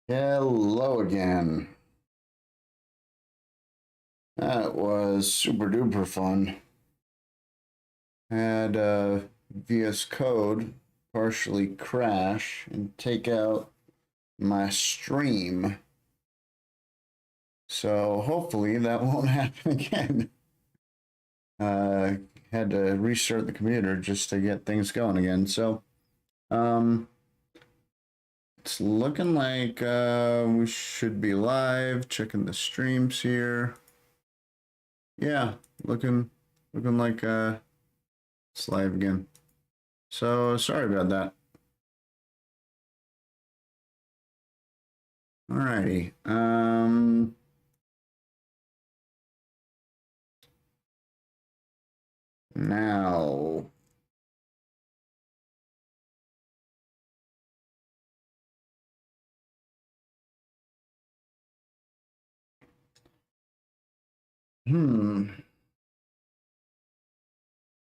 Hello again. That was super duper fun. Had VS Code partially crash and take out my stream. So hopefully that won't happen again. Uh, had to restart the computer just to get things going again. So um, it's looking like we should be live. Checking the streams here. Yeah, looking like it's live again. So sorry about that. Alrighty. Now.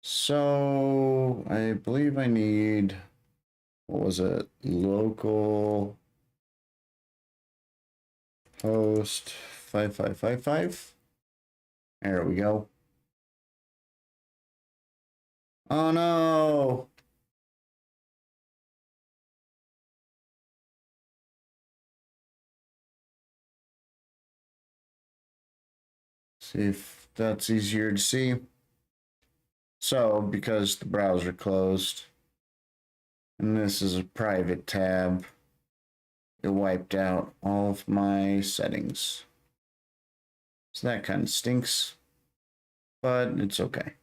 So I believe I need, what was it? Local host 5555. There we go. Oh no. See if that's easier to see. So, because the browser closed, and this is a private tab, it wiped out all of my settings. So that kind of stinks, but it's okay.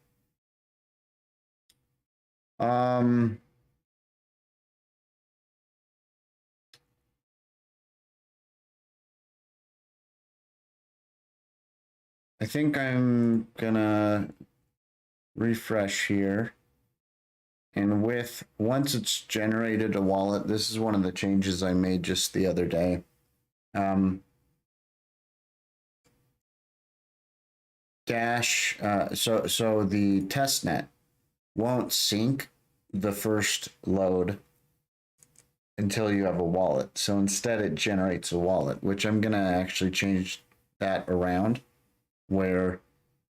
I think I'm gonna refresh here. And once it's generated a wallet, this is one of the changes I made just the other day. Dash, so the testnet won't sync the first load until you have a wallet. So instead it generates a wallet, which I'm gonna actually change that around, where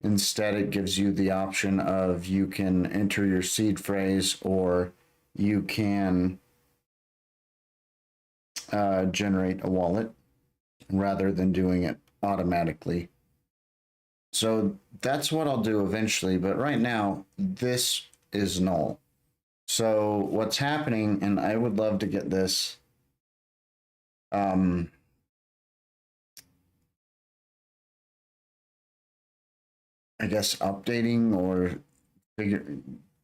instead it gives you the option of you can enter your seed phrase or you can generate a wallet rather than doing it automatically. So that's what I'll do eventually, but right now this is null. So what's happening, and I would love to get this I guess updating or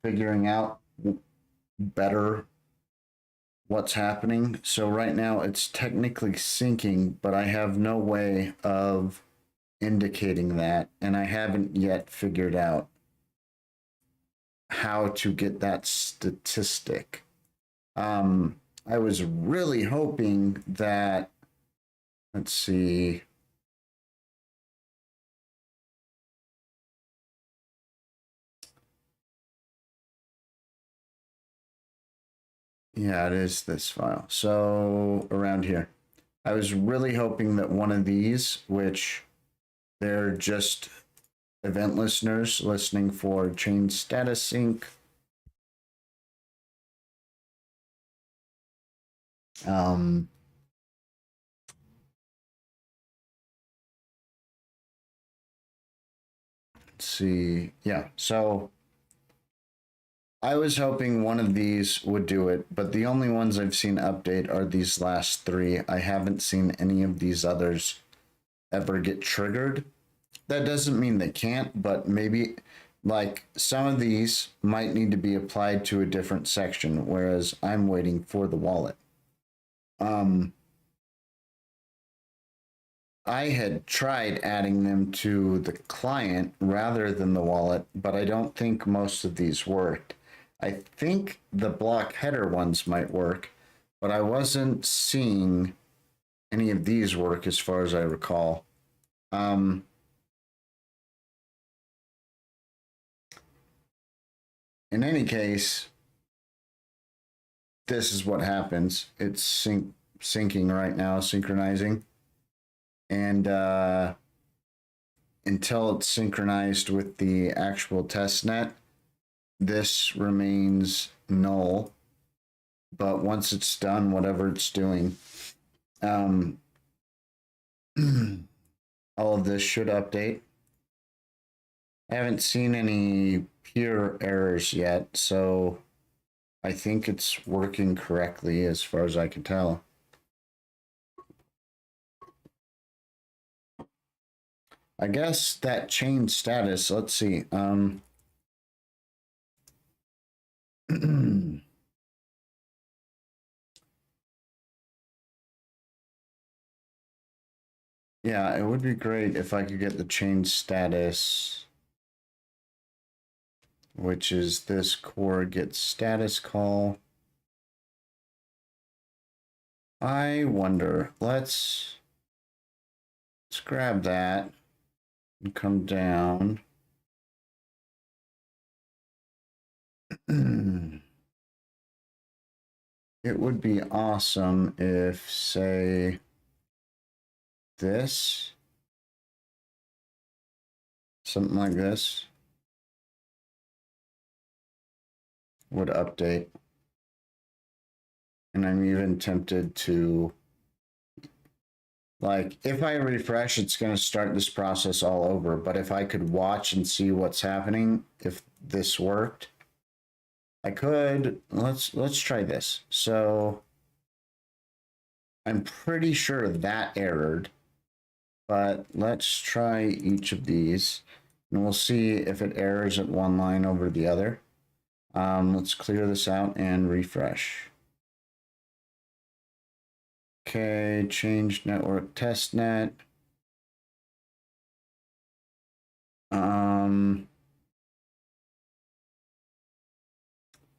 figuring out better what's happening. So right now it's technically syncing, but I have no way of indicating that, and I haven't yet figured out how to get that statistic. I was really hoping that, let's see. Yeah, it is this file. So around here, I was really hoping that one of these, which they're just event listeners listening for chain status sync. Let's see. Yeah, so I was hoping one of these would do it, but the only ones I've seen update are these last three. I haven't seen any of these others ever get triggered. That doesn't mean they can't, but maybe like some of these might need to be applied to a different section, whereas I'm waiting for the wallet. I had tried adding them to the client rather than the wallet, but I don't think most of these worked. I think the block header ones might work, but I wasn't seeing any of these work as far as I recall. In any case, this is what happens. It syncing right now, synchronizing. And until it's synchronized with the actual test net, this remains null. But once it's done, whatever it's doing, all of this should update. I haven't seen any peer errors yet, so I think it's working correctly as far as I can tell. I guess that change status, let's see. Yeah, it would be great if I could get the change status, which is this core get status call. I wonder, let's grab that and come down. It would be awesome if, say, this, something like this, would update. And I'm even tempted to, like, if I refresh, it's going to start this process all over. But if I could watch and see what's happening, if this worked, I could. Let's try this. So I'm pretty sure that errored, but let's try each of these, and we'll see if it errors at one line over the other. Let's clear this out and refresh. Okay, change network testnet.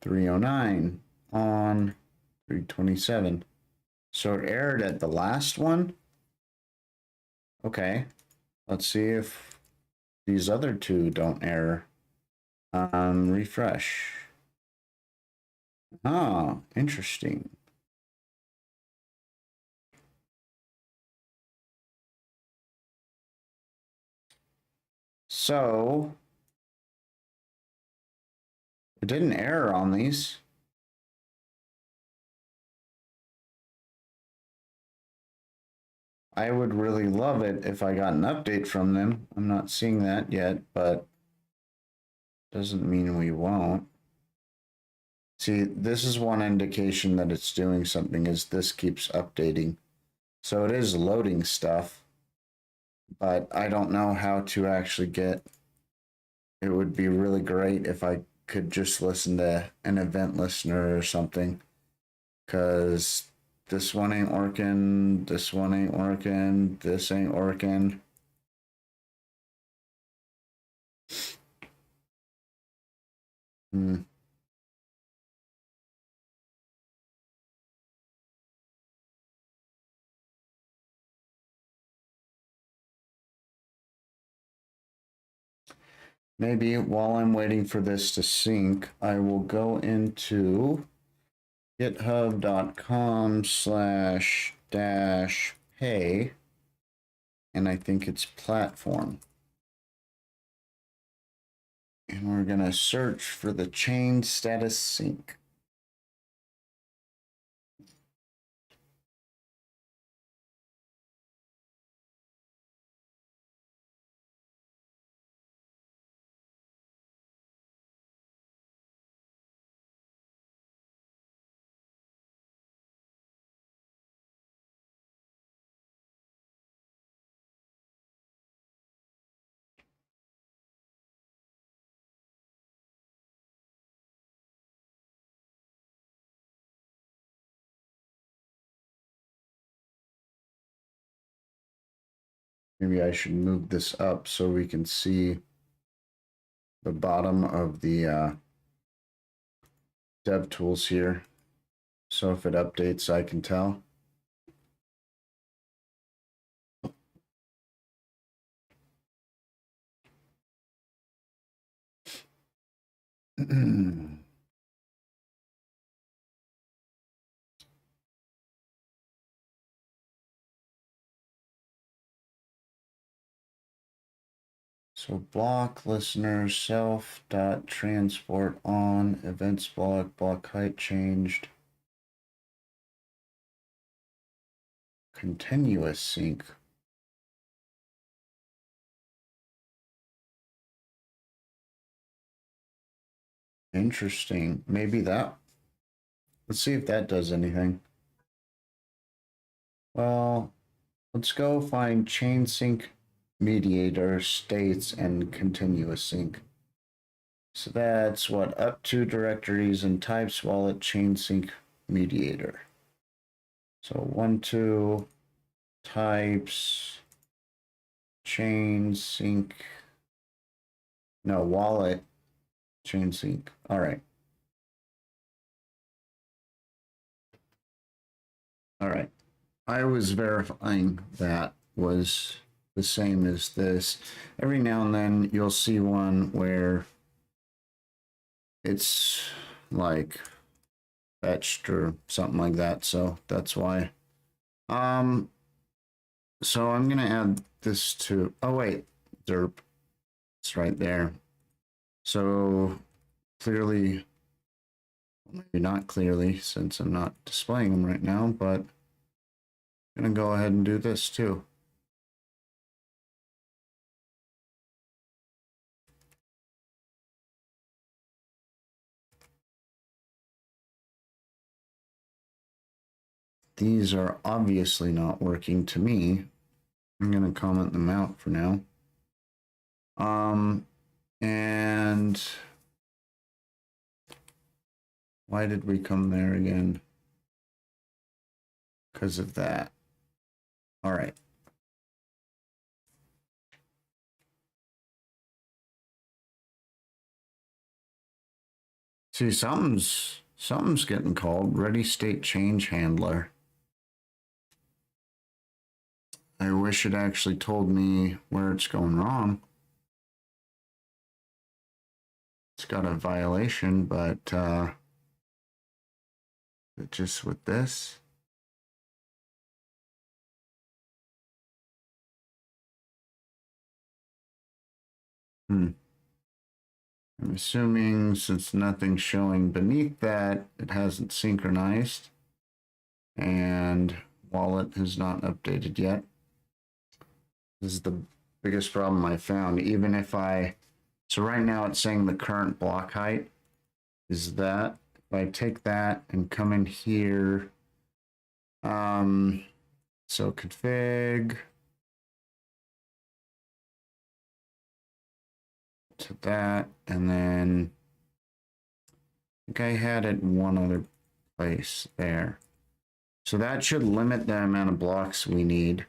309 on 327. So it errored at the last one. Okay, let's see if these other two don't error. Refresh. Ah, interesting. So it didn't error on these. I would really love it if I got an update from them. I'm not seeing that yet, but doesn't mean we won't. See, this is one indication that it's doing something, is this keeps updating. So it is loading stuff, but I don't know how to actually get. It would be really great if I could just listen to an event listener or something, because this one ain't working, this one ain't working, this ain't working. Maybe while I'm waiting for this to sync, I will go into github.com/-pay, and I think it's platform. And we're going to search for the change status sync. Maybe I should move this up so we can see the bottom of the dev tools here. So if it updates, I can tell. So block listener self dot transport on events block height changed. Continuous sync. Interesting. Maybe that. Let's see if that does anything. Well, let's go find chain sync mediator states and continuous sync. So that's what up to directories and types wallet chain sync mediator. So 1, 2 types chain sync. No, wallet chain sync. All right. All right. I was verifying that was the same as this. Every now and then you'll see one where it's like fetched or something like that. So that's why. So I'm gonna add this to, oh wait, derp. It's right there. So clearly, maybe not clearly since I'm not displaying them right now, but I'm gonna go ahead and do this too. These are obviously not working to me. I'm gonna comment them out for now. And why did we come there again? Because of that. All right. See, something's getting called. Ready state change handler. I wish it actually told me where it's going wrong. It's got a violation, but just with this. I'm assuming since nothing's showing beneath that, it hasn't synchronized and wallet has not updated yet. This is the biggest problem I found. Even if so right now it's saying the current block height is that. If I take that and come in here, so config to that, and then I think I had it one other place there. So that should limit the amount of blocks we need.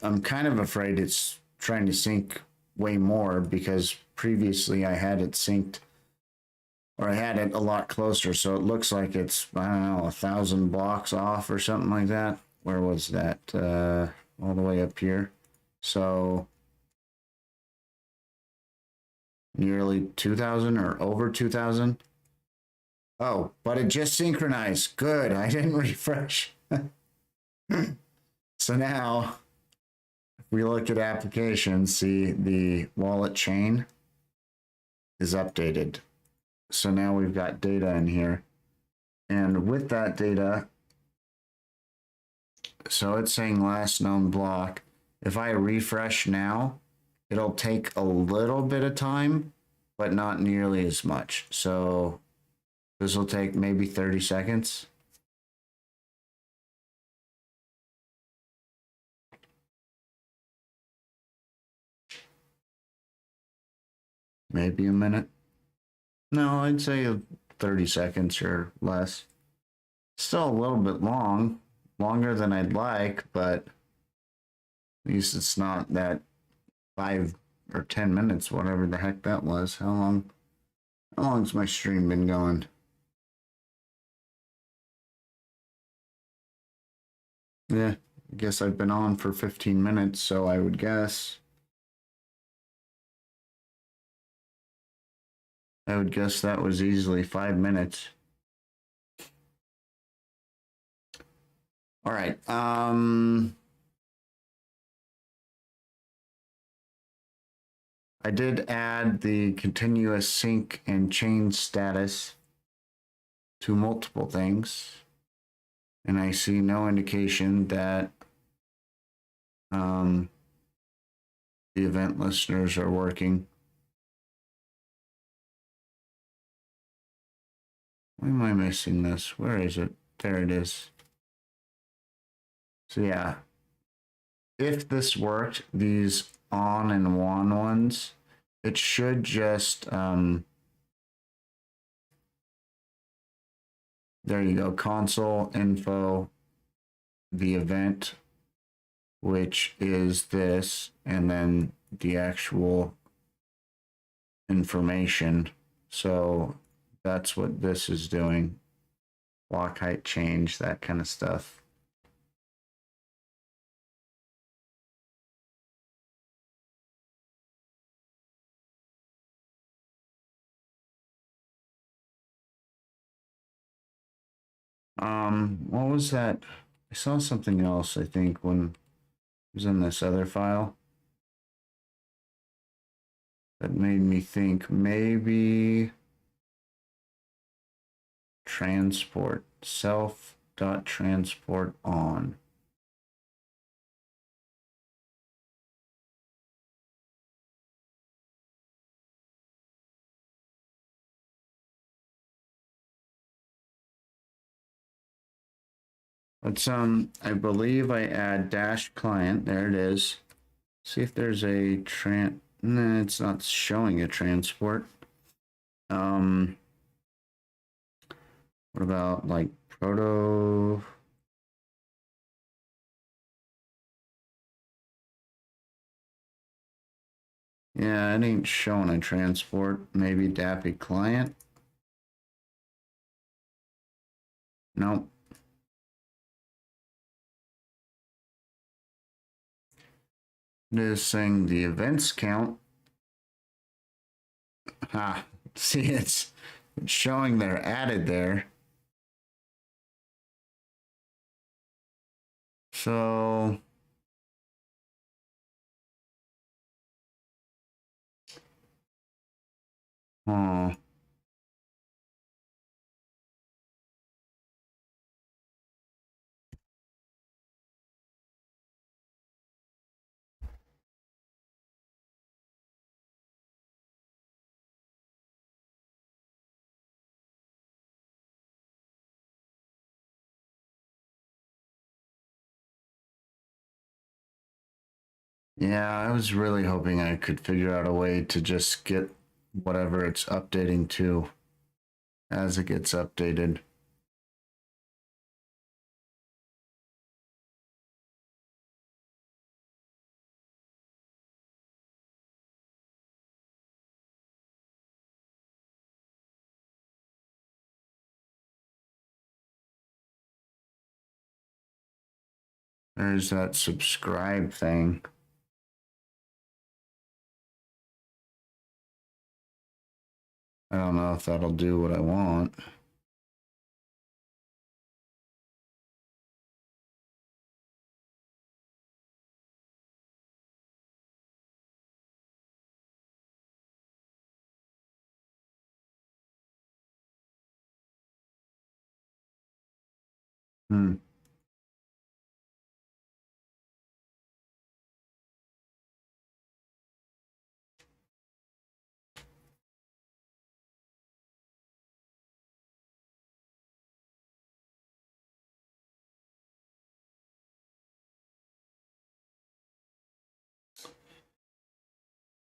I'm kind of afraid it's trying to sync way more because previously I had it synced, or I had it a lot closer, so it looks like it's, I don't know, 1,000 blocks off or something like that. Where was that? All the way up here. So nearly 2,000 or over 2,000. Oh, but it just synchronized. Good, I didn't refresh. So now, if we look at applications, see the wallet chain is updated. So now we've got data in here. And with that data, so it's saying last known block. If I refresh now, it'll take a little bit of time, but not nearly as much. So this will take maybe 30 seconds. Maybe a minute. No, I'd say 30 seconds or less. Still a little bit long, longer than I'd like, but at least it's not that 5 or 10 minutes, whatever the heck that was. How long's my stream been going? Yeah, I guess I've been on for 15 minutes, so I would guess. I would guess that was easily 5 minutes. All right. I did add the continuous sync and change status to multiple things, and I see no indication that the event listeners are working. Why am I missing this? Where is it? There it is. So yeah, if this worked, these on and on ones, it should just there you go, console info, the event, which is this, and then the actual information. So that's what this is doing. Block height change, that kind of stuff. What was that? I saw something else, I think, when it was in this other file that made me think maybe transport self dot transport on. Let's I believe I add dash client. There it is. See if there's a nah, it's not showing a transport. What about like proto? Yeah, it ain't showing a transport. Maybe Dappy client. Nope. It is saying the events count. Ha. See, it's showing they're added there. So oh. Yeah, I was really hoping I could figure out a way to just get whatever it's updating to as it gets updated. There's that subscribe thing. I don't know if that'll do what I want. Hmm.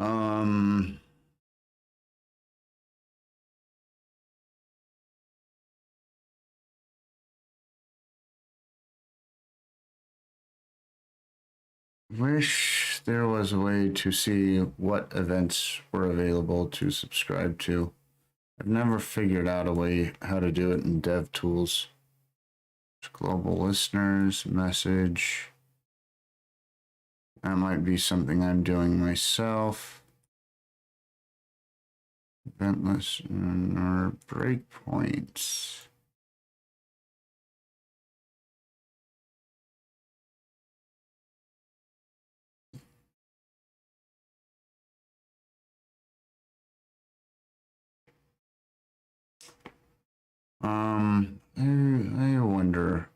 Um, wish there was a way to see what events were available to subscribe to. I've never figured out a way how to do it in DevTools. Global listeners, message. That might be something I'm doing myself. Event listener breakpoints. I wonder.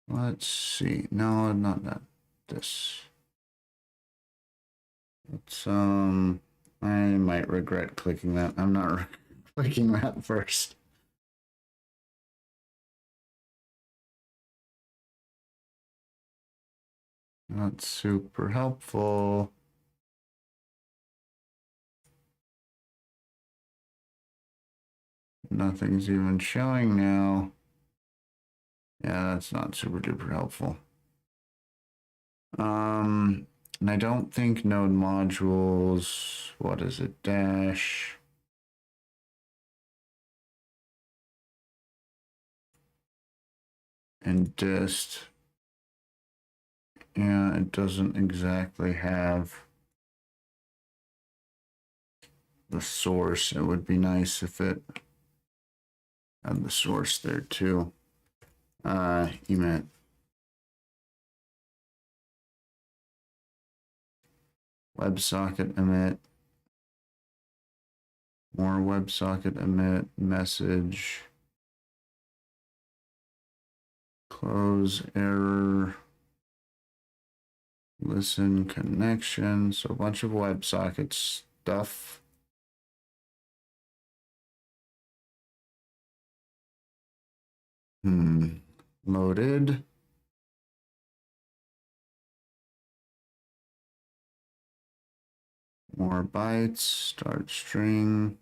Let's see. No, not that. This. It's I might regret clicking that. I'm not clicking that first. Not super helpful. Nothing's even showing now. Yeah, that's not super duper helpful. And I don't think node modules, what is it, Dash? And dist. Yeah, it doesn't exactly have the source. It would be nice if it had the source there too. Emit. WebSocket emit. More WebSocket emit. Message. Close error. Listen connection. So a bunch of WebSocket stuff. Loaded. More bytes. Start string.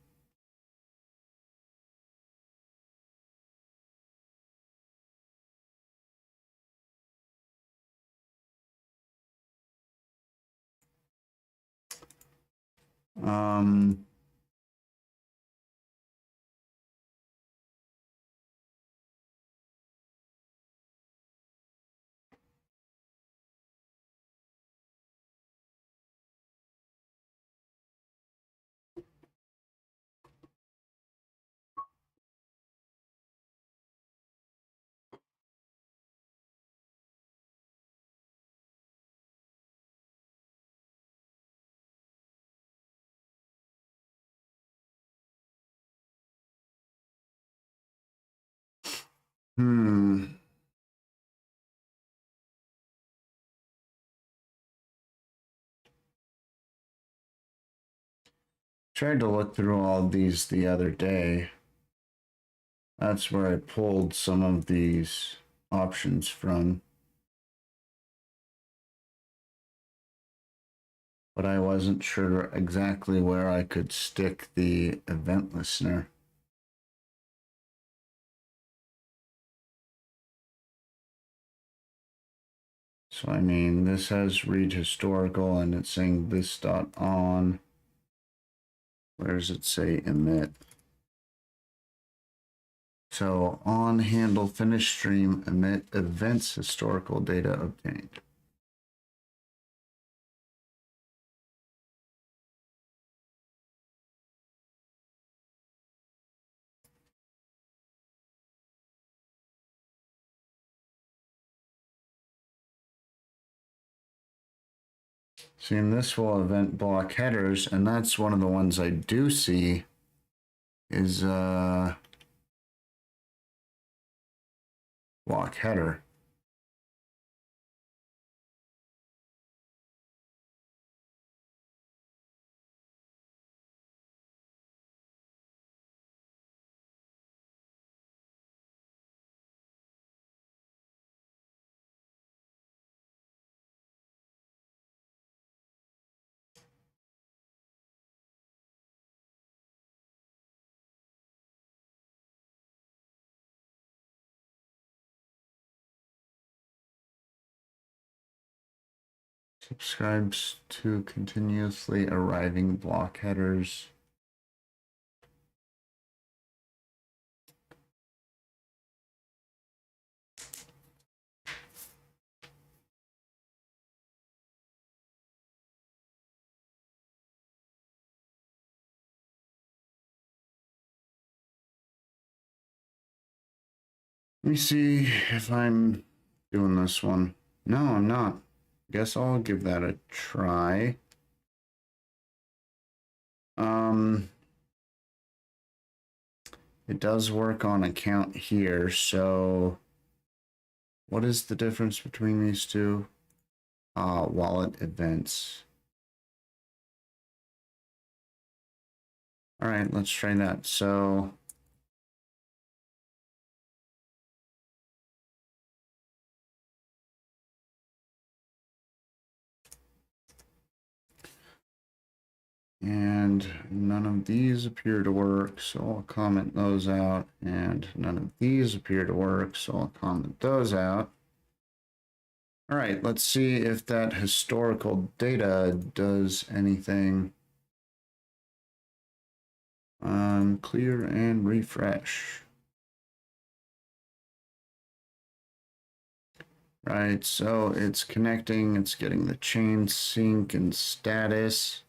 Tried to look through all these the other day. That's where I pulled some of these options from. But I wasn't sure exactly where I could stick the event listener. So I mean, this has read historical and it's saying this dot on. Where does it say emit? So on handle finish stream emit events historical data obtained. See, and this will event block headers, and that's one of the ones I do see is block header. Subscribes to continuously arriving block headers. Let me see if I'm doing this one. No, I'm not. Guess I'll give that a try. It does work on account here, so what is the difference between these two? Wallet events. All right, let's try that. So and none of these appear to work, so I'll comment those out, and none of these appear to work, so I'll comment those out. All right, let's see if that historical data does anything. Clear and refresh. Right, so it's connecting, it's getting the chain sync and status.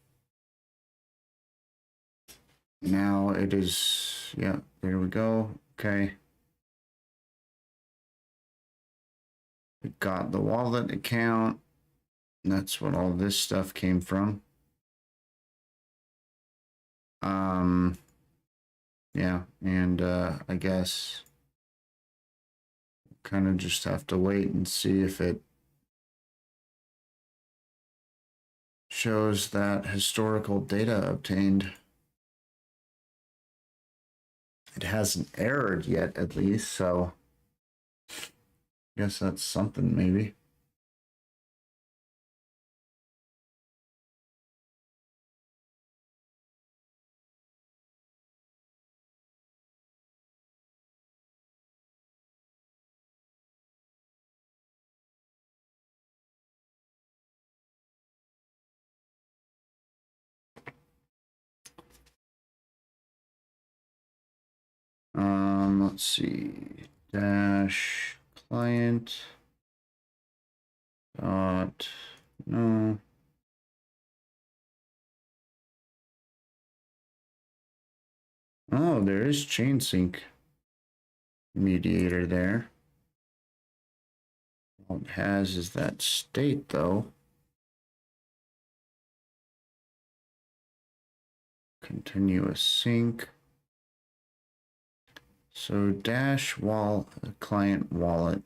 Now it is, yeah, there we go. Okay. It got the wallet account. That's what all this stuff came from. Yeah, and I guess kind of just have to wait and see if it shows that historical data obtained. It hasn't errored yet, at least, so I guess that's something, maybe. Let's see. Dash client dot no. Oh, there is chain sync mediator there. All it has is that state, though. Continuous sync. So Dash client wallet.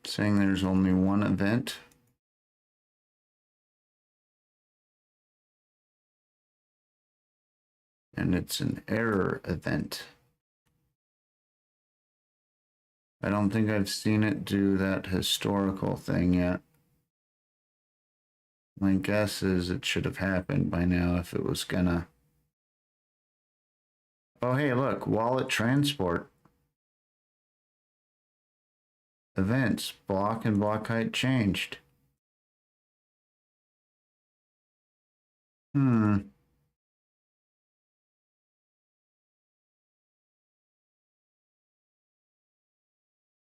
Saying there's only one event. And it's an error event. I don't think I've seen it do that historical thing yet. My guess is it should have happened by now if it was gonna. Oh, hey, look, wallet transport. Events, block and block height changed.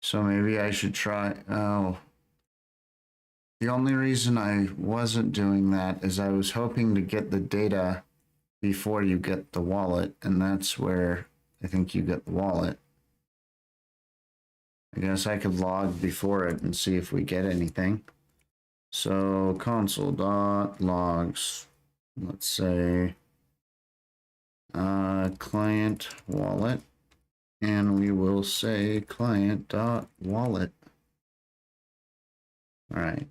So maybe I should try. Oh. The only reason I wasn't doing that is I was hoping to get the data before you get the wallet, and that's where I think you get the wallet. I guess I could log before it and see if we get anything. So console.logs, let's say client wallet, and we will say client.wallet. All right.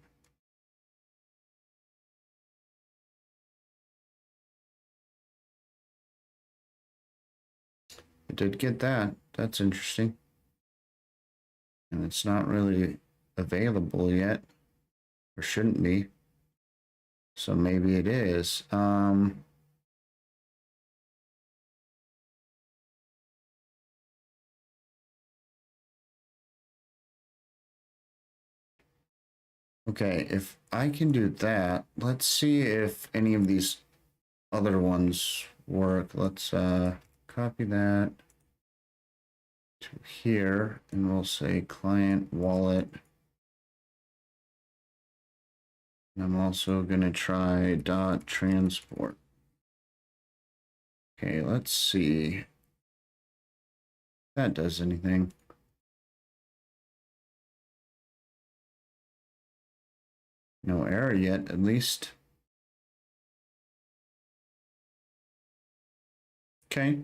I did get that. That's interesting. And it's not really available yet, or shouldn't be. So maybe it is. Okay, if I can do that, let's see if any of these other ones work. Let's copy that to here, and we'll say client wallet. And I'm also going to try dot transport. Okay, let's see if that does anything. No error yet, at least. Okay.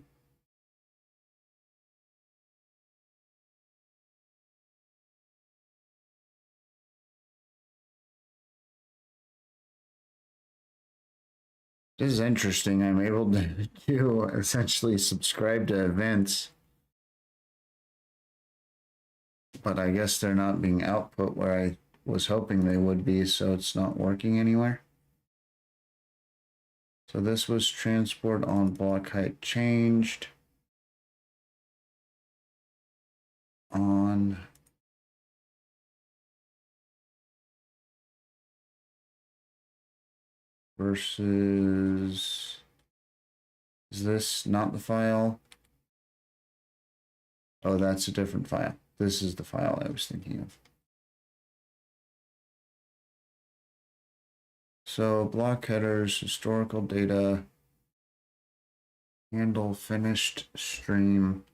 This is interesting. I'm able to essentially subscribe to events, but I guess they're not being output where I was hoping they would be, so it's not working anywhere. So this was transport on block height changed on versus, is this not the file? Oh, that's a different file. This is the file I was thinking of. So block headers, historical data, handle finished stream.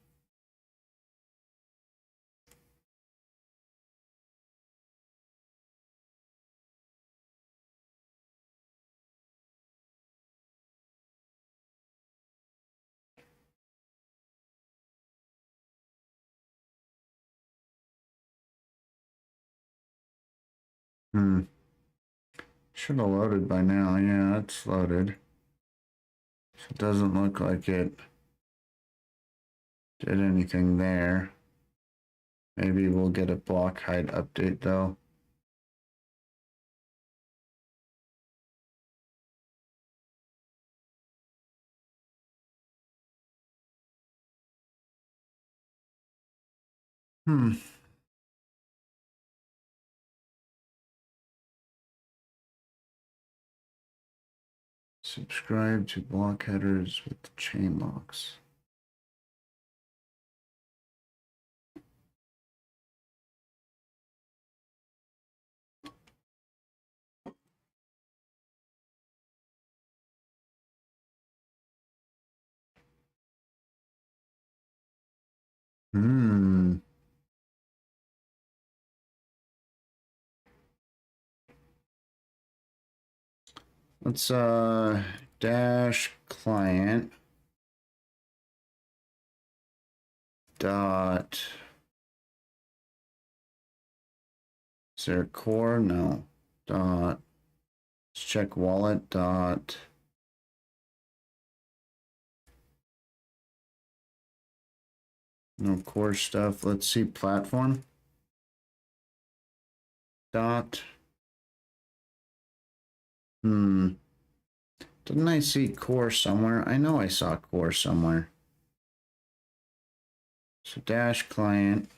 Should have loaded by now. Yeah, it's loaded. It doesn't look like it did anything there. Maybe we'll get a block height update though. Subscribe to block headers with the chain locks. Let's dash client dot, is there a core? No. Dot, let's check wallet dot, no core stuff. Let's see platform dot. Didn't I see core somewhere? I know I saw core somewhere. So dash client.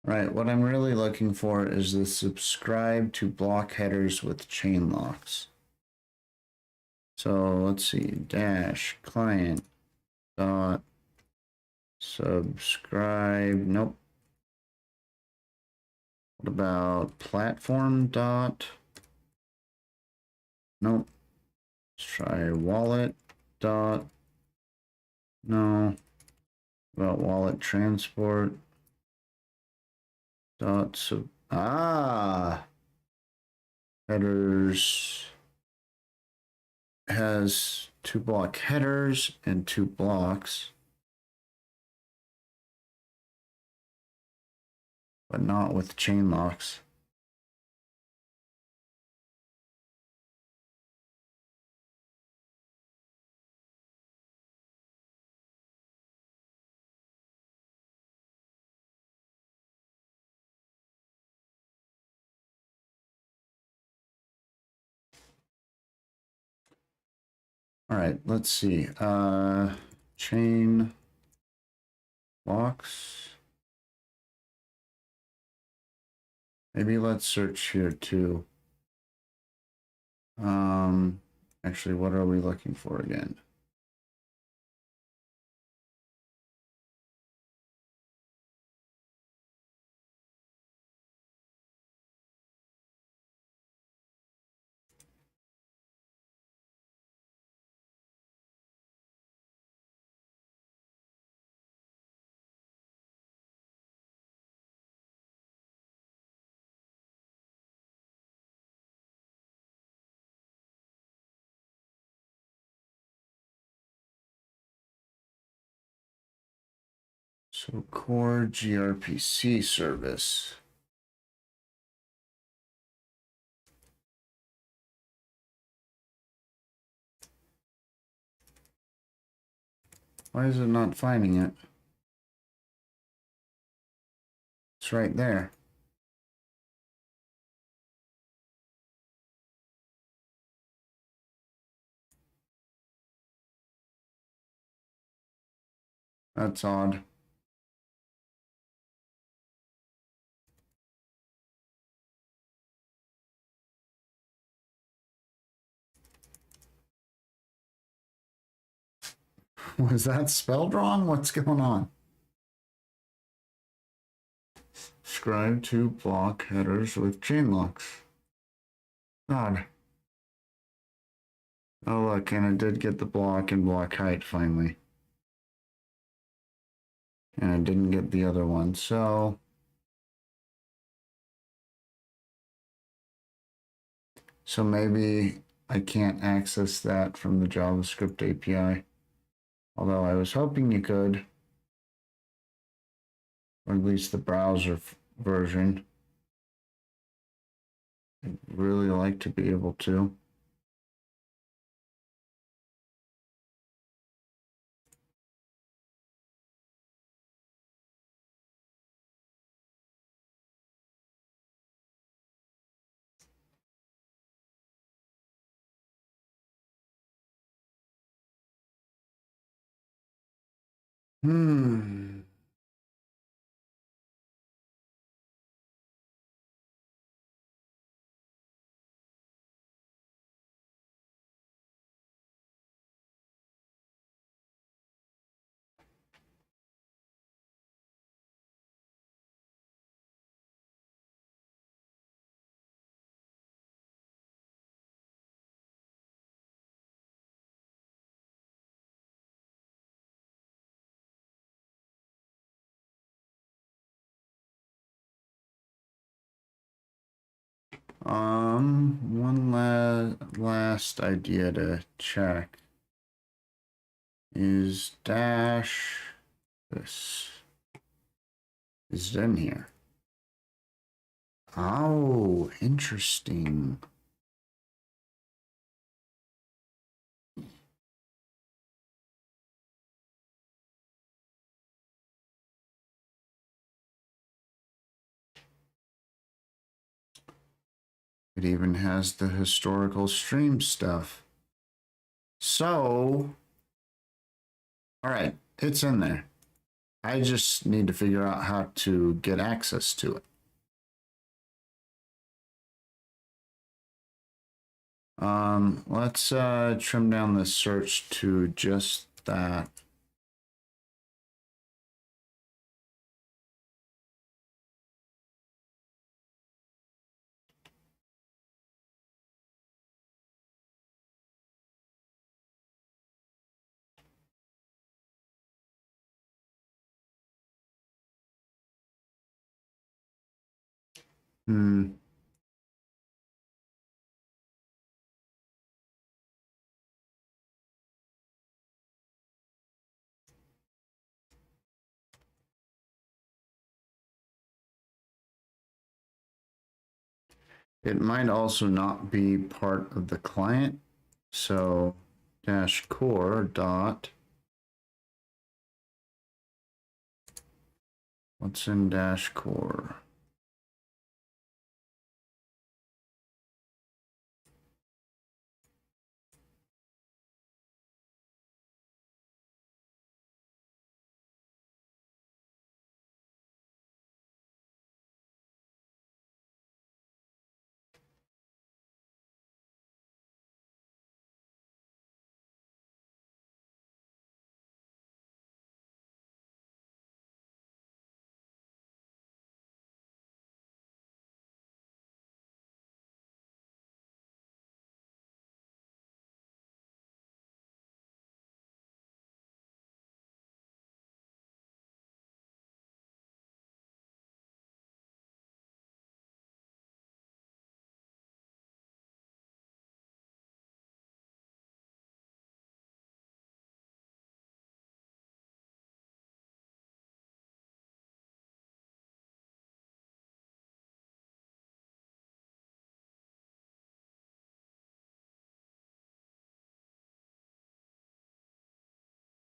Right, what I'm really looking for is the subscribe to block headers with chain locks. So let's see, dash client dot subscribe. Nope. What about platform dot? Nope. Let's try wallet dot. No. About wallet transport dot sub. Headers has 2 block headers and 2 blocks, but not with chain locks. All right, let's see. Chain locks. Maybe let's search here too. Actually, what are we looking for again? So core gRPC service. Why is it not finding it? It's right there. That's odd. Was that spelled wrong? What's going on? Subscribe to block headers with chain locks. God. Oh, look, and I did get the block and block height finally. And I didn't get the other one, so... So maybe I can't access that from the JavaScript API. Although I was hoping you could. Or at least the browser version. I'd really like to be able to. Hmm. One last idea to check is Dash. This is it in here. Oh, interesting. It even has the historical stream stuff. So, all right, it's in there. I just need to figure out how to get access to it. Let's trim down the search to just that. Hmm. It might also not be part of the client. So dash core dot. What's in dash core?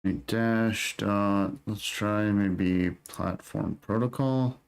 Dash dot, let's try maybe platform protocol.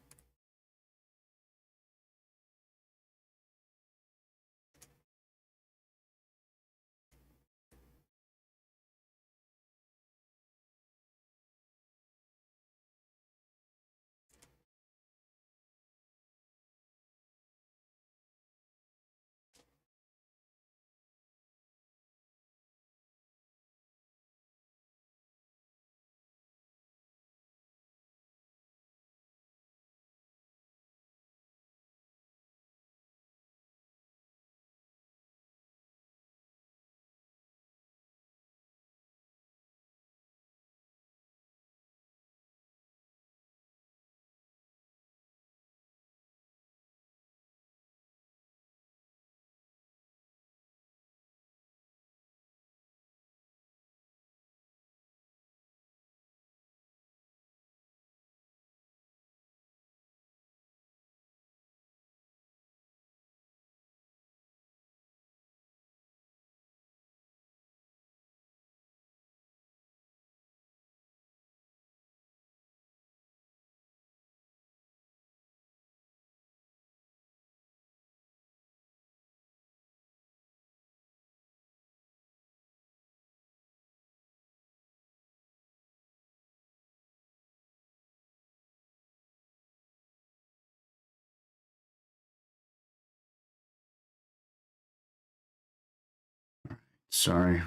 Sorry.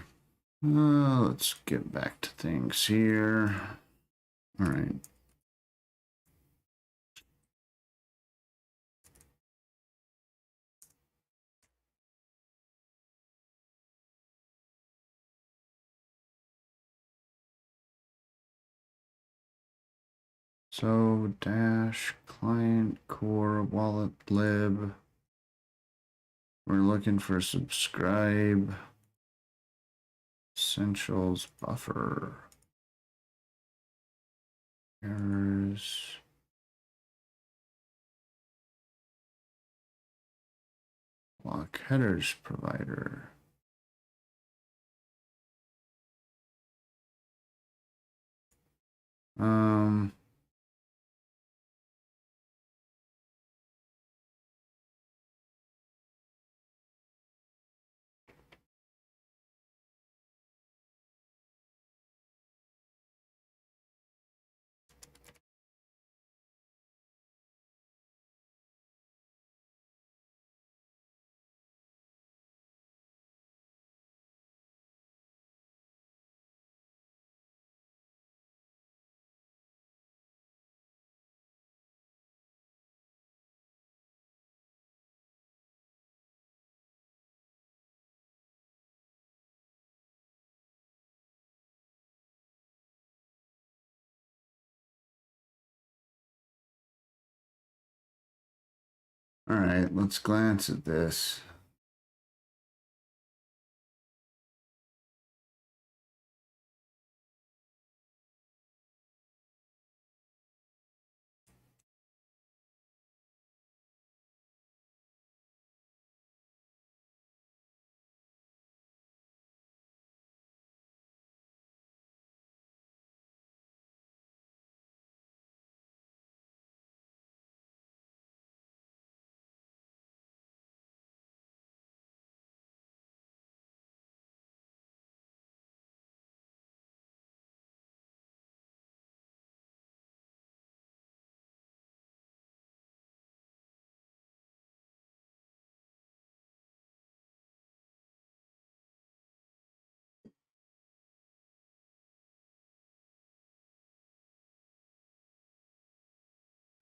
Let's get back to things here. All right. So dash client core wallet lib. We're looking for subscribe essentials buffer errors. Block headers provider. Um. All right, let's glance at this.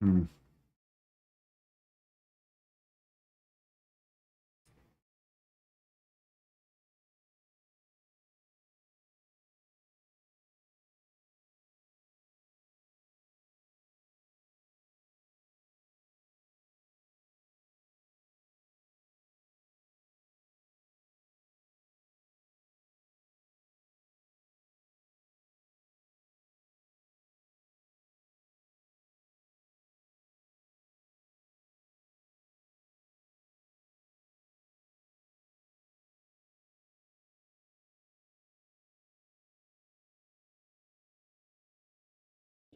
Hmm.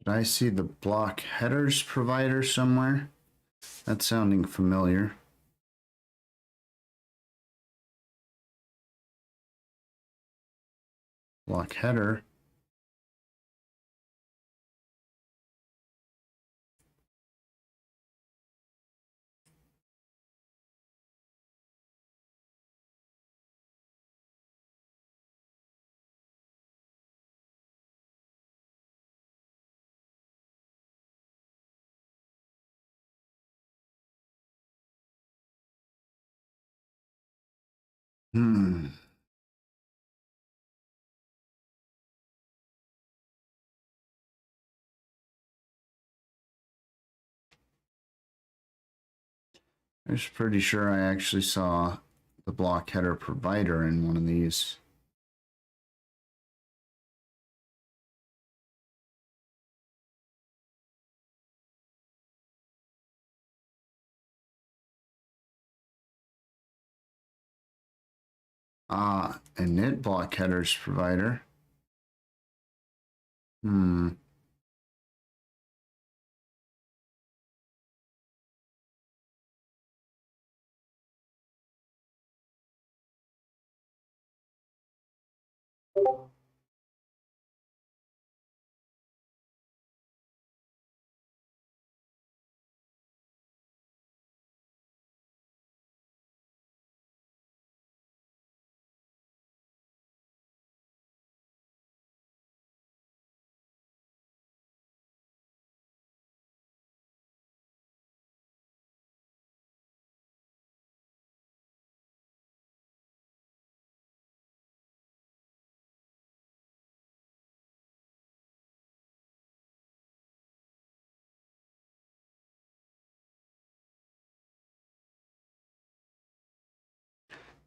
Did I see the block headers provider somewhere? That's sounding familiar. Block header. I was pretty sure I actually saw the block header provider in one of these. Ah, a init block headers provider.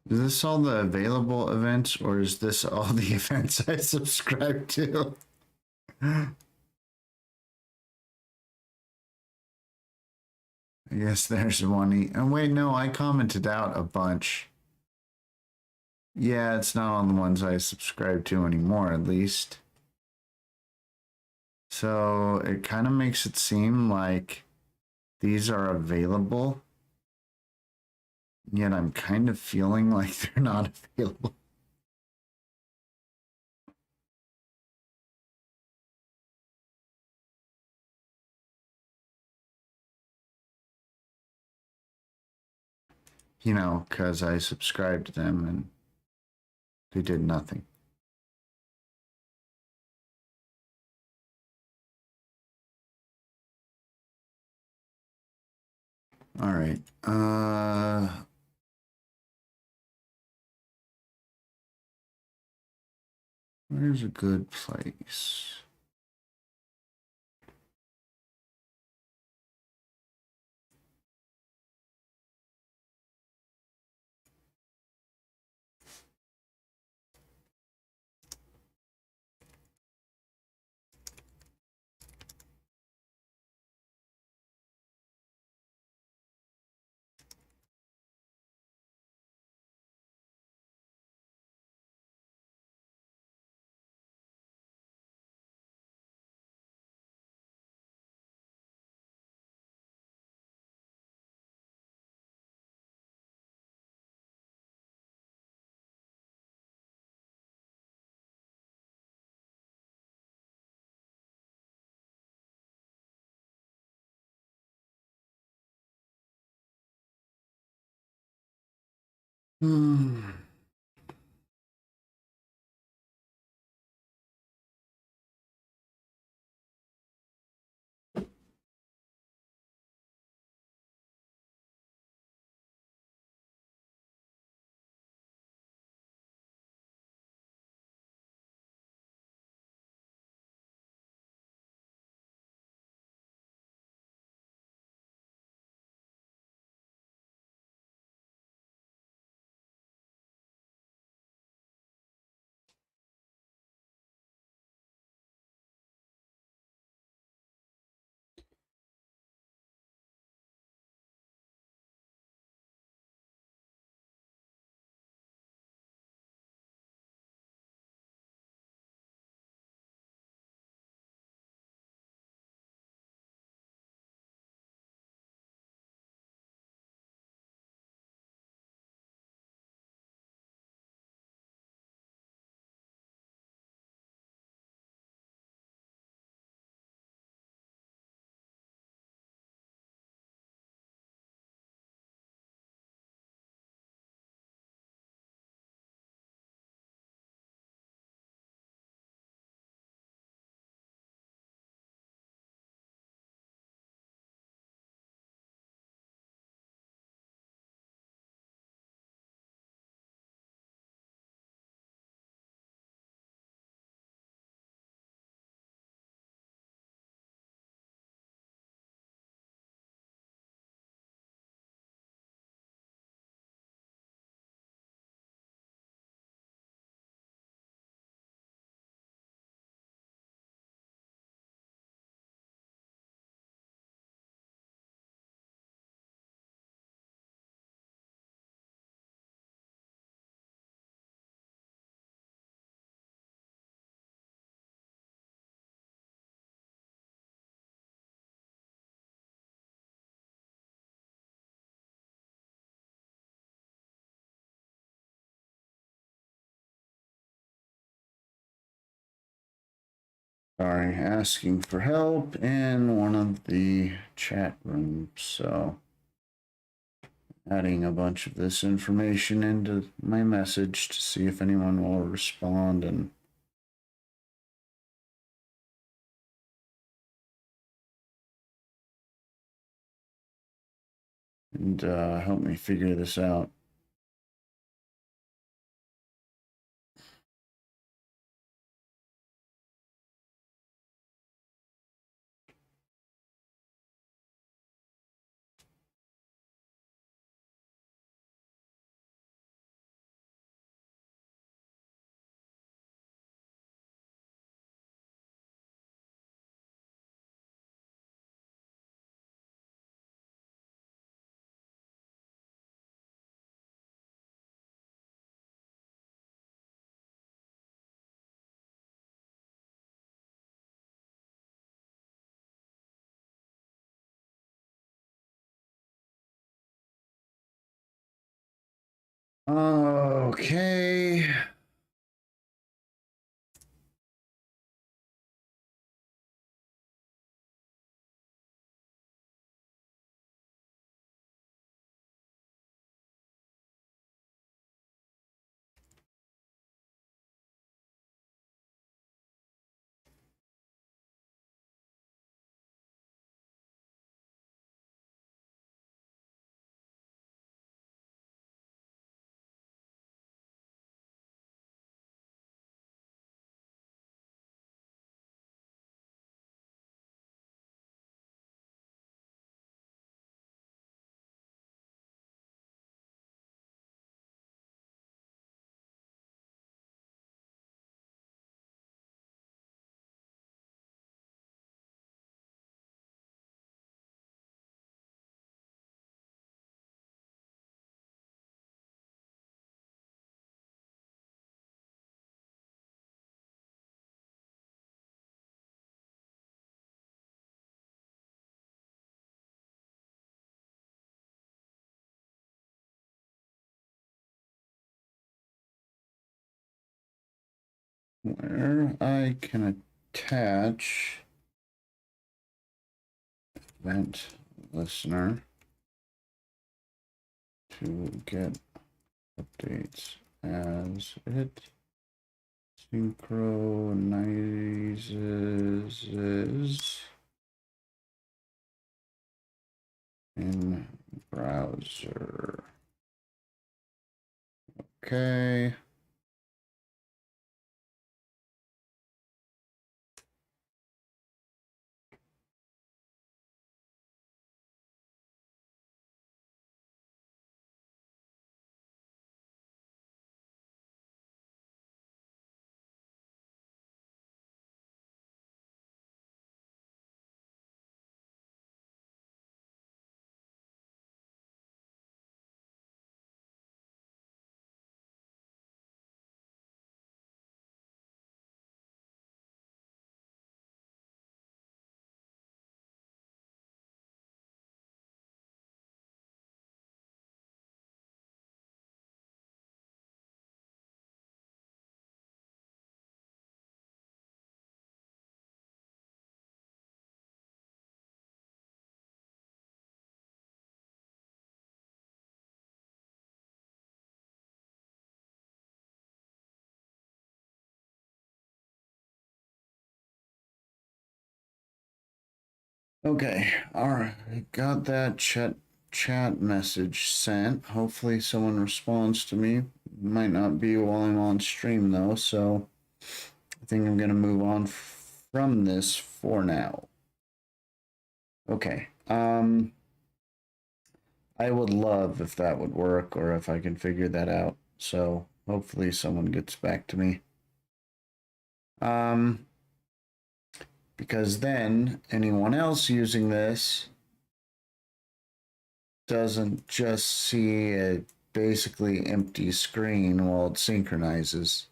Is this all the available events, or is this all the events I subscribe to? I guess there's one. Oh, wait, no, I commented out a bunch. Yeah, it's not on the ones I subscribe to anymore, at least. So it kind of makes it seem like these are available, yet I'm kind of feeling like they're not available. You know, because I subscribed to them and they did nothing. All right. Where's a good place? Hmm. Sorry, asking for help in one of the chat rooms. So adding a bunch of this information into my message to see if anyone will respond and help me figure this out. Okay. Where I can attach event listener to get updates as it synchronizes in browser. Okay. Okay, all right. Got that chat message sent. Hopefully someone responds to me. Might not be while I'm on stream though, so I think I'm gonna move on from this for now. Okay. I would love if that would work or if I can figure that out. So hopefully someone gets back to me. Um, because then anyone else using this doesn't just see a basically empty screen while it synchronizes.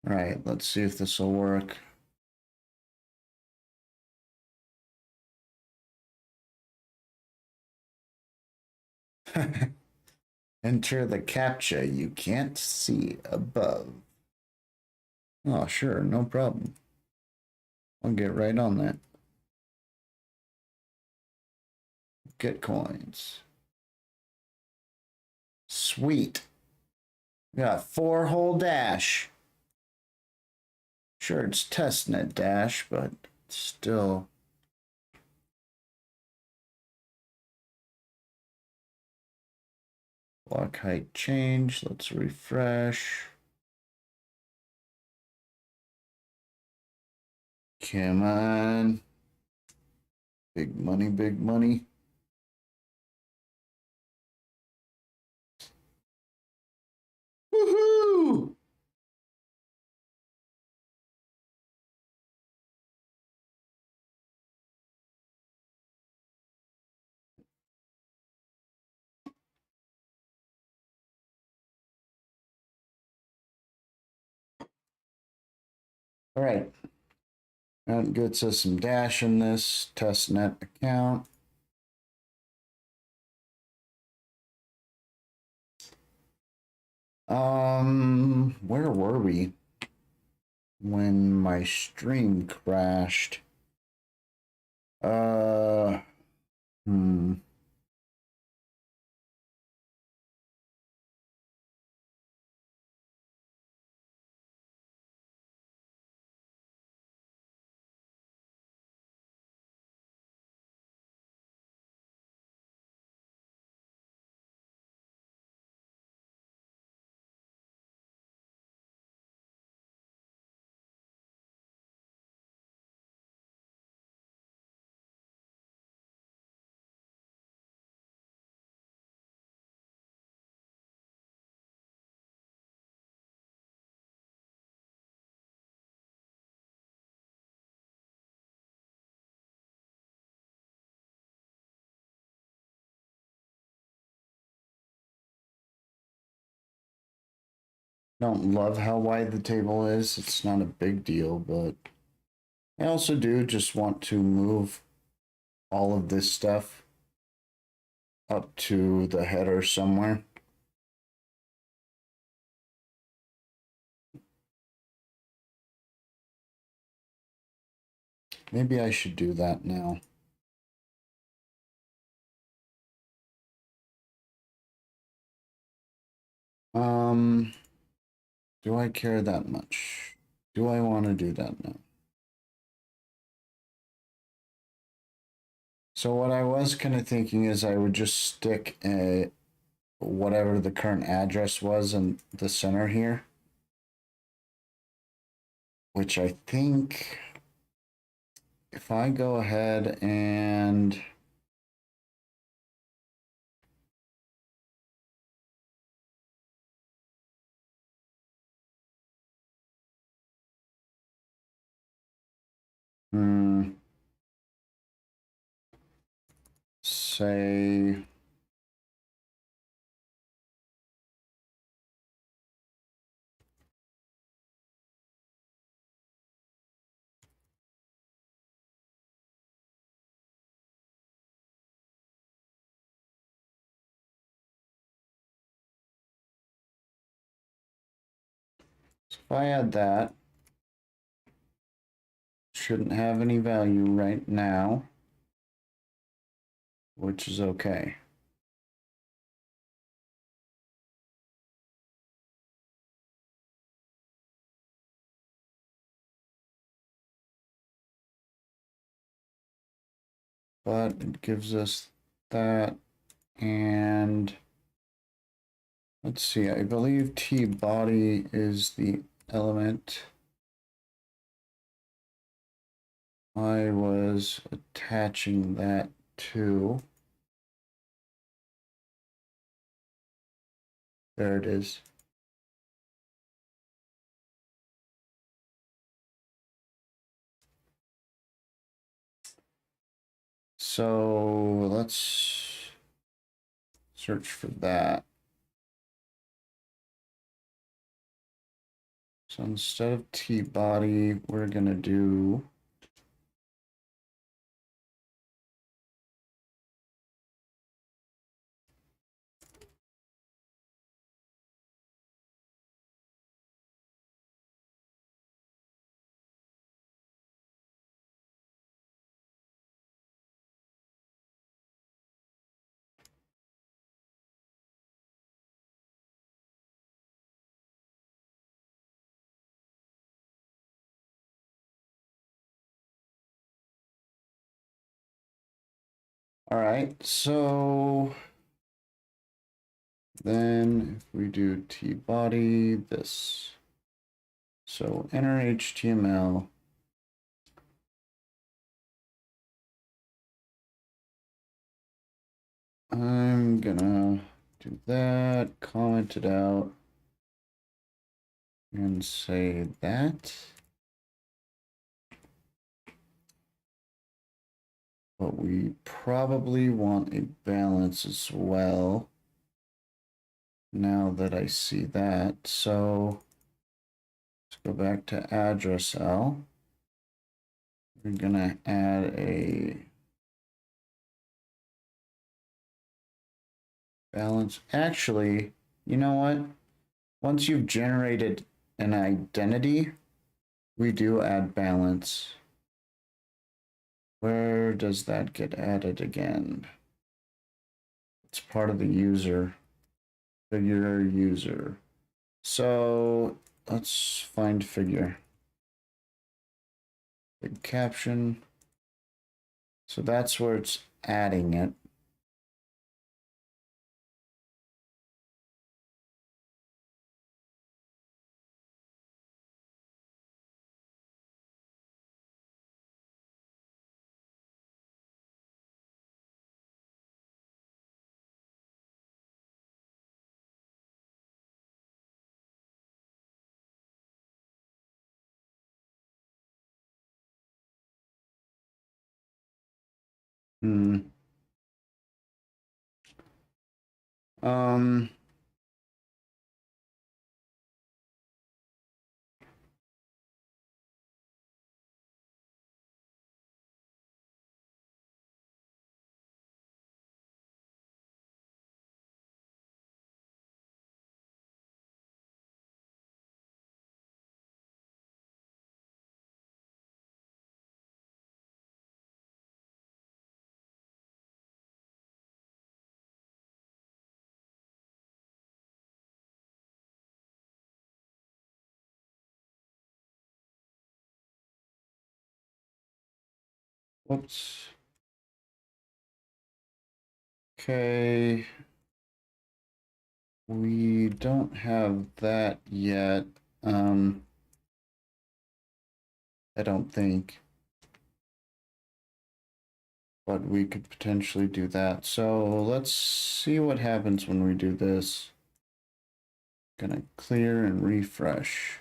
All right, let's see if this will work. Enter the CAPTCHA you can't see above. Oh, sure, no problem. I'll get right on that. Get coins. Sweet. We got 4 whole Dash. Sure, it's testnet Dash, but still. Block height change. Let's refresh. Come on. Big money, big money. Woohoo! All right. That gets us some Dash in this testnet account. Where were we when my stream crashed? Hmm. Don't love how wide the table is. It's not a big deal, but I also do just want to move all of this stuff up to the header somewhere. Maybe I should do that now. Do I care that much? Do I want to do that now? So what I was kind of thinking is I would just stick whatever the current address was in the center here, which I think if I go ahead and say so if I add that, shouldn't have any value right now, which is okay. But it gives us that, and let's see, I believe T body is the element I was attaching that to. There it is. So let's search for that. So instead of T body, we're gonna do all right, so then if we do T body this, so enter HTML. I'm gonna do that, comment it out, and say that. But we probably want a balance as well. Now that I see that, so let's go back to address L. We're gonna add a balance. Actually, you know what? Once you've generated an identity, we do add balance. Where does that get added again? It's part of the user. Figure user. So let's find figure. Big caption. So that's where it's adding it. Hmm. Um. Whoops. Okay. We don't have that yet. I don't think. But we could potentially do that. So let's see what happens when we do this. Gonna clear and refresh.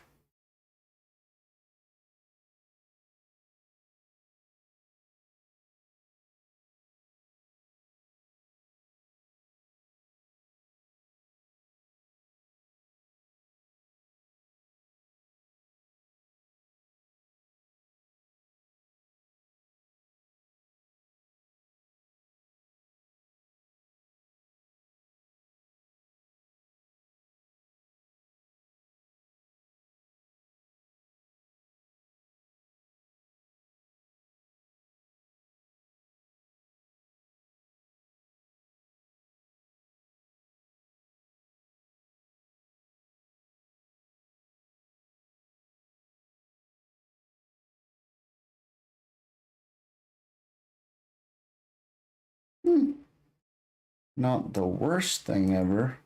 Not the worst thing ever.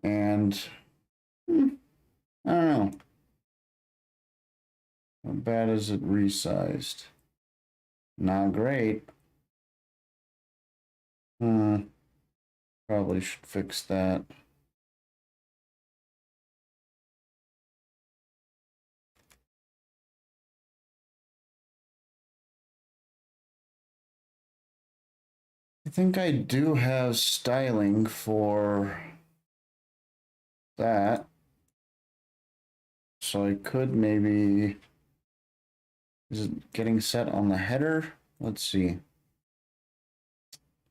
And I don't know. How bad is it resized? Not great. Probably should fix that. I think I do have styling for that. So I could maybe, is it getting set on the header? Let's see.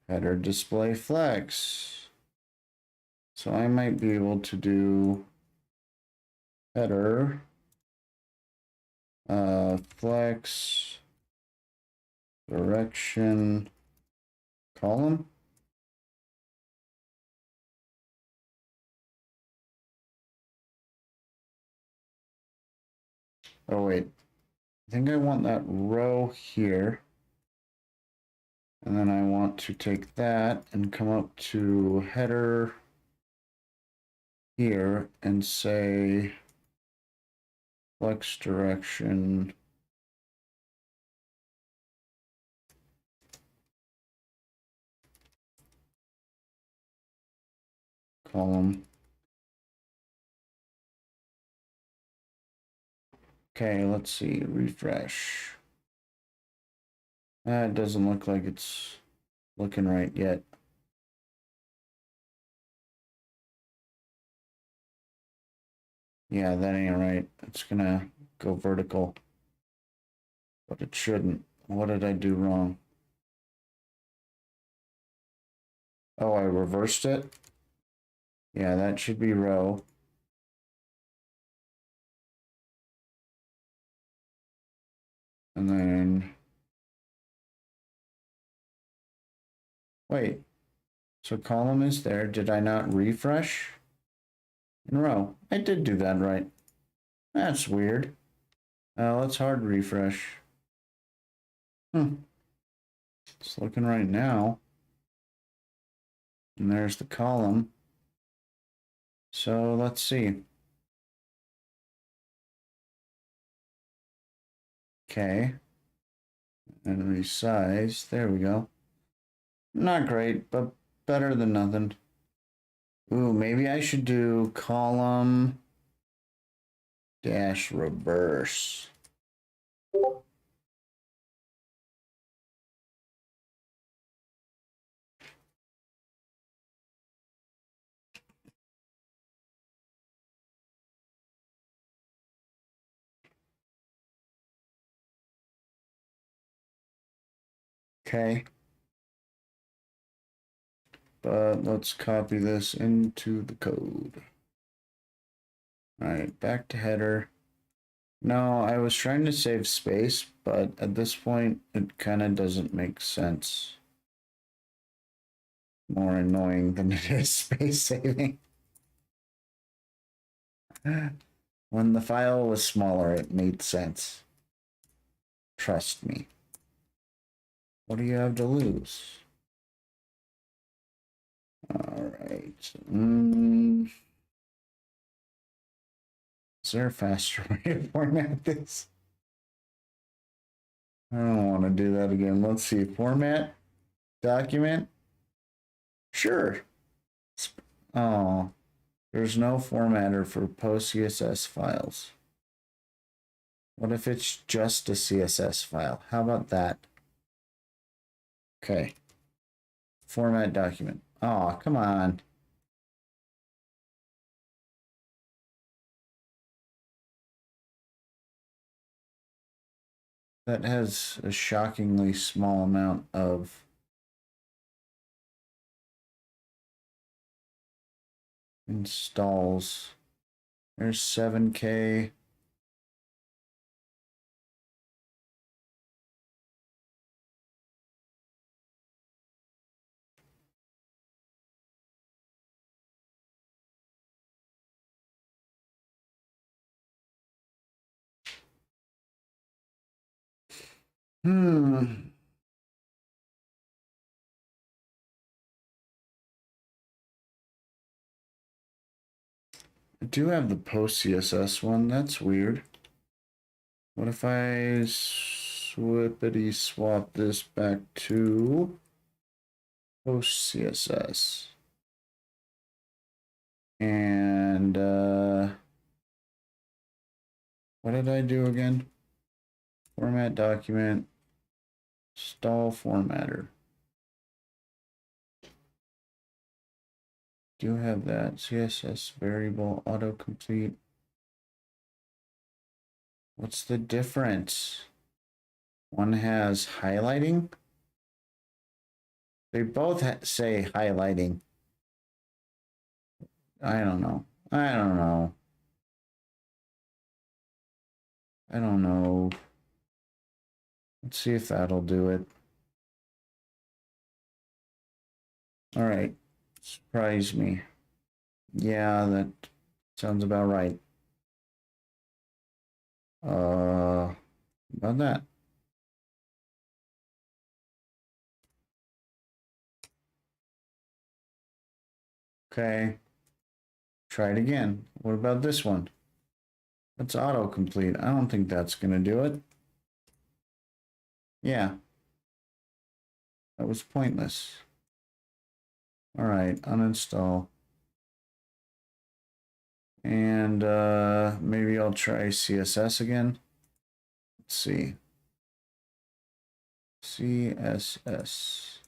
Header display flex. So I might be able to do header flex direction column. Oh wait, I think I want that row here. And then I want to take that and come up to header here and say flex direction column. Okay, let's see, refresh. It doesn't look like it's looking right yet. Yeah, that ain't right. It's gonna go vertical, but it shouldn't. What did I do wrong? Oh, I reversed it? Yeah, that should be row. And then, wait, so column is there. Did I not refresh? In row. I did do that right. That's weird. Let's hard refresh. It's looking right now. And there's the column. So let's see. Okay. And resize. There we go. Not great, but better than nothing. Ooh, maybe I should do column dash reverse. Okay. But let's copy this into the code. All right, back to header. No, I was trying to save space, but at this point, it kind of doesn't make sense. More annoying than it is space saving. When the file was smaller, it made sense. Trust me. What do you have to lose? All right. Is there a faster way to format this? I don't want to do that again. Let's see. Format document. Sure. Oh, there's no formatter for post CSS files. What if it's just a CSS file? How about that? Okay. Format document. Oh, come on. That has a shockingly small amount of installs. There's 7K. I do have the post CSS one. That's weird. What if I swippity swap this back to post CSS? And what did I do again? Format document, stall formatter. do have that. CSS variable autocomplete. What's the difference? One has highlighting. They both say highlighting. I don't know. I don't know. I don't know. Let's see if that'll do it. All right. Surprise me. Yeah, that sounds about right. About that. Okay. Try it again. What about this one? That's autocomplete. I don't think that's going to do it. Yeah. That was pointless. All right. Uninstall. And maybe I'll try CSS again. Let's see. CSS.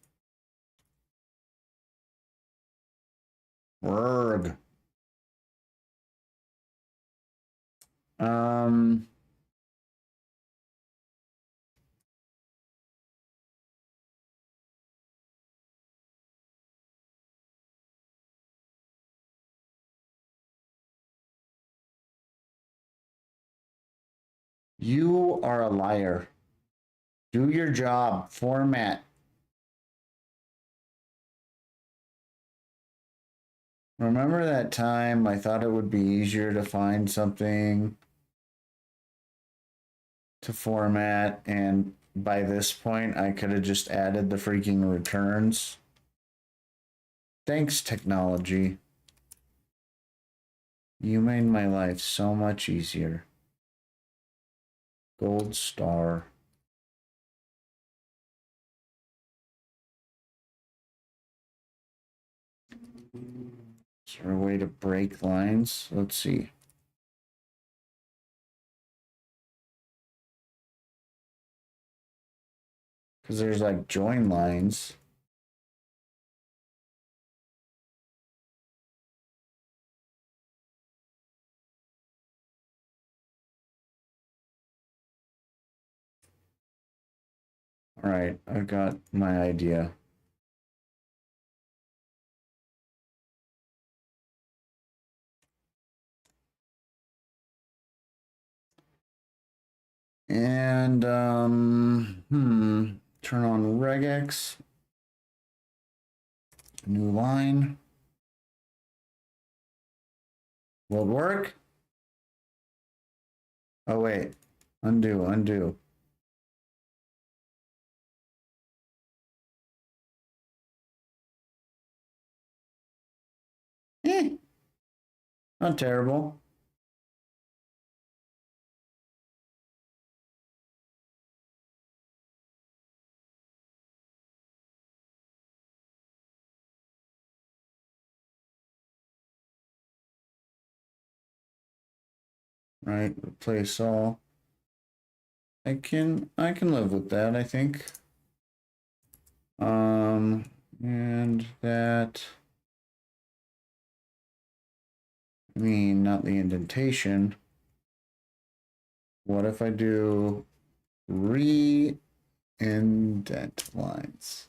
Rrrg. You are a liar. Do your job. Format. Remember that time I thought it would be easier to find something to format, and by this point I could have just added the freaking returns? Thanks, technology. You made my life so much easier. Gold star. Is there a way to break lines? Let's see. Because there's like join lines. All right, I've got my idea. And turn on regex. New line. Will it work? Oh wait, undo. Not terrible. Right, replace all. I can live with that, I think. And that, I mean, not the indentation. What if I do re-indent lines?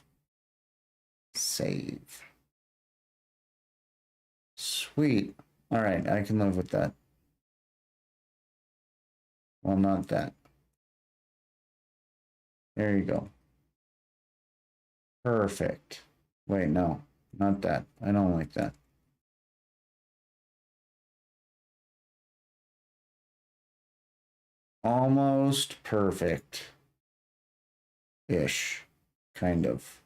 Save. Sweet. All right, I can live with that. Well, not that. There you go. Perfect. Wait, no, not that. I don't like that. Almost perfect. Ish. Kind of.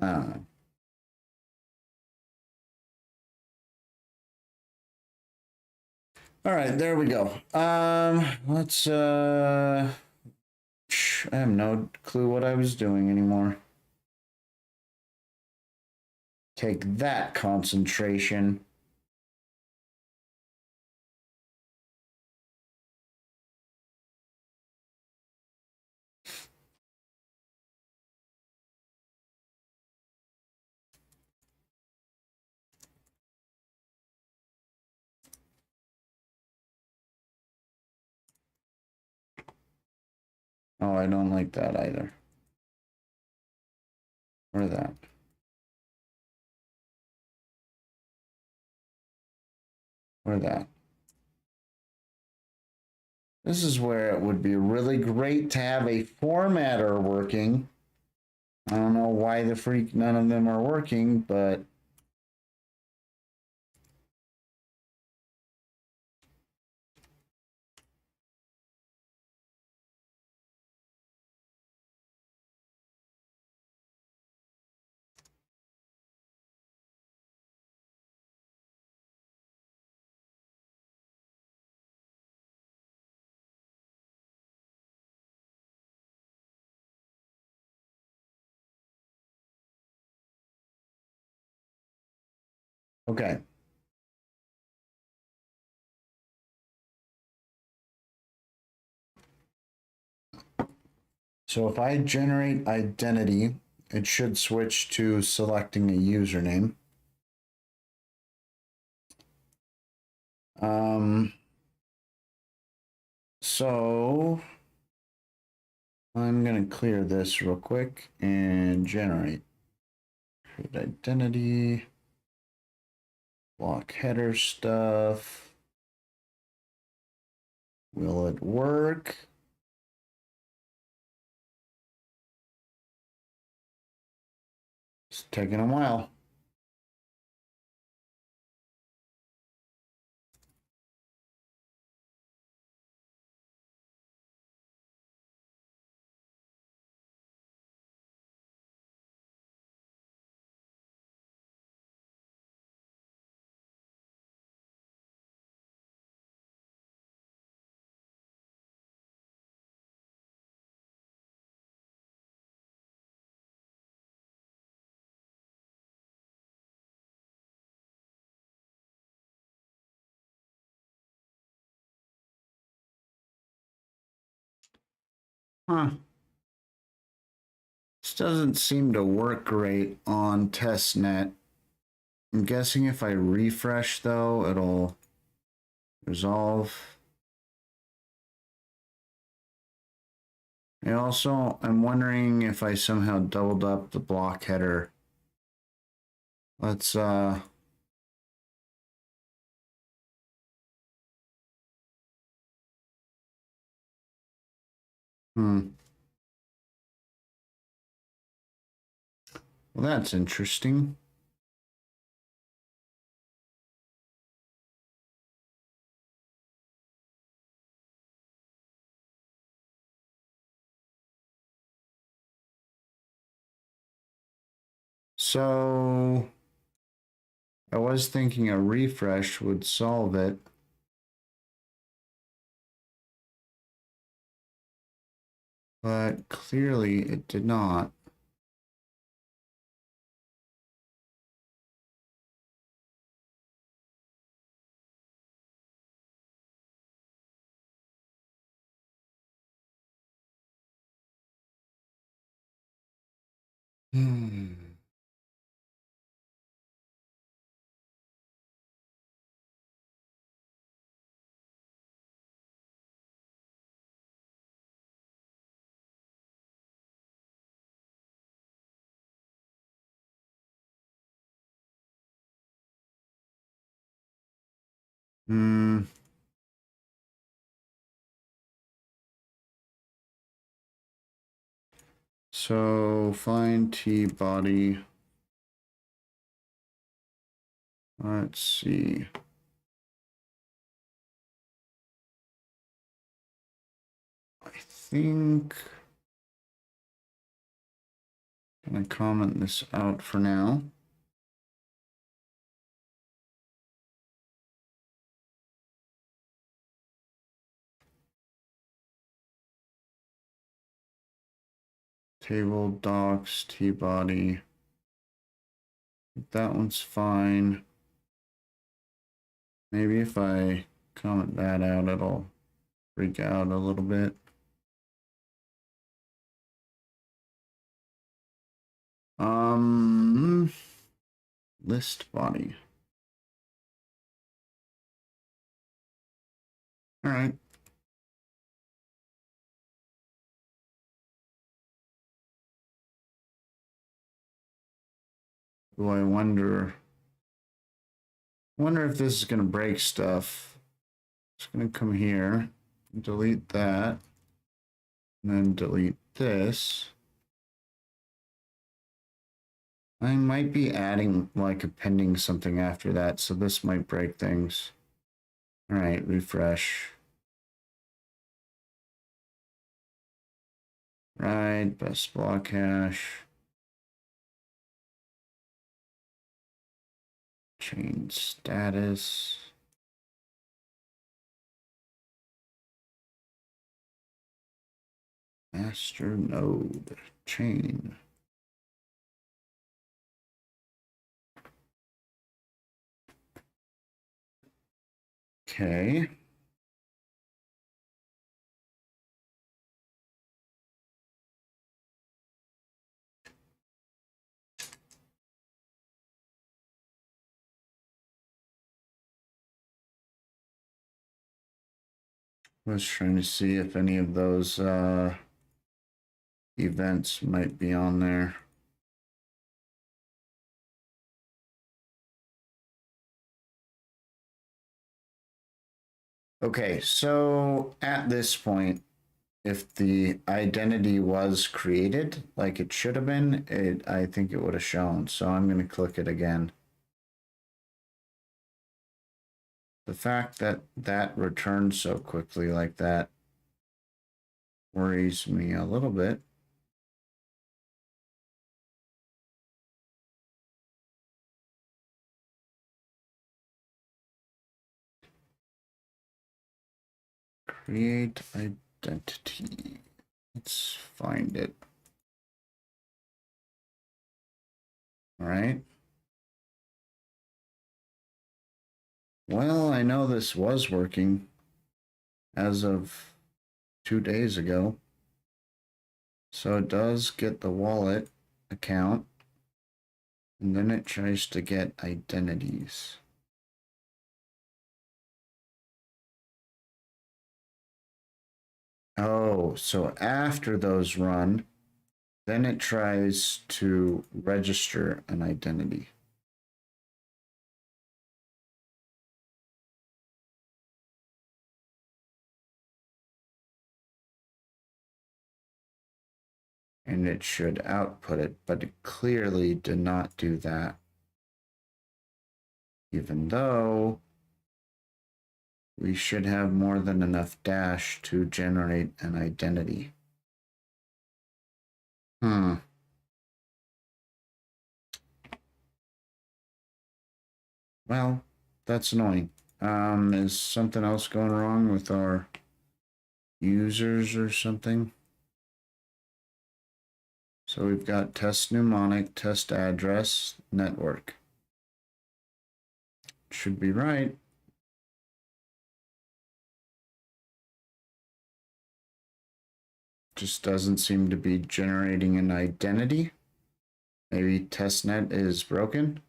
I don't know. All right, there we go. Let's I have no clue what I was doing anymore. Take that, concentration. Oh, I don't like that either. Or that. Or that. This is where it would be really great to have a formatter working. I don't know why the freak none of them are working, but okay. So if I generate identity, it should switch to selecting a username. So I'm going to clear this real quick and generate. Create identity, block header stuff. Will it work? It's taking a while. Huh. This doesn't seem to work great on testnet. I'm guessing if I refresh though, it'll resolve. And also, I'm wondering if I somehow doubled up the block header. Let's Well, that's interesting. So I was thinking a refresh would solve it. But clearly it did not. Hmm. So find T body. Let's see. I think I'm gonna comment this out for now. Table docs T body. That one's fine. Maybe if I comment that out, it'll freak out a little bit. List body. All right. Oh, I wonder if this is going to break stuff. It's going to come here, delete that, and then delete this. I might be adding like appending something after that, so this might break things. All right, refresh. Right, best block hash. Chain status. Master node chain. Okay. I was trying to see if any of those events might be on there. Okay, so at this point, if the identity was created like it should have been, I think it would have shown. So I'm going to click it again. The fact that that returned so quickly like that worries me a little bit. Create identity. Let's find it. All right. Well, I know this was working as of 2 days ago. So it does get the wallet account, and then it tries to get identities. Oh, so after those run, then it tries to register an identity. And it should output it, but it clearly did not do that. Even though we should have more than enough Dash to generate an identity. Well, that's annoying. Is something else going wrong with our users or something? So we've got test mnemonic, test address, network. Should be right. Just doesn't seem to be generating an identity. Maybe testnet is broken.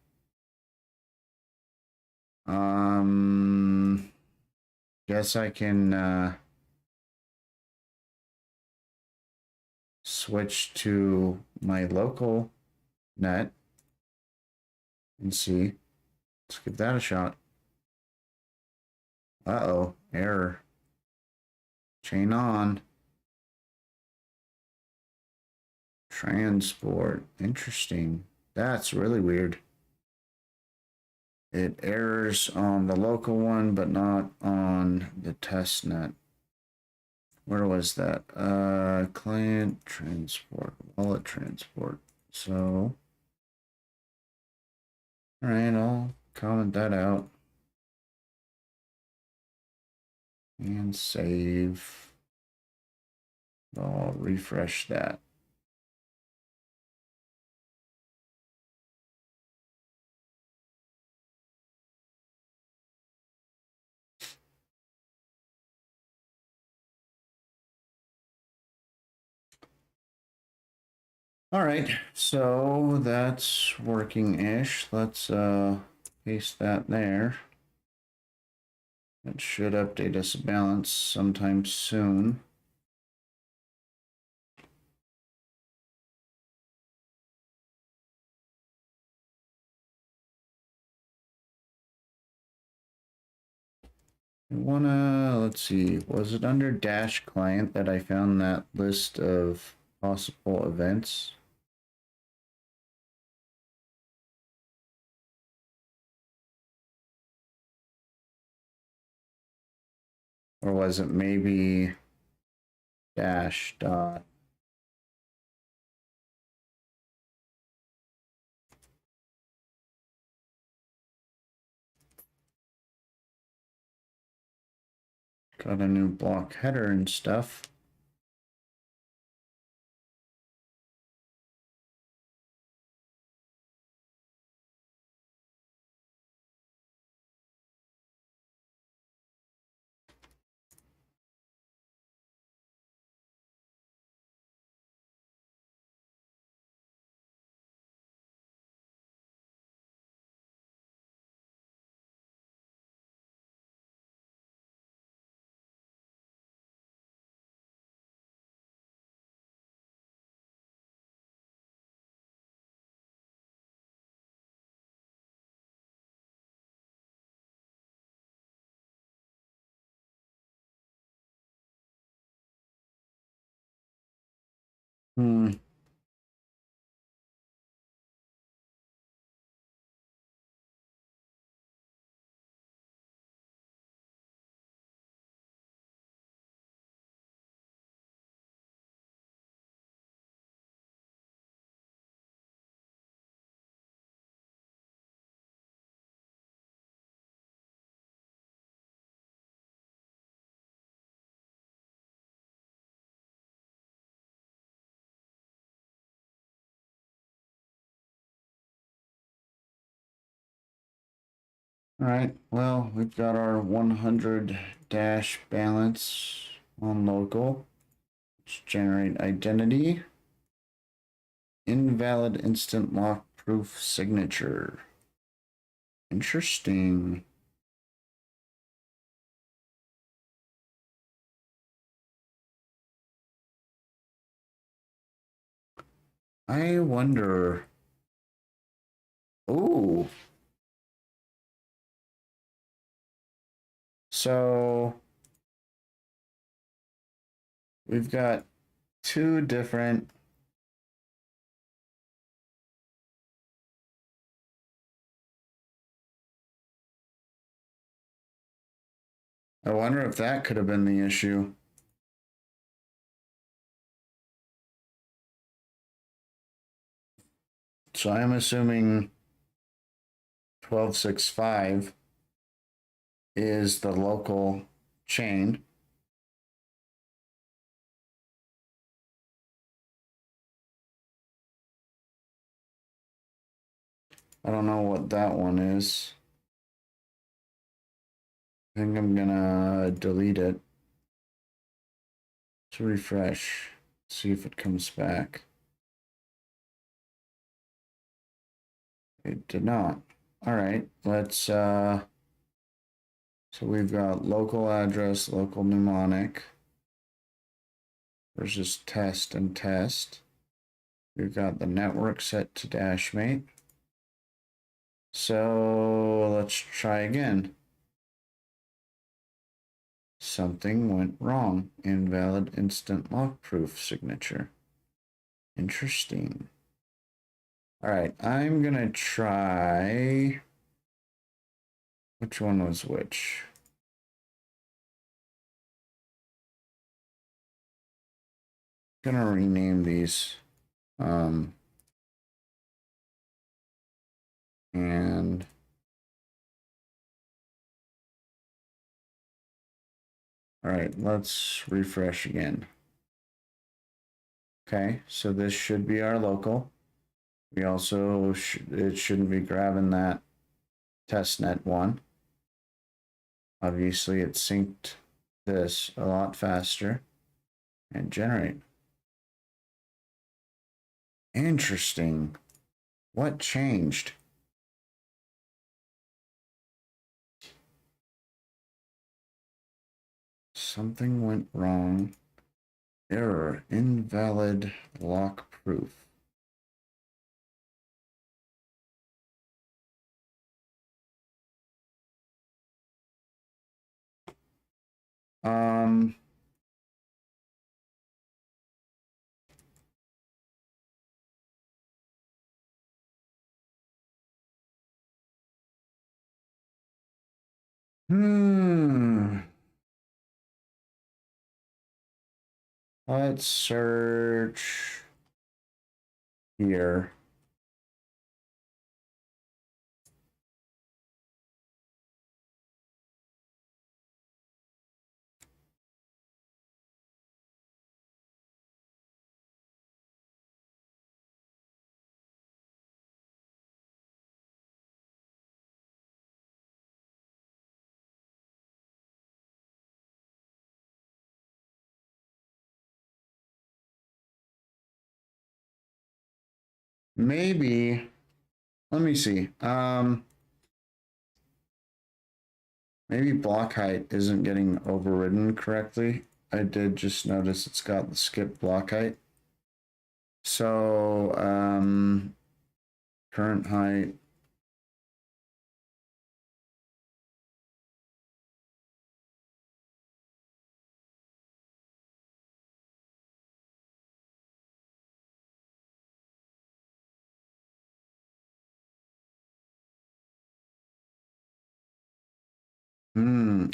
Guess I can switch to my local net and see. Let's give that a shot. Uh-oh, error. Chain on. Transport. Interesting. That's really weird. It errors on the local one, but not on the test net. Where was that? Client transport, wallet transport. So, all right, I'll comment that out and save. I'll refresh that. All right, so that's working-ish. Let's paste that there. It should update us a balance sometime soon. Let's see, was it under Dash client that I found that list of possible events? Or was it maybe dash dot? Got a new block header and stuff. Hmm. All right, well, we've got our 100 dash balance on local. Let's generate identity. Invalid instant lock proof signature. Interesting. I wonder. Oh. So we've got two different. I wonder if that could have been the issue. So I'm assuming 1265 is the local chain. I don't know what that one is. I think I'm gonna delete it to refresh, see if it comes back. It did not. All right, let's so we've got local address, local mnemonic versus test and test. We've got the network set to dashmate. So let's try again. Something went wrong. Invalid instant lock proof signature. Interesting. All right, I'm gonna try. Which one was which? Gonna rename these. And all right, let's refresh again. Okay, so this should be our local. We also, it shouldn't be grabbing that testnet one. Obviously, it synced this a lot faster and generate. Interesting. What changed? Something went wrong. Error. Invalid lock proof. Let's search here. Maybe, let me see. Maybe block height isn't getting overridden correctly. I did just notice it's got the skip block height. So, current height.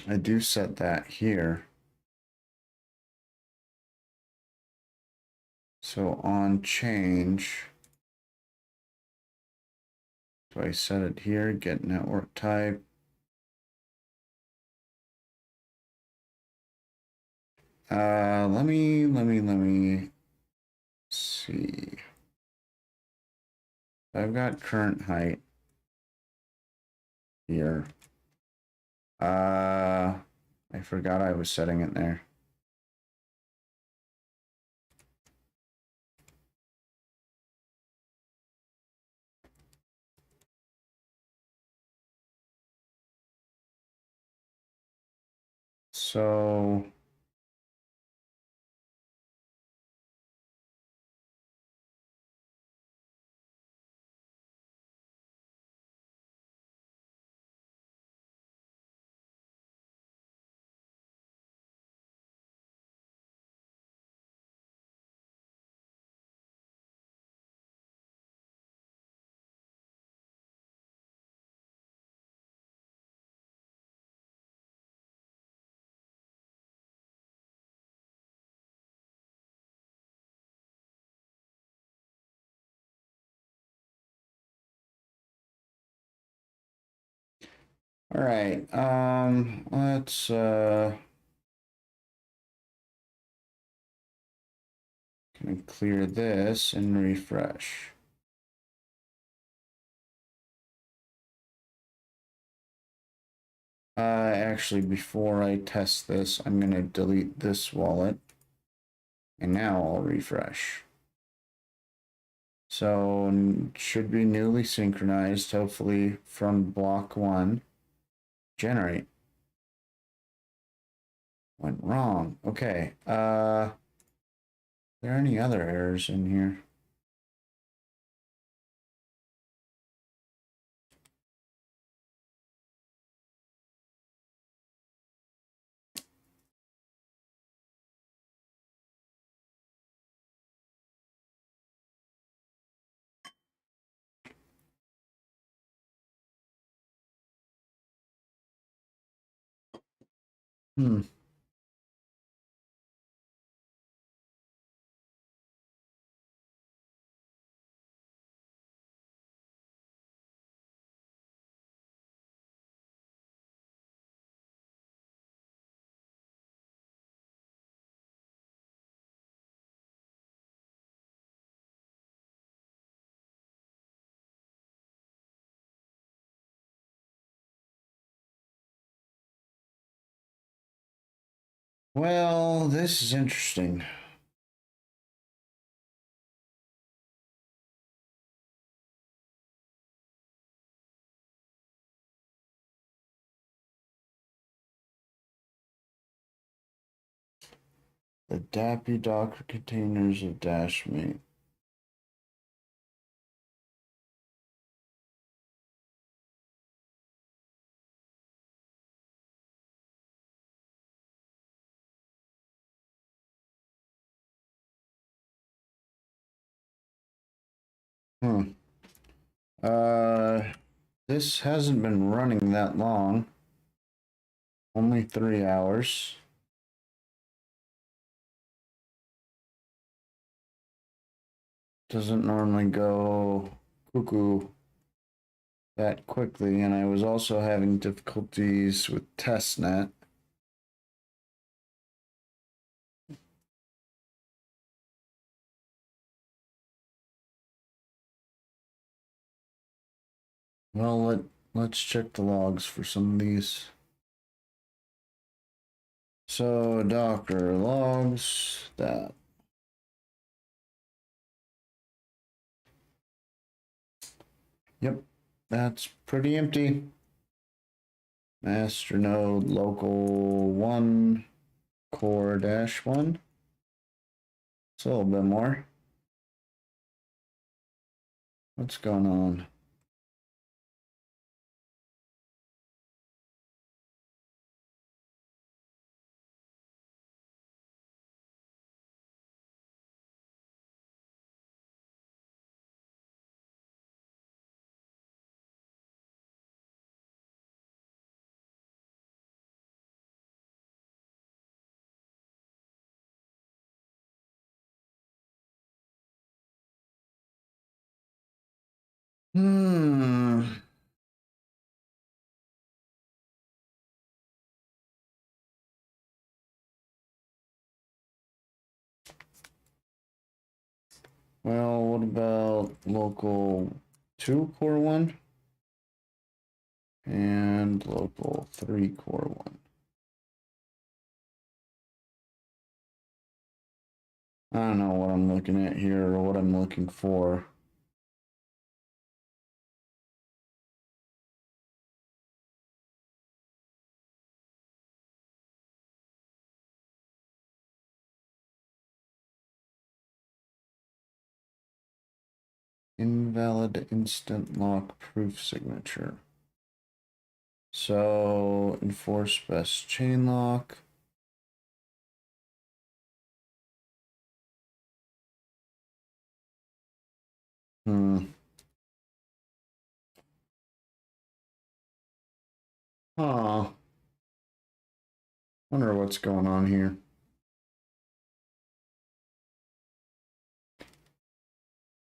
I do set that here. So on change, so I set it here, get network type. Let me see. I've got current height here. I forgot I was setting it there. So all right, let's gonna clear this and refresh. Actually, before I test this, I'm gonna delete this wallet, and now I'll refresh. So should be newly synchronized, hopefully from block one. Generate. Went wrong. Okay. Are there any other errors in here? Hmm. Well, this is interesting. The Dappy Docker containers of Dash mate. Hmm. Uh, this hasn't been running that long. Only 3 hours. Doesn't normally go cuckoo that quickly, and I was also having difficulties with testnet. Well, let's check the logs for some of these. So Docker logs that. Yep, that's pretty empty. Master node local 1 core dash 1. It's a little bit more. What's going on? Well, what about local 2 core 1 and local 3 core 1? I don't know what I'm looking at here or what I'm looking for. Invalid instant lock proof signature. So enforce best chain lock. Huh. Wonder what's going on here.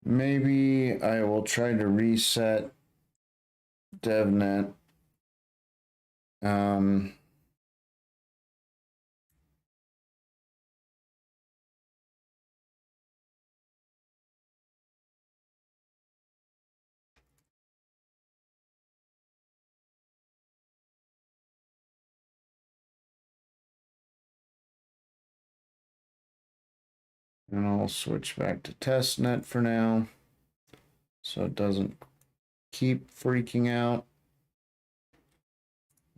Maybe I will try to reset DevNet. And I'll switch back to testnet for now, so it doesn't keep freaking out.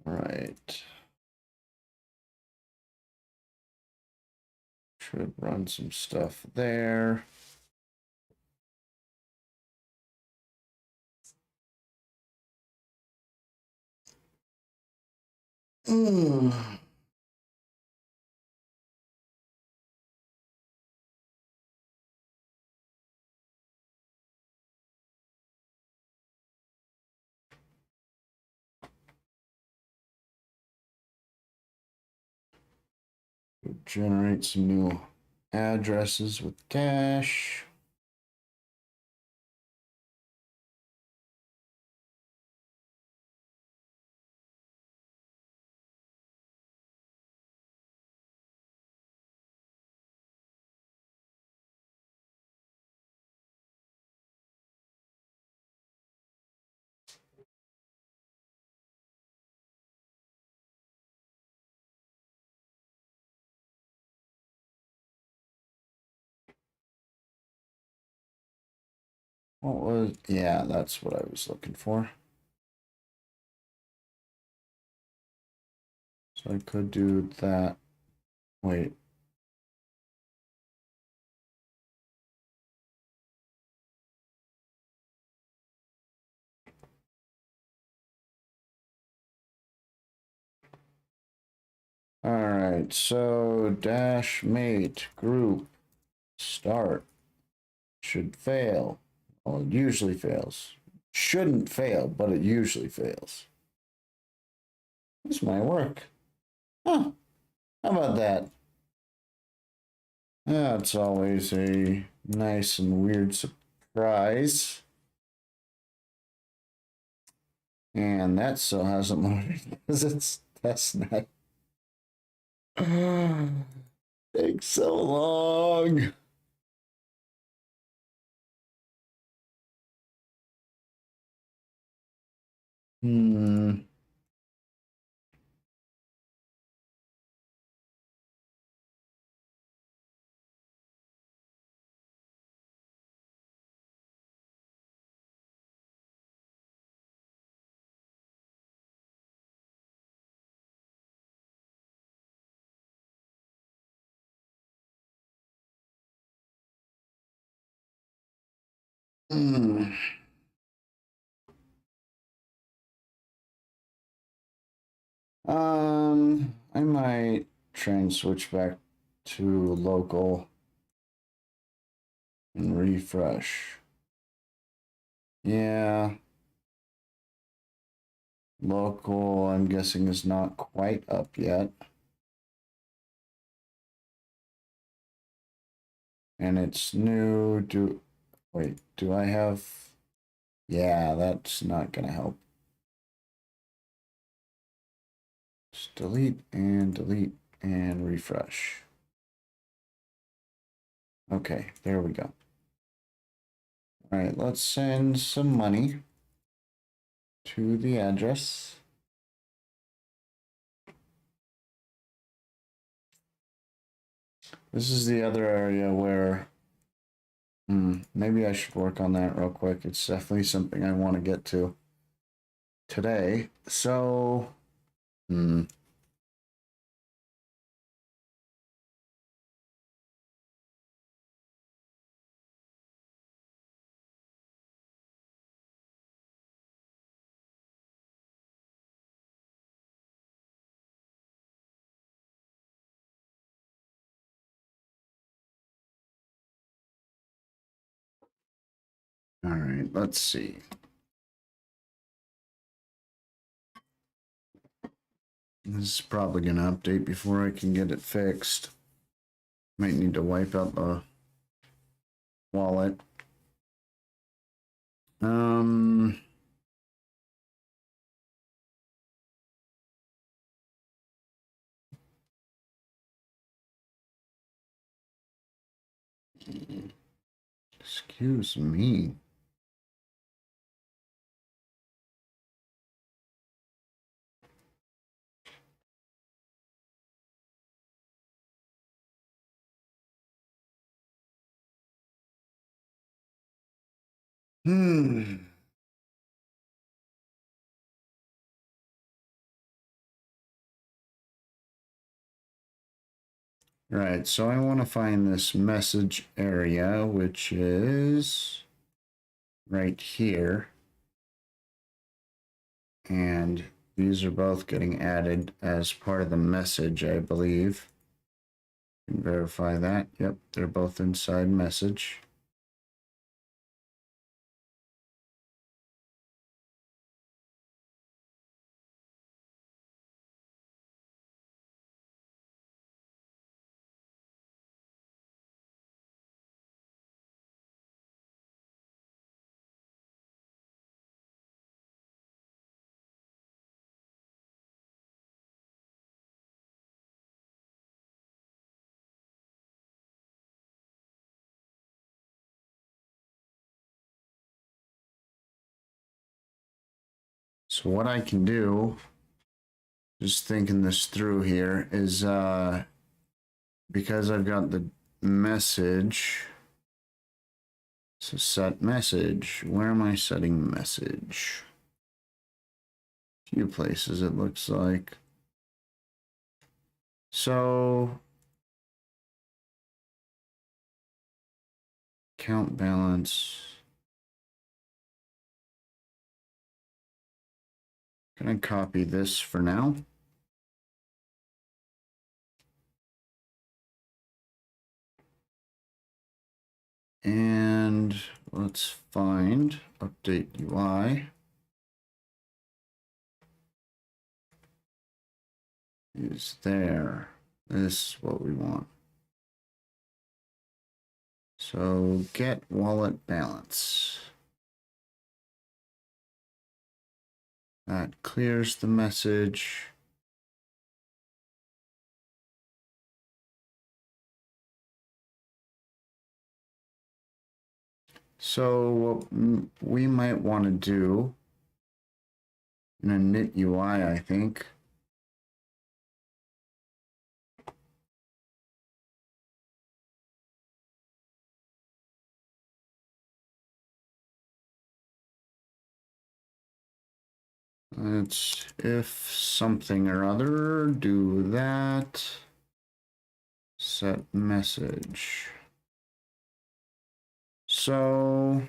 All right. Should run some stuff there. Generate some new addresses with Dash. What was, yeah, that's what I was looking for. So I could do that. Wait. All right, so dash mate group start should fail. Well, it usually fails. Shouldn't fail, but it usually fails. This might work. Huh, how about that? That's always a nice and weird surprise. And that still hasn't loaded because it's testnet. Takes so long. Hmm. Hmm. I might try and switch back to local and refresh. Yeah, local, I'm guessing, is not quite up yet. And it's new. Wait, do I have? Yeah, that's not gonna help. Just delete and refresh. Okay, there we go. All right, let's send some money to the address. This is the other area where maybe I should work on that real quick. It's definitely something I want to get to today. So, all right, let's see. This is probably going to update before I can get it fixed. Might need to wipe out the wallet. Um, excuse me. Hmm. Right, so I want to find this message area, which is right here. And these are both getting added as part of the message, I believe. Can verify that. Yep, they're both inside message. So what I can do, just thinking this through here, is because I've got the message. So set message. Where am I setting message? Few places it looks like. So account balance. Can I copy this for now? And let's find update UI. is there. This is what we want. So get wallet balance. That clears the message. So what we might want to do in a init UI, I think, it's if something or other, do that, set message. So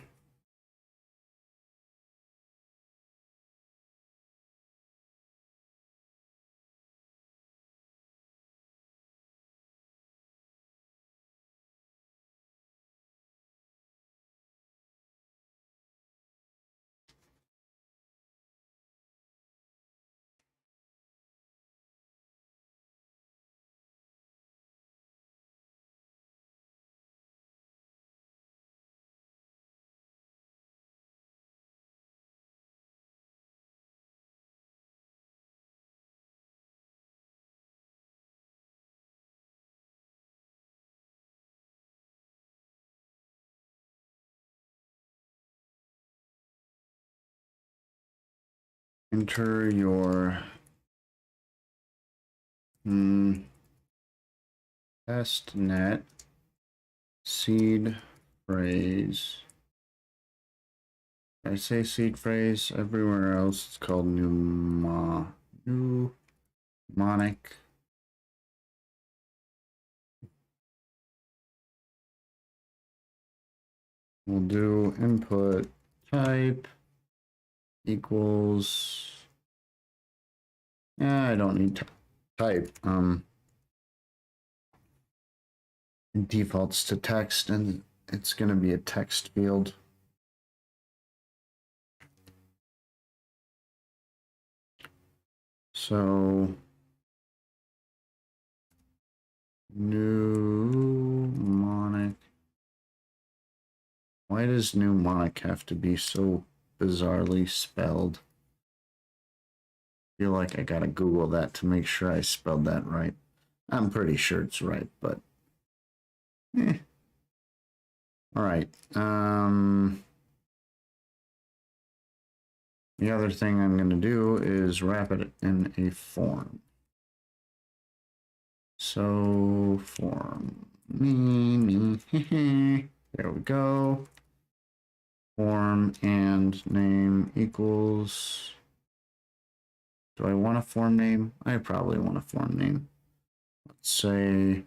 enter your testnet seed phrase. I say seed phrase everywhere else. It's called mnemonic. We'll do input type equals. Yeah, I don't need type. It defaults to text, and it's going to be a text field. So mnemonic. Why does mnemonic have to be so bizarrely spelled? I feel like I gotta Google that to make sure I spelled that right. I'm pretty sure it's right, but all right. The other thing I'm going to do is wrap it in a form. So form me. There we go. Form and name equals. Do I want a form name? I probably want a form name. Let's say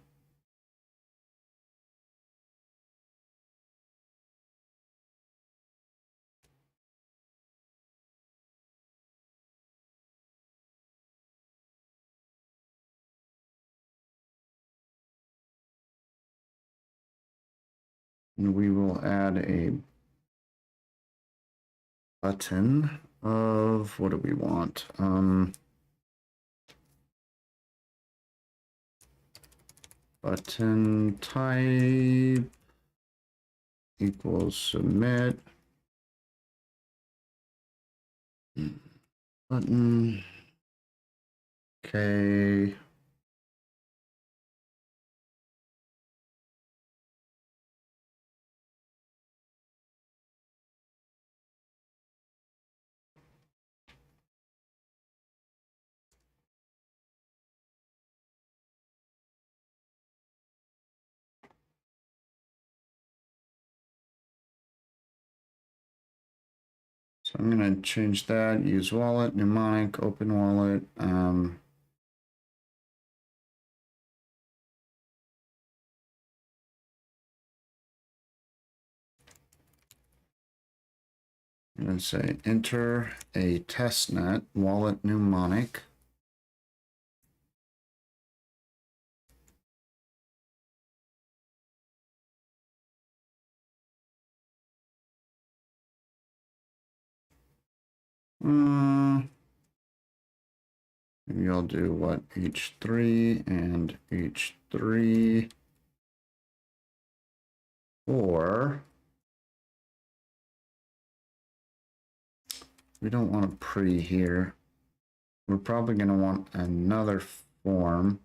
and we will add a button of what do we want? Button type equals submit. Button. Okay. So I'm going to change that, use wallet, mnemonic, open wallet. I'm going to say enter a testnet, wallet mnemonic. Maybe I'll do what, H3 and H3. Or we don't want a pre here. We're probably going to want another form.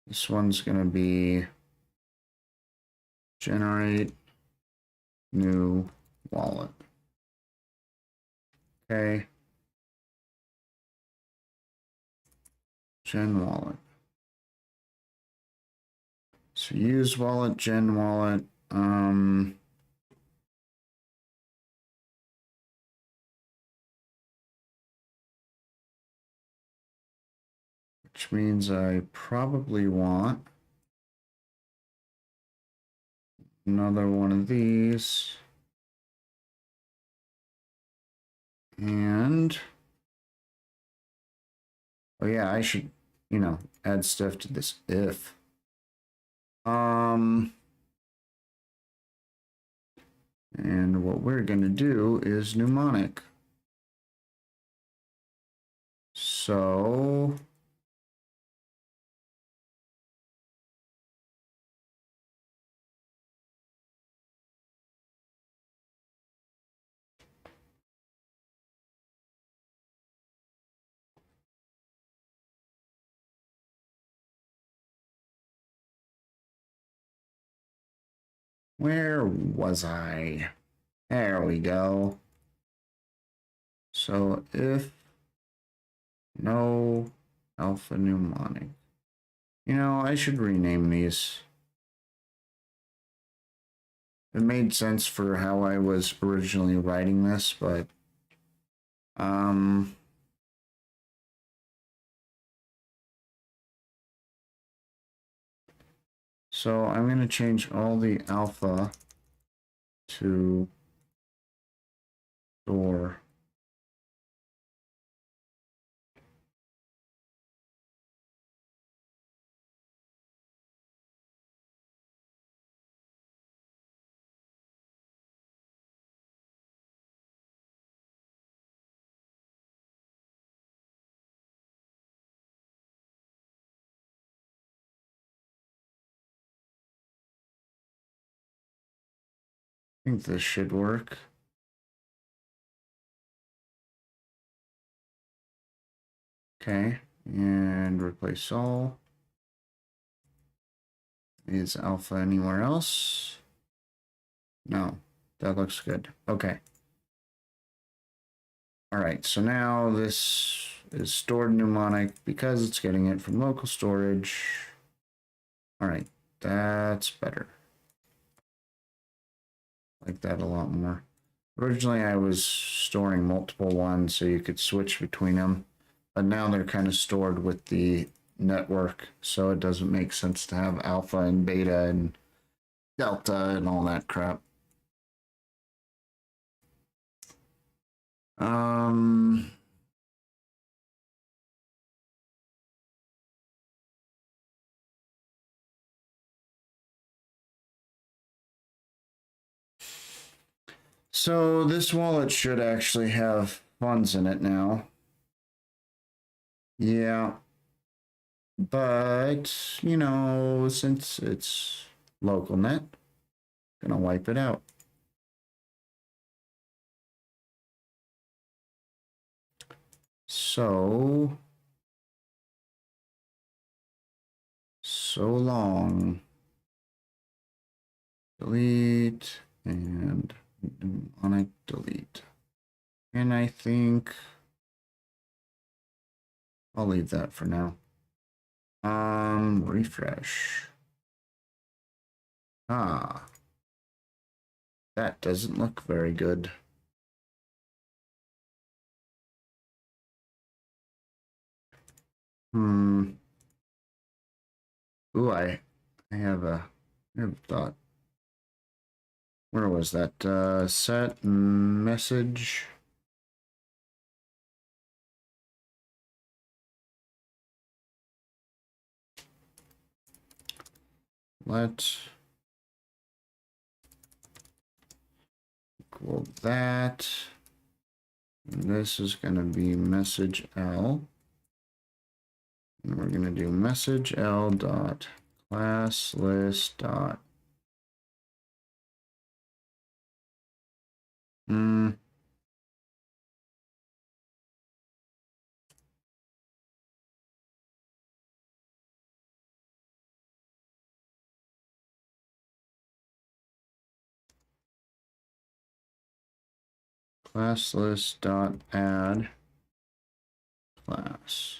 This one's going to be generate new wallet. Okay. Gen wallet. So use wallet, gen wallet. Which means I probably want another one of these. And oh yeah, I should, add stuff to this if. And what we're going to do is mnemonic. So where was I? There we go. So if no alpha mnemonic. I should rename these. It made sense for how I was originally writing this, but so I'm going to change all the alpha to store. I think this should work. Okay, and replace all. Is alpha anywhere else? No, that looks good. Okay. All right, so now this is stored mnemonic because it's getting it from local storage. All right, that's better. Like that a lot more. Originally, I was storing multiple ones so you could switch between them, but now they're kind of stored with the network, so it doesn't make sense to have alpha and beta and delta and all that crap. So this wallet should actually have funds in it now. Yeah. But, since it's localnet, gonna wipe it out. So long. Delete and mnemonic delete. And I think I'll leave that for now. Refresh. That doesn't look very good. Ooh, I have a thought. Where was that? Set message. Let equal that. And this is going to be message L. And we're going to do message L dot class list dot class list dot add class.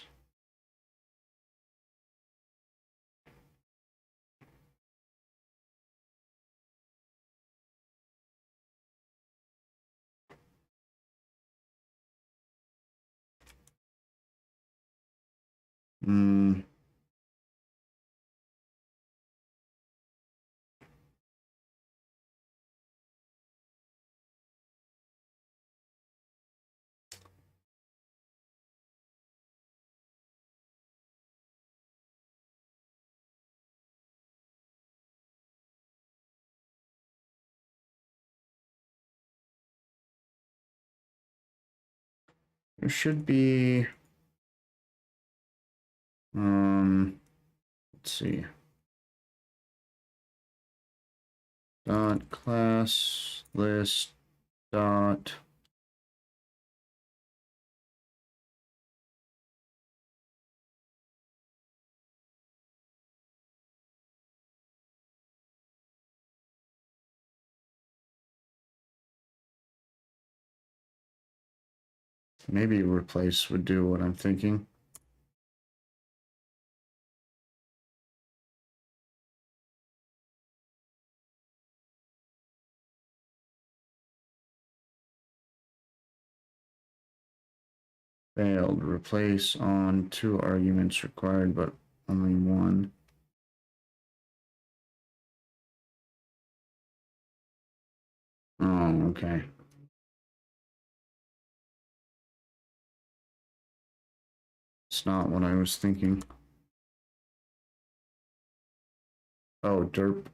There should be, let's see, dot class list dot maybe replace would do what I'm thinking. Failed. Replace on 2 arguments required, but only 1. Oh, okay. It's not what I was thinking. Oh, derp.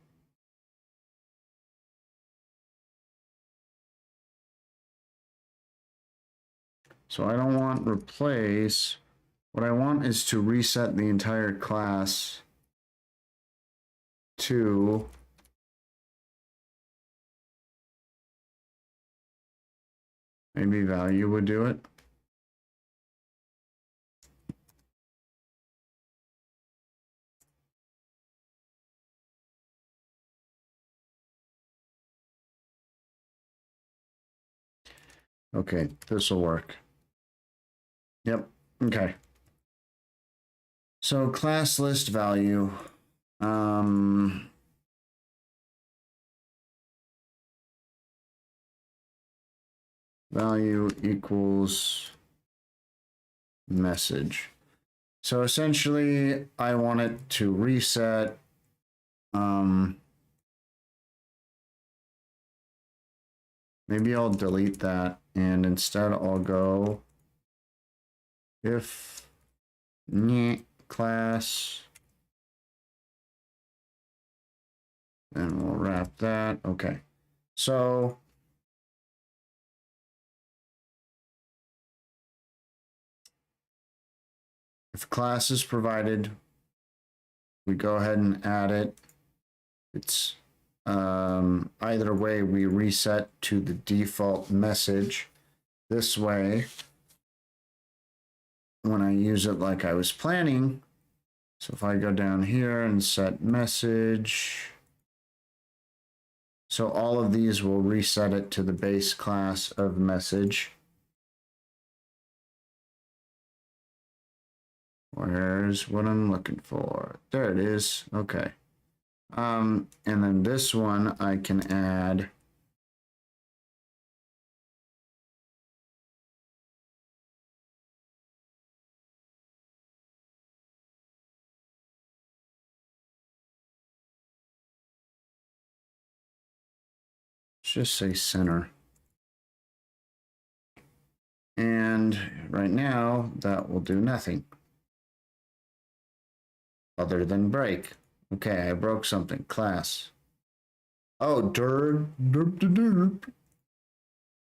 So I don't want replace. What I want is to reset the entire class to maybe value would do it. Okay, this will work. Yep, okay. So class list value, value equals message. So essentially I want it to reset, maybe I'll delete that and instead I'll go if class, and we'll wrap that. Okay, so if class is provided, we go ahead and add it. It's either way we reset to the default message. This way, when I use it like I was planning, so if I go down here and set message, so all of these will reset it to the base class of message. Where's what I'm looking for? There it is. Okay. And then this one I can add just say center. And right now that will do nothing other than break. Okay, I broke something. Class. Oh, derp.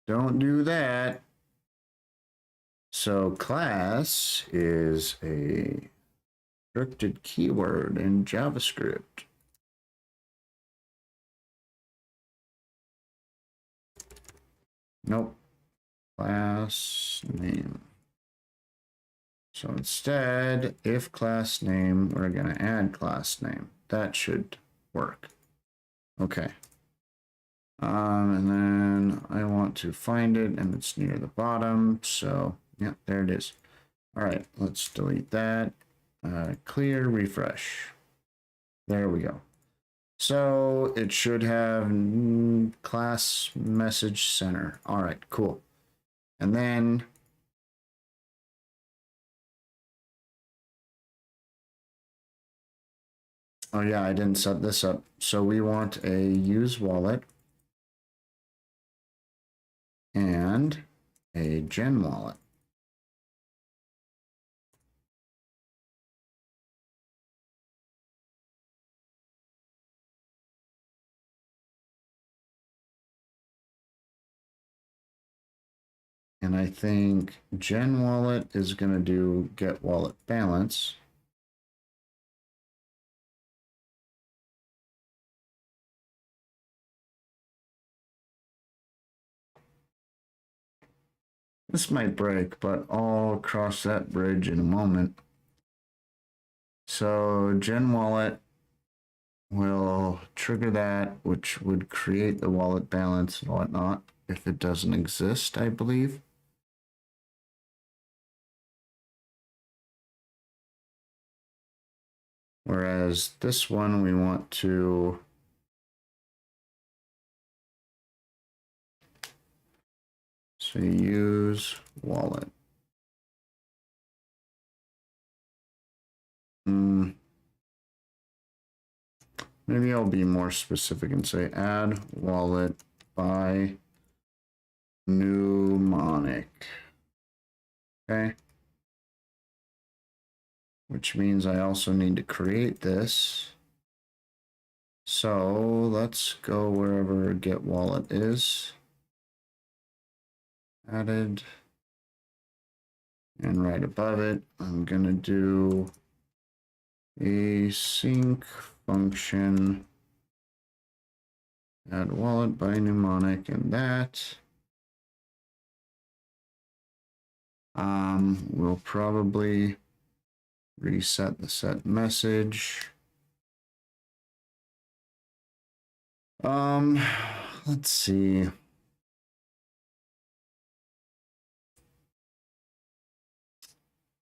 Don't do that. So class is a restricted keyword in JavaScript. Nope. Class name. So instead, if class name, we're going to add class name. That should work. Okay. And then I want to find it, and it's near the bottom. So, yeah, there it is. All right, let's delete that. Clear, refresh. There we go. So it should have class message center. All right, cool. And then oh yeah, I didn't set this up. So we want a use wallet and a gen wallet. And I think gen wallet is going to do get wallet balance. This might break, but I'll cross that bridge in a moment. So gen wallet will trigger that, which would create the wallet balance and whatnot if it doesn't exist, I believe. Whereas this one, we want to so use wallet. Maybe I'll be more specific and say add wallet by mnemonic. Okay. Which means I also need to create this. So let's go wherever get wallet is. Added. And right above it, I'm going to do a sync function. Add wallet by mnemonic and that. We'll probably reset the set message. Let's see.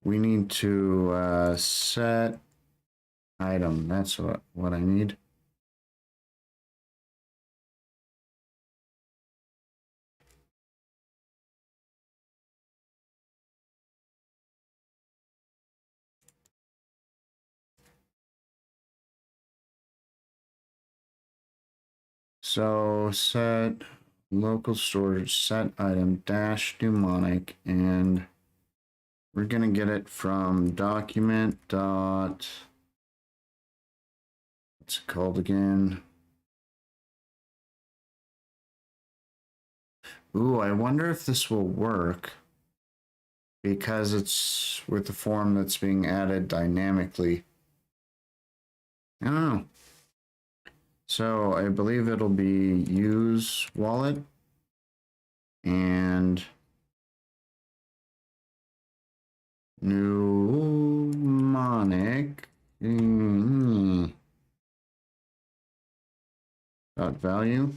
We need to set item. That's what I need. So set local storage, set item, dash mnemonic, and we're going to get it from document dot, what's it called again? Ooh, I wonder if this will work because it's with the form that's being added dynamically. I don't know. So I believe it'll be use wallet and mnemonic dot value.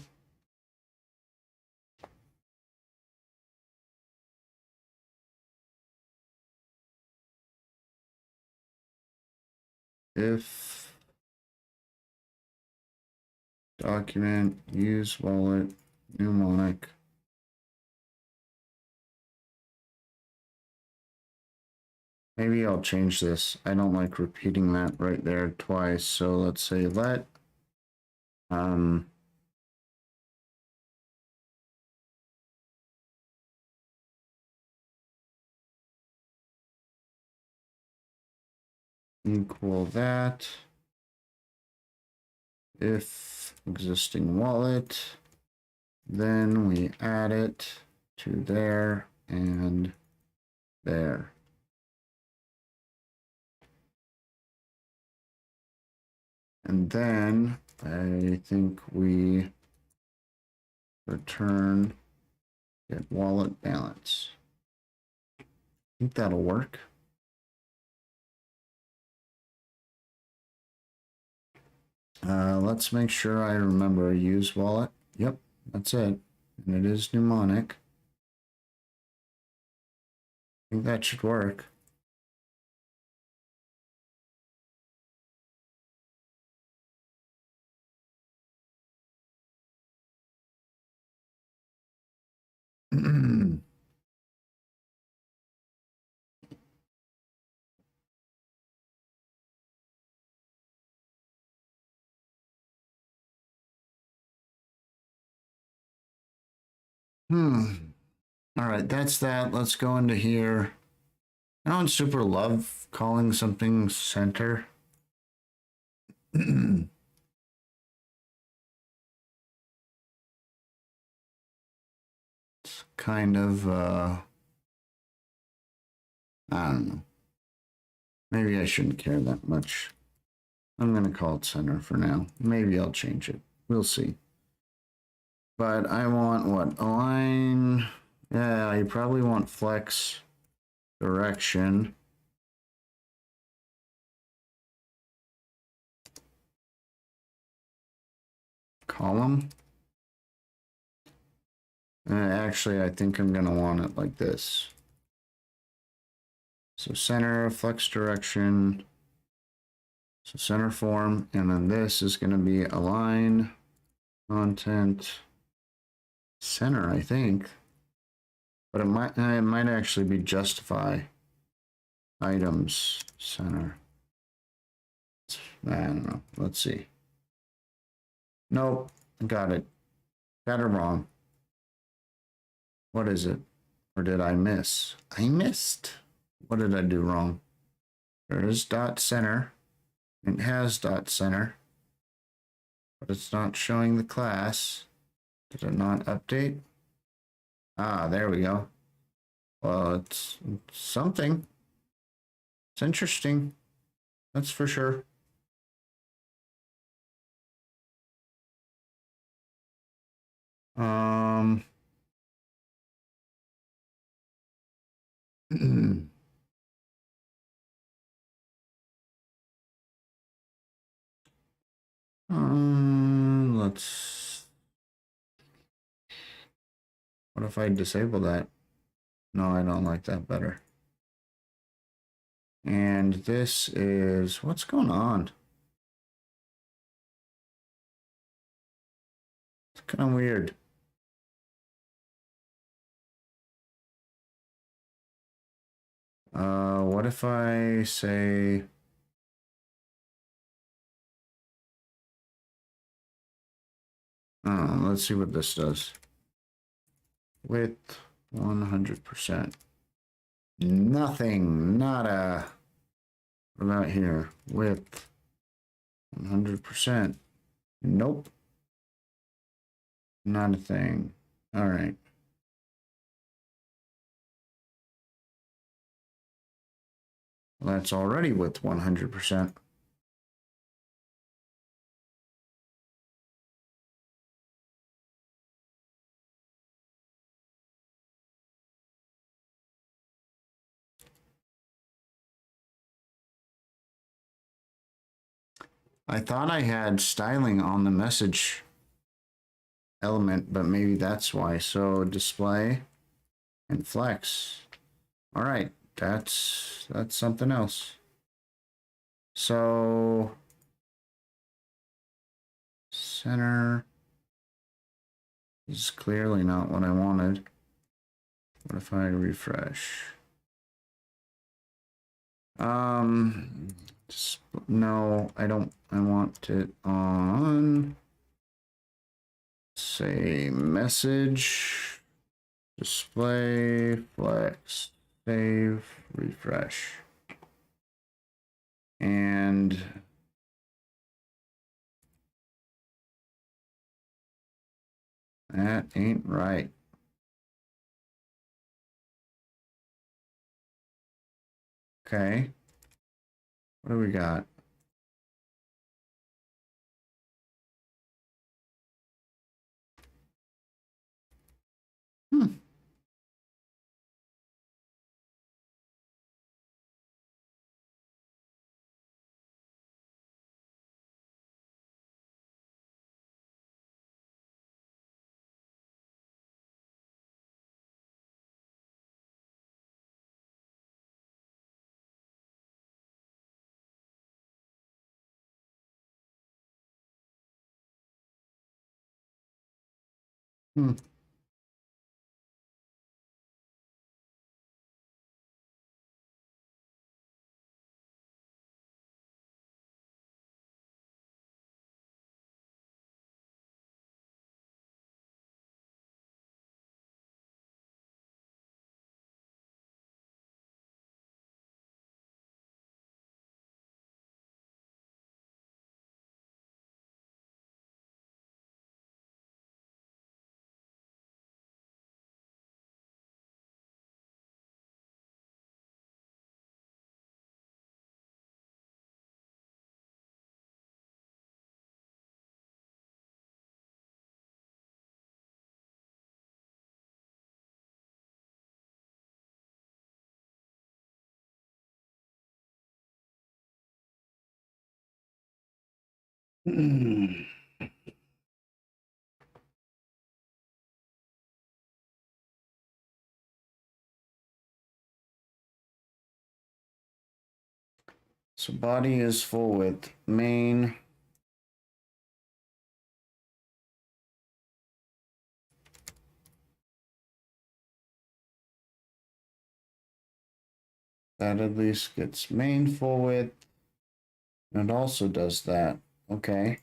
If document use wallet mnemonic. Maybe I'll change this. I don't like repeating that right there twice. So let's say let equal that. If existing wallet, then we add it. to there and there. And then I think we return get wallet balance. I think that'll work. Let's make sure I remember use wallet. Yep, that's it. And it is mnemonic. I think that should work. All right, that's that. Let's go into here. I don't super love calling something center. It's kind of, I don't know. Maybe I shouldn't care that much. I'm going to call it center for now. Maybe I'll change it. We'll see. But I want what? Align. Yeah, you probably want flex direction. Column. Actually, I think I'm going to want it like this. So center, flex direction. So center form. And then this is going to be align content center, I think. But it might actually be justify items center. I don't know. Let's see. Nope. Got it. Got it wrong. What is it? Or did I miss? I missed. What did I do wrong? There is dot center. It has dot center. But it's not showing the class. Did it not update? Ah, there we go. Well, it's something. It's interesting. That's for sure. Let's. What if I disable that? No, I don't like that better. And this is what's going on? It's kind of weird. What if I say let's see what this does. Width 100%. Nothing, nada. What about here? Width 100%. Nope. Not a thing. All right. Well, that's already with 100%. I thought I had styling on the message element, but maybe that's why. So display and flex. All right, that's something else. So center is clearly not what I wanted. What if I refresh? No, I don't. I want it on, say, message, display, flex, save, refresh. And that ain't right. Okay. What do we got? Hmm. Hmm. Hmm. So body is full width. Main. That at least gets main full width. And it also does that. Okay.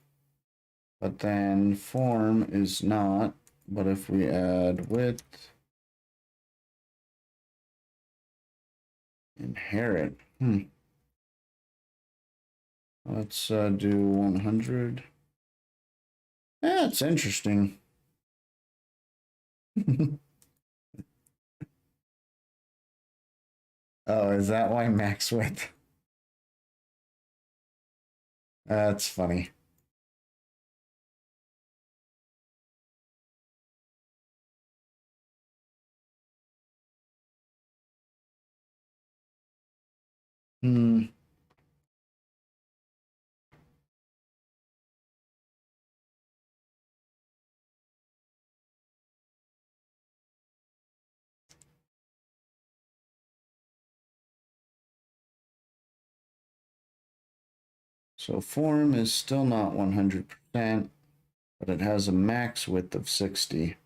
But then form is not. But if we add width, inherit. Let's do 100. That's interesting. Oh, is that why max width? That's funny. Hmm. So form is still not 100%, but it has a max width of 60.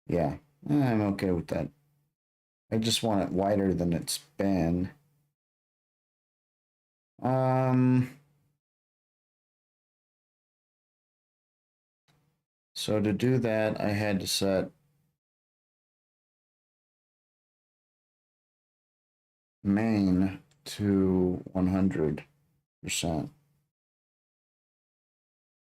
Yeah, I'm okay with that. I just want it wider than it's been. Um, so to do that, I had to set main to 100%.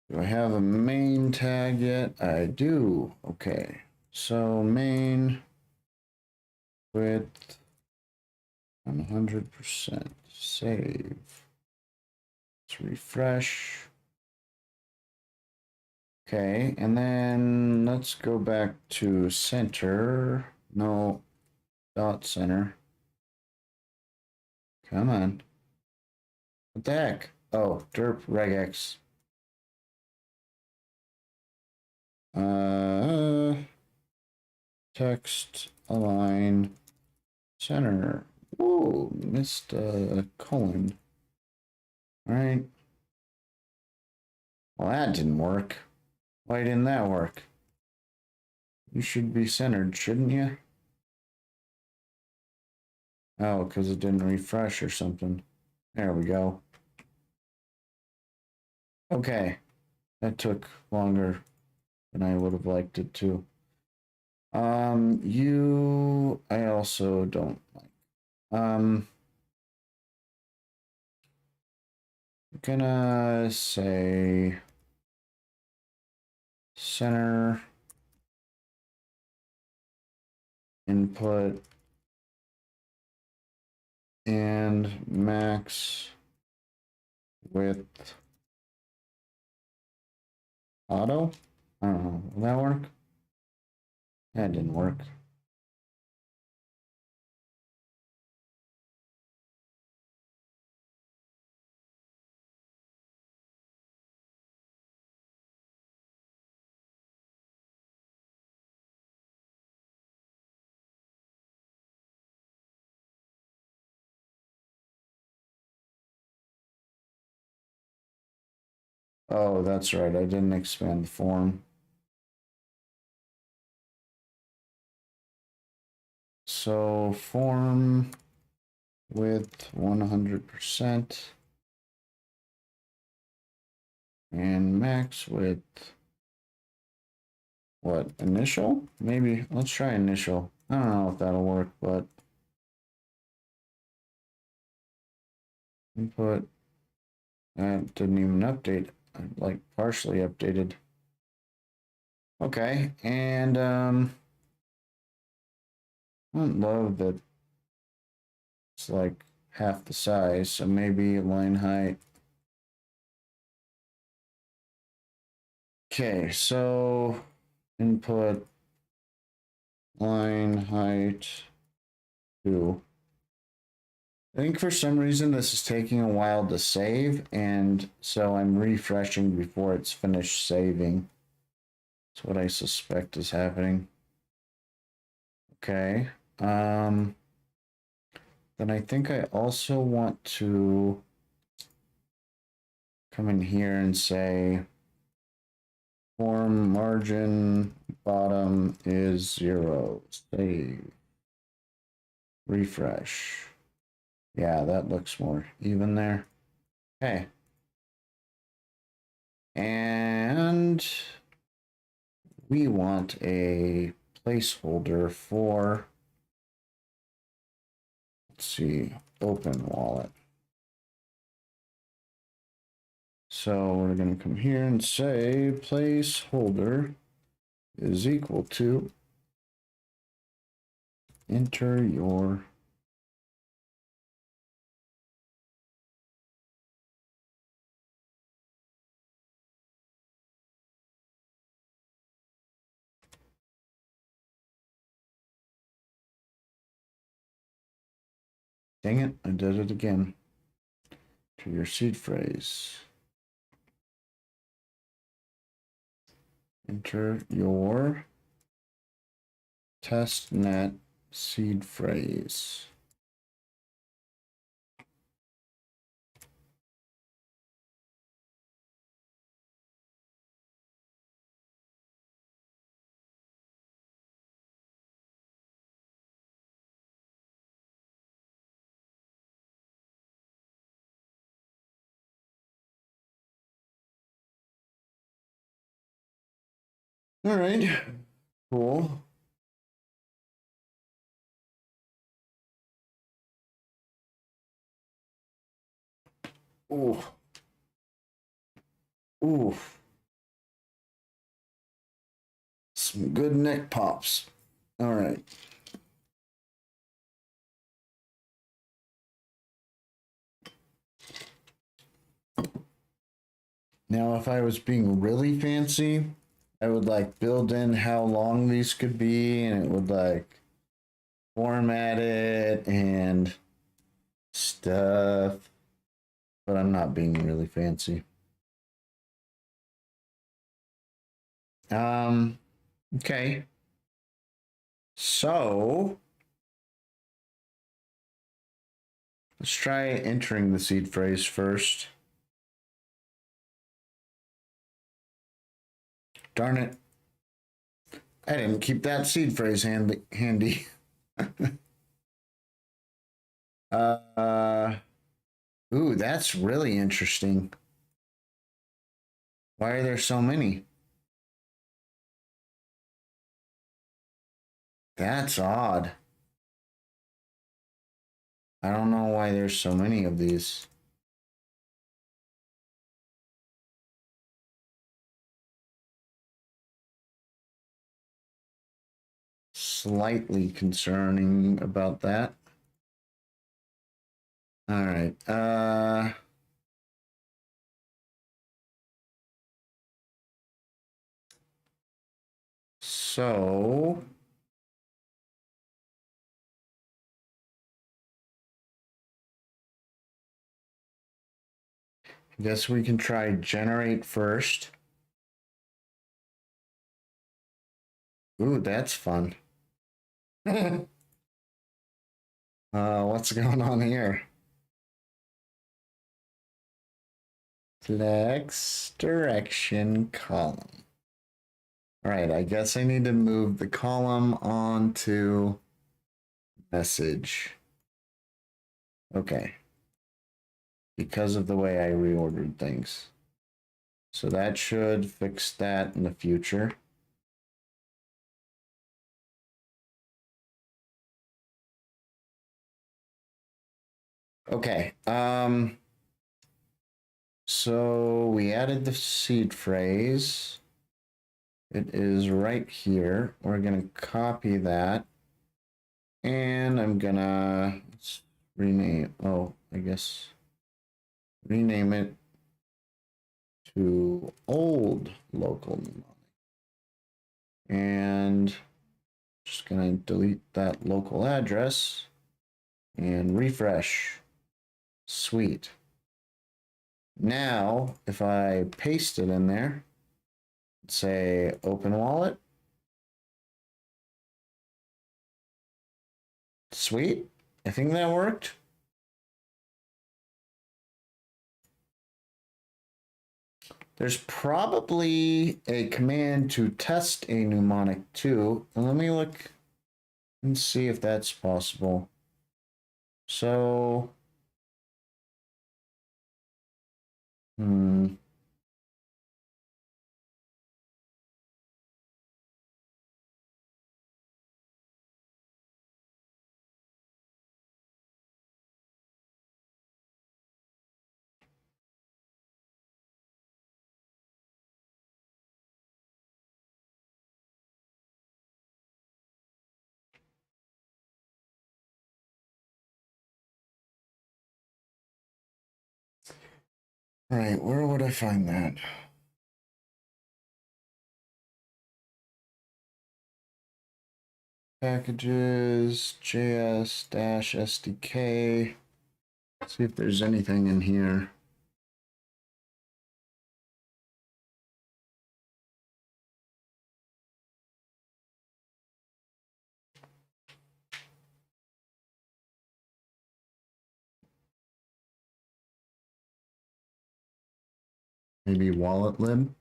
Do I have a main tag yet? I do. Okay. So main width 100%. Save. Let's refresh. Okay, and then let's go back to center. No, dot center. Come on. What the heck? Oh, derp regex. Uh, text align center. Whoa, missed a colon. All right. Well, that didn't work. Why didn't that work? You should be centered, shouldn't you? Oh, because it didn't refresh or something. There we go. Okay. That took longer than I would have liked it to. You I also don't like. I'm gonna say center input and max width auto. I don't know. Will that work? That didn't work. Oh, that's right. I didn't expand the form. So form width 100% and max width. What, initial? Maybe let's try initial. I don't know if that'll work, but input that didn't even update, like partially updated. Okay, and I don't love that it's like half the size, so maybe line height. Okay, so input line height 2. I think for some reason this is taking a while to save, and so I'm refreshing before it's finished saving. That's what I suspect is happening. Okay. Then I think I also want to come in here and say form margin bottom is 0. Save. Refresh. Yeah, that looks more even there. Okay. And we want a placeholder for, let's see, open wallet. So we're going to come here and say placeholder is equal to enter your dang it, I did it again. To your seed phrase. Enter your testnet seed phrase. All right, cool. Ooh. Ooh. Some good neck pops. All right. Now, if I was being really fancy, I would like build in how long these could be, and it would like format it and stuff. But I'm not being really fancy. Okay. So let's try entering the seed phrase first. Darn it. I didn't keep that seed phrase handy. uh, ooh, that's really interesting. Why are there so many? That's odd. I don't know why there's so many of these. Slightly concerning about that. All right. So I guess we can try generate first. Ooh, that's fun. What's going on here? Flex direction column. All right, I guess I need to move the column onto message. Okay. Because of the way I reordered things. So that should fix that in the future. Okay. So we added the seed phrase. It is right here. We're gonna copy that. And I'm gonna rename, I guess rename it to old local mnemonic. And just gonna delete that local address and refresh. Sweet. Now, if I paste it in there, say open wallet. Sweet. I think that worked. There's probably a command to test a mnemonic too. And let me look and see if that's possible. So, all right, where would I find that? Packages, JS, Dash SDK. See if there's anything in here. Maybe wallet lib.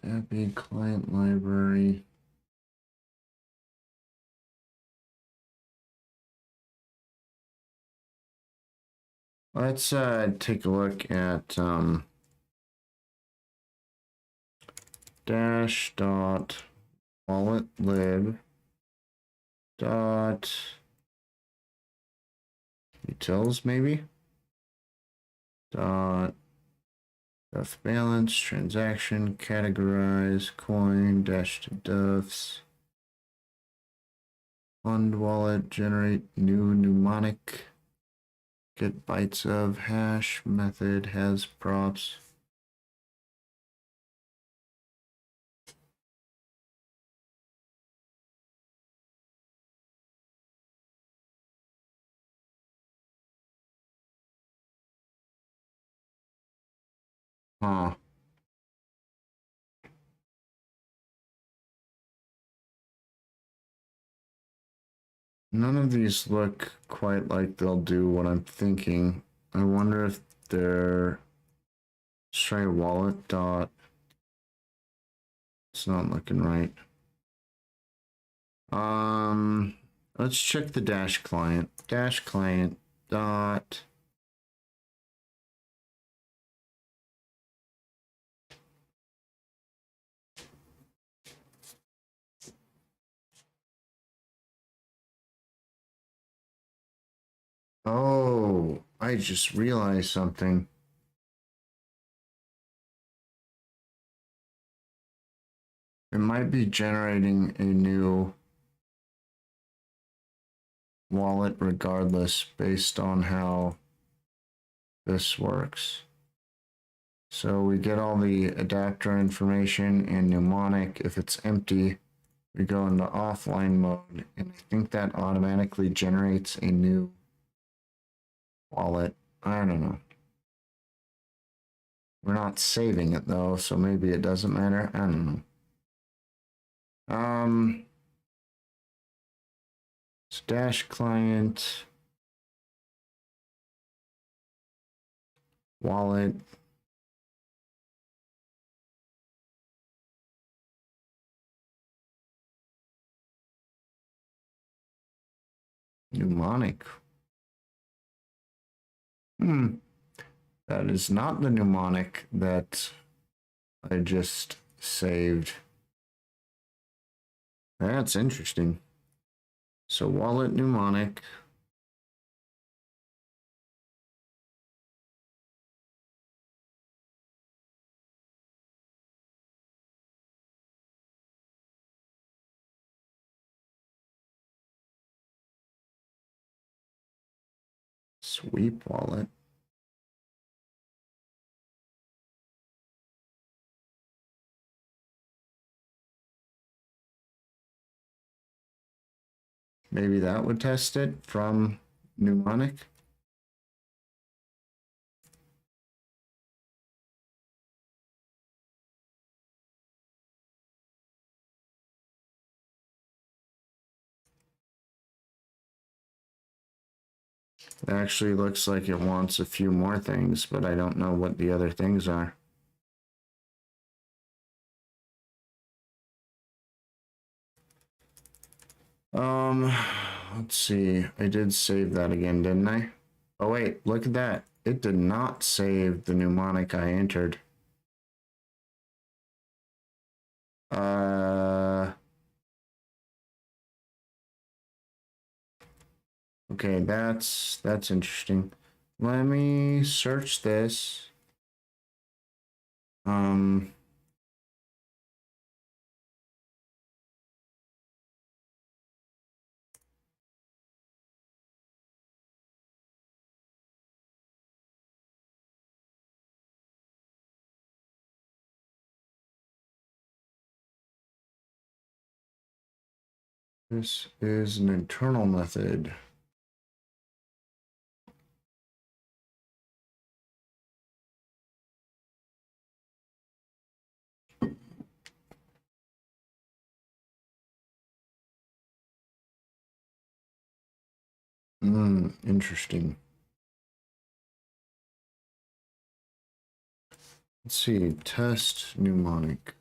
API client library. Let's take a look at dash dot wallet lib dot utils maybe dot def balance transaction categorize coin dash to defs fund wallet generate new mnemonic get bytes of hash method has props. Huh. None of these look quite like they'll do what I'm thinking. I wonder if they're try wallet dot. It's not looking right. Let's check the Dash client. Dash client dot. Oh, I just realized something. It might be generating a new wallet regardless based on how this works. So we get all the adapter information and mnemonic. If it's empty, we go into offline mode, and I think that automatically generates a new wallet. I don't know. We're not saving it though, so maybe it doesn't matter. I don't know. It's Dash client, wallet. Mnemonic. That is not the mnemonic that I just saved. That's interesting. So wallet mnemonic. Sweep wallet. Maybe that would test it from mnemonic. It actually looks like it wants a few more things, but I don't know what the other things are. Let's see. I did save that again, didn't I? Oh wait, look at that. It did not save the mnemonic I entered. Okay, that's interesting. Let me search this. This is an internal method. Interesting. Let's see, test mnemonic.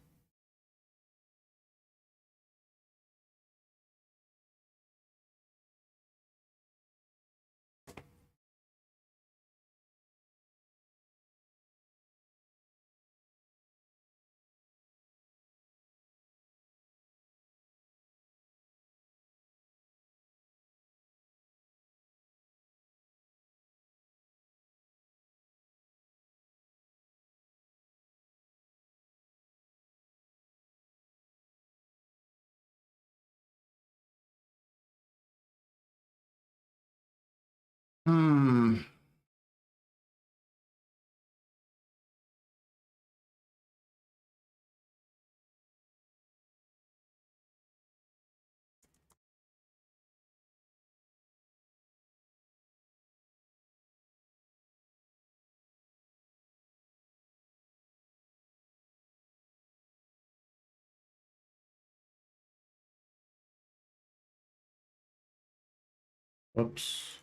Oops.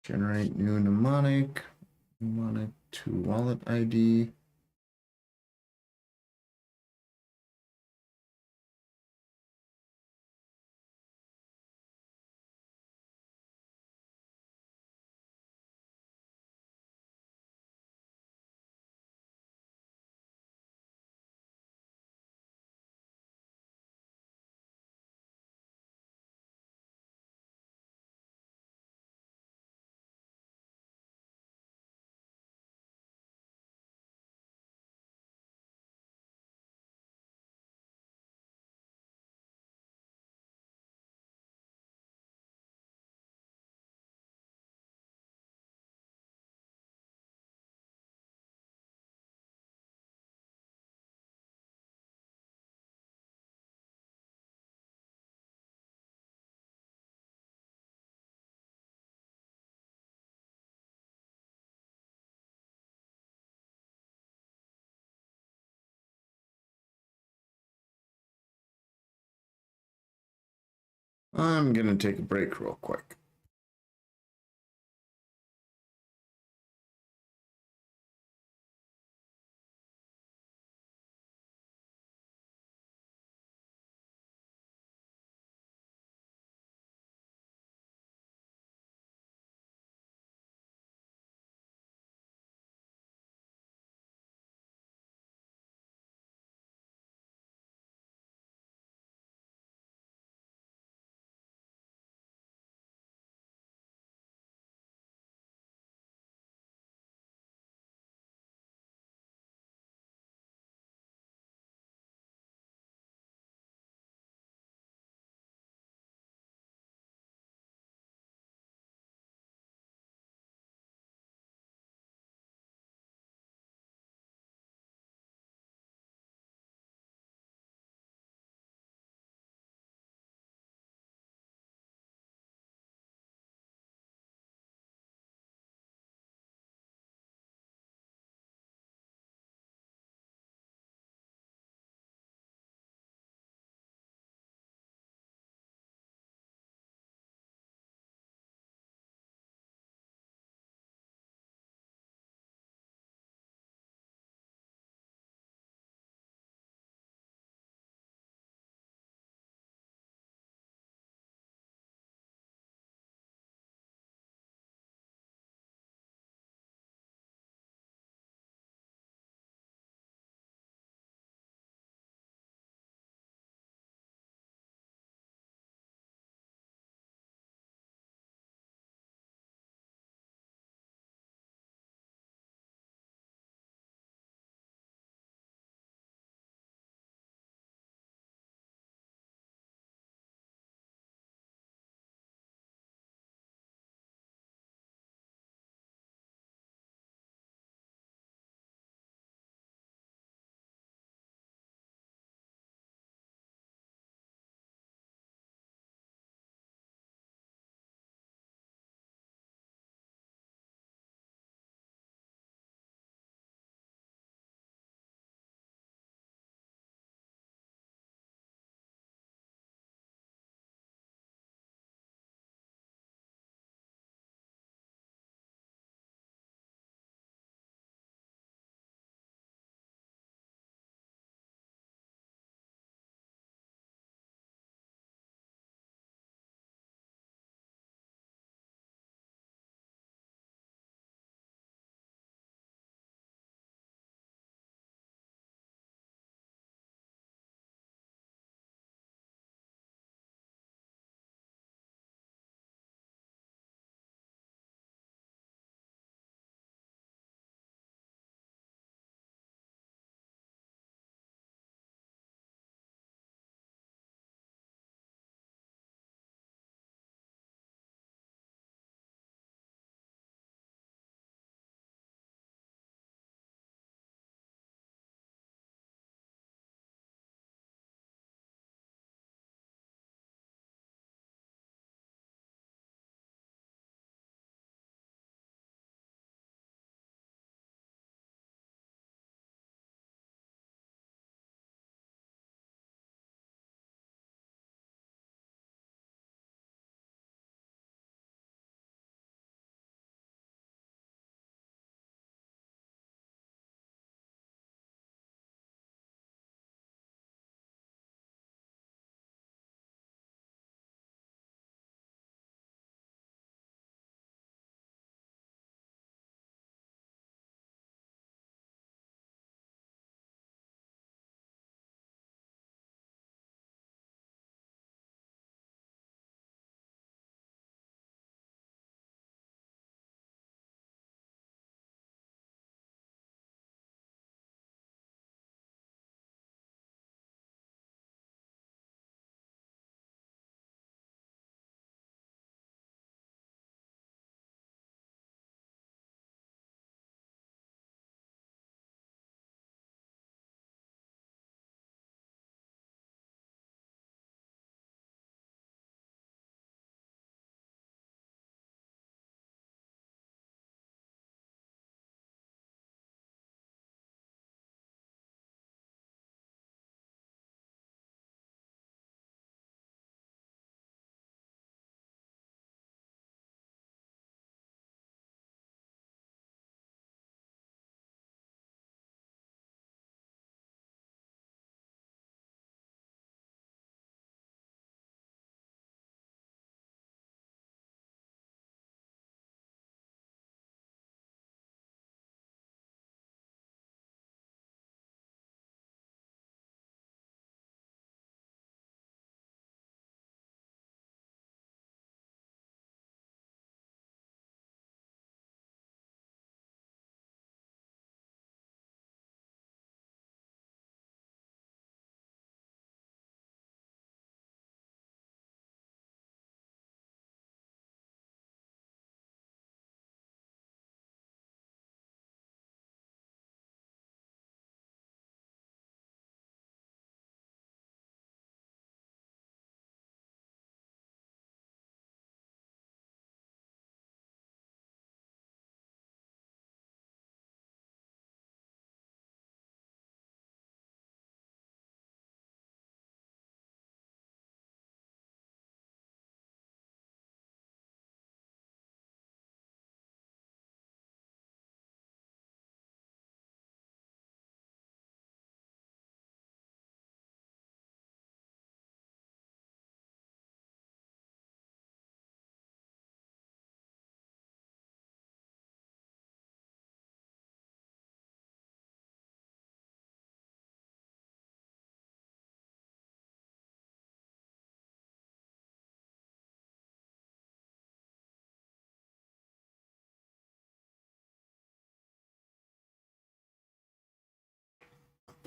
Generate new mnemonic. Mnemonic to wallet ID. I'm gonna take a break real quick.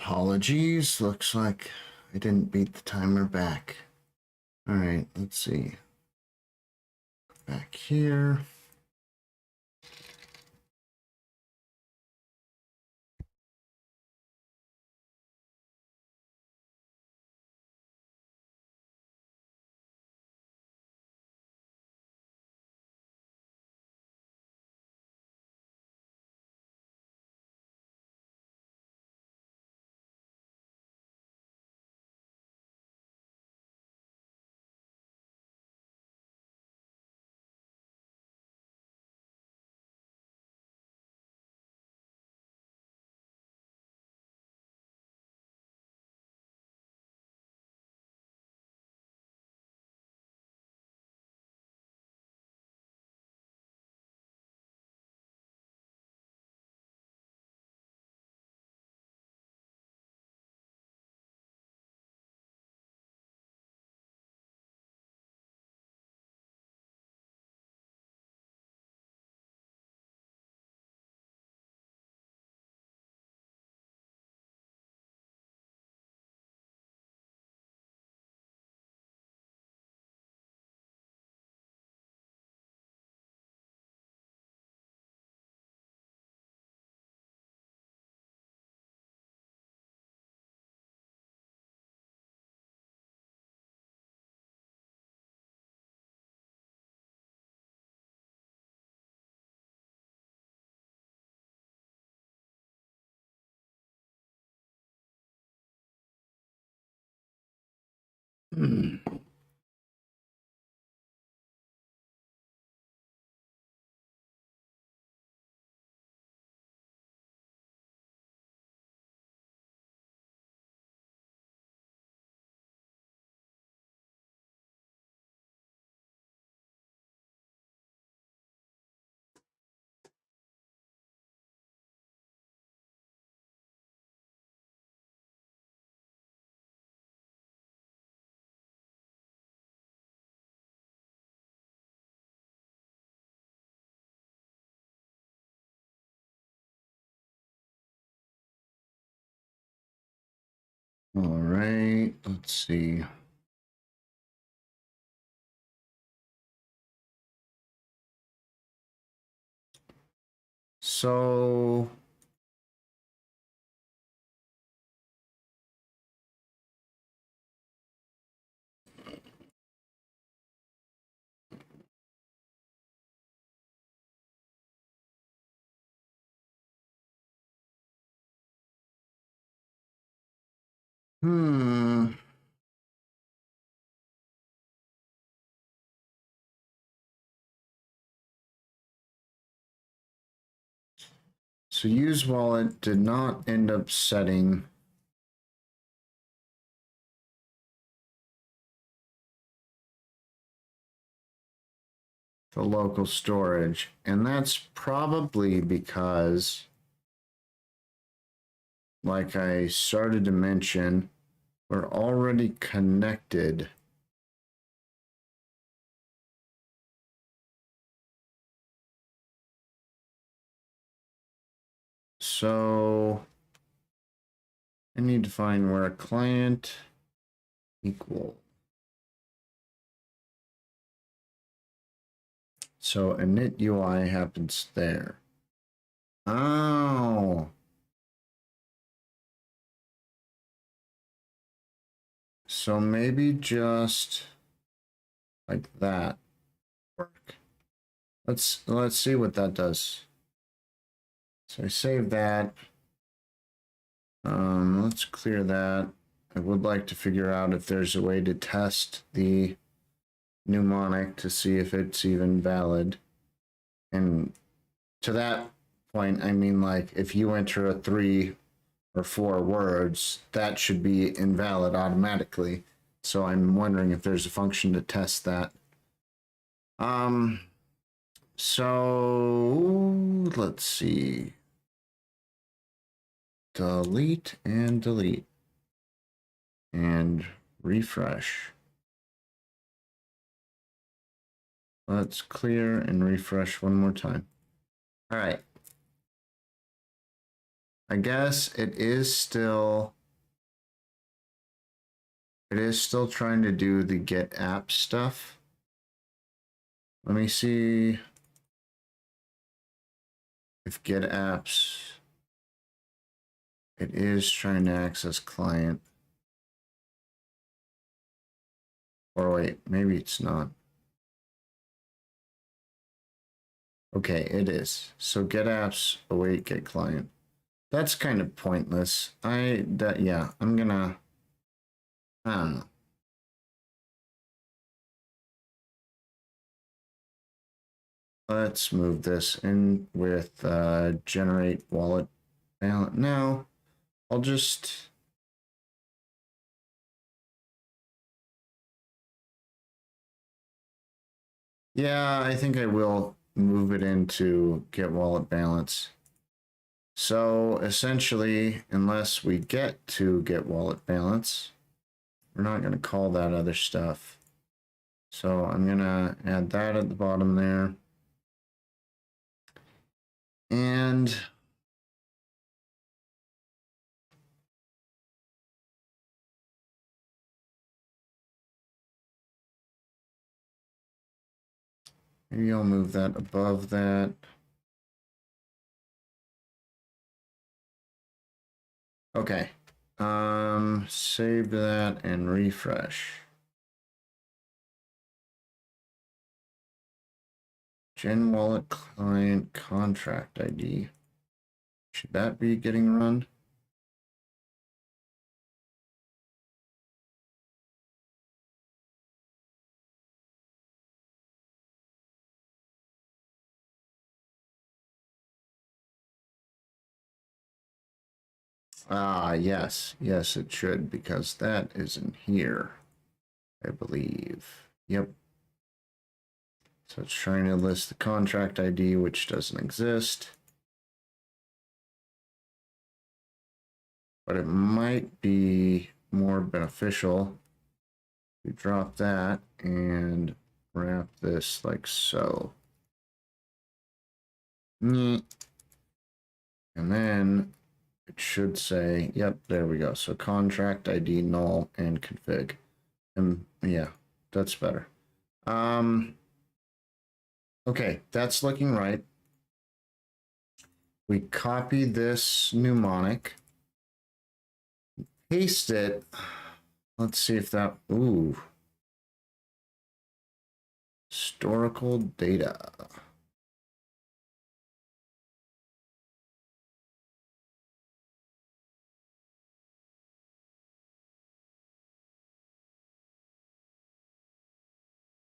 Apologies. Looks like I didn't beat the timer back. All right, let's see. Back here. All right, let's see. So hmm. So use wallet did not end up setting the local storage, and that's probably because, like I started to mention, we're already connected. So I need to find where a client equal. So init UI happens there. Oh. So maybe just like that work. Let's see what that does. So I save that. Let's clear that. I would like to figure out if there's a way to test the mnemonic to see if it's even valid. And to that point, I mean, like, if you enter a 3 or 4 words, that should be invalid automatically. So I'm wondering if there's a function to test that. So let's see. Delete and delete. And refresh. Let's clear and refresh one more time. All right. I guess it is still trying to do the get app stuff. Let me see if get apps, it is trying to access client. Or wait, maybe it's not. Okay, it is. So get apps, await get client. That's kind of pointless. I don't know. Let's move this in with generate wallet balance. No, I'll just. Yeah, I think I will move it into get wallet balance. So essentially, unless we get to get wallet balance, we're not going to call that other stuff. So I'm going to add that at the bottom there. And maybe I'll move that above that. Okay. Save that and refresh. Gen wallet client contract ID. Should that be getting run? Ah, yes. Yes, it should, because that isn't here, I believe. Yep. So it's trying to list the contract ID, which doesn't exist. But it might be more beneficial to drop that and wrap this like so. And then it should say, yep, there we go. So contract ID null and config. And yeah, that's better. Okay, that's looking right. We copy this mnemonic, paste it. Let's see if that, ooh. Historical data.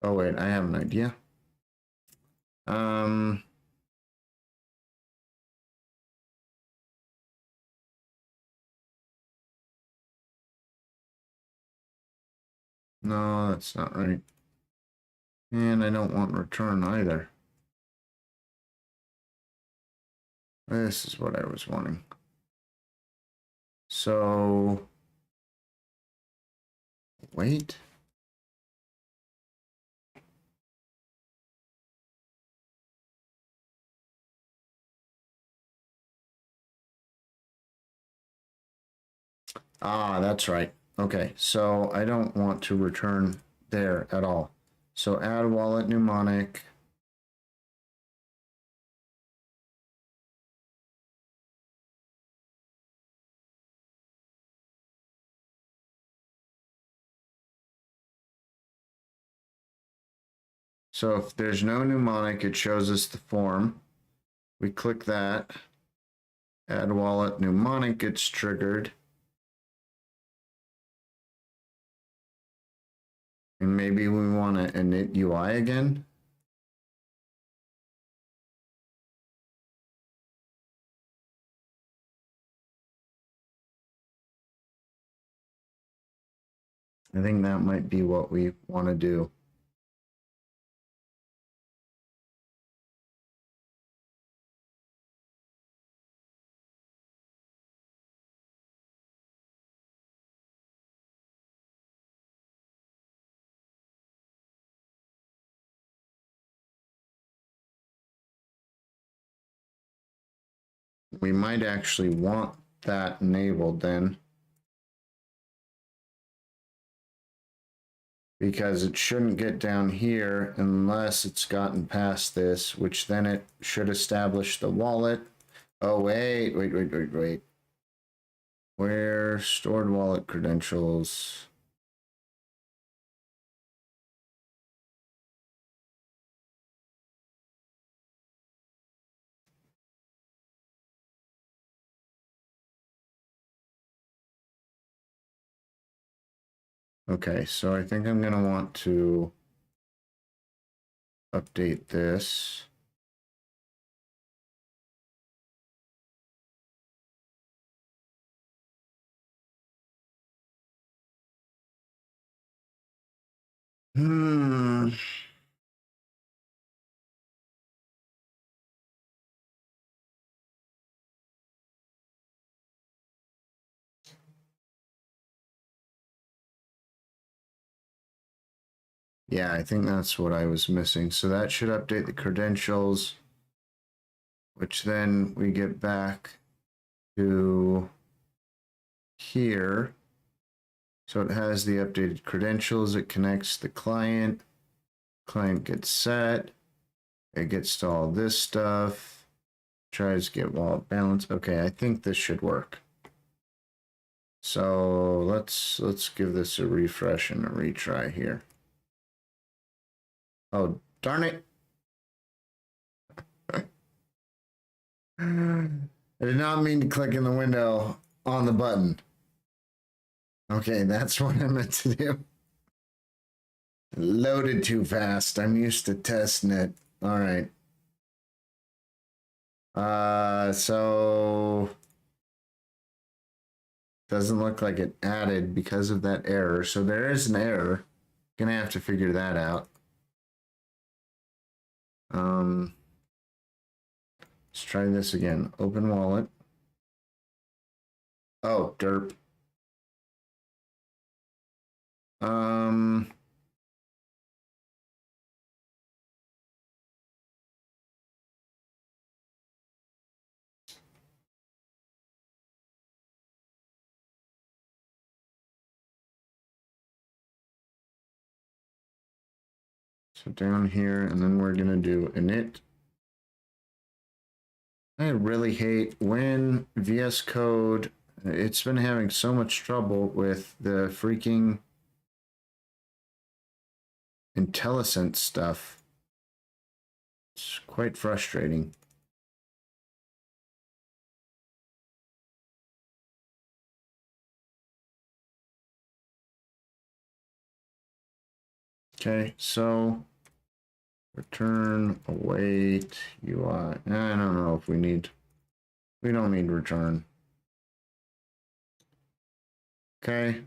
Oh wait, I have an idea. No, that's not right. And I don't want return either. This is what I was wanting. So, wait. Ah, that's right. Okay, so I don't want to return there at all. So add wallet mnemonic. So if there's no mnemonic, it shows us the form. We click that. Add wallet mnemonic gets triggered. And maybe we want to init UI again. I think that might be what we want to do. We might actually want that enabled then, because it shouldn't get down here unless it's gotten past this, which then it should establish the wallet. Oh, wait. Where stored wallet credentials? Okay, so I think I'm going to want to update this. Yeah, I think that's what I was missing. So that should update the credentials, which then we get back to here. So it has the updated credentials. It connects the client. Client gets set. It gets to all this stuff. Tries to get wallet balance. Okay, I think this should work. So let's give this a refresh and a retry here. Oh, darn it. I did not mean to click in the window on the button. Okay, that's what I meant to do. Loaded too fast. I'm used to testnet. All right. So doesn't look like it added because of that error. So there is an error. Gonna have to figure that out. Let's try this again. Open wallet. Oh, derp. So down here, and then we're gonna do init. I really hate when VS Code, it's been having so much trouble with the freaking IntelliSense stuff. It's quite frustrating. Okay, so return await UI. I don't know if we don't need return. Okay,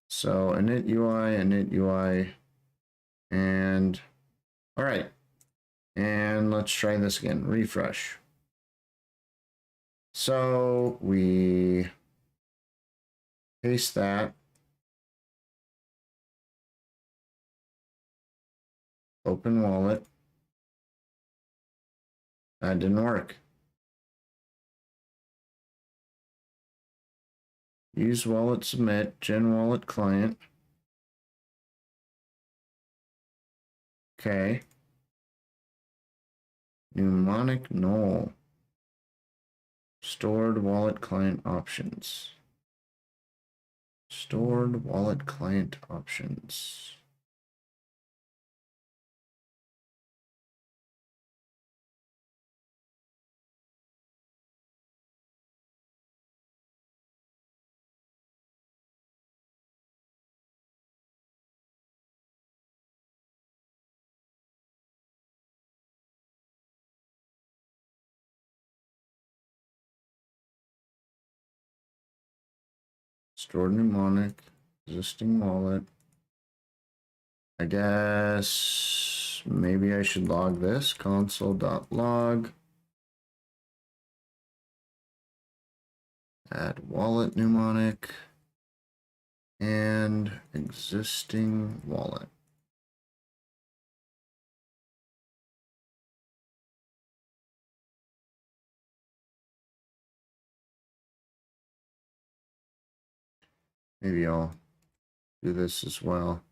so init UI, and all right. And let's try this again, refresh. So we paste that. Open wallet. That didn't work. Use wallet submit, gen wallet client. Okay. Mnemonic null. Stored wallet client options. Stored wallet client options. Stored mnemonic, existing wallet. I guess maybe I should log this, console.log. Add wallet mnemonic and existing wallet. Maybe I'll do this as well.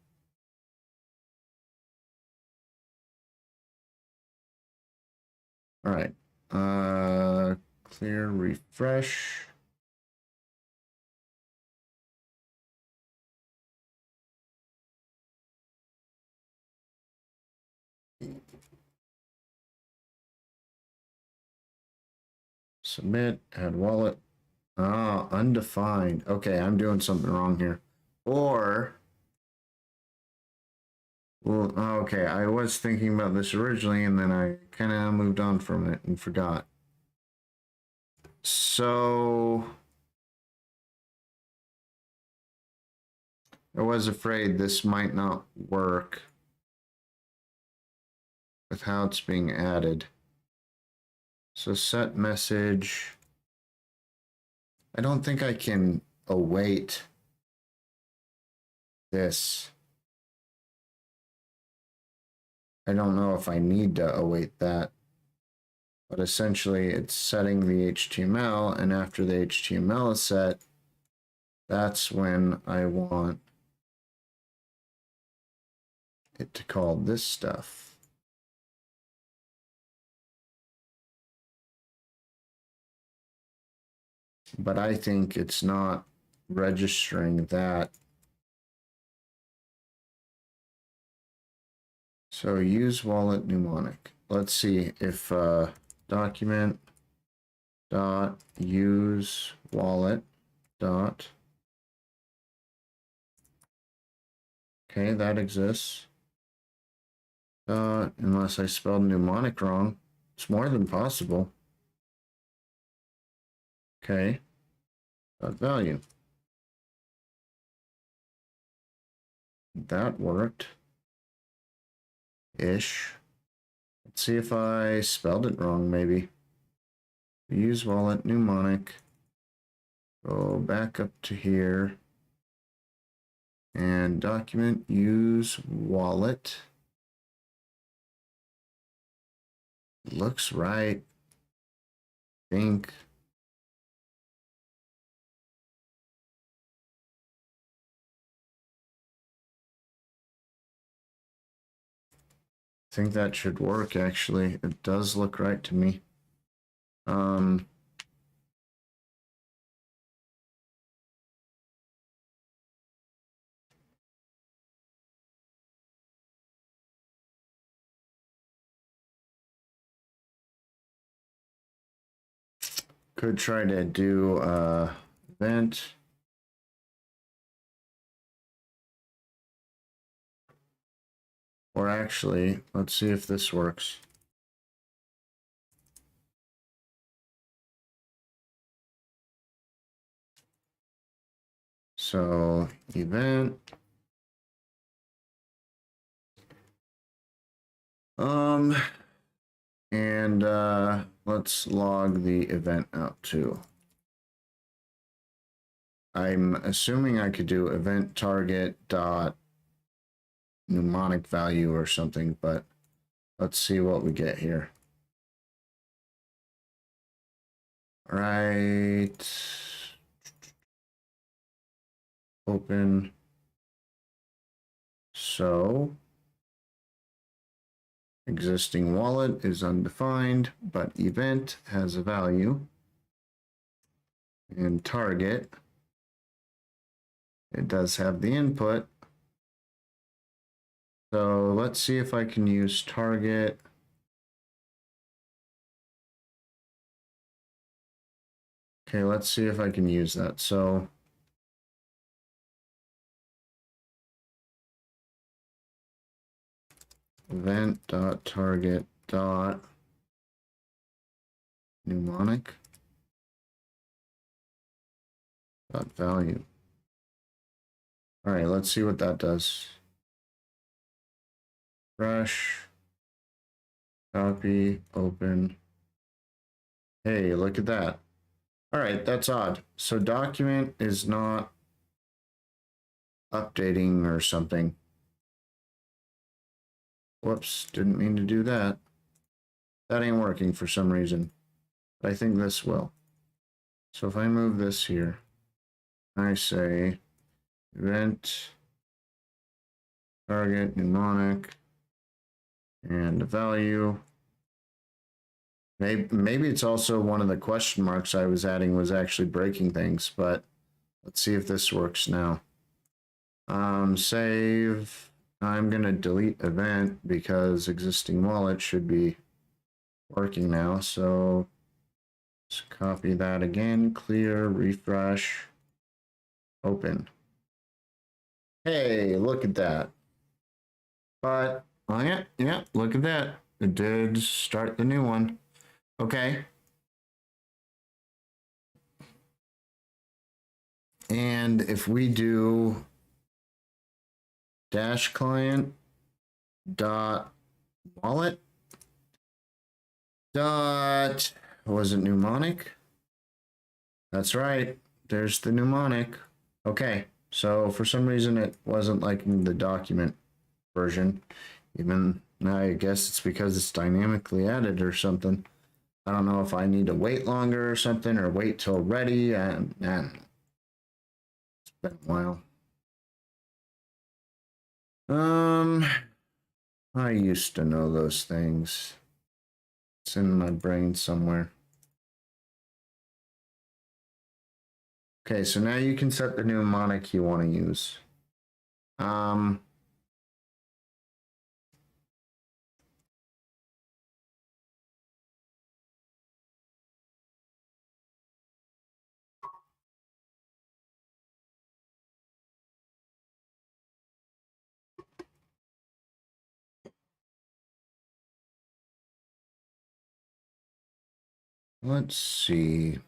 All right. Clear, refresh. Submit, add wallet. Ah, undefined. Okay, I'm doing something wrong here. Or, well, okay, I was thinking about this originally and then I kind of moved on from it and forgot. So, I was afraid this might not work with how it's being added. So set message. I don't think I can await this. I don't know if I need to await that. But essentially it's setting the HTML, and after the HTML is set, that's when I want it to call this stuff. But I think it's not registering that. So use wallet mnemonic. Let's see if document dot use wallet dot. Okay, that exists. Unless I spelled mnemonic wrong. It's more than possible. Okay. Dot value. That worked. Ish. Let's see if I spelled it wrong, maybe. Use wallet mnemonic. Go back up to here. And document use wallet. Looks right. Think. I think that should work, actually. It does look right to me. Could try to do event. Or actually, let's see if this works. So event. And let's log the event out too. I'm assuming I could do event target dot mnemonic value or something, but let's see what we get here. All right. Open. So existing wallet is undefined, but event has a value. And target, it does have the input. So let's see if I can use target. Okay, let's see if I can use that. So event.target.mnemonic value. All right, let's see what that does. Fresh, copy, open. Hey, look at that. All right, that's odd. So document is not updating or something. Whoops, didn't mean to do that. That ain't working for some reason. But I think this will. So if I move this here, I say event, target, mnemonic, and the value. Maybe it's also one of the question marks I was adding was actually breaking things, but let's see if this works now. Save. I'm going to delete event because existing wallet should be working now. So let's copy that again, clear, refresh, open. Hey, look at that. But, oh yeah, look at that. It did start the new one. Okay. And if we do Dash client dot wallet dot, was it mnemonic? That's right. There's the mnemonic. Okay. So for some reason it wasn't liking the document version. Even I guess it's because it's dynamically added or something. I don't know if I need to wait longer or something or wait till ready. And it's been a while. I used to know those things. It's in my brain somewhere. Okay, so now you can set the mnemonic you want to use. Let's see.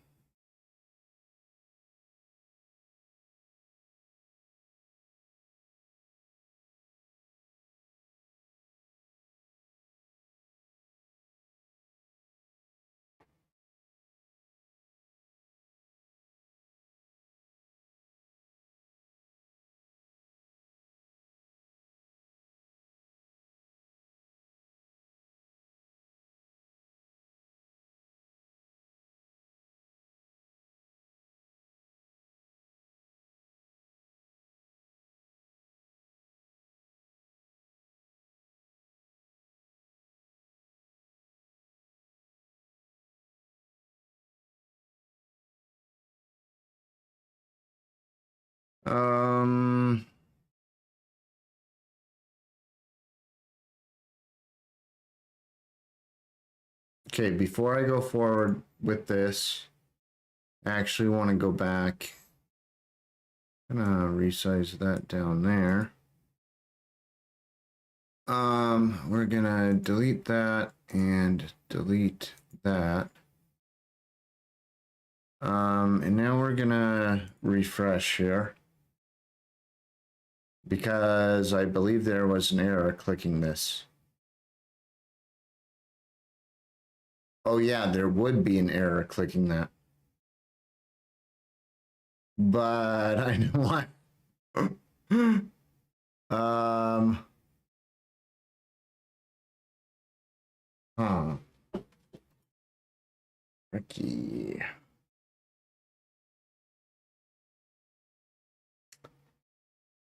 Um, okay, before I go forward with this, I actually want to go back. I'm gonna resize that down there. We're gonna delete that and delete that. And now we're gonna refresh here because I believe there was an error clicking this. Oh yeah, there would be an error clicking that. But I know why. Huh. Tricky.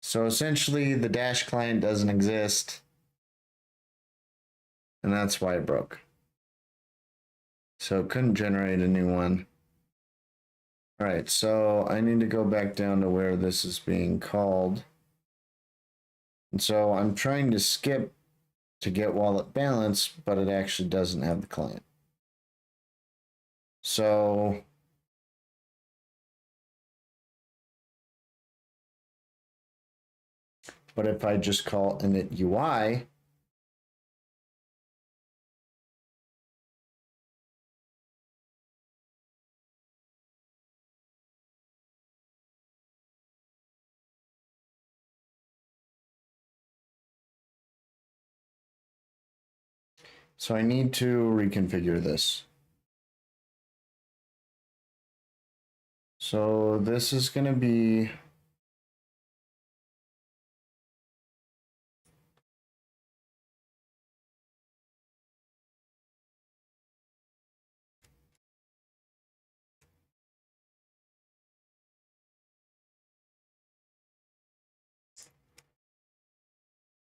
So essentially the Dash client doesn't exist, and that's why it broke. So it couldn't generate a new one. All right, so I need to go back down to where this is being called. And so I'm trying to skip to get wallet balance, but it actually doesn't have the client. So but if I just call init UI, so I need to reconfigure this. So this is going to be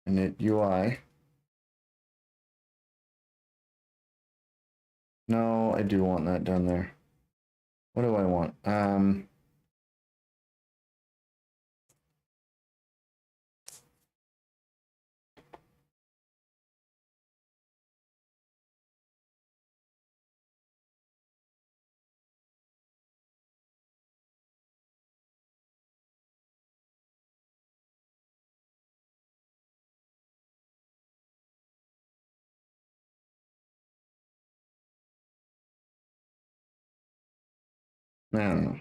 init UI. No, I do want that down there. What do I want? I don't know.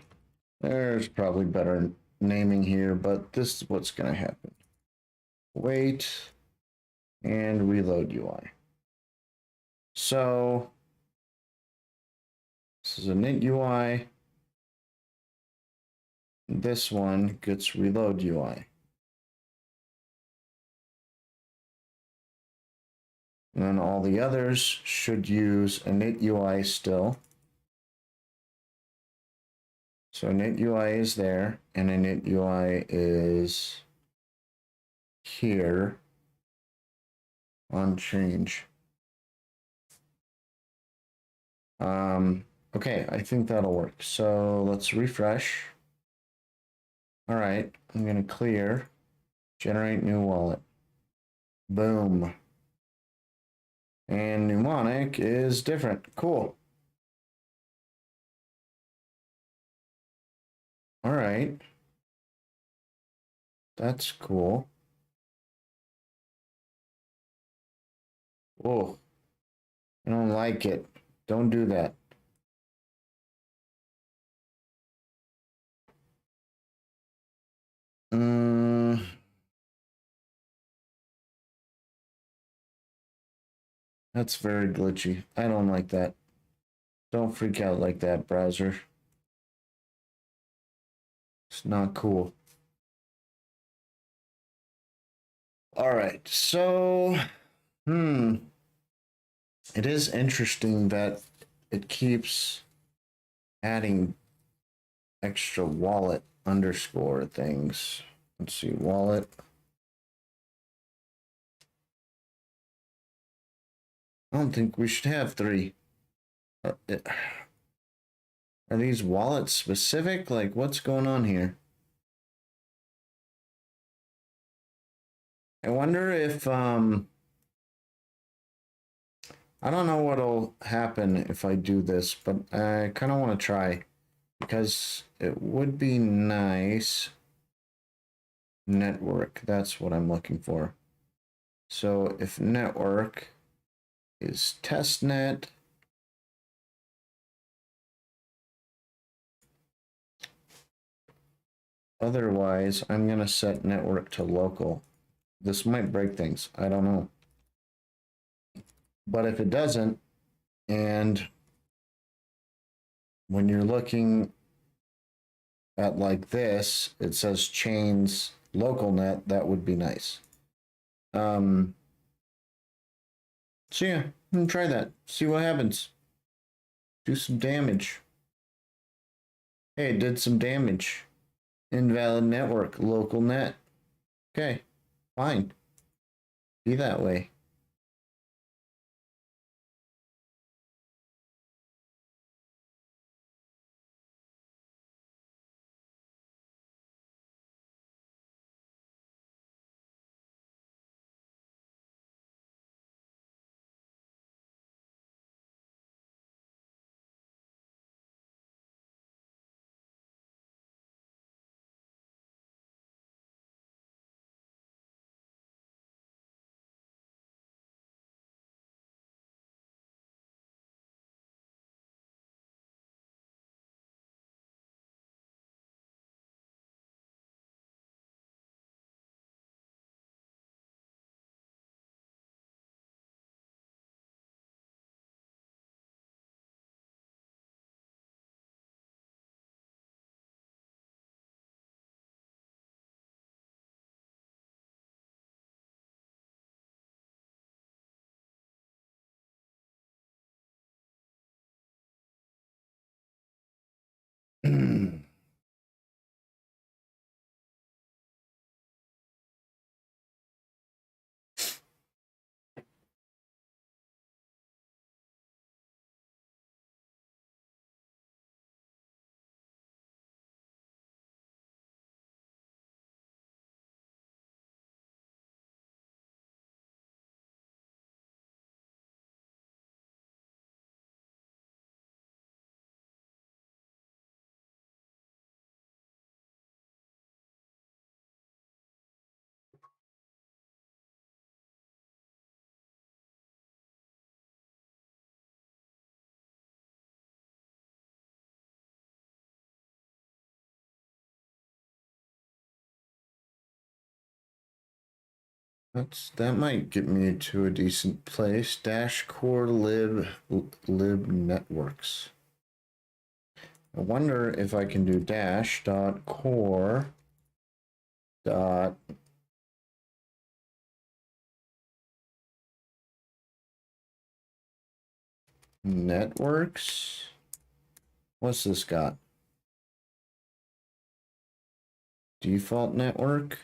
There's probably better naming here, but this is what's going to happen. Wait and reload UI. So this is init UI. This one gets reload UI. And then all the others should use init UI still. So init UI is there, and init UI is here on change. Okay, I think that'll work. So let's refresh. All right, I'm gonna clear, generate new wallet. Boom. And mnemonic is different. Cool. All right. That's cool. Whoa. I don't like it. Don't do that. That's very glitchy. I don't like that. Don't freak out like that, browser. It's not cool. All right, so, it is interesting that it keeps adding extra wallet underscore things. Let's see, wallet. I don't think we should have 3. Are these wallets specific? Like, what's going on here? I wonder if, I don't know what'll happen if I do this, but I kind of want to try because it would be nice. Network, that's what I'm looking for. So if network is testnet, otherwise I'm going to set network to local. This might break things. I don't know. But if it doesn't, and when you're looking at like this, it says chains localnet, that would be nice. So yeah, I'm gonna try that. See what happens. Do some damage. Hey, it did some damage. Invalid network, local net. Okay, fine. Be that way. That might get me to a decent place. Dash core lib networks. I wonder if I can do dash dot core dot networks. What's this got? Default network,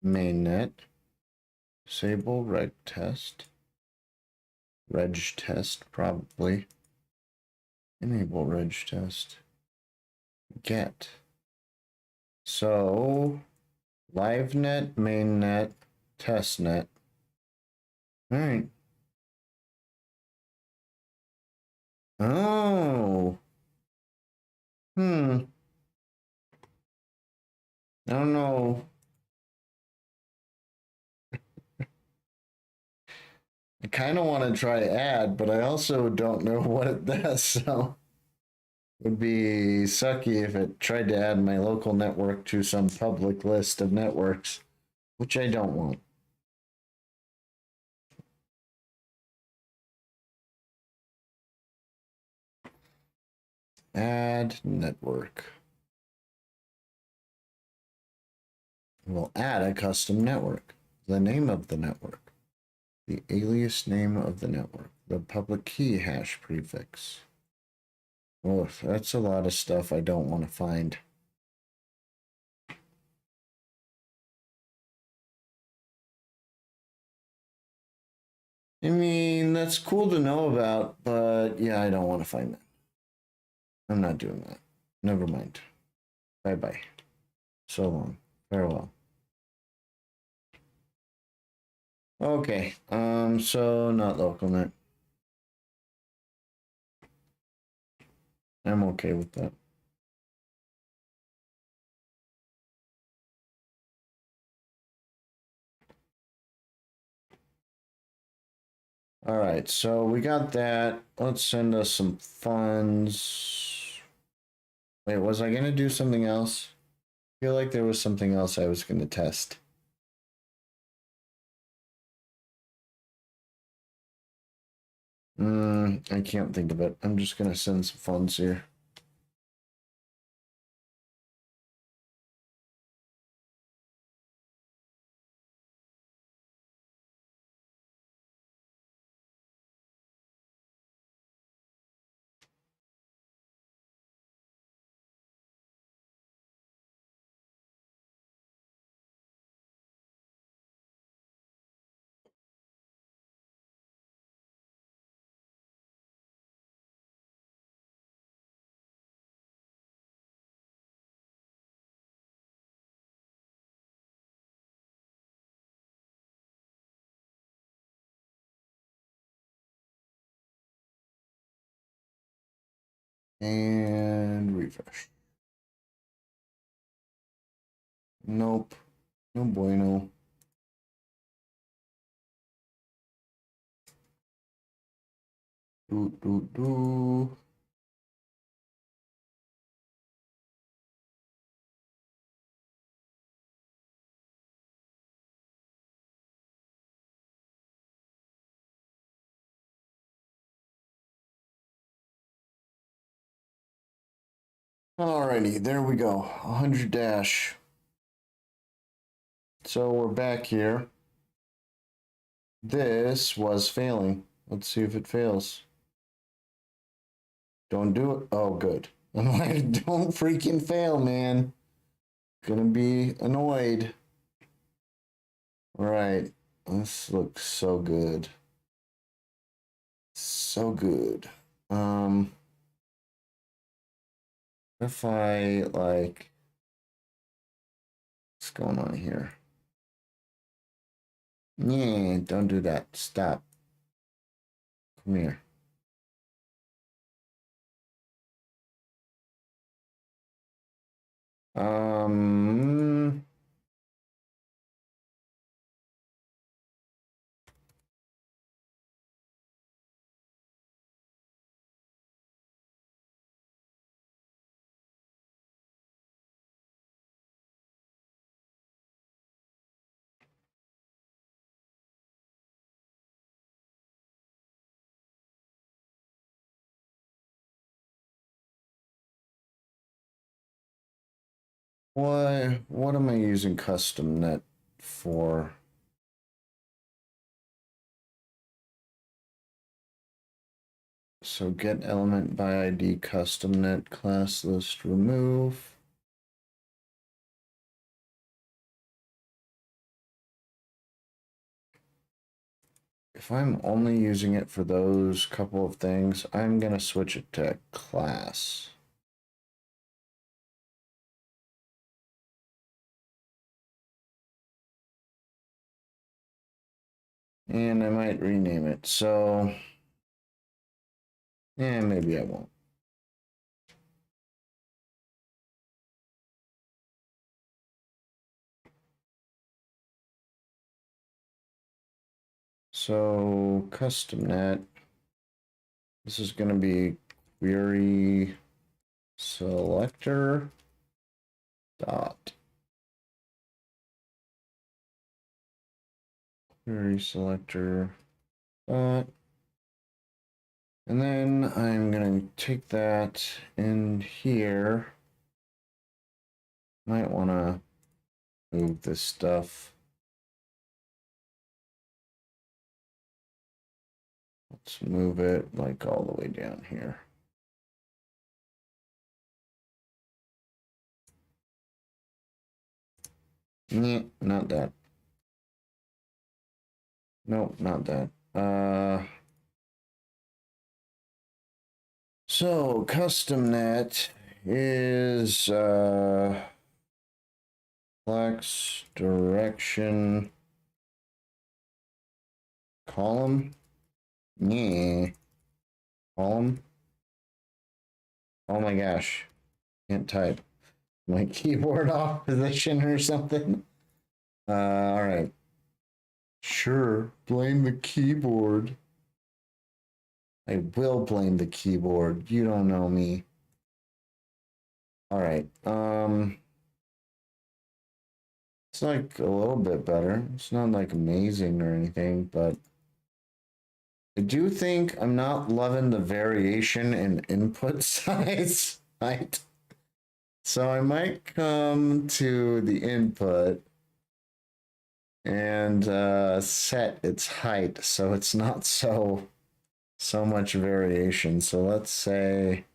mainnet, disable reg test probably, enable reg test, get. So LiveNet, mainnet, testnet. All right. Oh. I don't know. I kind of want to try add, but I also don't know what it does. So it would be sucky if it tried to add my local network to some public list of networks, which I don't want. Add network. We'll add a custom network. The name of the network. The alias name of the network. The public key hash prefix. Oh, that's a lot of stuff I don't want to find. I mean, that's cool to know about, but yeah, I don't want to find that. I'm not doing that. Never mind. Bye-bye. So long. Farewell. Okay, so not localnet. I'm okay with that. All right, so we got that. Let's send us some funds. Wait, was I gonna do something else? I feel like there was something else I was gonna test. I can't think of it. I'm just gonna send some funds here. And refresh. Nope. No bueno. Do. Alrighty, there we go. 100 dash. So we're back here. This was failing. Let's see if it fails. Don't do it. Oh, good. I'm like, don't freaking fail, man. Gonna be annoyed. All right. This looks so good. So good. If I like, what's going on here? Yeah, don't do that. Stop. Come here. Um, What am I using custom net for? So get element by ID custom net class list remove. If I'm only using it for those couple of things, I'm gonna switch it to class. And I might rename it. So, yeah, maybe I won't. So custom net. This is going to be query selector dot query selector dot, and then I'm going to take that in here. Might want to move this stuff. Let's move it like all the way down here. Not that. Nope, not that. So custom net is flex direction column. Yeah. Column. Oh my gosh. Can't type. My keyboard off position or something. All right. Sure. Blame the keyboard. I will blame the keyboard. You don't know me. All right. It's like a little bit better. It's not like amazing or anything, but I do think I'm not loving the variation in input size, right? So I might come to the input and set its height so it's not so much variation. So let's say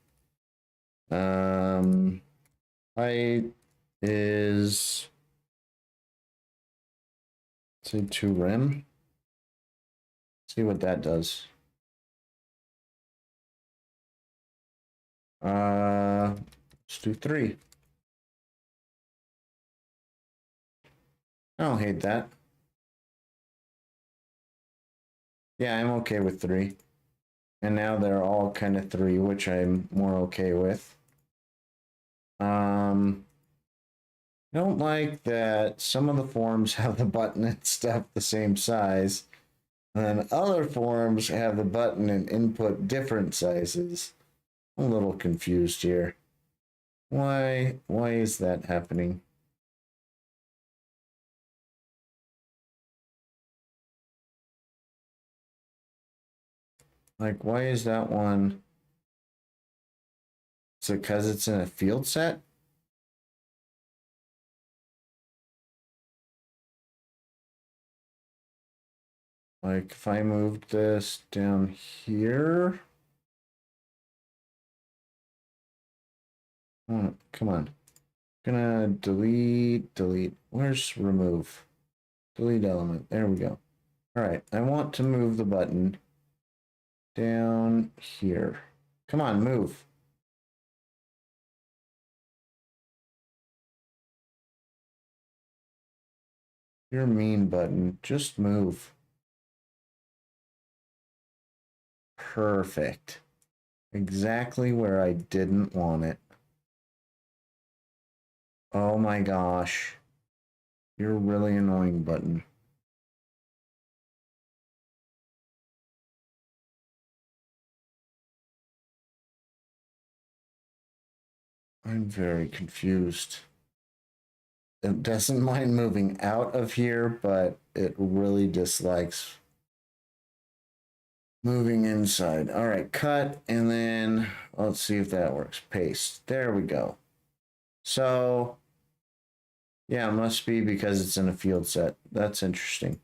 height is, say, 2 rem. See what that does. Let's do 3. I don't hate that. Yeah, I'm okay with 3. And now they're all kind of 3, which I'm more okay with. I don't like that some of the forms have the button and stuff the same size, and then other forms have the button and input different sizes. I'm a little confused here. Why is that happening? Like, why is that one? So because it's in a field set? Like, if I moved this down here. Oh, come on. Gonna delete. Where's remove? Delete element. There we go. All right. I want to move the button down here. Come on, move. You're mean, button. Just move. Perfect. Exactly where I didn't want it. Oh my gosh. You're really annoying, button. I'm very confused. It doesn't mind moving out of here, but it really dislikes moving inside. All right, cut, and then let's see if that works. Paste. There we go. So Yeah, it must be because it's in a field set. That's interesting.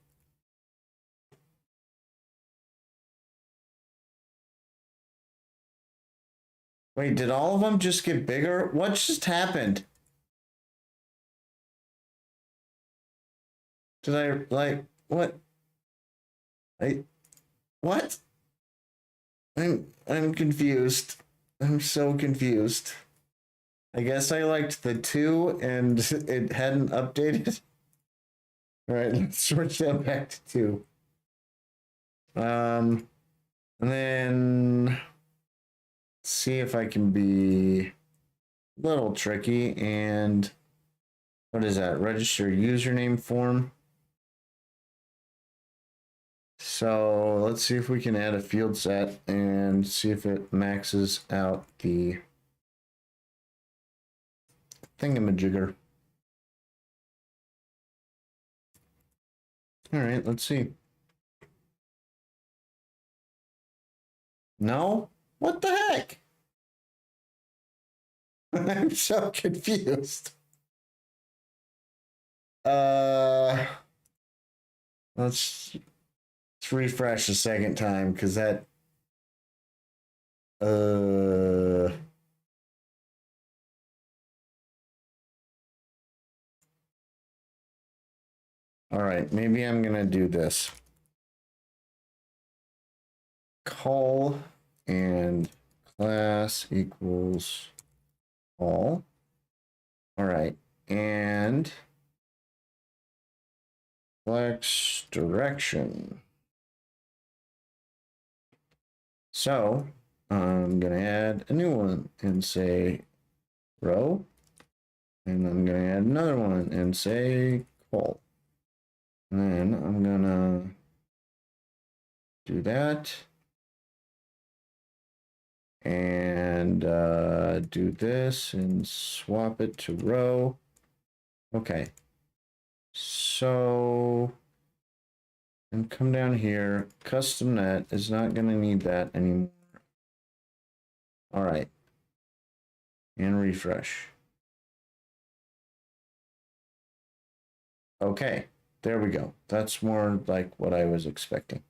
Wait, did all of them just get bigger? What just happened? Did I like what? I what? I'm confused. I'm so confused. I guess I liked the 2 and it hadn't updated. All right, let's switch that back to 2. And then see if I can be a little tricky and what is that? Register username form. So let's see if we can add a field set and see if it maxes out the thingamajigger. All right, let's see. No? What the heck? I'm so confused. Uh, let's refresh a second time because that. All right, maybe I'm gonna do this. Call and class equals all. All right, and flex direction. So I'm gonna add a new one and say row, and I'm gonna add another one and say call. And then I'm gonna do that and do this and swap it to row. Okay. So, and come down here. Custom net is not going to need that anymore. All right. And refresh. Okay. There we go. That's more like what I was expecting.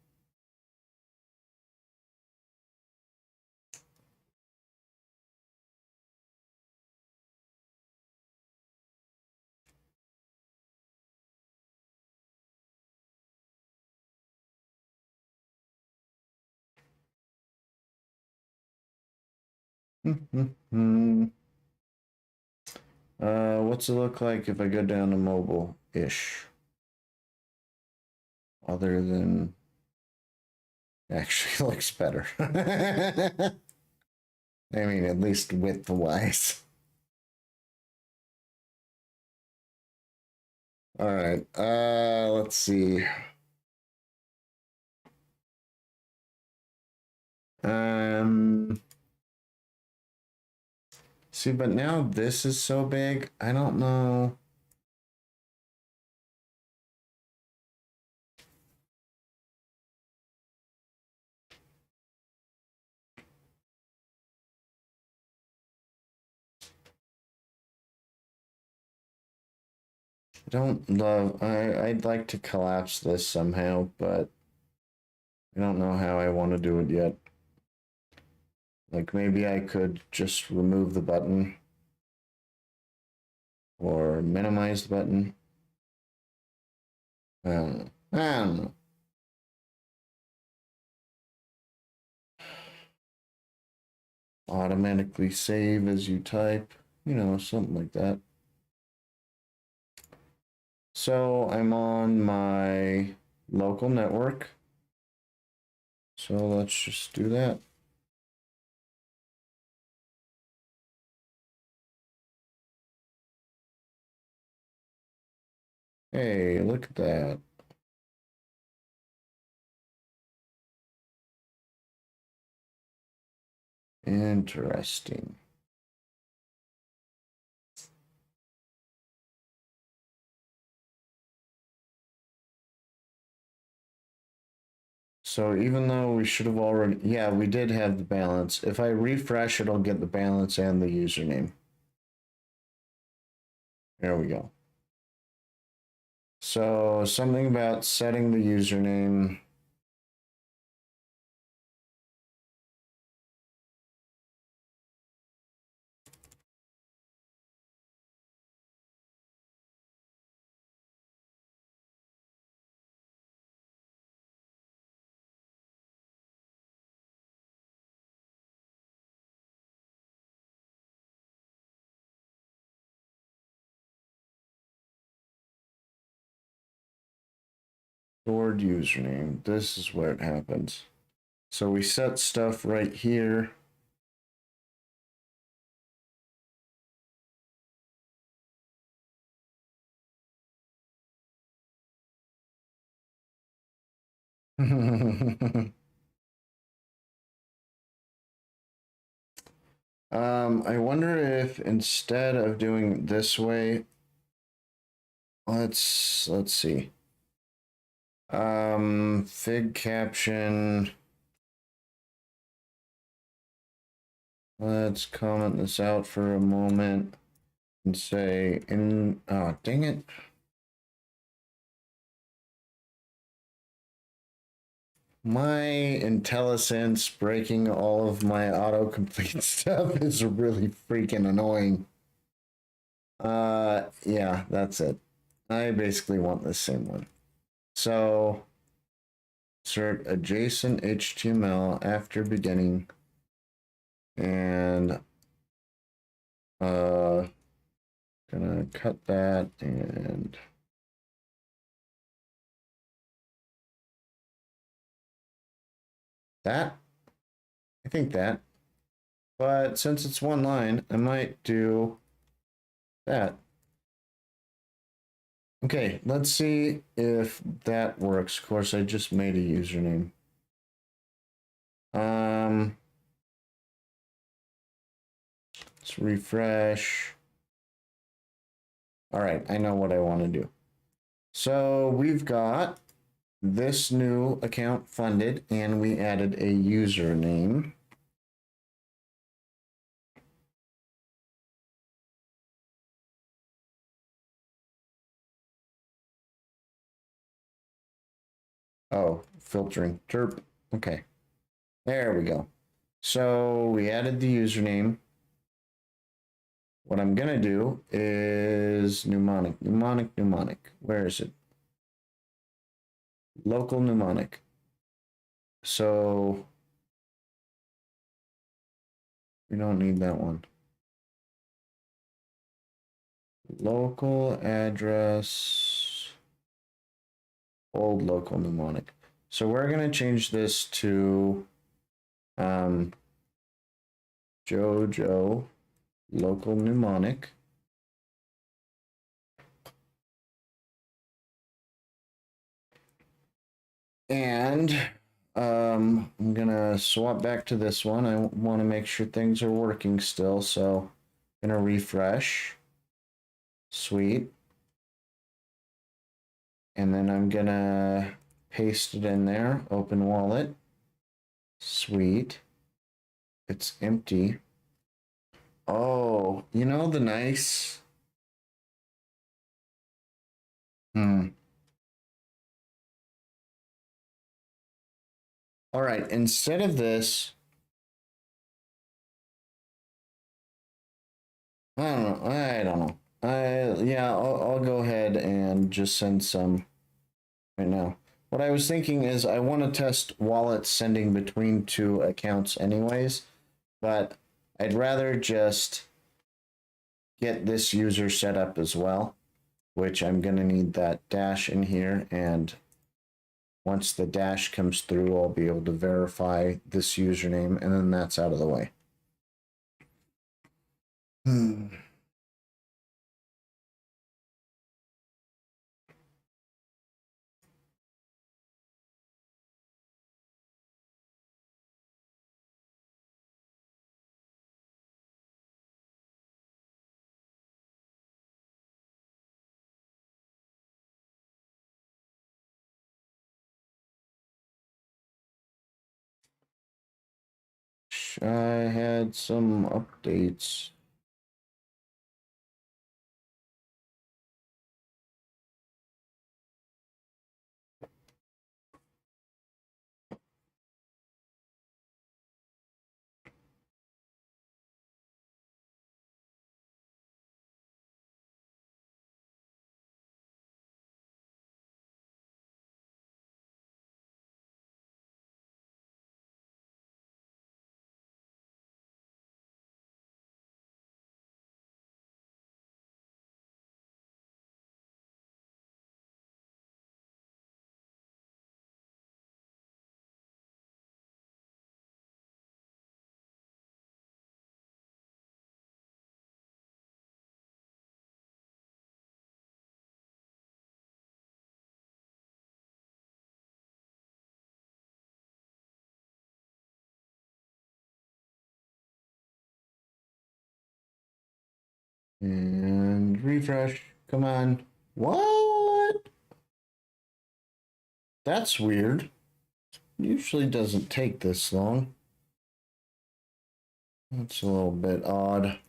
What's it look like if I go down to mobile-ish? Other than actually looks better. I mean, at least width-wise. All right. Let's see. See, but now this is so big. I don't know. I don't love. I'd like to collapse this somehow, but I don't know how I want to do it yet. Like maybe I could just remove the button or minimize the button. I don't know. I don't know. Automatically save as you type, you know, something like that. So I'm on my local network. So let's just do that. Hey, look at that. Interesting. So even though we should have already, yeah, we did have the balance. If I refresh, it'll get the balance and the username. There we go. So something about setting the username. Stored username. This is where it happens. So we set stuff right here. I wonder if instead of doing this way, let's see. Fig caption. Let's comment this out for a moment and say oh dang it. My IntelliSense breaking all of my autocomplete stuff is really freaking annoying. Yeah, that's it. I basically want the same one. So insert adjacent HTML after beginning and gonna cut that and that. I think that. But since it's one line, I might do that. Okay, let's see if that works. Of course, I just made a username. Let's refresh. All right, I know what I want to do. So we've got this new account funded, and we added a username. Oh, filtering. Derp. Okay. There we go. So we added the username. What I'm going to do is mnemonic. Where is it? Local mnemonic. So we don't need that one. Local address. Old local mnemonic. So we're going to change this to Jojo local mnemonic. And I'm gonna swap back to this one. I want to make sure things are working still, so I'm gonna refresh. Sweet. And then I'm gonna paste it in there. Open wallet. Sweet. It's empty. Oh, you know the nice. All right, instead of this, I don't know. I'll go ahead and just send some right now. What I was thinking is I want to test wallets sending between two accounts anyways, but I'd rather just get this user set up as well, which I'm going to need that dash in here, and once the dash comes through, I'll be able to verify this username, and then that's out of the way. I had some updates. And refresh. Come on. What? That's weird. Usually doesn't take this long. That's a little bit odd.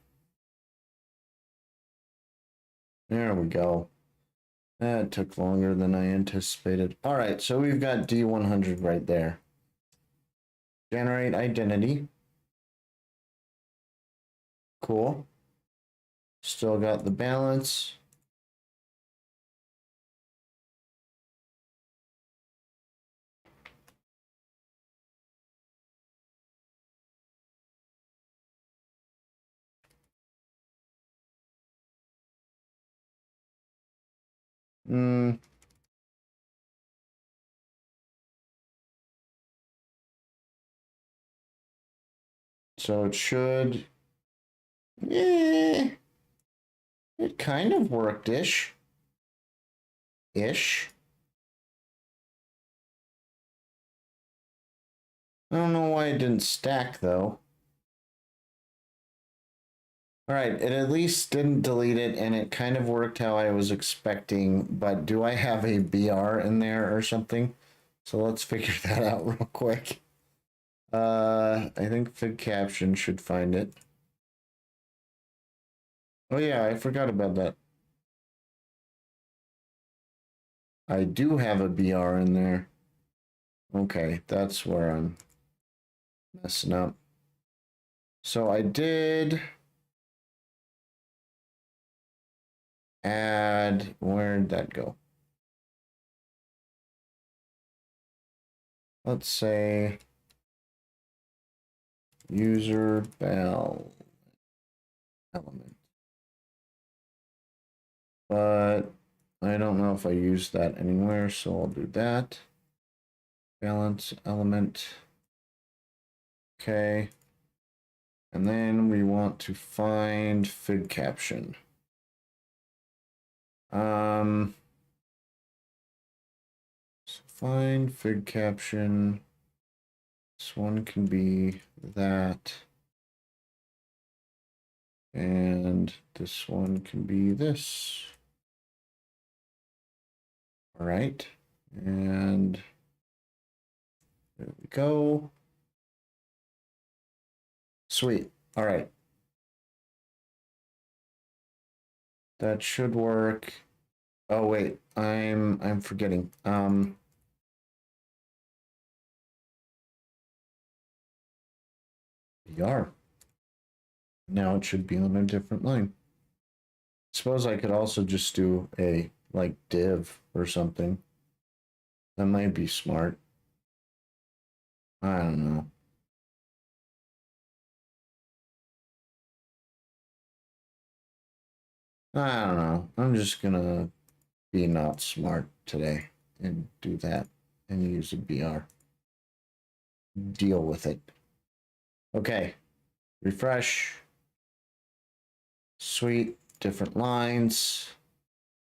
There we go. That took longer than I anticipated. All right, so we've got D100 right there. Generate identity. Cool. Still got the balance. So it should. Eh, it kind of worked-ish. Ish. I don't know why it didn't stack though. All right, it at least didn't delete it, and it kind of worked how I was expecting, but do I have a BR in there or something? So let's figure that out real quick. I think Fig Caption should find it. Oh yeah, I forgot about that. I do have a BR in there. Okay, that's where I'm messing up. So I did add, where'd that go? Let's say user bell element. But I don't know if I use that anywhere, so I'll do that. Balance element. Okay. And then we want to find Fig Caption. So find Fig Caption. This one can be that. And this one can be this. All right. And there we go. Sweet. All right. That should work. Oh wait, I'm forgetting. BR. Now it should be on a different line. Suppose I could also just do a like div or something. That might be smart. I don't know. I don't know. I'm just gonna be not smart today and do that and use a BR. Deal with it. Okay. Refresh. Sweet. Different lines.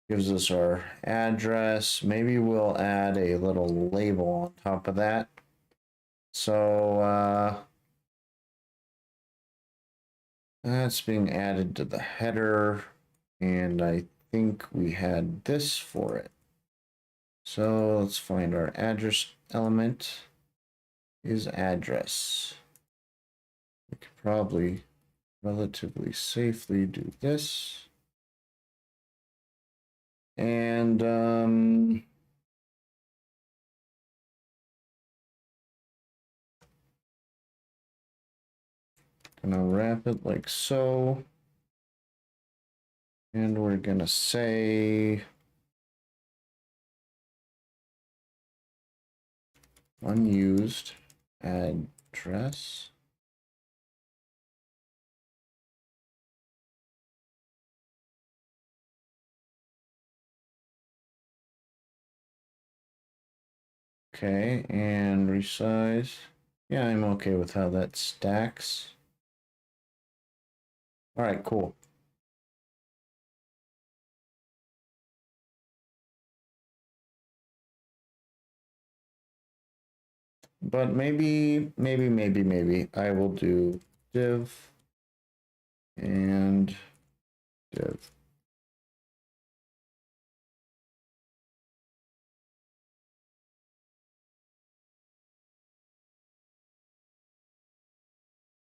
Gives us our address. Maybe we'll add a little label on top of that. So that's being added to the header, and I think we had this for it. So let's find our address element is address. We could probably relatively safely do this. And gonna wrap it like so. And we're gonna say unused address. Okay, and resize. Yeah, I'm okay with how that stacks. All right, cool. But maybe I will do div and div.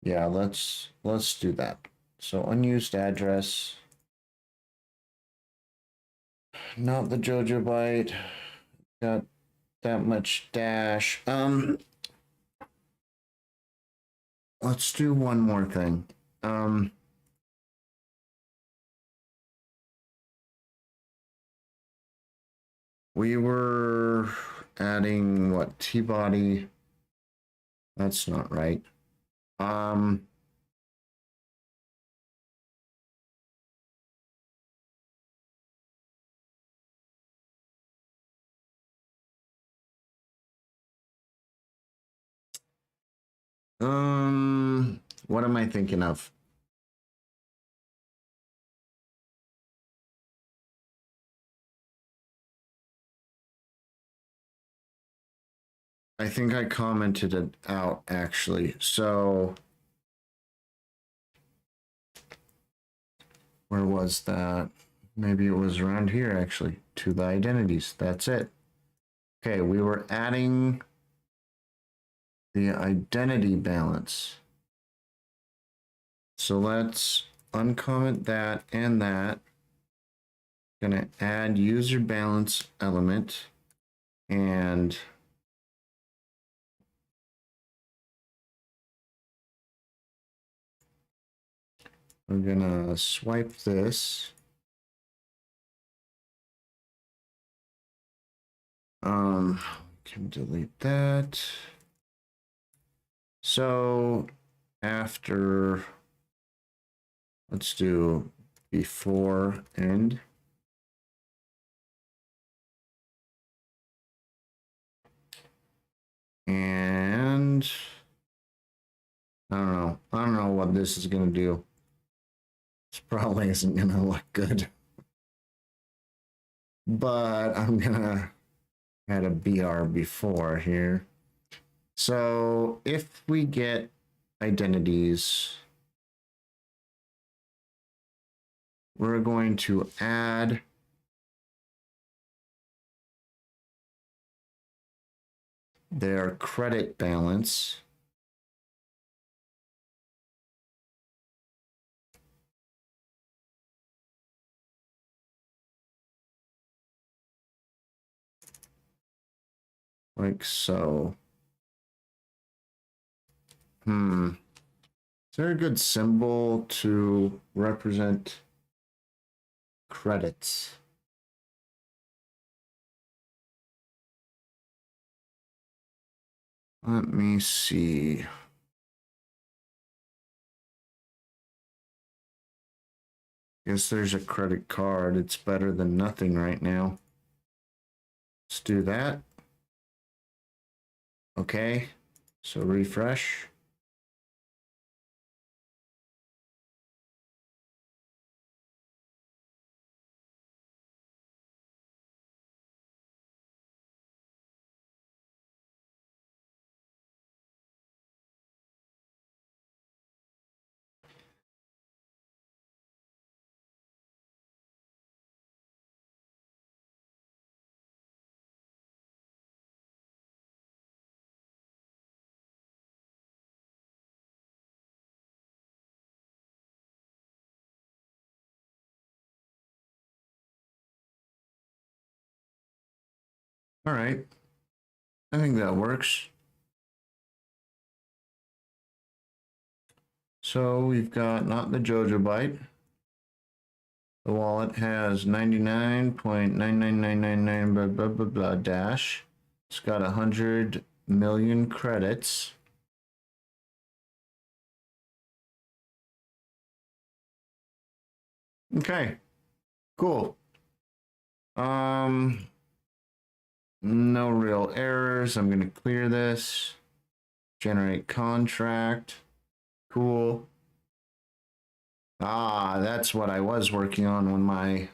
Yeah, let's do that. So unused address, not the Jojo byte. Got that much dash. Let's do one more thing. We were adding what, T-body? That's not right. What am I thinking of? I think I commented it out actually. So where was that? Maybe it was around here actually. To the identities. That's it. Okay, we were adding the identity balance. So let's uncomment that and that. Gonna add user balance element and we're gonna swipe this. Can delete that. So after, let's do before end. And I don't know what this is gonna do. This probably isn't gonna look good. But I'm gonna add a BR before here. So if we get identities, we're going to add their credit balance. Like so. Is there a good symbol to represent credits? Let me see. Guess there's a credit card. It's better than nothing right now. Let's do that. Okay, so refresh. All right, I think that works. So we've got not the Jojo byte. The wallet has 99.99999 blah blah blah blah dash. It's got 100 million credits. Okay, cool. No real errors. I'm gonna clear this. Generate contract. Cool. Ah, that's what I was working on when my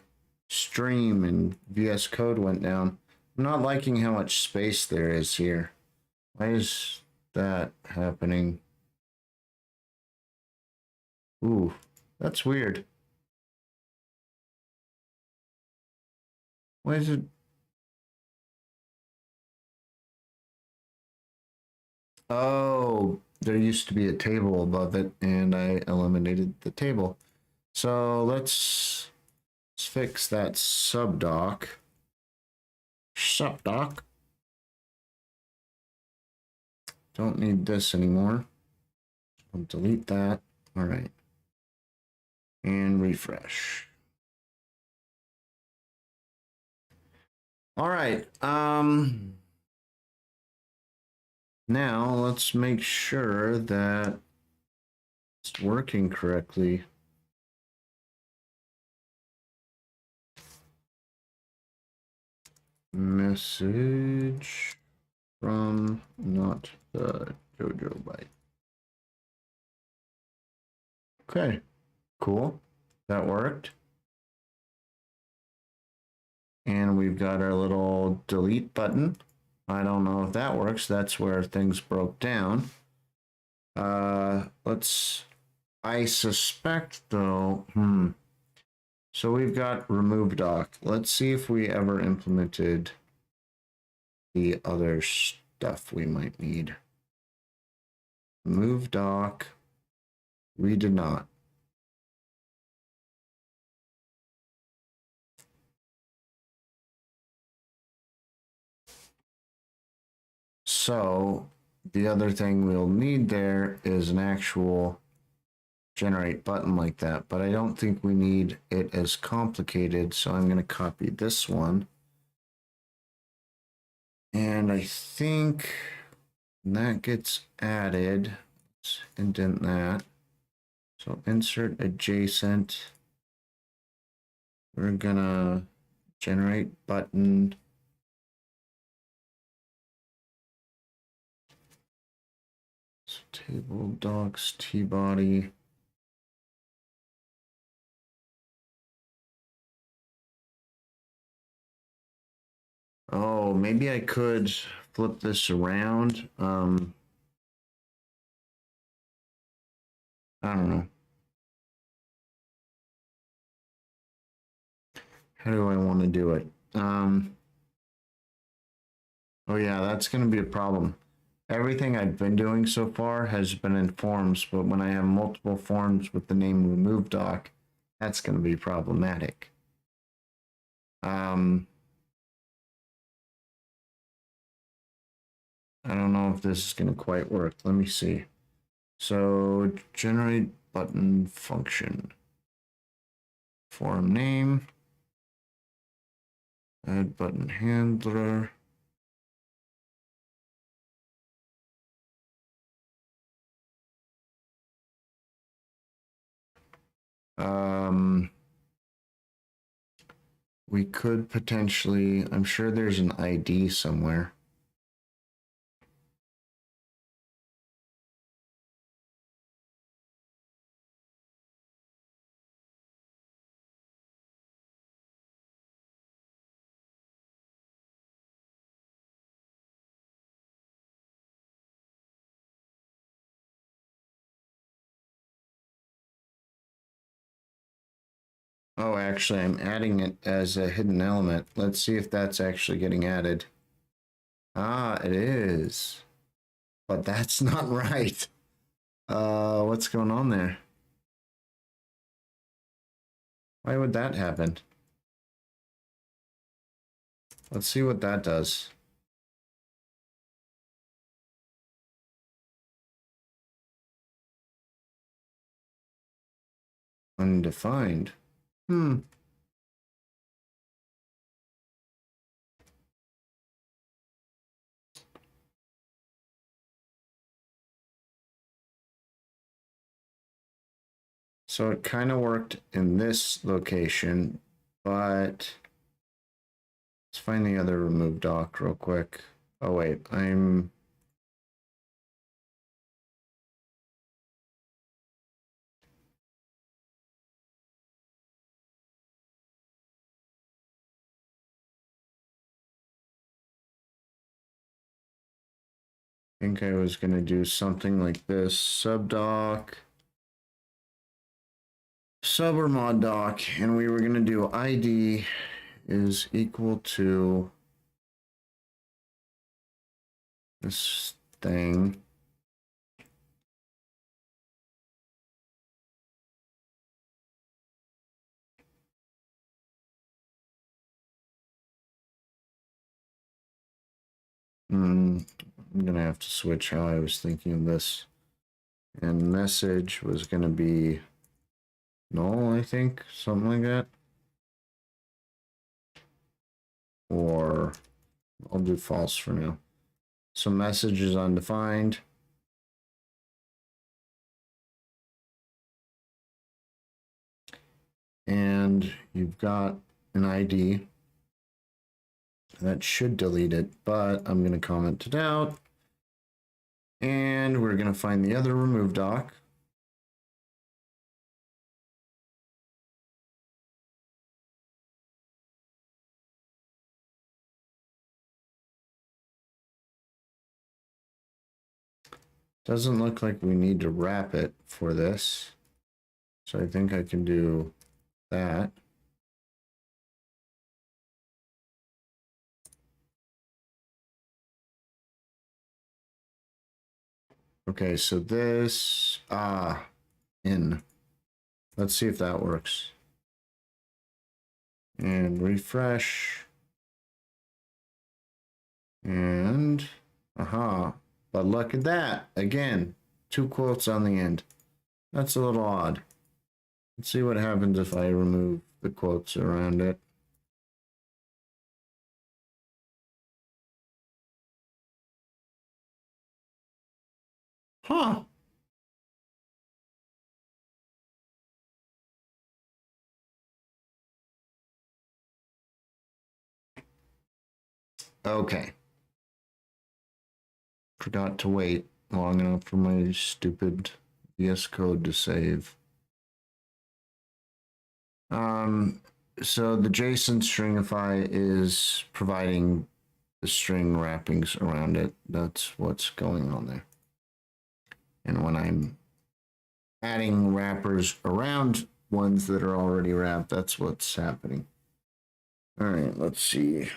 stream and VS Code went down. I'm not liking how much space there is here. Why is that happening? Ooh, that's weird. Why is it? Oh, there used to be a table above it, and I eliminated the table. So let's fix that subdoc. Subdoc. Don't need this anymore. I'll delete that. All right. And refresh. All right. Now let's make sure that it's working correctly. Message from not the JoJo byte. Okay, cool. That worked. And we've got our little delete button. I don't know if that works. That's where things broke down. I suspect though, So we've got remove doc. Let's see if we ever implemented the other stuff we might need. Remove doc. We did not. So the other thing we'll need there is an actual generate button like that, but I don't think we need it as complicated. So I'm going to copy this one. And I think when that gets added, let's indent that. So insert adjacent. We're gonna generate button. So table docs tbody. Oh, maybe I could flip this around. I don't know. How do I want to do it? Oh yeah, that's going to be a problem. Everything I've been doing so far has been in forms, but when I have multiple forms with the name remove doc, that's going to be problematic. I don't know if this is going to quite work. Let me see. So generate button function. Form name. Add button handler. We could potentially, I'm sure there's an ID somewhere. Oh, actually, I'm adding it as a hidden element. Let's see if that's actually getting added. Ah, it is. But that's not right. What's going on there? Why would that happen? Let's see what that does. Undefined. So it kind of worked in this location, but let's find the other remove doc real quick. Oh wait, I think I was going to do something like this. Subdoc, sub or mod doc, and we were going to do ID is equal to this thing. I'm gonna have to switch how I was thinking of this. And message was gonna be null, I think, something like that. Or I'll do false for now. So message is undefined. And you've got an ID that should delete it, but I'm going to comment it out. And we're going to find the other remove doc. Doesn't look like we need to wrap it for this. So I think I can do that. Okay, so this, in. Let's see if that works. And refresh. And, aha. But look at that. Again, 2 quotes on the end. That's a little odd. Let's see what happens if I remove the quotes around it. Huh. Okay. Forgot to wait long enough for my stupid VS Code to save. So the JSON stringify is providing the string wrappings around it. That's what's going on there. And when I'm adding wrappers around ones that are already wrapped, that's what's happening. All right, let's see.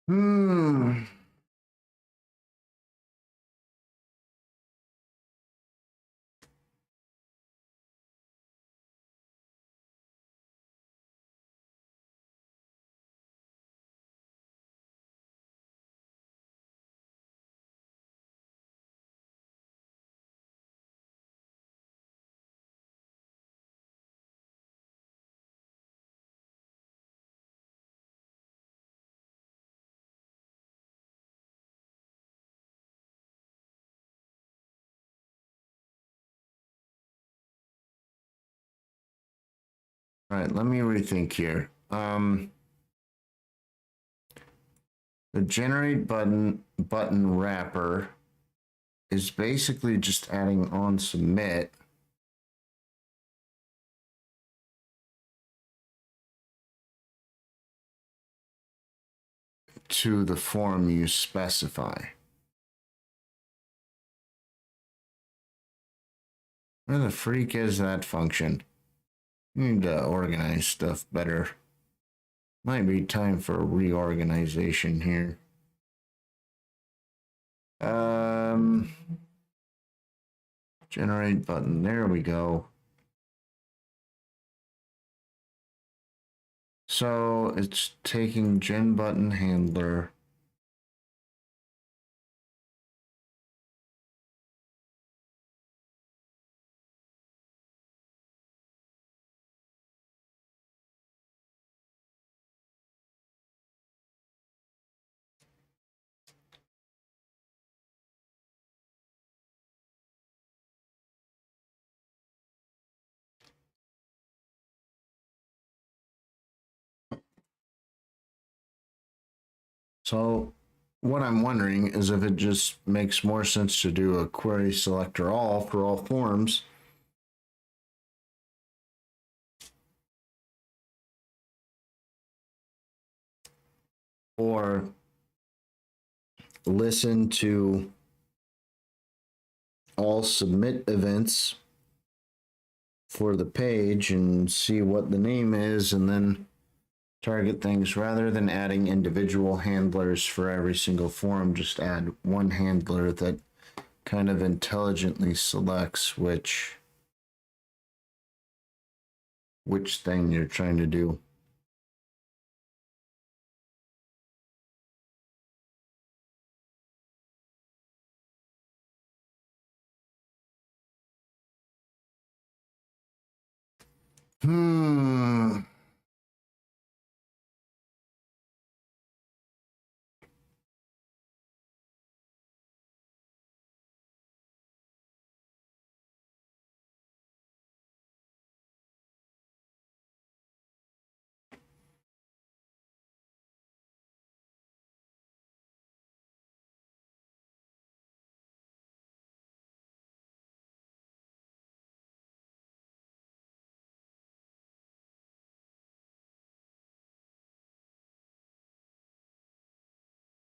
Hmm. All right, let me rethink here. The generate button wrapper is basically just adding on submit to the form you specify. Where the freak is that function? You need to organize stuff better. Might be time for a reorganization here. Generate button. There we go. So it's taking gen button handler. So what I'm wondering is if it just makes more sense to do a query selector all for all forms. Or listen to all submit events for the page and see what the name is and then target things rather than adding individual handlers for every single form. Just add one handler that kind of intelligently selects which thing you're trying to do.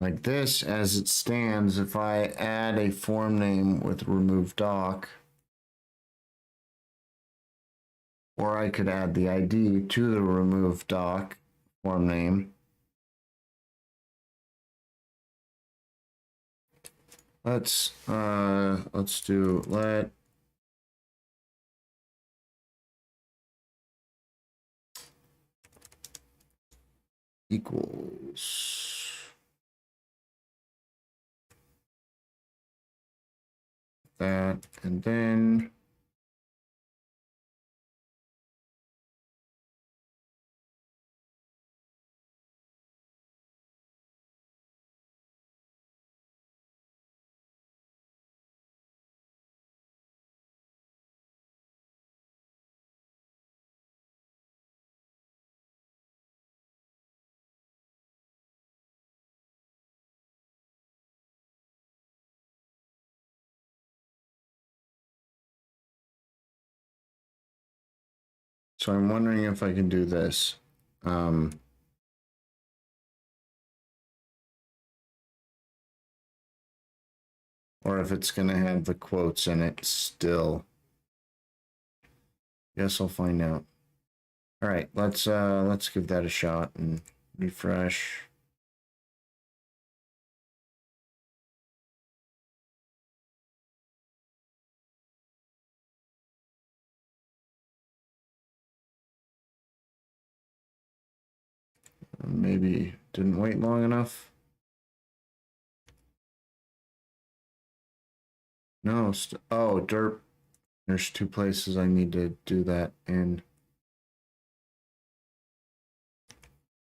Like this, as it stands, if I add a form name with remove doc, or I could add the ID to the remove doc form name. Let's do let equals that, and then so I'm wondering if I can do this. Or if it's going to have the quotes in it still. Guess I'll find out. All right, let's give that a shot and refresh. Maybe didn't wait long enough. No, oh, derp. There's two places I need to do that in.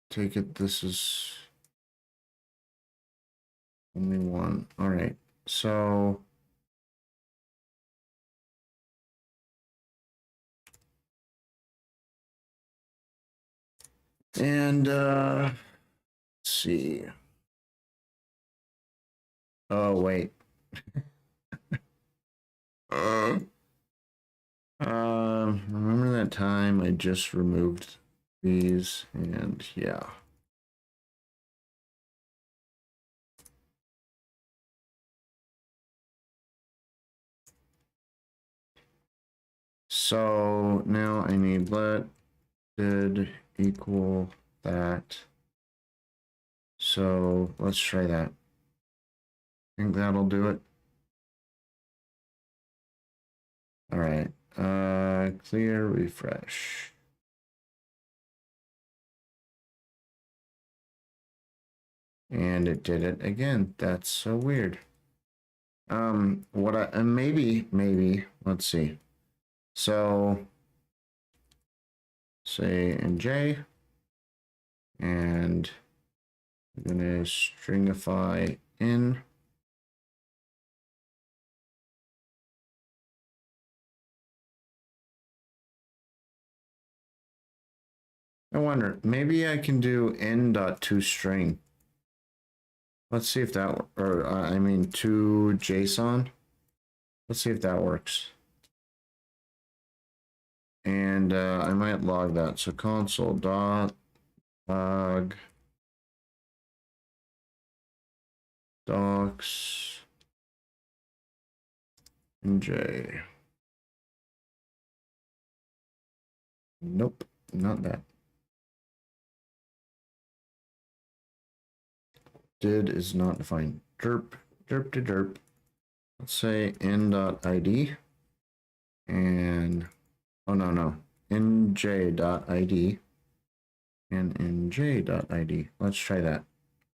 Take it, this is only one. All right, so And let's see. Oh wait. uh, remember that time I just removed these, and yeah. So now I need let did equal that. So let's try that. I think that'll do it. All right. Clear, refresh. And it did it again. That's so weird. What I maybe let's see. So say NJ, and I'm gonna stringify in. I wonder, maybe I can do n.toString. Let's see if that, or I mean to JSON. Let's see if that works. And I might log that. So console dot log docs nj. Nope, not that. Did is not defined. Derp to derp. Let's say n.id and oh no nj.id and nj.id. Let's try that.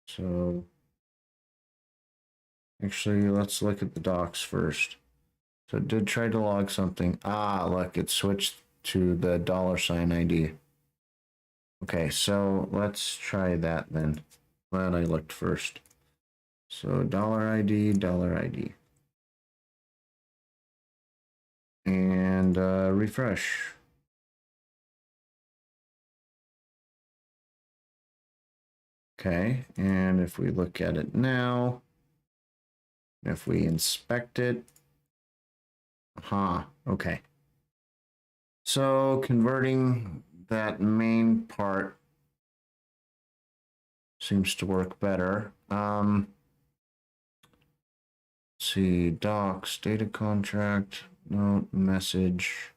So actually, let's look at the docs first. So it did try to log something. Ah, look, it switched to the $ID. Okay, so let's try that then. Glad I looked first. So $ID. And refresh. Okay, and if we look at it now, if we inspect it, okay. So converting that main part seems to work better. Let's see, docs, data contract, no message.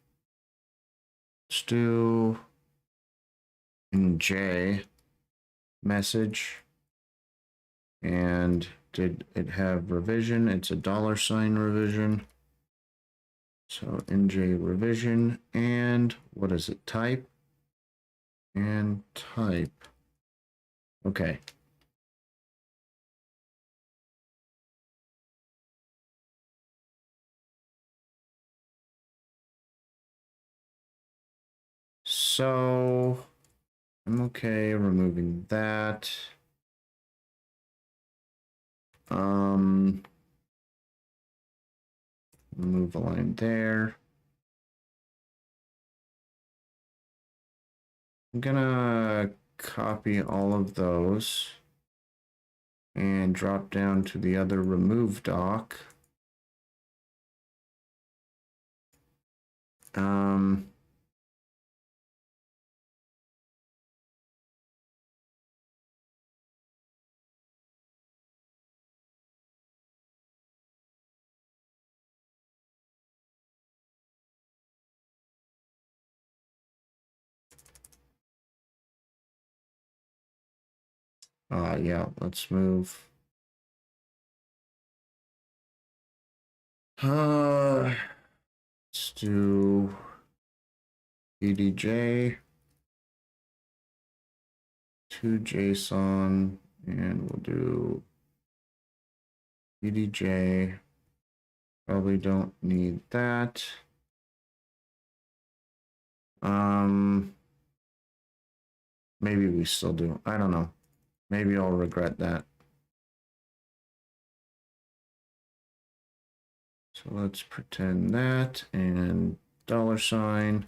Let's do in J message. And did it have revision? It's a $sign revision. So NJ revision, and what is it? Type and type. Okay. So I'm okay removing that. Move a line there. I'm gonna copy all of those and drop down to the other remove doc. Yeah, let's move. Let's do EDJ to JSON, and we'll do EDJ. Probably don't need that. Maybe we still do. I don't know. Maybe I'll regret that. So let's pretend that and $.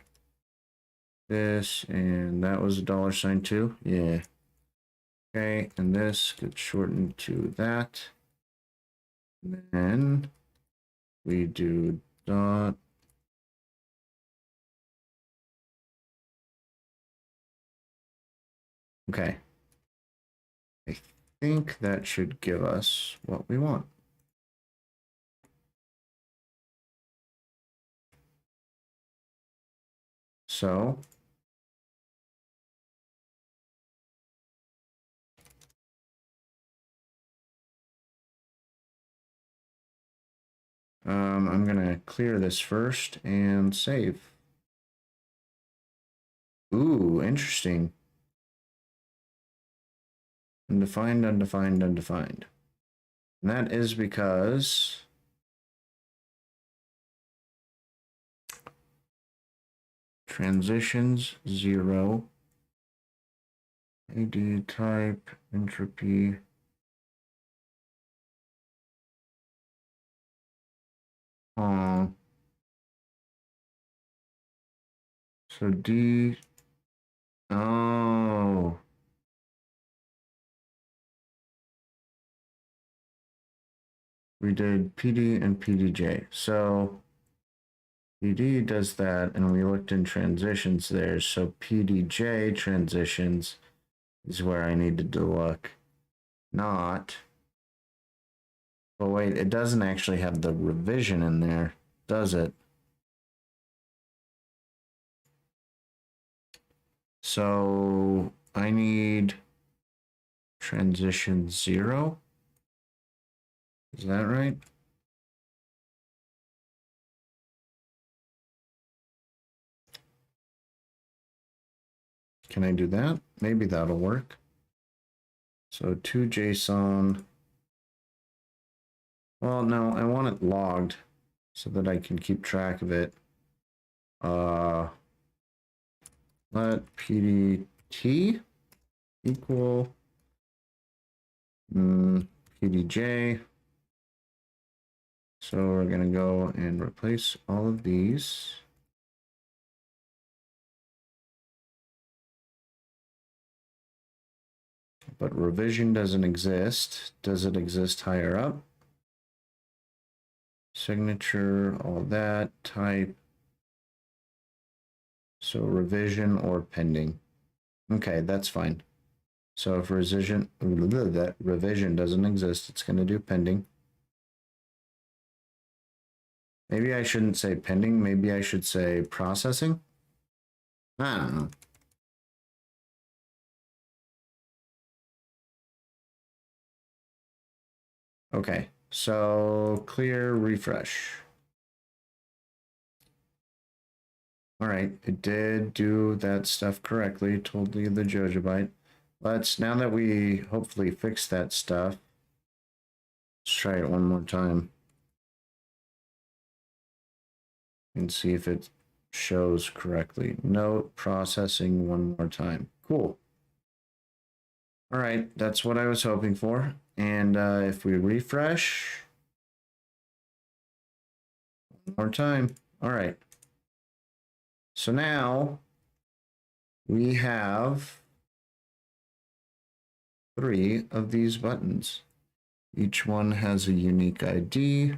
this, and that was a $sign too. Yeah. Okay, and this gets shortened to that. And then we do dot. Okay. I think that should give us what we want. So I'm gonna clear this first and save. Ooh, interesting. Undefined, undefined, undefined. And that is because transitions 0, AD type, entropy. So D. Oh. We did PD and PDJ. So PD does that, and we looked in transitions there. So PDJ transitions is where I needed to look. Not. But wait, it doesn't actually have the revision in there, does it? So I need transition 0. Is that right? Can I do that? Maybe that'll work. So to JSON. Well, no, I want it logged so that I can keep track of it. Let PDT equal PDJ. So we're going to go and replace all of these. But revision doesn't exist. Does it exist higher up? Signature, all that, type. So revision or pending. Okay, that's fine. So if that revision doesn't exist, it's going to do pending. Maybe I shouldn't say pending. Maybe I should say processing. I don't know. Okay, so clear, refresh. All right, it did do that stuff correctly, told you the Jojobite. Now that we hopefully fix that stuff, let's try it one more time and see if it shows correctly. Note processing one more time. Cool. All right, that's what I was hoping for. And if we refresh one more time, all right. So now we have 3 of these buttons. Each one has a unique ID.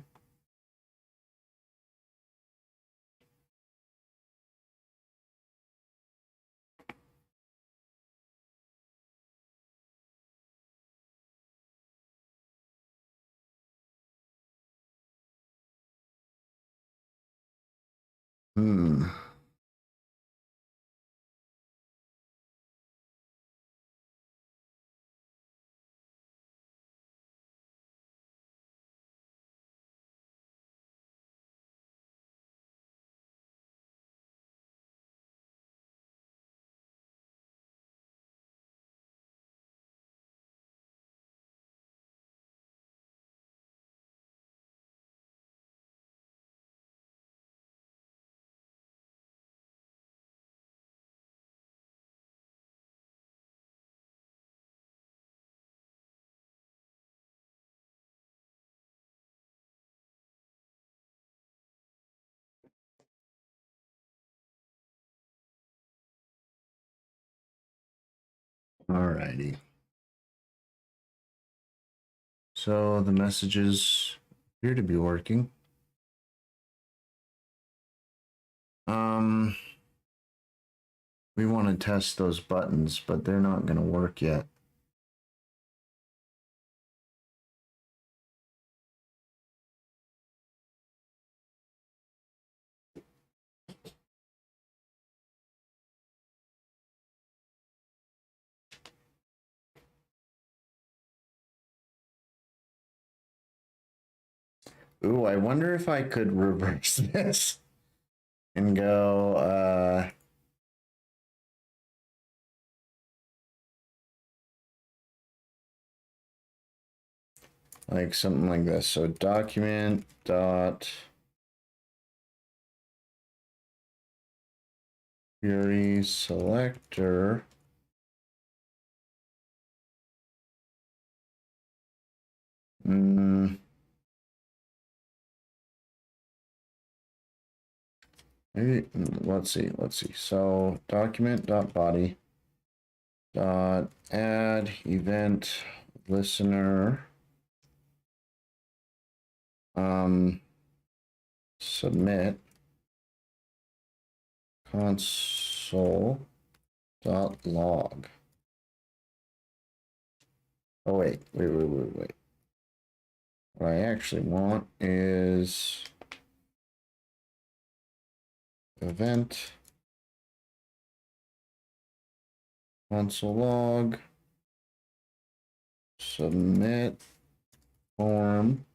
Alrighty. So the messages appear to be working. We want to test those buttons, but they're not going to work yet. Ooh, I wonder if I could reverse this and go, like something like this. So document dot query selector. Maybe, let's see. So document dot body dot add event listener submit console dot log. Oh wait. What I actually want is event console log submit form.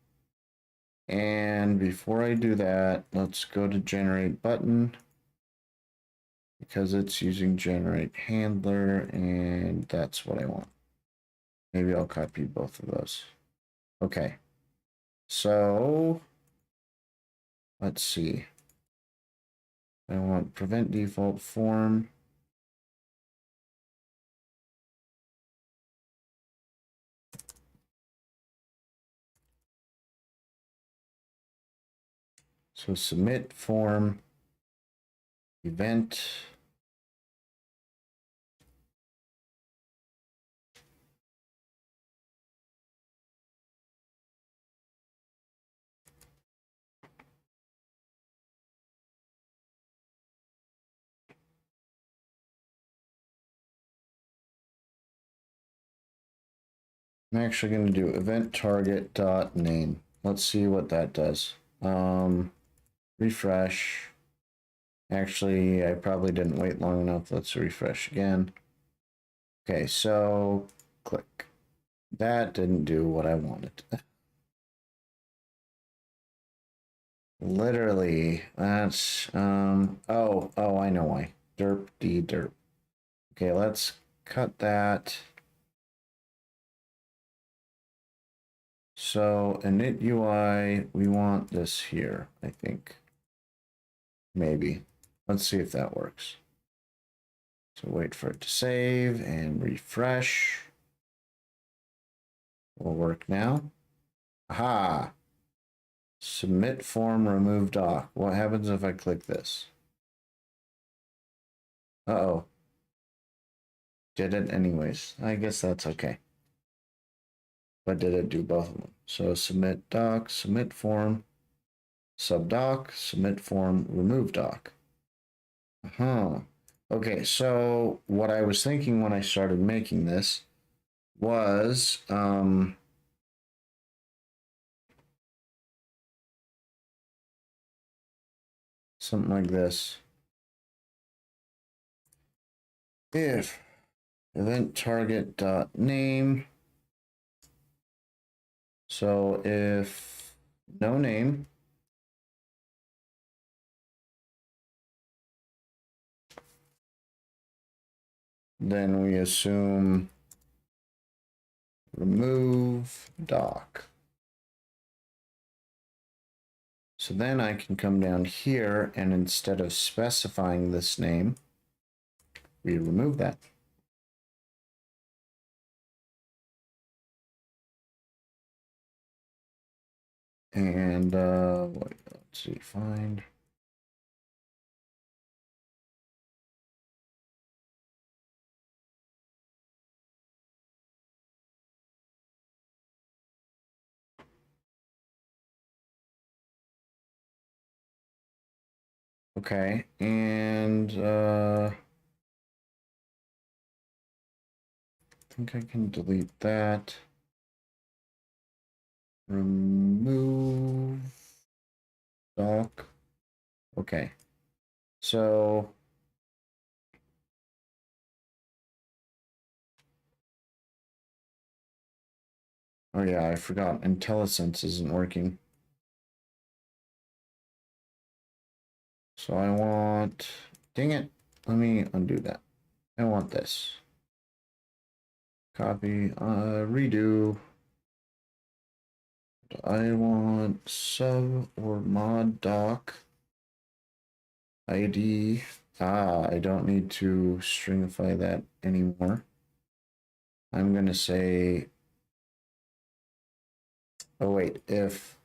And before I do that, let's go to generate button because it's using generate handler, and that's what I want. Maybe I'll copy both of those. Okay. So let's see. I want prevent default form. So submit form event. I'm actually going to do event target dot name. Let's see what that does. Refresh. Actually, I probably didn't wait long enough. Let's refresh again. Okay, so click. That didn't do what I wanted. Literally, that's oh, I know why. Derp D derp. Okay, let's cut that. So init UI, we want this here, I think. Maybe. Let's see if that works. So wait for it to save and refresh. Will work now. Aha! Submit form, remove doc. What happens if I click this? Uh-oh. Did it anyways. I guess that's okay. But did it do both of them? So submit doc, submit form, sub doc, submit form, remove doc. Okay, so what I was thinking when I started making this was something like this. If event target dot name. So if no name, then we assume remove doc. So then I can come down here and instead of specifying this name, we remove that. And let's see, find. Okay, and I think I can delete that. Remove doc. Okay, so oh yeah, I forgot. IntelliSense isn't working. So I want, dang it, let me undo that. I want this. Copy, redo. I want sub or mod doc ID. I don't need to stringify that anymore. I'm going to say, oh wait, if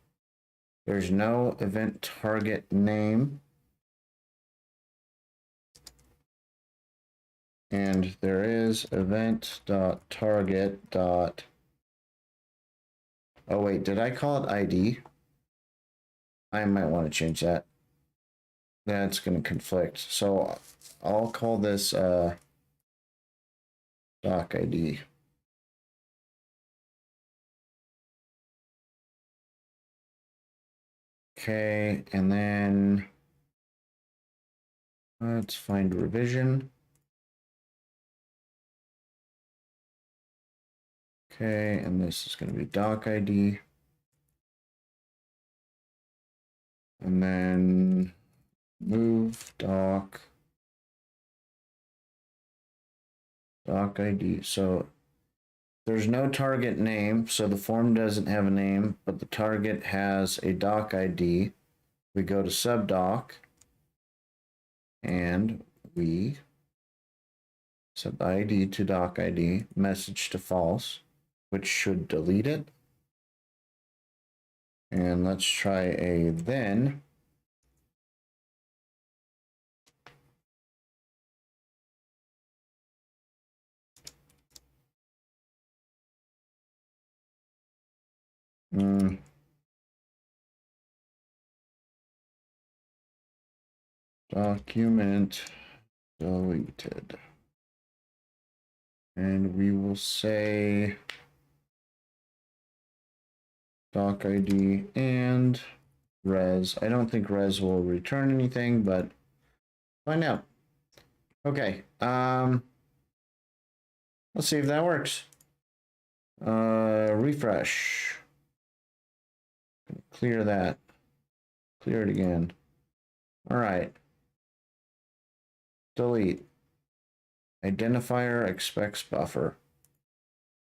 there's no event target name and there is event.target. Oh wait, did I call it ID? I might want to change that. That's going to conflict. So I'll call this doc ID. Okay, and then let's find revision. Okay, and this is going to be doc ID. And then move doc ID. So there's no target name, so the form doesn't have a name, but the target has a doc ID. We go to subdoc and we set the ID to doc ID, message to false, which should delete it. And let's try a then. Document deleted. And we will say doc ID and res. I don't think res will return anything, but find out. Okay. Let's see if that works. Refresh. Clear that. Clear it again. All right. Delete. Identifier expects buffer.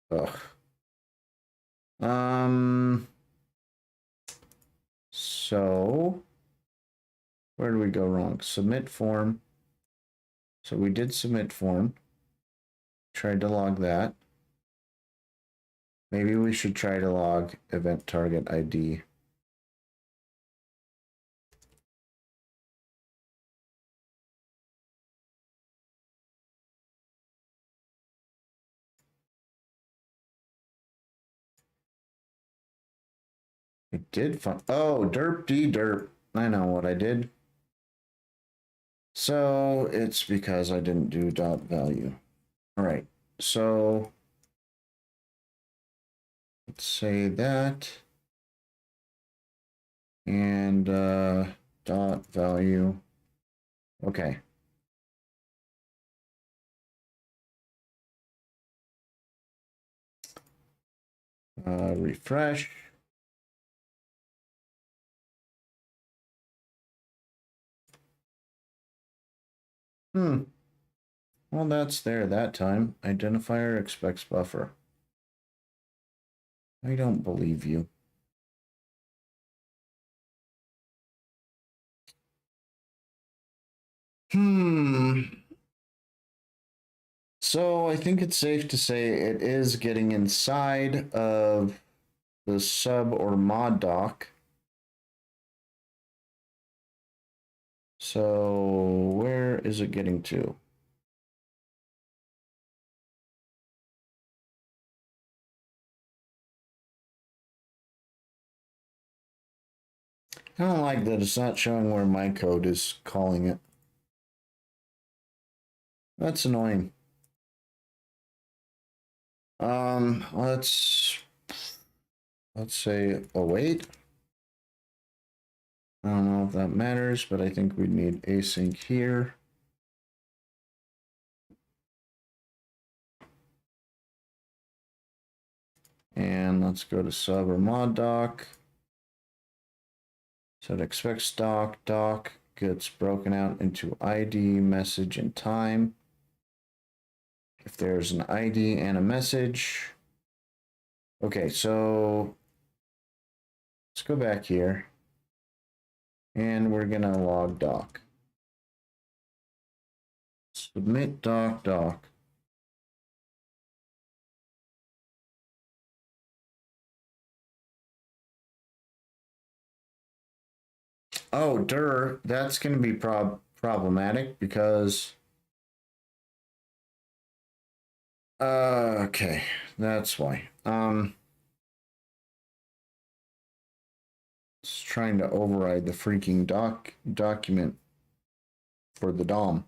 Ugh. So where do we go wrong? Submit form. So we did submit form. Tried to log that. Maybe we should try to log event target ID. I did find, oh, derp d derp. I know what I did. So it's because I didn't do dot value. All right, so let's say that and dot value. Okay. Refresh. Well, that's there that time. Identifier expects buffer. I don't believe you. So I think it's safe to say it is getting inside of the sub or mod doc. So where is it getting to? I don't like that it's not showing where my code is calling it. That's annoying. Let's say, oh wait. I don't know if that matters, but I think we need async here. And let's go to sub or mod doc. So it expects doc gets broken out into ID, message, and time. If there's an ID and a message. Okay, so let's go back here. And we're gonna log doc. Submit doc. Oh, that's going to be problematic because okay, that's why. It's trying to override the freaking document for the DOM.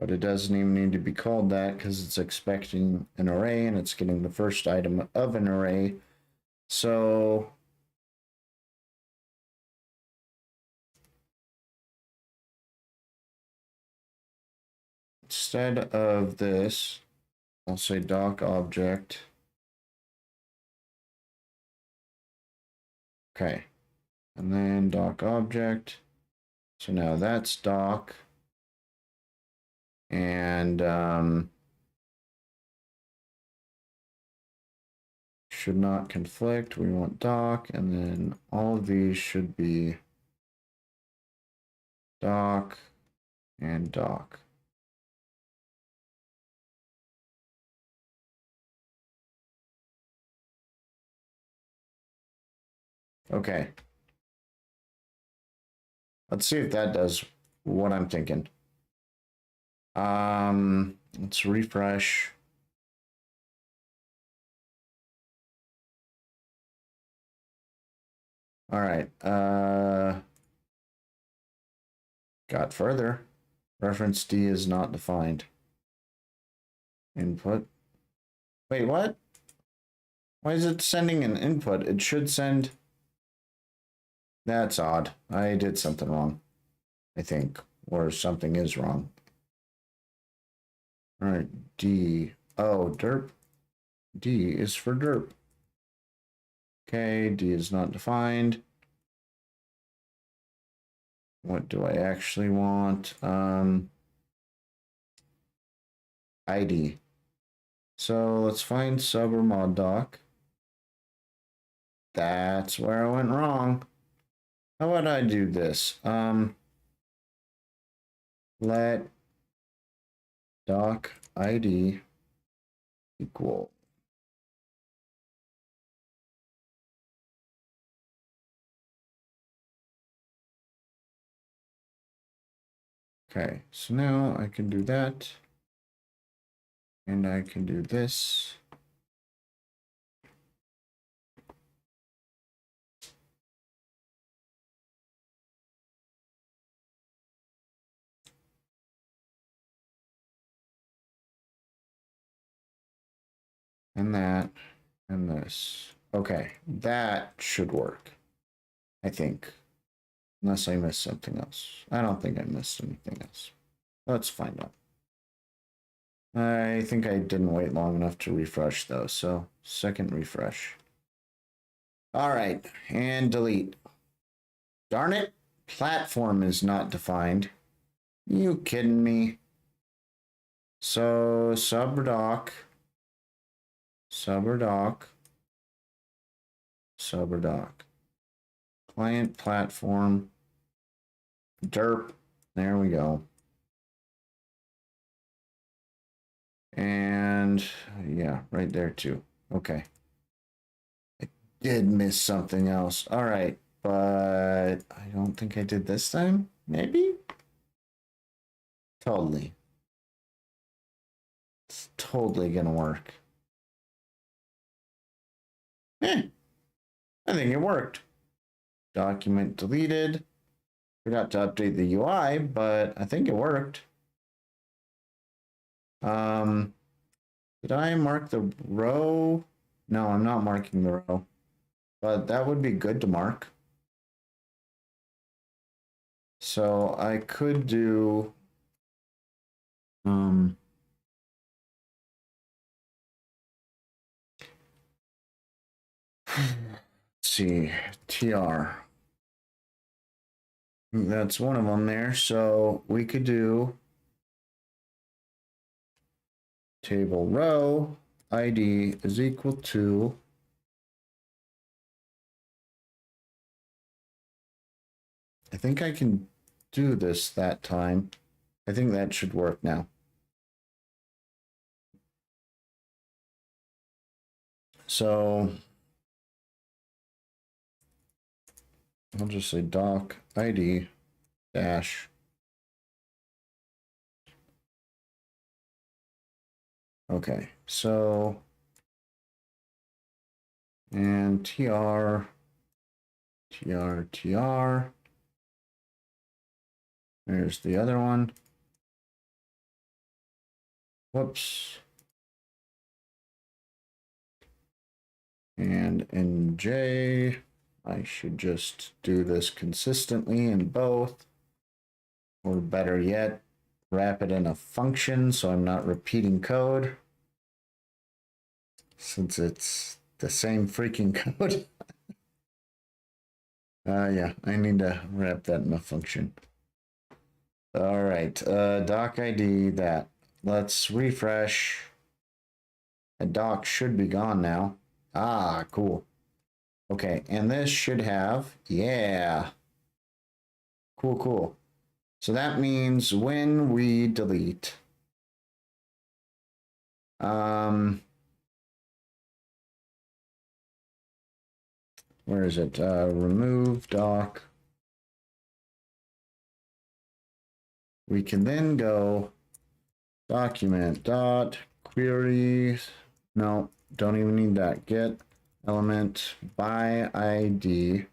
But it doesn't even need to be called that because it's expecting an array and it's getting the first item of an array. So instead of this, I'll say doc object. Okay. And then doc object. So now that's doc. And should not conflict. We want doc, and then all of these should be doc and doc. Okay. Let's see if that does what I'm thinking. Let's refresh. All right. Got further. Reference D is not defined. Input. Wait, what? Why is it sending an input? It should send. That's odd. I did something wrong, I think, or something is wrong. All right, D. Oh, derp. D is for derp. Okay, D is not defined. What do I actually want? ID. So let's find sub or mod doc. That's where I went wrong. How would I do this? Let doc ID equal. Okay, so now I can do that. And I can do this. And that. And this. Okay, that should work. I think. Unless I missed something else. I don't think I missed anything else. Let's find out. I think I didn't wait long enough to refresh though, so second refresh. All right, and delete. Darn it, platform is not defined. You kidding me? So subdoc, client platform, derp. There we go. And yeah, right there too. Okay. did miss something else. All right, but I don't think I did this time. Maybe? Totally. It's totally gonna work. I think it worked. Document deleted. Forgot to update the UI, but I think it worked. Did I mark the row? No, I'm not marking the row, but that would be good to mark. So I could do, let's see, TR. That's one of them there. So we could do table row ID is equal to I think I can do this that time. I think that should work now. So I'll just say doc ID dash. Okay, so and tr. There's the other one. Whoops. And in J, I should just do this consistently in both. Or better yet, wrap it in a function so I'm not repeating code. Since it's the same freaking code. Yeah, I need to wrap that in a function. All right, doc ID that. Let's refresh. A doc should be gone now. Ah, cool. Okay, and this should have, yeah. Cool, cool. So that means when we delete, where is it? Remove doc. We can then go document dot queries. No, don't even need that. Get element by ID.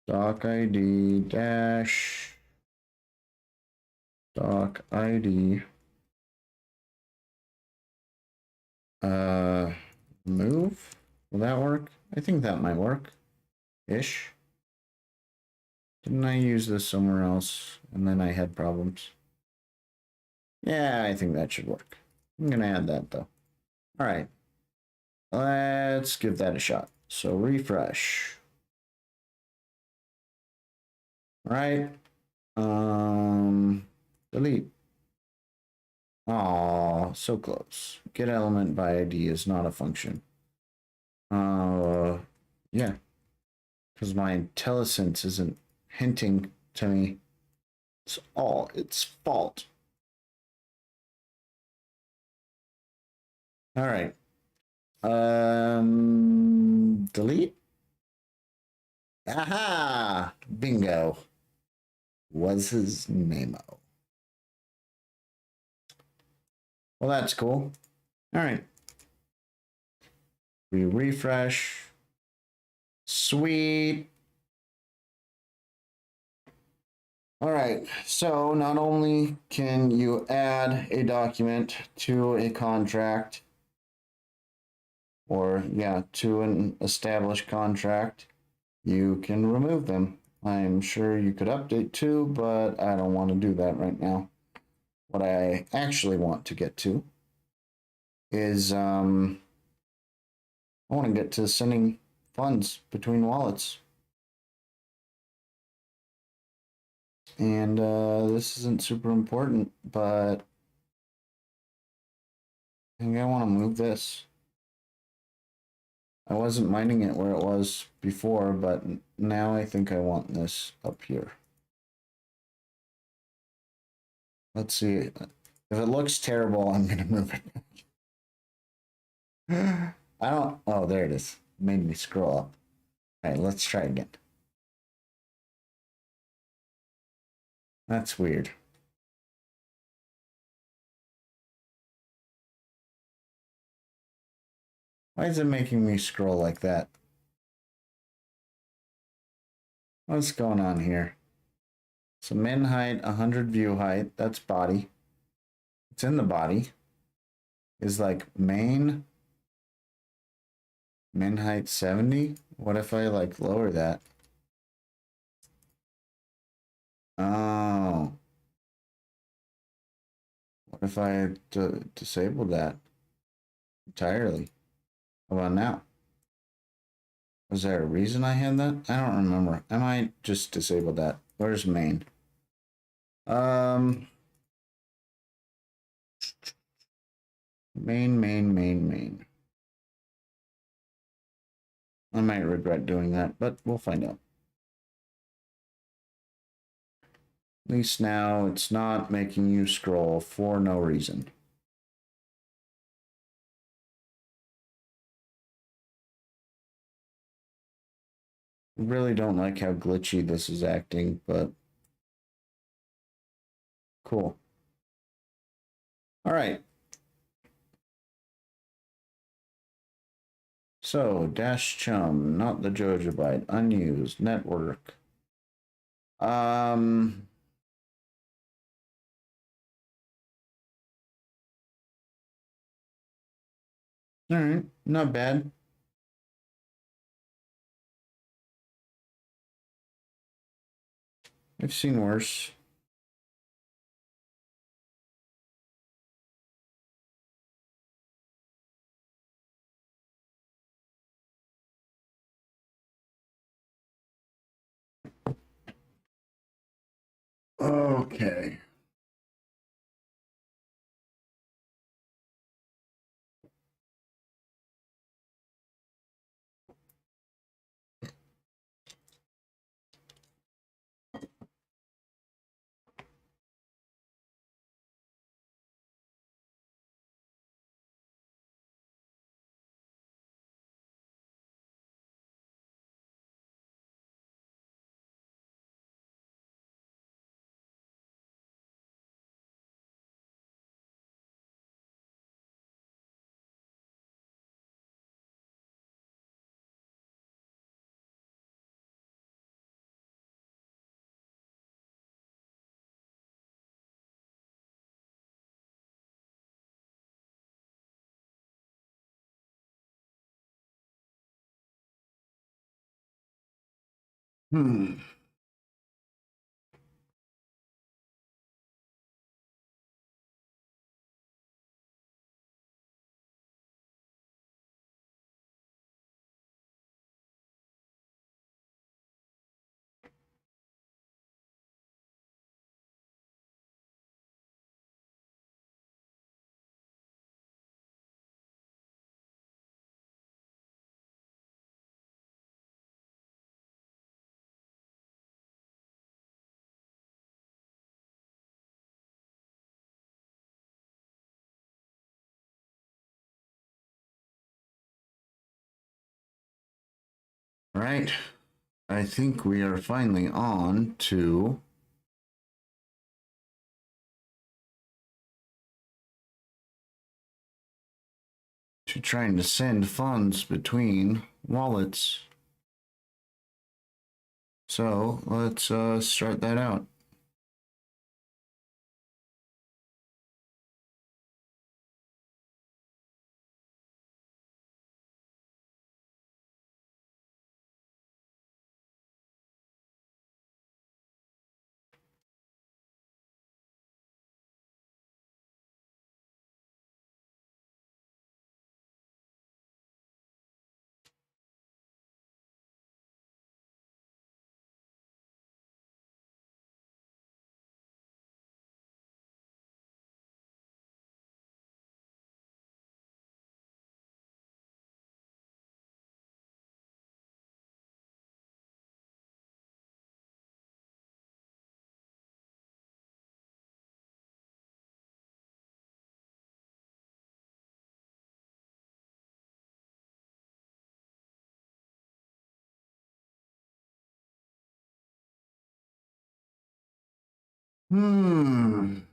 Doc ID dash doc ID. Move. Will that work? I think that might work. Ish. Didn't I use this somewhere else and then I had problems? Yeah, I think that should work. I'm gonna add that though. All right. Let's give that a shot. So refresh. All right. Delete. Oh, so close. Get element by ID is not a function. Yeah. Because my IntelliSense isn't hinting to me. It's all its fault. All right. Delete. Aha! Bingo. Was his name-o. Well, that's cool. All right. We refresh. Sweet. All right, so not only can you add a document to a contract, or yeah, to an established contract, you can remove them. I'm sure you could update too, but I don't want to do that right now. What I actually want to get to is I want to get to sending funds between wallets. And this isn't super important, but I think I want to move this. I wasn't minding it where it was before, but now I think I want this up here. Let's see. If it looks terrible, I'm gonna move it. I don't. Oh, there it is. Made me scroll up. All right, let's try again. That's weird. Why is it making me scroll like that? What's going on here? So min height 100 view height. That's body. It's in the body. Is like main min height 70. What if I like lower that? Oh. What if I disable that entirely? How about now? Was there a reason I had that? I don't remember. I might just disable that. Where's main? Um, main. I might regret doing that, but we'll find out. At least now it's not making you scroll for no reason. Really don't like how glitchy this is acting, but cool. All right. So, Dash Chum, not the Jojobyte, unused, network. Um, all right, not bad. I've seen worse. Okay. Hmm. Right. I think we are finally on to trying to send funds between wallets. So let's start that out. Hmm.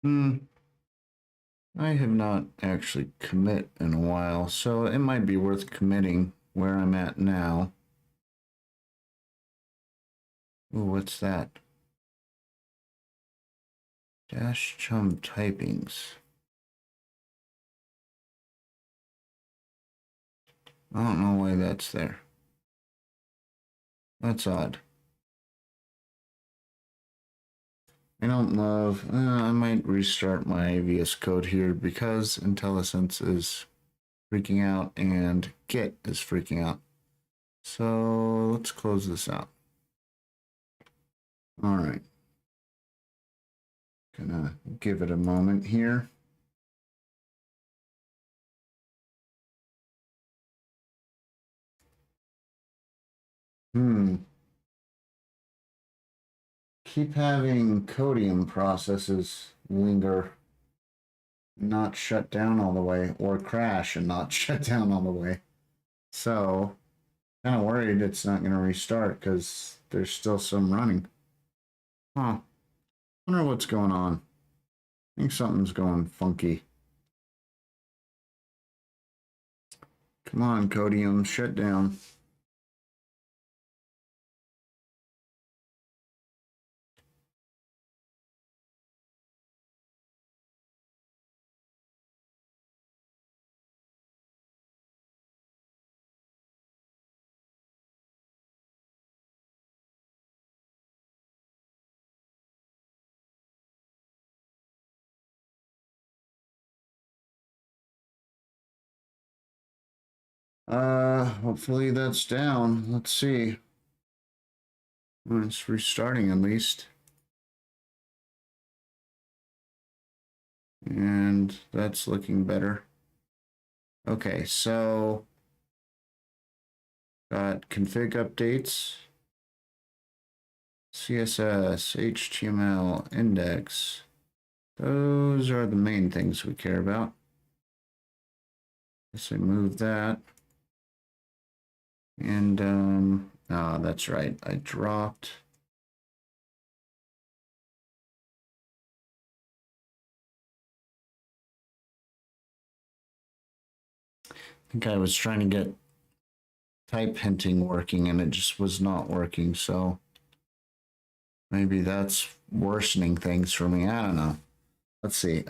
Hmm. I have not actually commit in a while, so it might be worth committing where I'm at now. Ooh, what's that? Dash Chum typings. I don't know why that's there. That's odd. I don't love. I might restart my VS Code here because IntelliSense is freaking out and Git is freaking out. So let's close this out. All right. Gonna give it a moment here. Keep having codium processes linger, not shut down all the way, or crash and not shut down all the way. So, kind of worried it's not going to restart because there's still some running. Huh. Wonder what's going on. I think something's going funky. Come on, codium, shut down. Hopefully that's down. Let's see. Well, it's restarting at least. And that's looking better. Okay, so got config updates, CSS, HTML, index. Those are the main things we care about. Guess I move that. And, that's right. I dropped. I think I was trying to get type hinting working and it just was not working. So maybe that's worsening things for me. I don't know. Let's see.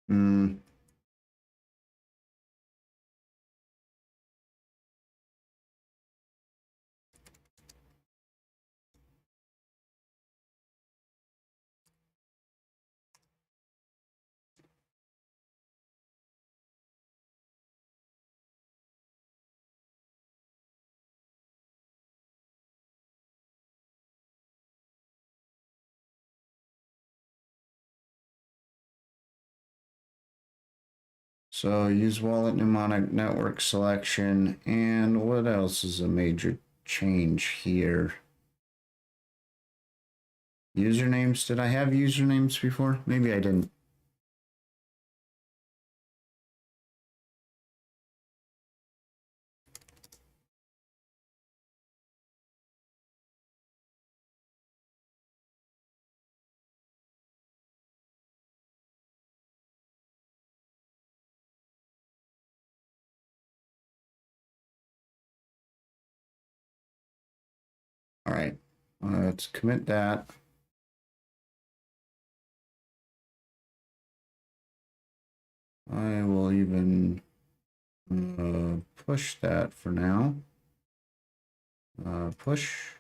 Hmm. So use wallet mnemonic network selection. And what else is a major change here? Usernames. Did I have usernames before? Maybe I didn't. All right. Let's commit that. I will even push that for now. Push.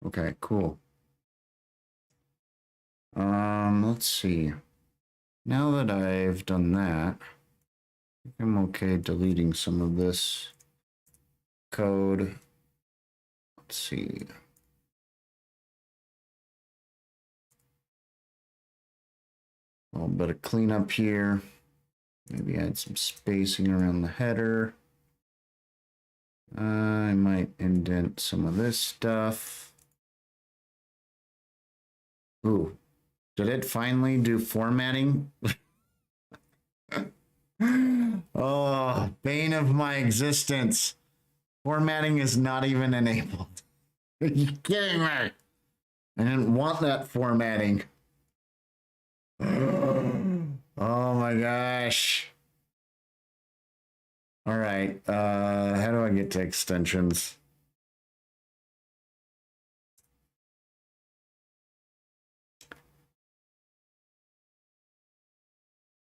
Okay, cool. let's see. Now that I've done that, I'm okay deleting some of this code. Let's see. A little bit of cleanup here. Maybe add some spacing around the header. I might indent some of this stuff. Ooh, did it finally do formatting? Oh, bane of my existence. Formatting is not even enabled. Are you kidding me? I didn't want that formatting. Oh my gosh. All right. How do I get to extensions?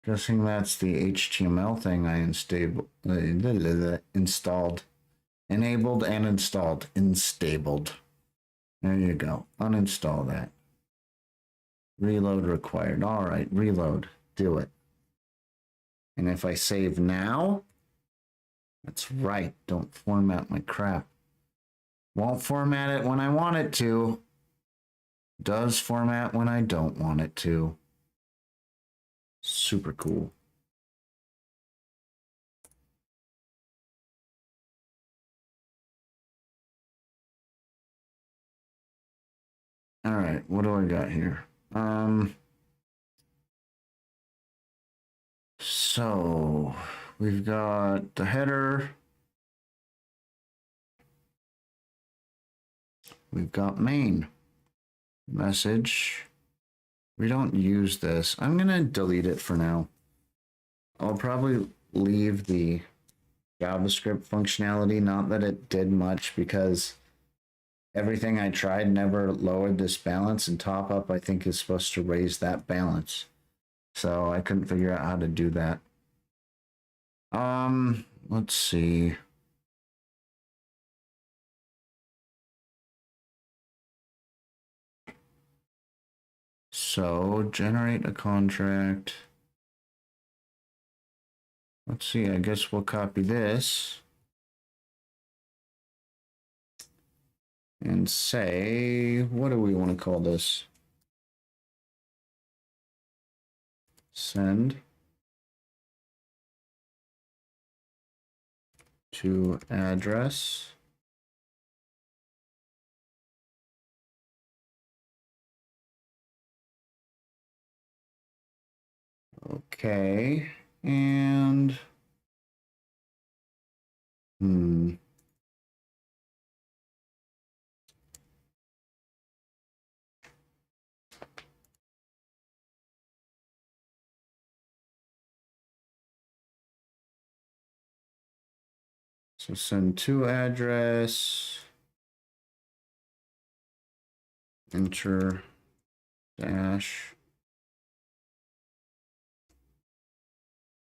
Guessing that's the HTML thing I installed. Enabled and installed. Instabled. There you go. Uninstall that. Reload required. All right, reload. Do it. And if I save now, that's right. Don't format my crap. Won't format it when I want it to. Does format when I don't want it to. Super cool. All right, what do I got here? So we've got the header. We've got main message. We don't use this. I'm going to delete it for now. I'll probably leave the JavaScript functionality. Not that it did much, because everything I tried never lowered this balance, and top up I think is supposed to raise that balance. So I couldn't figure out how to do that. Let's see. So generate a contract. Let's see, I guess we'll copy this and say, what do we want to call this? Send to address. Okay, and so send to address, enter dash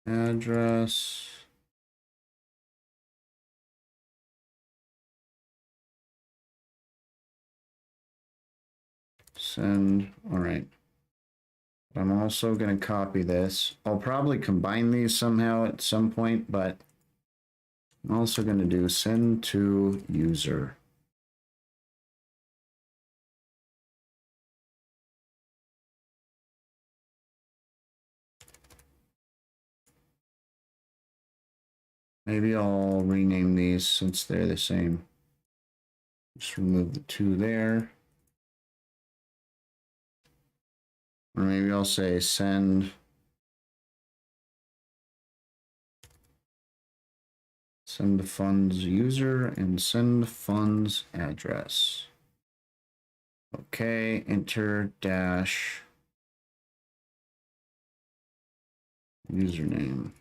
address. Send. All right. I'm also going to copy this. I'll probably combine these somehow at some point, but I'm also going to do send to user. Maybe I'll rename these since they're the same. Just remove the 2 there. Or maybe I'll say send the funds user and send funds address. Okay, enter dash username.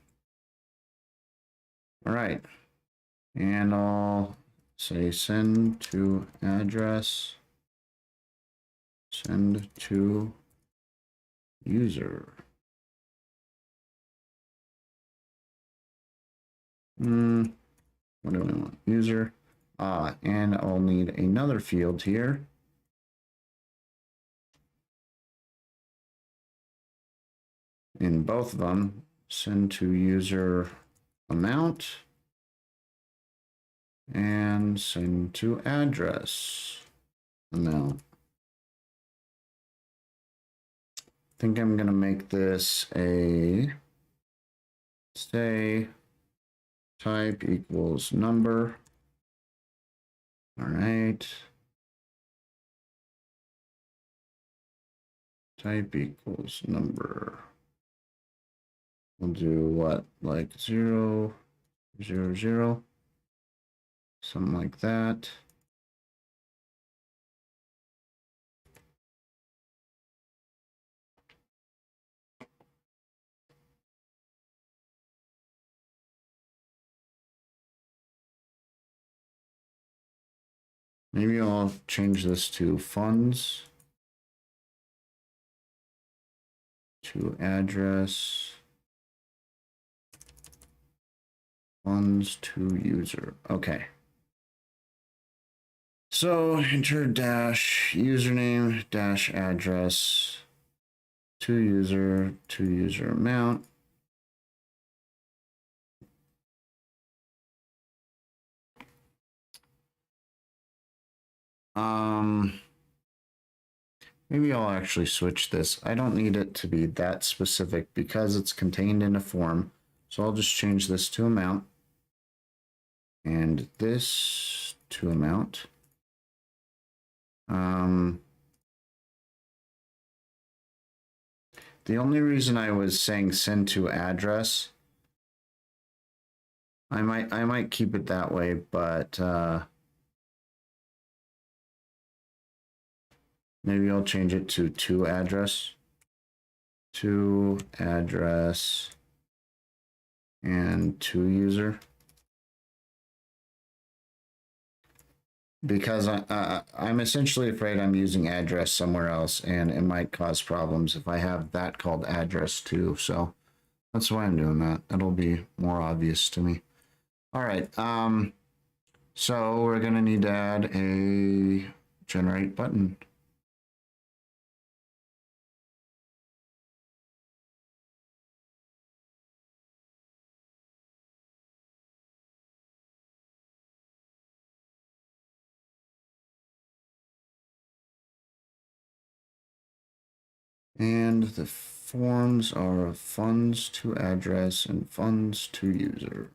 All right, and I'll say send to address, send to user. What do I want? User. And I'll need another field here. in both of them, send to user amount and send to address amount. I think I'm going to make this a say type equals number. All right. Type equals number. We'll do what, like 0, 0, 0, something like that. Maybe I'll change this to funds to address, funds to user. Okay. So enter dash username dash address to user amount. Maybe I'll actually switch this. I don't need it to be that specific because it's contained in a form. So I'll just change this to amount and this to amount. The only reason I was saying send to address, I might keep it that way, but maybe I'll change it to address and to user. Because I'm essentially afraid I'm using address somewhere else and it might cause problems if I have that called address too. So that's why I'm doing that. That'll be more obvious to me. All right. So we're going to need to add a generate button. And the forms are funds to address and funds to user.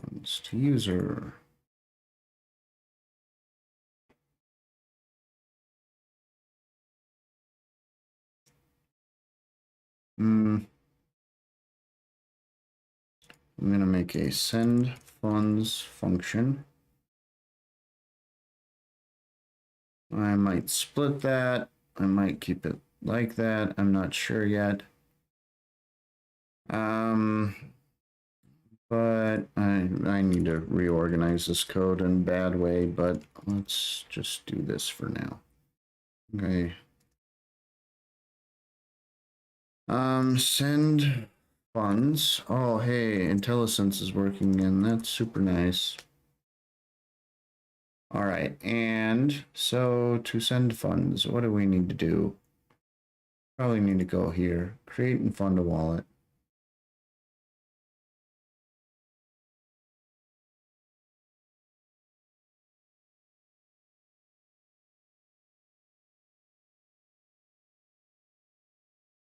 Funds to user. I'm going to make a send funds function. I might split that. I might keep it like that. I'm not sure yet. But I need to reorganize this code in a bad way, but let's just do this for now. Okay. Send funds. Oh, hey, IntelliSense is working again. That's super nice. All right, and so to send funds, what do we need to do? Probably need to go here, create and fund a wallet.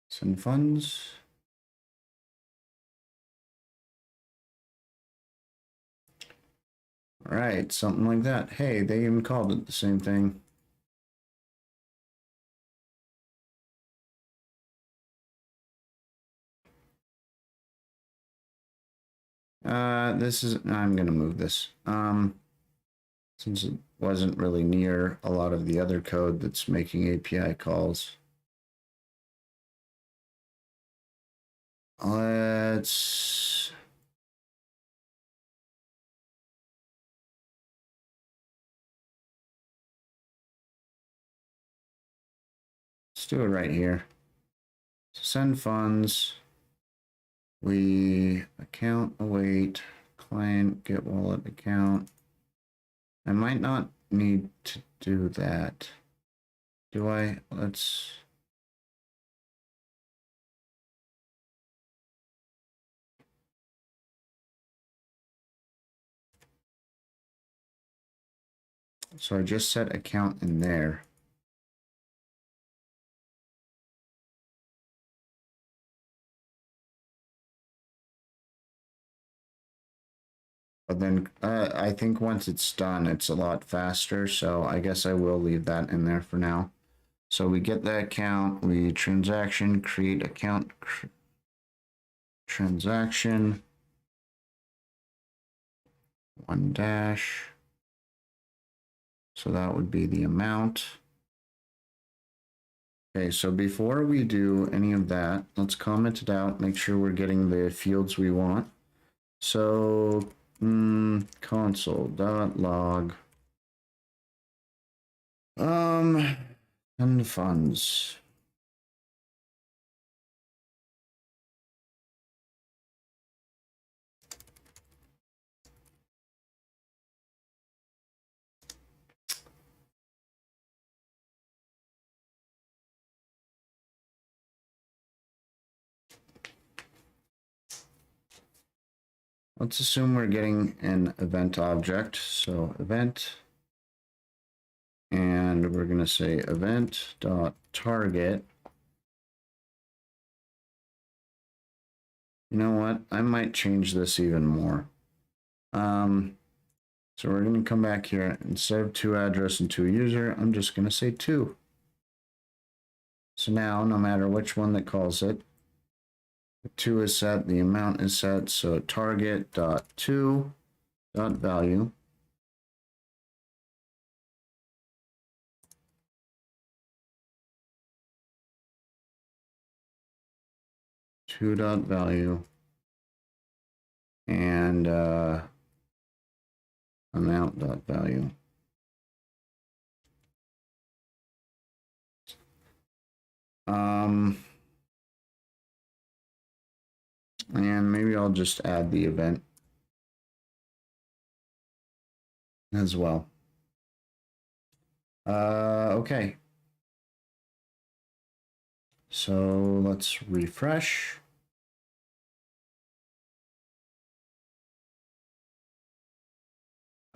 Send funds. All right, something like that. Hey, they even called it the same thing. I'm gonna move this. Since it wasn't really near a lot of the other code that's making API calls. Let's do it right here. Send funds. We account await client get wallet account. I might not need to do that. let's. So I just set account in there. But then I think once it's done, it's a lot faster. So I guess I will leave that in there for now. So we get the account, we transaction, create account, transaction, one dash. So that would be the amount. Okay, so before we do any of that, let's comment it out, make sure we're getting the fields we want. So console.log and funds. Let's assume we're getting an event object. So event, and we're going to say event.target. You know what? I might change this even more. So we're going to come back here. Instead of to address and to user, I'm just going to say to. So now, no matter which one that calls it, the to is set, the amount is set. So target.to.value. To.value and amount.value. And maybe I'll just add the event as well. Okay. So let's refresh.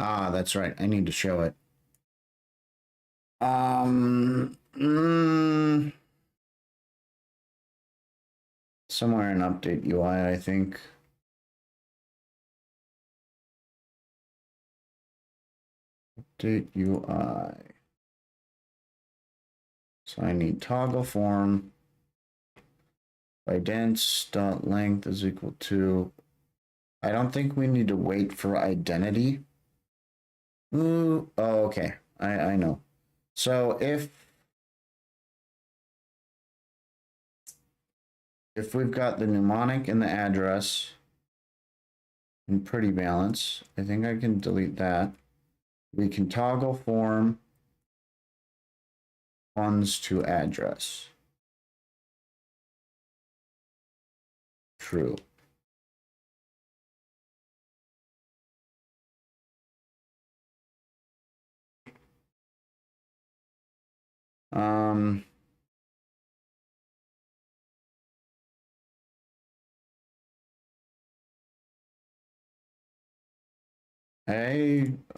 Ah, that's right. I need to show it. Somewhere in update UI, I think. Update UI. So I need toggle form by dense dot length is equal to. I don't think we need to wait for identity. Ooh, oh, okay. I know. So if we've got the mnemonic and the address in pretty balance, I think I can delete that. We can toggle form funds to address. True.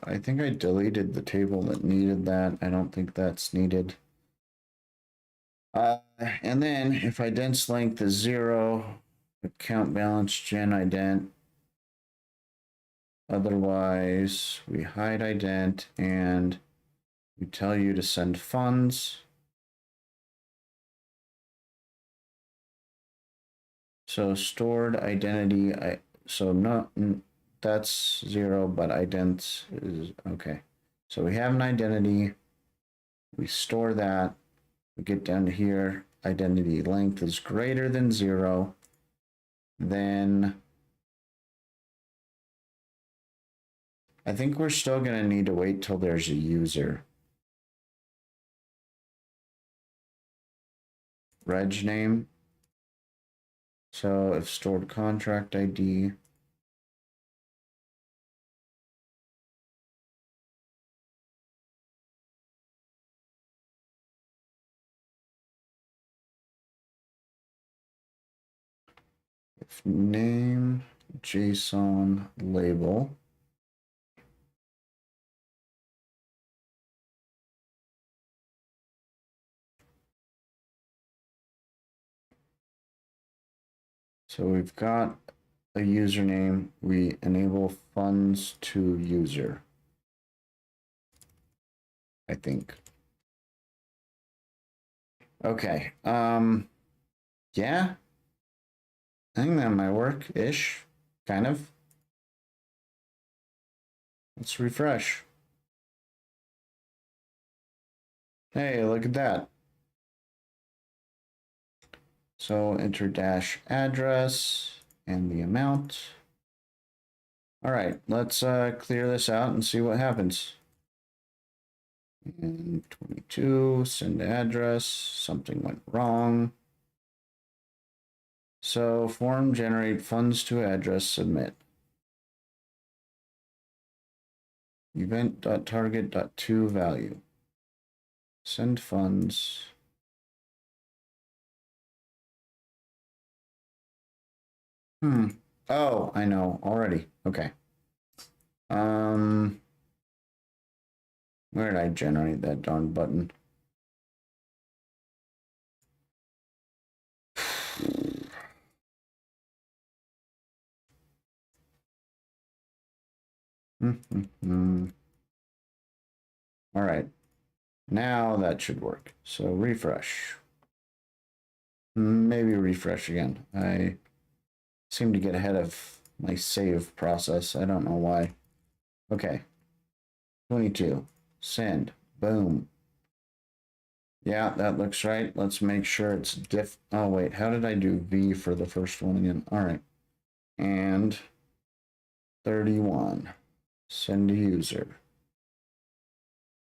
I think I deleted the table that needed that. I don't think that's needed. And then if ident's length is 0, account balance gen ident. Otherwise, we hide ident and we tell you to send funds. So stored identity, so not that's 0, but ident is okay. So we have an identity. We store that. We get down to here. Identity length is greater than 0. Then I think we're still going to need to wait till there's a user. Reg name. So if stored contract ID. Name JSON label. So we've got a username. We enable funds to user, I think. Okay. Yeah. I think that might work-ish. Kind of. Let's refresh. Hey, look at that. So enter dash address and the amount. All right, let's clear this out and see what happens. And 22, send address, something went wrong. So form generate funds to address, submit. Event.target.to value. Send funds. Oh, I know already. Okay. Where did I generate that darn button? All right. Now that should work. So refresh. Maybe refresh again. I seem to get ahead of my save process. I don't know why. Okay. 22. Send. Boom. Yeah, that looks right. Let's make sure it's diff. Oh, wait. How did I do V for the first one again? All right. And 31. Send to user.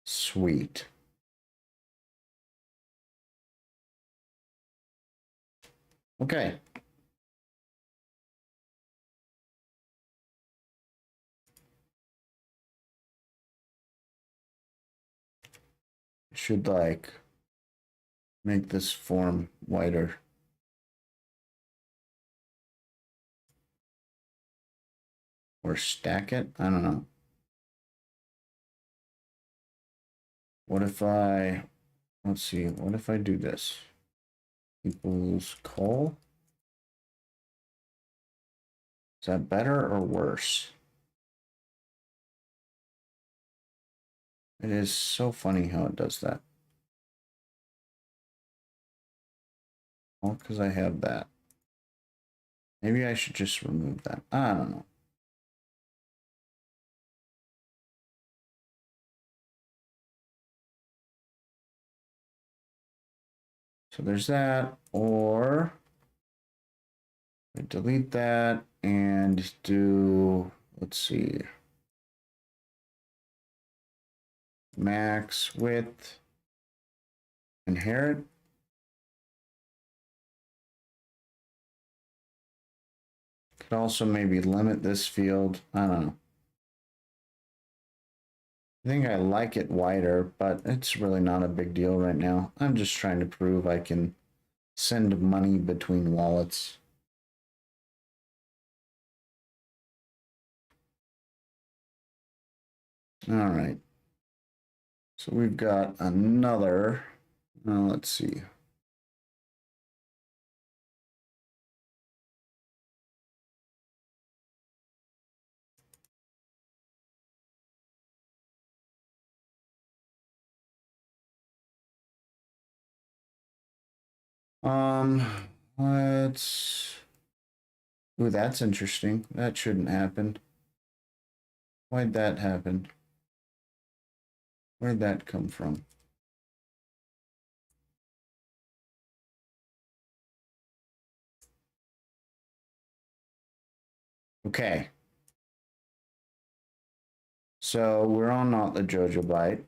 Sweet. Okay. Should like make this form wider. Or stack it? I don't know. What if I, let's see, what if I do this? Equals call? Is that better or worse? It is so funny how it does that. All because I have that. Maybe I should just remove that. I don't know. So there's that, or I delete that and do, let's see, max width, inherit. Could also maybe limit this field. I don't know. I think I like it wider, but it's really not a big deal right now. I'm just trying to prove I can send money between wallets. All right. So we've got another, let's see. Let's, ooh, that's interesting. That shouldn't happen. Why'd that happen? Where'd that come from? Okay. So we're on not the Jojo Byte.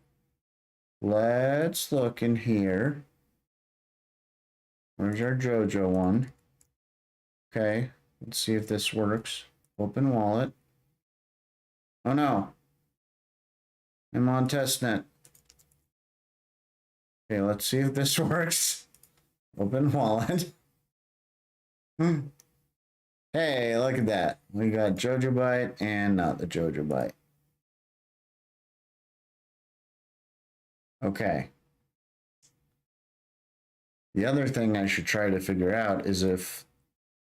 Let's look in here. Where's our Jojo one? Okay, let's see if this works. Open wallet. Oh no. I'm on testnet. Okay, let's see if this works. Open wallet. Hey, look at that. We got Jojo Bite and not the Jojo Bite. Okay. The other thing I should try to figure out is if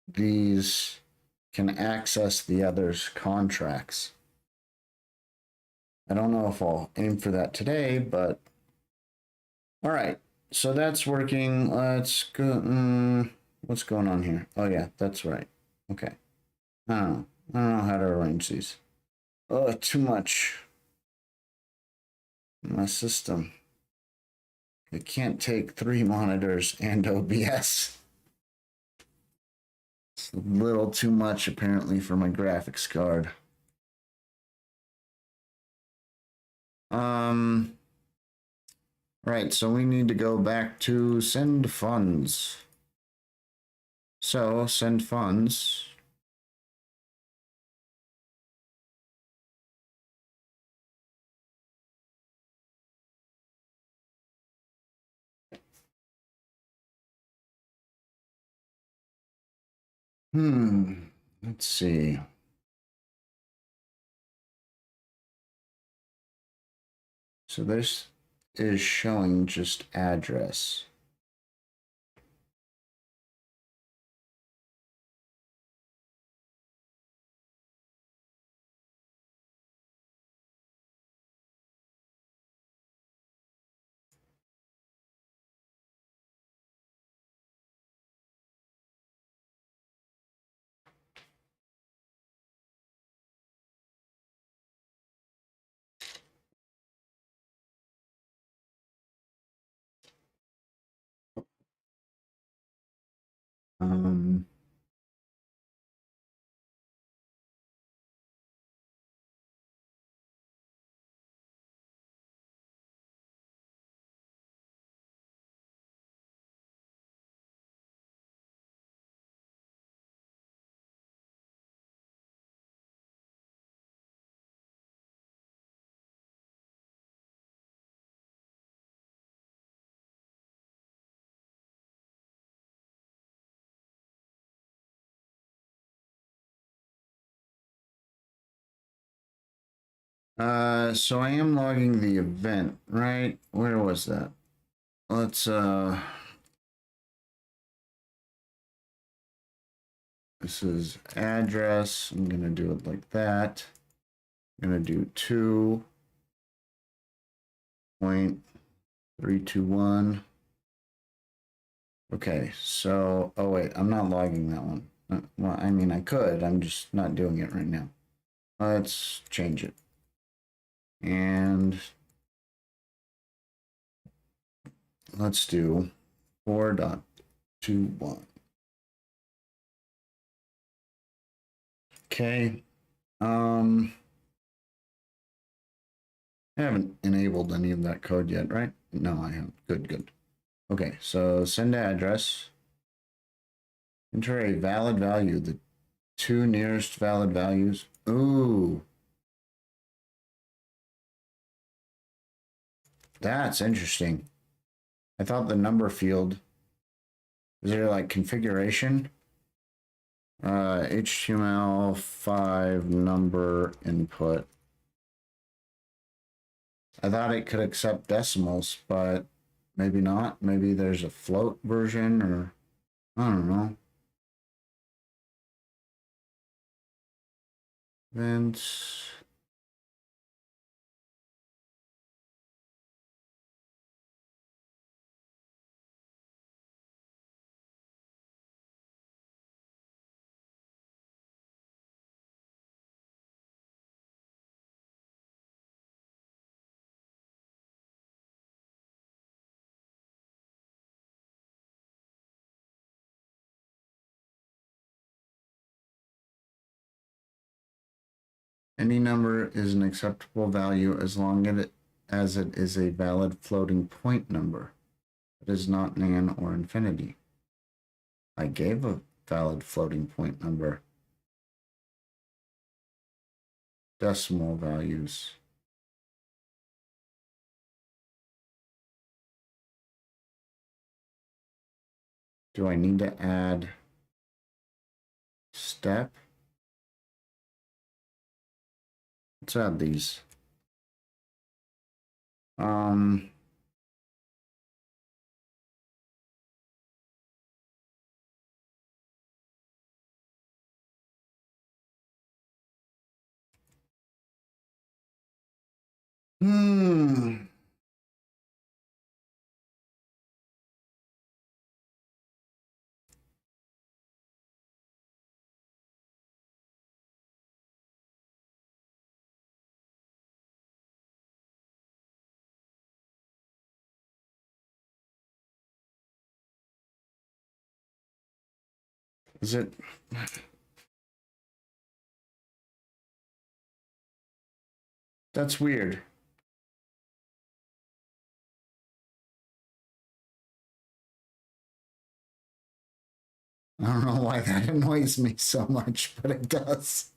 these can access the other's contracts. I don't know if I'll aim for that today, but all right. So that's working. Let's go. What's going on here? Oh yeah, that's right. Okay. I don't know. I don't know how to arrange these. Oh, too much. My system. It can't take 3 monitors and OBS. It's a little too much apparently for my graphics card. Right, so we need to go back to send funds. So send funds. Let's see. So this is showing just address. Um, so I am logging the event, right? Where was that? Let's this is address. I'm gonna do it like that. I'm gonna do 2.321. Okay, so oh wait, I'm not logging that one. Well, I mean I could, I'm just not doing it right now. Let's change it. And let's do 4.21. Okay. I haven't enabled any of that code yet, right? No, I haven't. Good, good. Okay, so send address. Enter a valid value, the 2 nearest valid values. Ooh. That's interesting. I thought the number field, is there like configuration? HTML5 number input. I thought it could accept decimals, but maybe not. Maybe there's a float version, or I don't know. Events. Any number is an acceptable value as long as it is a valid floating point number. It is not nan or infinity. I gave a valid floating point number. Decimal values. Do I need to add step. Let's add these. Hmm. Is it? That's weird. I don't know why that annoys me so much, but it does.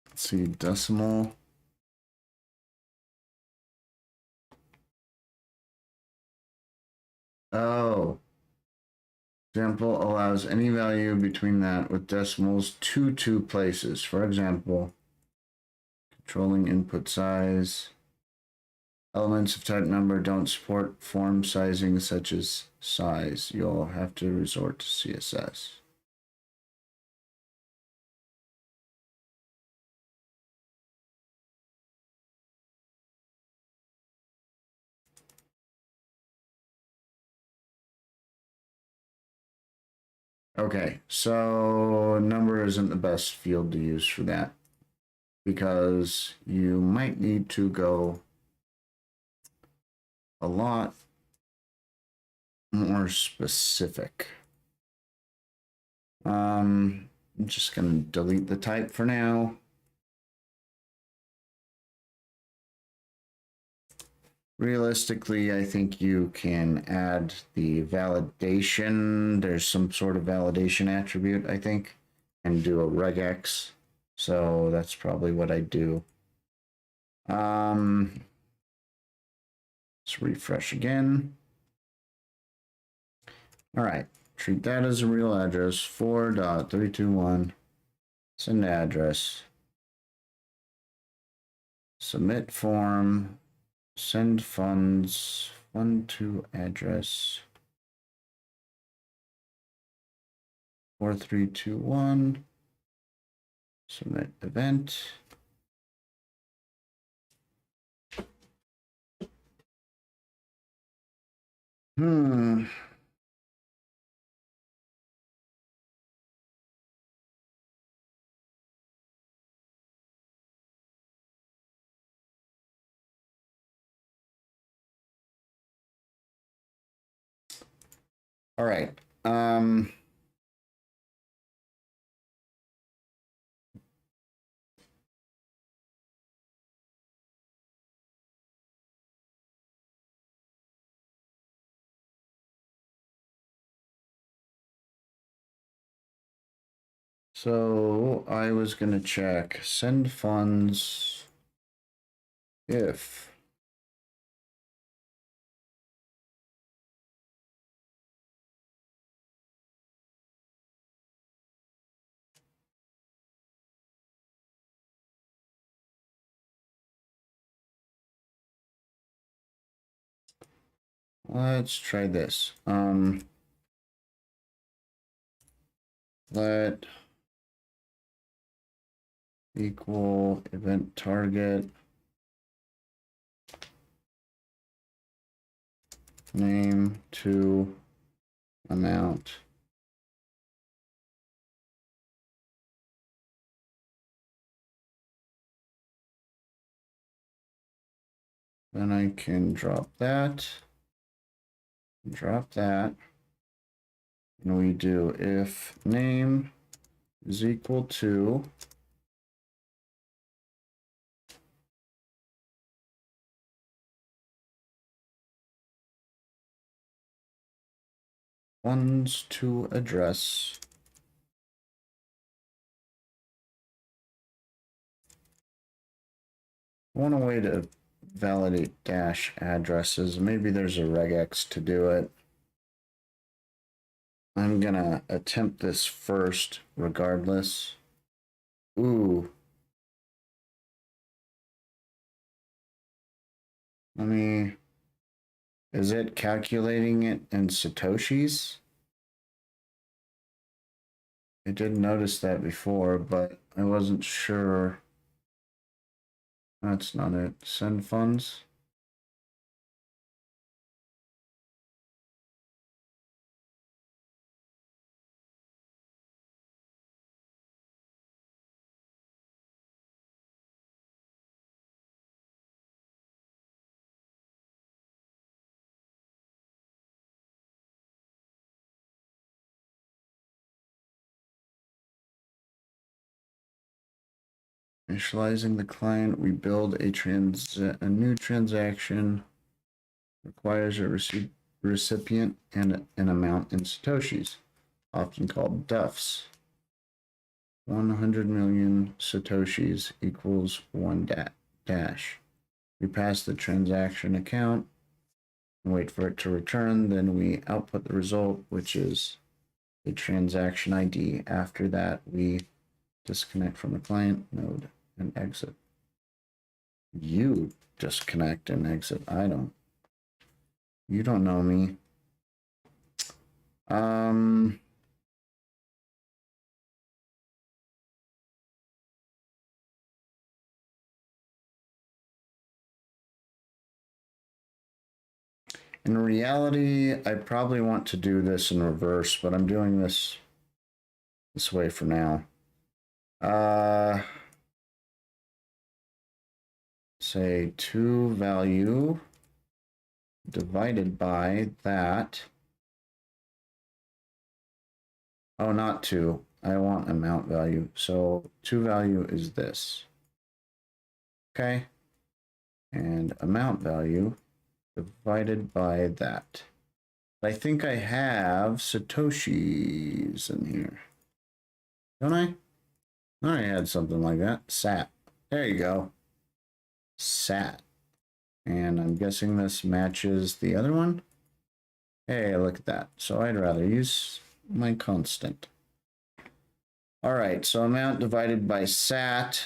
Let's see, decimal. Oh. Example allows any value between that with decimals to two places. For example, controlling input size. Elements of type number don't support form sizing such as size. You'll have to resort to CSS. Okay, so number isn't the best field to use for that because you might need to go a lot more specific. I'm just gonna delete the type for now. Realistically, I think you can add the validation. There's some sort of validation attribute, I think, and do a regex. So that's probably what I do. Let's refresh again. All right, treat that as a real address, 4.321, send address, submit form, send funds, fund to address, 4321, submit event. All right. So I was gonna check send funds if let's try this. Let equal event target name to amount. Then I can drop that, and we do if name is equal to funds to address I want a way to validate Dash addresses. Maybe there's a regex to do it. I'm gonna attempt this first regardless. Ooh. Is it calculating it in Satoshis? I did notice that before, but I wasn't sure. That's not it. Send funds. Initializing the client, we build a new transaction, requires a recipient and an amount in Satoshis, often called Ðash. 100 million Satoshis equals 1 dash. We pass the transaction account and wait for it to return. Then we output the result, which is a transaction ID. After that, we disconnect from the client node and exit. You disconnect and exit. You don't know me. In reality, I probably want to do this in reverse, but I'm doing this way for now. Say 2 value divided by that. Oh, not 2. I want amount value. So 2 value is this. Okay. And amount value divided by that. I think I have Satoshis in here. Don't I? I had something like that. Sat. There you go. Sat. And I'm guessing this matches the other one. Hey, look at that. So I'd rather use my constant. All right, so amount divided by sat.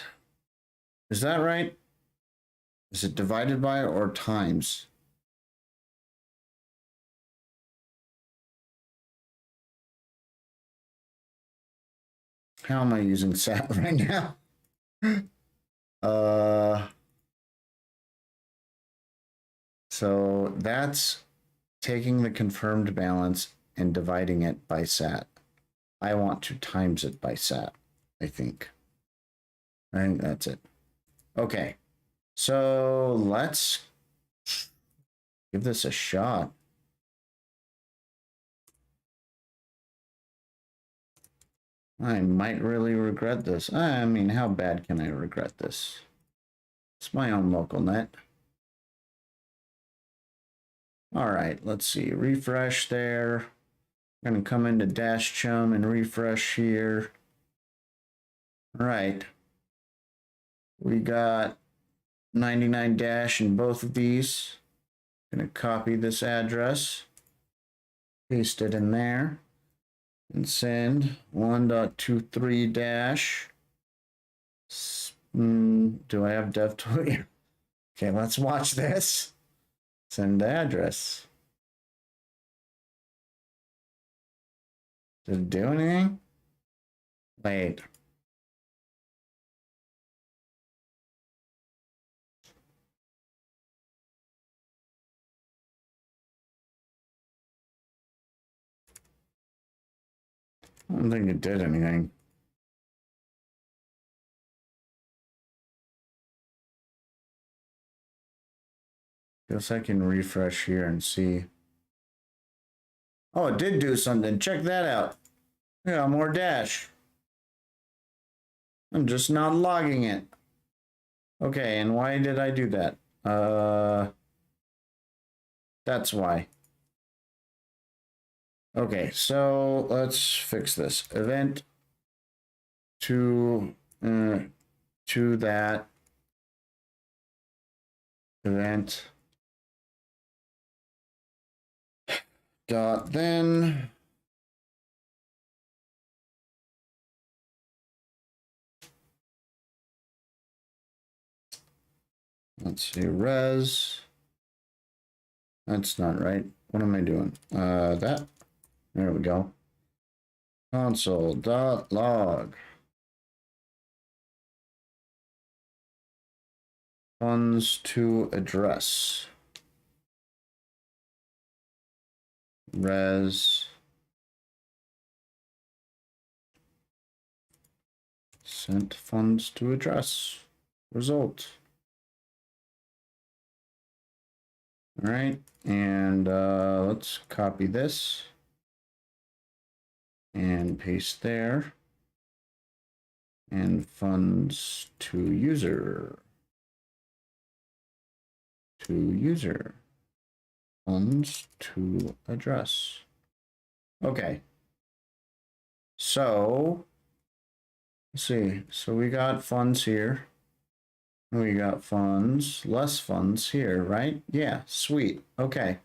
Is that right? Is it divided by or times? How am I using sat right now? So that's taking the confirmed balance and dividing it by sat. I want to times it by sat, I think. I think that's it. Okay, so let's give this a shot. I might really regret this. I mean, how bad can I regret this? It's my own local net. All right, let's see. Refresh there. I'm going to come into Dash Chum and refresh here. All right. We got 99 dash in both of these. I'm going to copy this address, paste it in there, and send 1.23 dash. Do I have dev tool here? Okay, let's watch this. Send address. Did it do anything? Wait. I don't think it did anything. Guess I can refresh here and see. Oh, it did do something. Check that out. Yeah, more dash. I'm just not logging it. Okay, and why did I do that? That's why. Okay, so let's fix this. Event to that event dot then let's see, res. That's not right. What am I doing? That. There we go. Console.log. Funds to address. Res. Sent funds to address. Result. All right, and let's copy this and paste there. And funds to user. To user. Funds to address. Okay. So, let's see. So we got funds here. We got funds, less funds here, right? Yeah, sweet. Okay.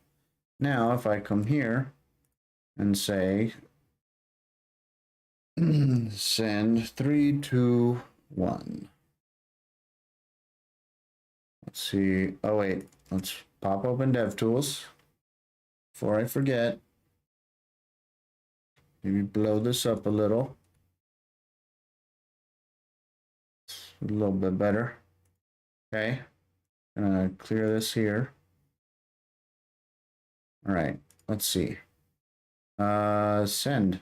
Now, if I come here and say, send 3, 2, 1. Let's see. Oh, wait. Let's pop open DevTools before I forget. Maybe blow this up a little. A little bit better. Okay. Gonna clear this here. All right. Let's see. Send.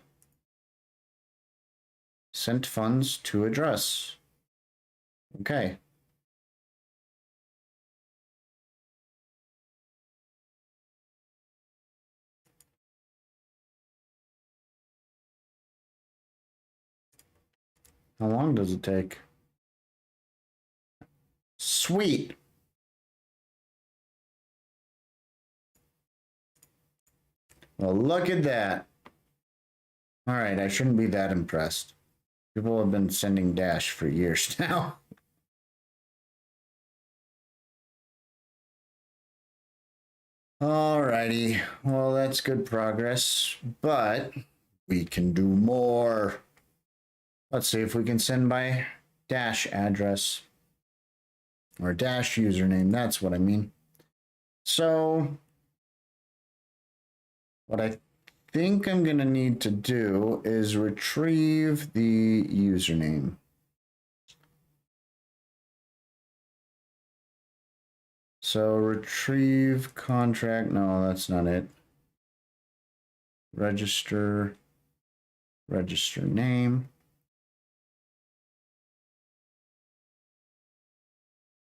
Sent funds to address. Okay. How long does it take? Sweet. Well, look at that. All right, I shouldn't be that impressed. People have been sending Dash for years now. Alrighty, well, that's good progress, but we can do more. Let's see if we can send by Dash address or Dash username. That's what I mean. So what I think I'm going to need to do is retrieve the username. So retrieve contract. No, that's not it. Register name.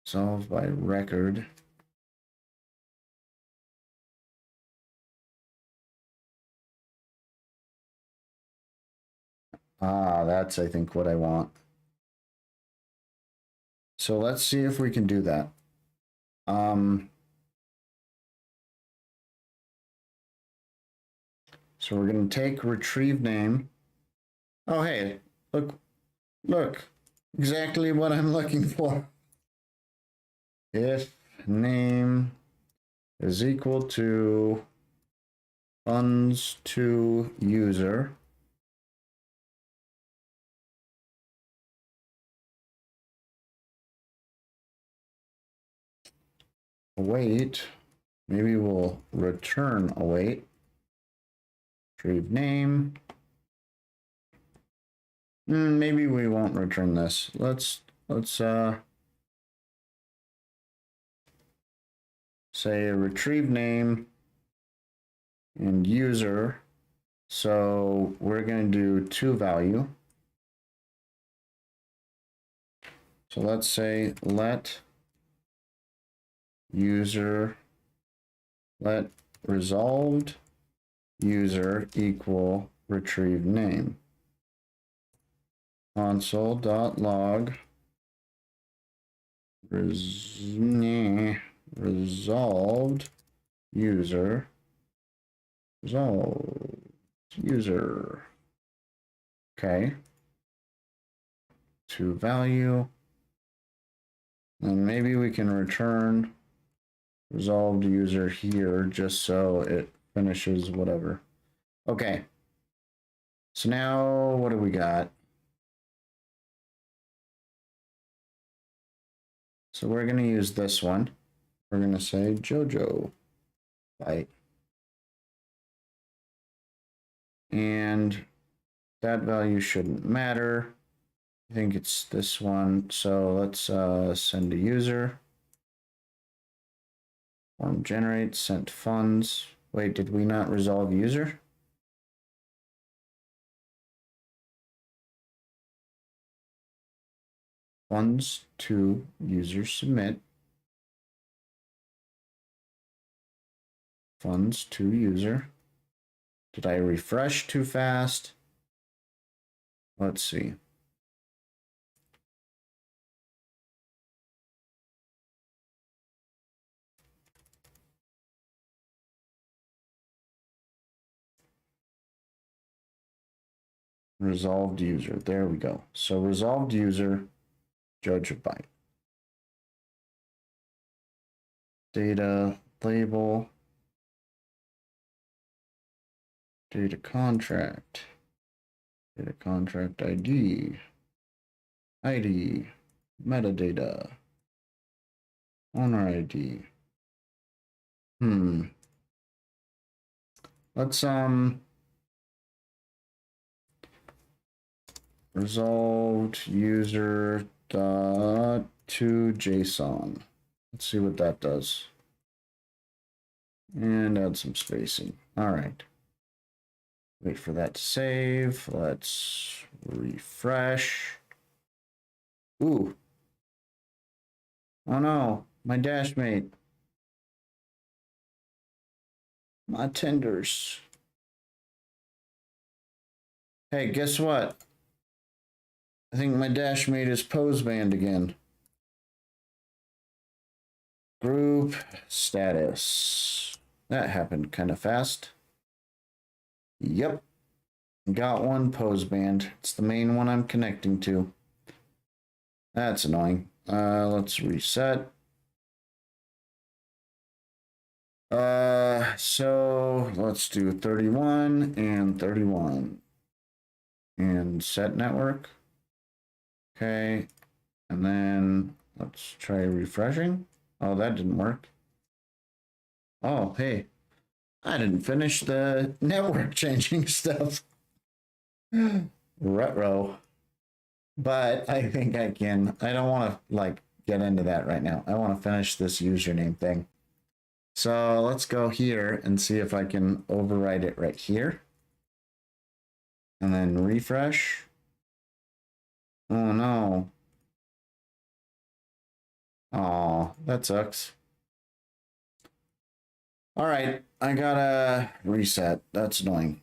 Solved by record. Ah, that's, I think, what I want. So let's see if we can do that. So we're going to take retrieve name. Oh, hey, look, exactly what I'm looking for. If name is equal to funds to user, await, maybe we'll return await, retrieve name. Maybe we won't return this. Let's say retrieve name and user. So we're going to do to value. So let's say let user, let resolved user equal retrieve name. Console.log resolved user okay, to value, and maybe we can return resolved user here just so it finishes whatever. Okay. So now what do we got? So we're going to use this one. We're going to say Jojo byte. And that value shouldn't matter. I think it's this one. So let's send a user. Form generate, sent funds. Wait, did we not resolve user? Funds to user submit. Funds to user. Did I refresh too fast? Let's see. Resolved user. There we go. So resolved user, judge of byte. Data label. Data contract. Data contract ID. ID. Metadata. Owner ID. Let's resolved user dot to JSON. Let's see what that does. And add some spacing. All right. Wait for that to save. Let's refresh. Ooh. Oh no, my Dash mate. My tenders. Hey, guess what? I think my Dash mate is pose banned again. Group status. That happened kind of fast. Yep. Got one pose banned. It's the main one I'm connecting to. That's annoying. Let's reset. So let's do 31 and 31. And set network. Okay. And then let's try refreshing. Oh, that didn't work. Oh, hey. I didn't finish the network changing stuff. Retro. But I think I can. I don't want to like get into that right now. I want to finish this username thing. So let's go here and see if I can override it right here. And then refresh. Oh no. Oh, that sucks. All right, I gotta reset. That's annoying.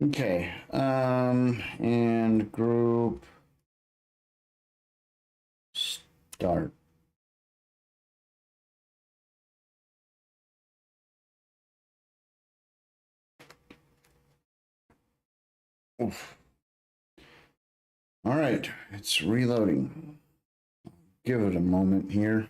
Okay, and group start. Oof. All right, it's reloading. Give it a moment here.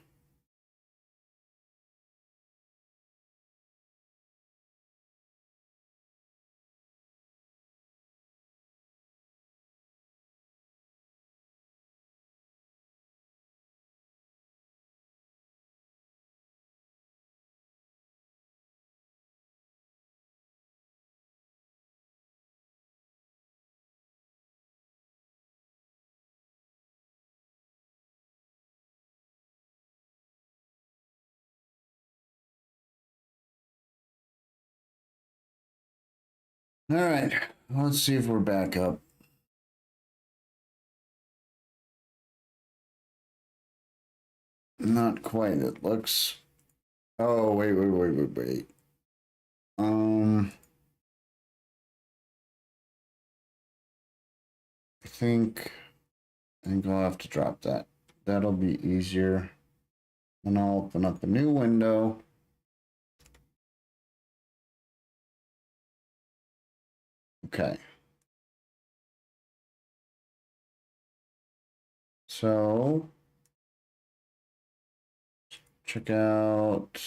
All right, let's see if we're back up. Not quite, it looks. Oh, wait. Um, I think I'll have to drop that. That'll be easier. And I'll open up a new window. Okay. So, check out.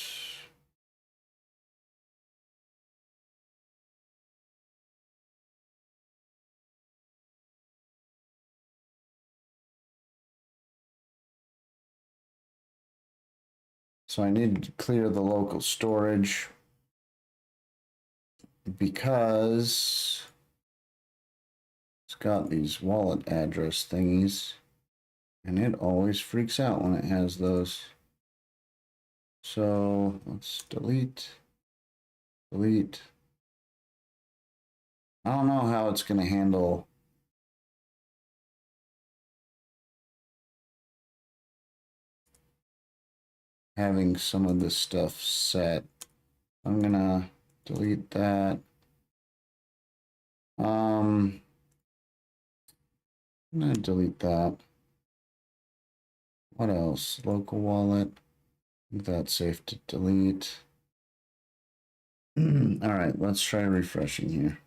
So I need to clear the local storage because it's got these wallet address thingies and it always freaks out when it has those. So let's delete. I don't know how it's going to handle having some of this stuff set. I'm going to delete that. I'm going to delete that. What else? Local wallet. That's safe to delete. All right, let's try refreshing here.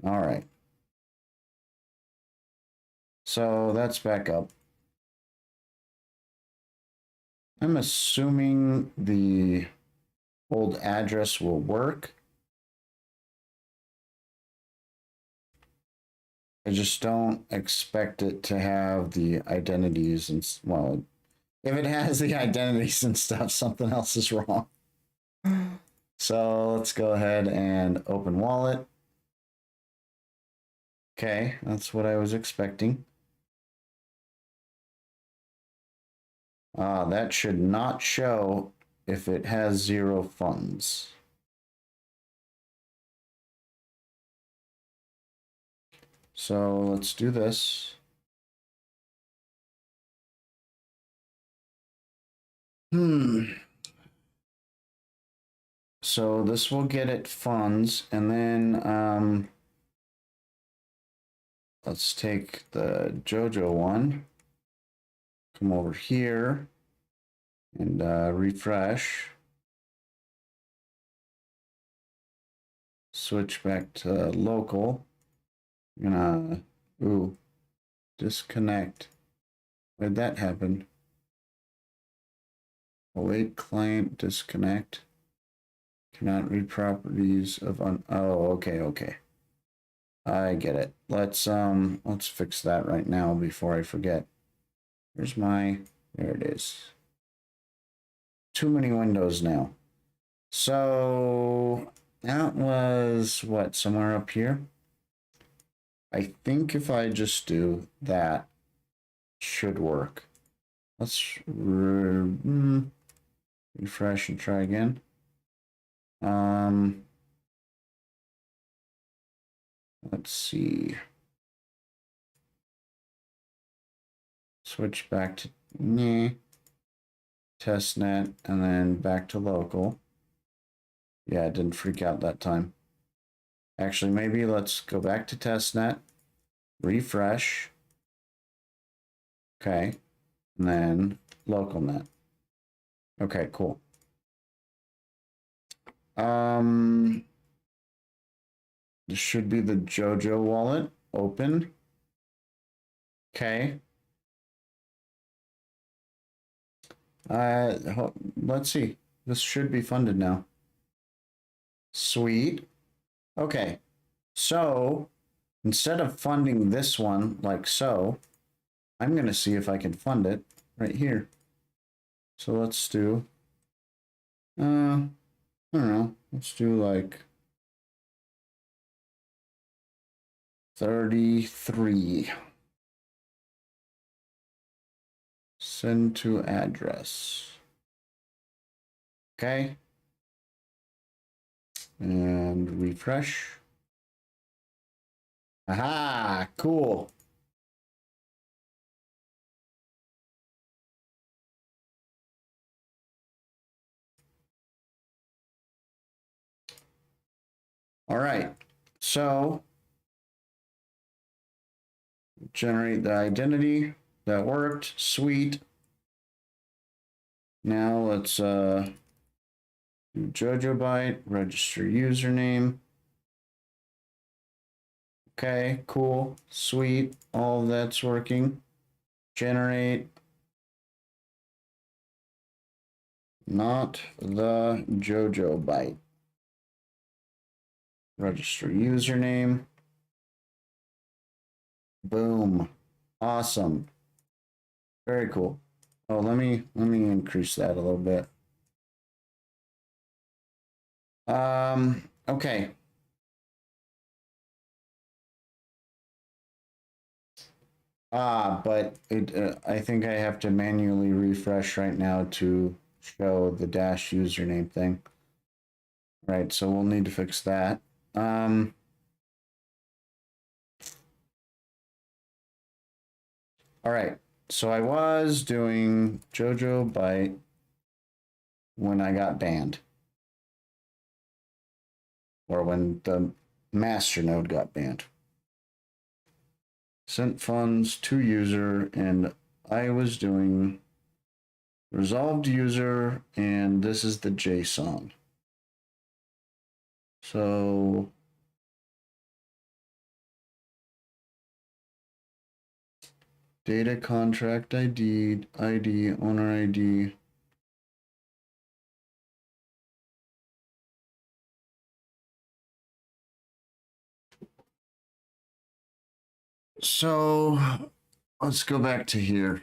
All right. So that's back up. I'm assuming the old address will work. I just don't expect it to have the identities and, well, if it has the identities and stuff, something else is wrong. So let's go ahead and open wallet. Okay, that's what I was expecting. That should not show if it has 0 funds. So let's do this. So this will get it funds, and then let's take the JoJo one, come over here, and refresh. Switch back to local. I'm gonna, disconnect. Where'd that happen? Await client, disconnect. Cannot read properties of okay. I get it. Let's fix that right now before I forget. Here's there it is. Too many windows now. So that was what, somewhere up here? I think if I just do that, should work. Let's refresh and try again. Let's see. Switch back to testnet and then back to local. Yeah, it didn't freak out that time. Actually, maybe let's go back to testnet, refresh. Okay, and then localnet. Okay, cool. This should be the JoJo wallet. Open. Okay. Let's see. This should be funded now. Sweet. Okay. So instead of funding this one like so, I'm going to see if I can fund it right here. So let's do, I don't know. Let's do like 33. Send to address. Okay. and refresh. Aha, cool. All right, so generate the identity. That worked, sweet. Now let's do Jojo Byte, register username. Okay, cool, sweet, all of that's working. Generate, not the Jojo Byte. Register username. Boom. Awesome. Very cool. Oh, let me increase that a little bit. Okay. But I think I have to manually refresh right now to show the Dash username thing. Right, so we'll need to fix that. All right, so I was doing Jojo Byte when I got banned. Or when the master node got banned. Sent funds to user, and I was doing resolved user, and this is the JSON. So data contract ID, owner ID. So let's go back to here.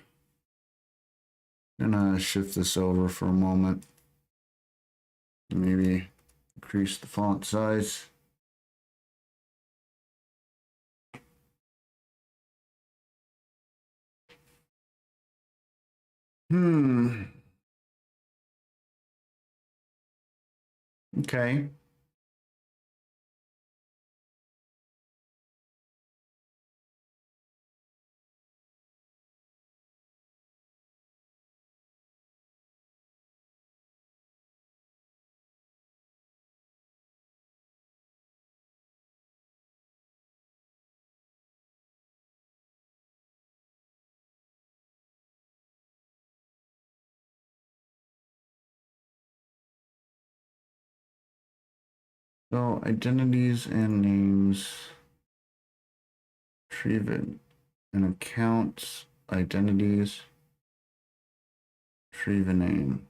I'm gonna shift this over for a moment. Maybe increase the font size. Okay. So identities and names, retrieve it, and accounts, identities, retrieve a name.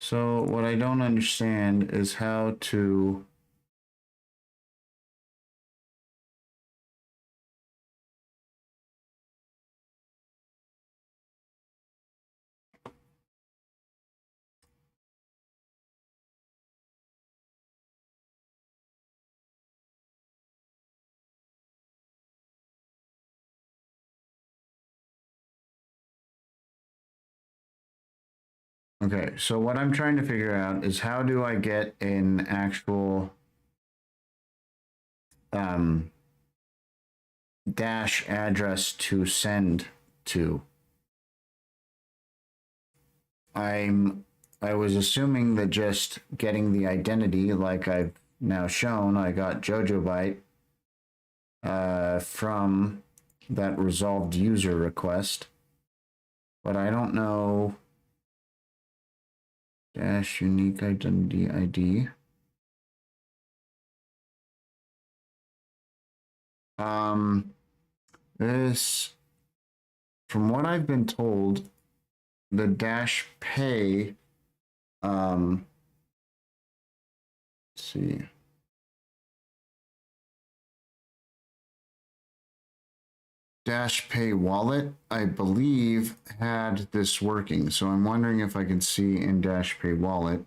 So what I don't understand is how to Okay, so what I'm trying to figure out is how do I get an actual Dash address to send to? I was assuming that just getting the identity, like I've now shown, I got Jojo Byte from that resolved user request, but I don't know. Dash unique identity ID. This, from what I've been told, the Dash Pay, let's see. Dash Pay wallet, I believe, had this working. So I'm wondering if I can see in Dash Pay wallet.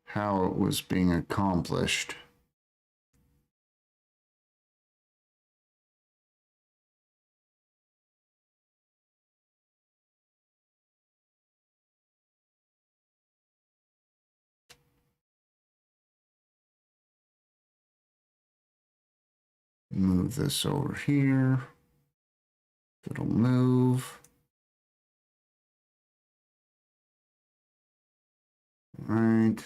how it was being accomplished. Move this over here. It'll move. All right.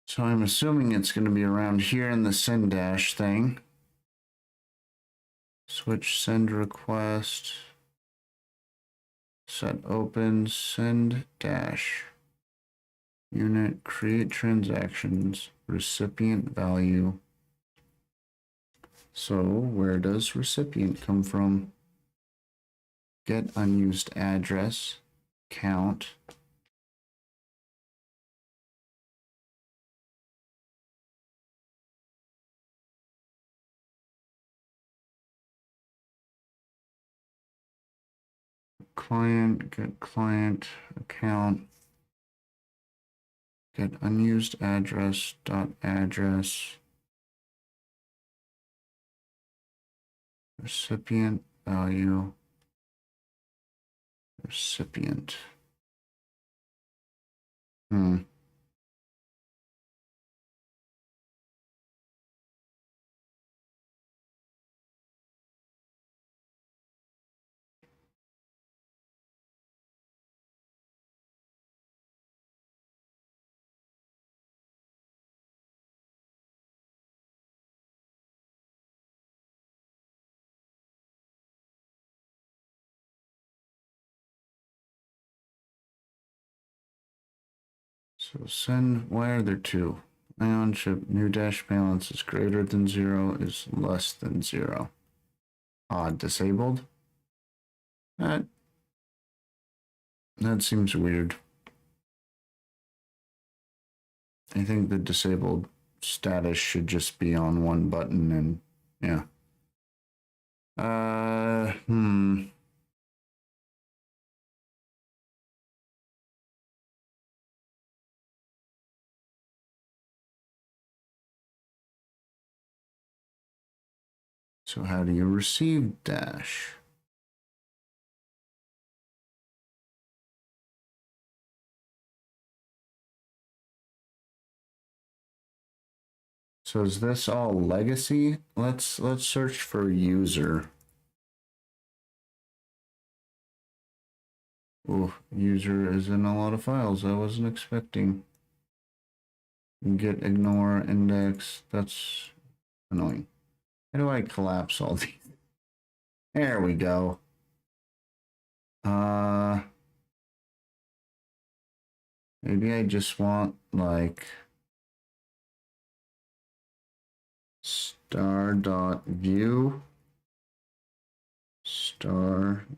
So I'm assuming it's going to be around here in the send dash thing. Switch send request. Set open send dash. Unit create transactions. Recipient value. So where does recipient come from? Get unused address. Count. Client, get client account, get unused address dot address, recipient value, recipient. So send, why are there two? Ion chip, new dash balance is greater than 0, is less than 0. Disabled? That seems weird. I think the disabled status should just be on one button and yeah. So how do you receive Dash? So is this all legacy? Let's search for user. Oh, user is in a lot of files I wasn't expecting. Get ignore index. That's annoying. How do I collapse all these? There we go. Maybe I just want like star.view, star.ts,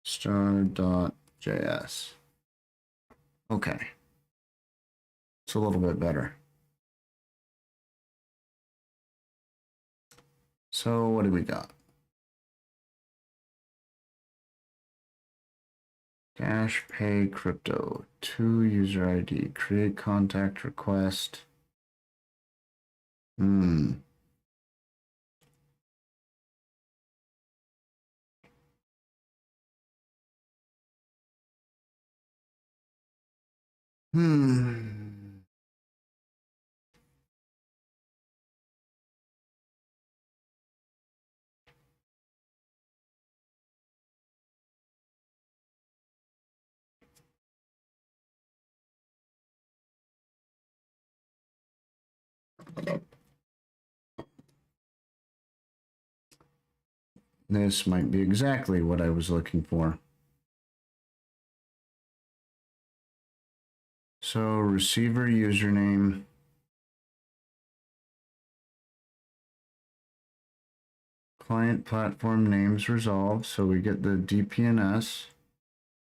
star.js. Okay. It's a little bit better. So what do we got? Dash pay crypto, to user ID, create contact request. Hmm. This might be exactly what I was looking for. So receiver username. Client platform names resolved. So we get the DPNS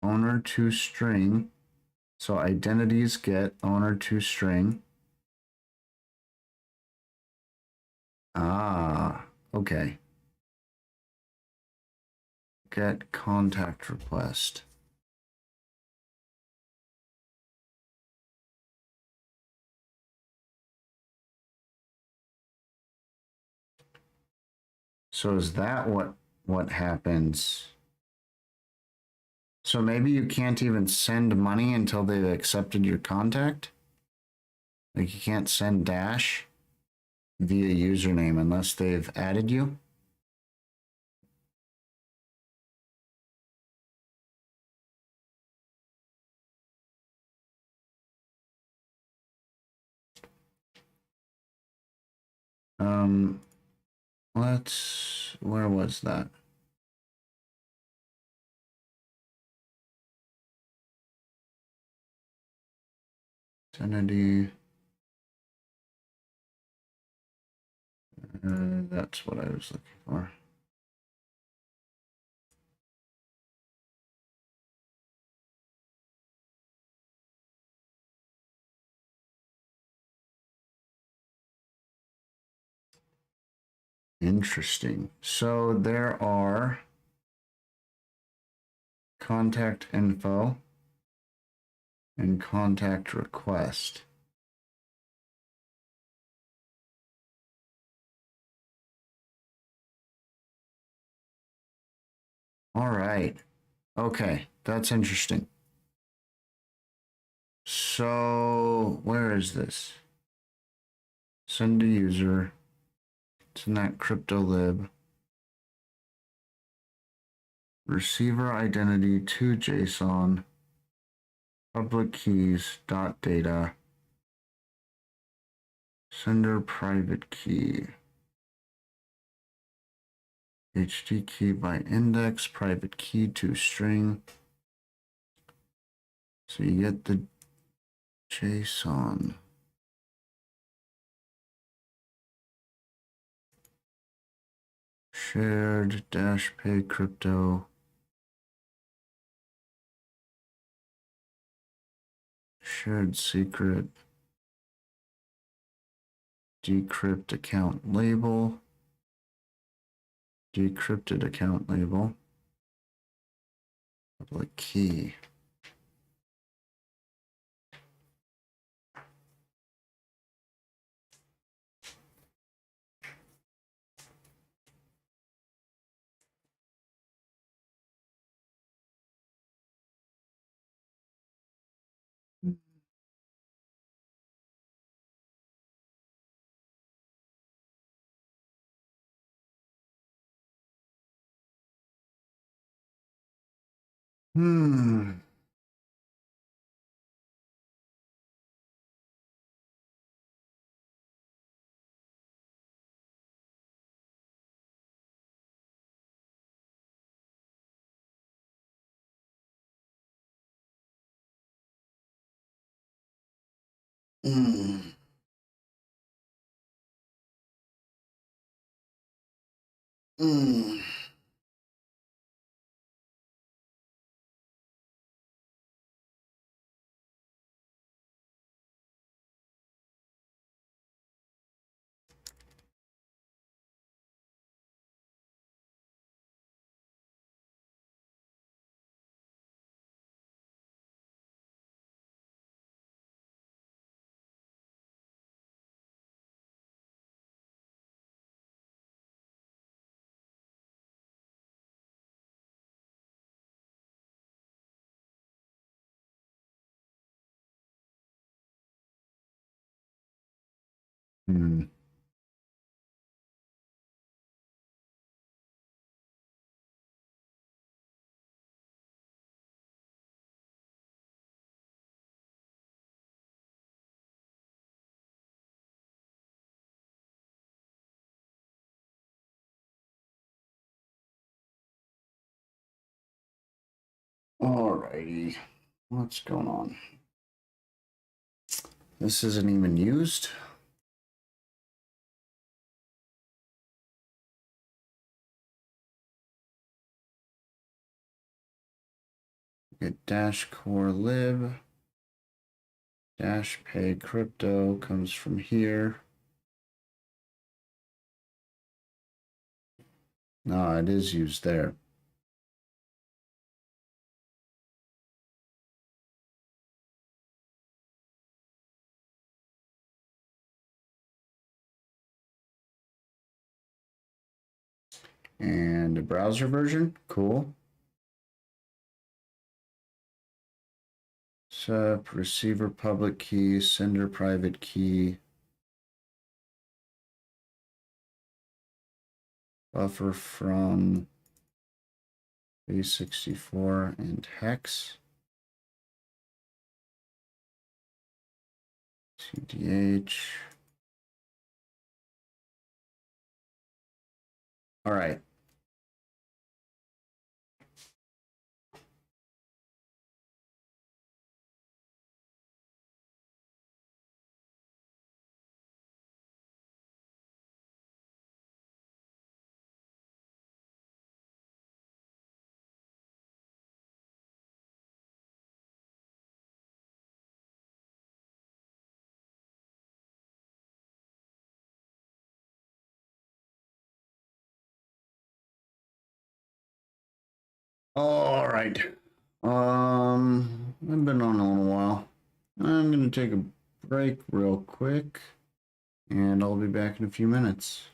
owner to string. So identities get owner to string. Ah, okay. Get contact request. So is that what happens? So maybe you can't even send money until they've accepted your contact? Like you can't send Dash via username unless they've added you? Where was that? Identity. That's what I was looking for. Interesting. So there are contact info and contact request. All right. Okay, that's interesting. So where is this? Send to user. It's in that cryptolib. Receiver identity to JSON. Public keys dot data. Sender private key. HD key by index, private key to string. So you get the JSON. Shared Dash Pay crypto. Shared secret. Decrypt account label. Decrypted account label. Public key. Hmm. Hmm. Hmm. Hmm. Alrighty. What's going on? This isn't even used. Get Dash core lib. Dash pay crypto comes from here. No, it is used there. And a browser version, cool. Sup, receiver public key, sender private key. Buffer from base64 and hex. CDH. All right. All right. I've been on a little while. I'm gonna take a break real quick, and I'll be back in a few minutes.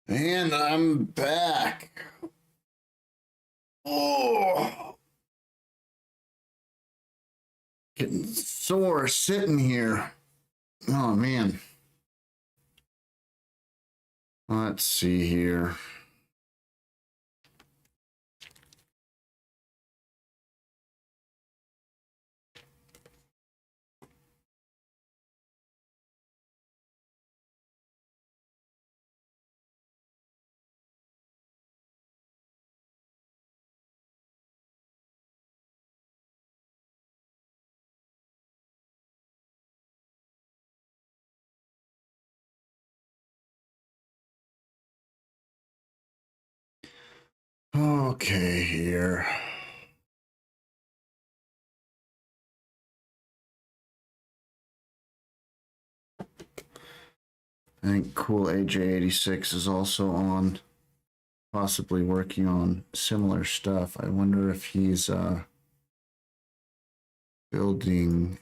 And I'm back. Oh, getting sore sitting here. Oh man. Let's see here. Okay, here. I think Cool AJ86 is also on, possibly working on similar stuff. I wonder if he's building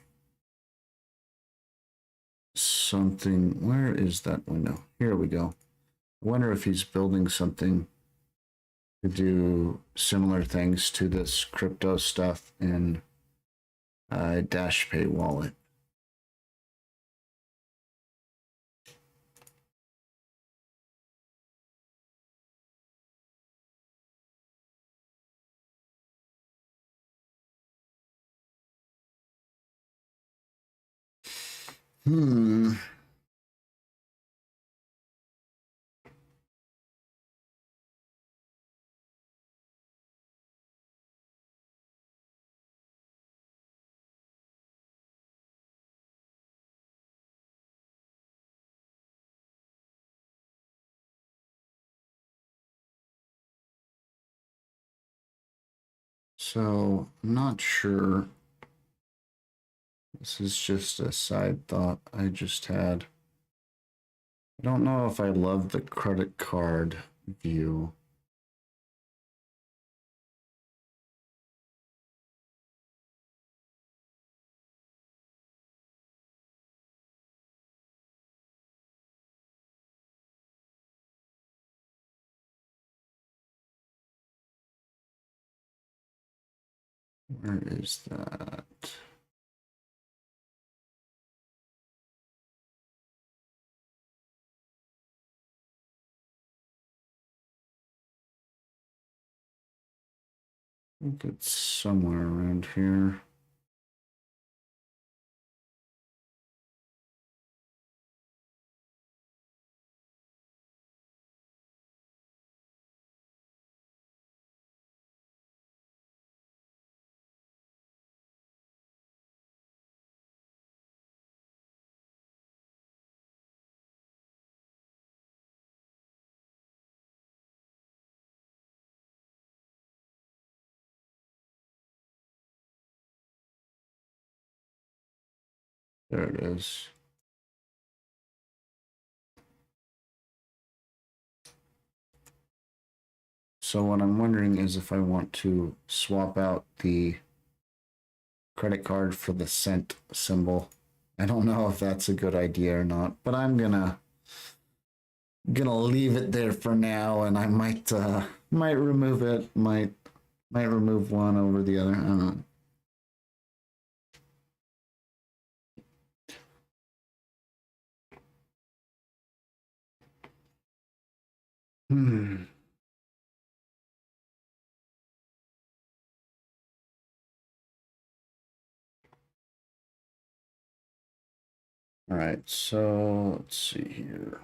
something. Where is that window? Here we go. I wonder if he's building something to do similar things to this crypto stuff in Dash Pay wallet. Hmm. So I'm not sure. This is just a side thought I just had. I don't know if I love the credit card view. Where is that? I think it's somewhere around here. There it is. So what I'm wondering is if I want to swap out the credit card for the cent symbol. I don't know if that's a good idea or not, but I'm gonna leave it there for now, and I might remove it, might remove one over the other. I don't know. Hmm. All right, so let's see here.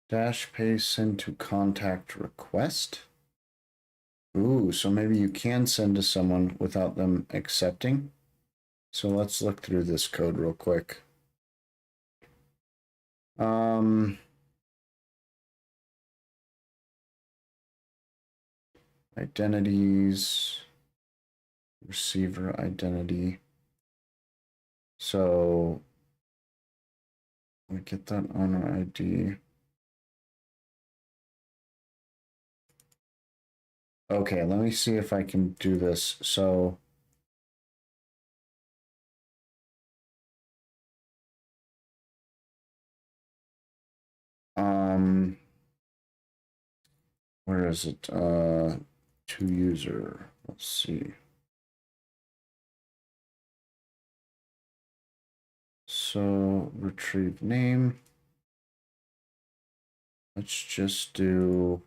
Dash Pay send to contact request. Ooh, so maybe you can send to someone without them accepting. So let's look through this code real quick. Identities, receiver identity. So we get that owner ID. Okay, let me see if I can do this. So where is it? To user. Let's see. So retrieve name. Let's just do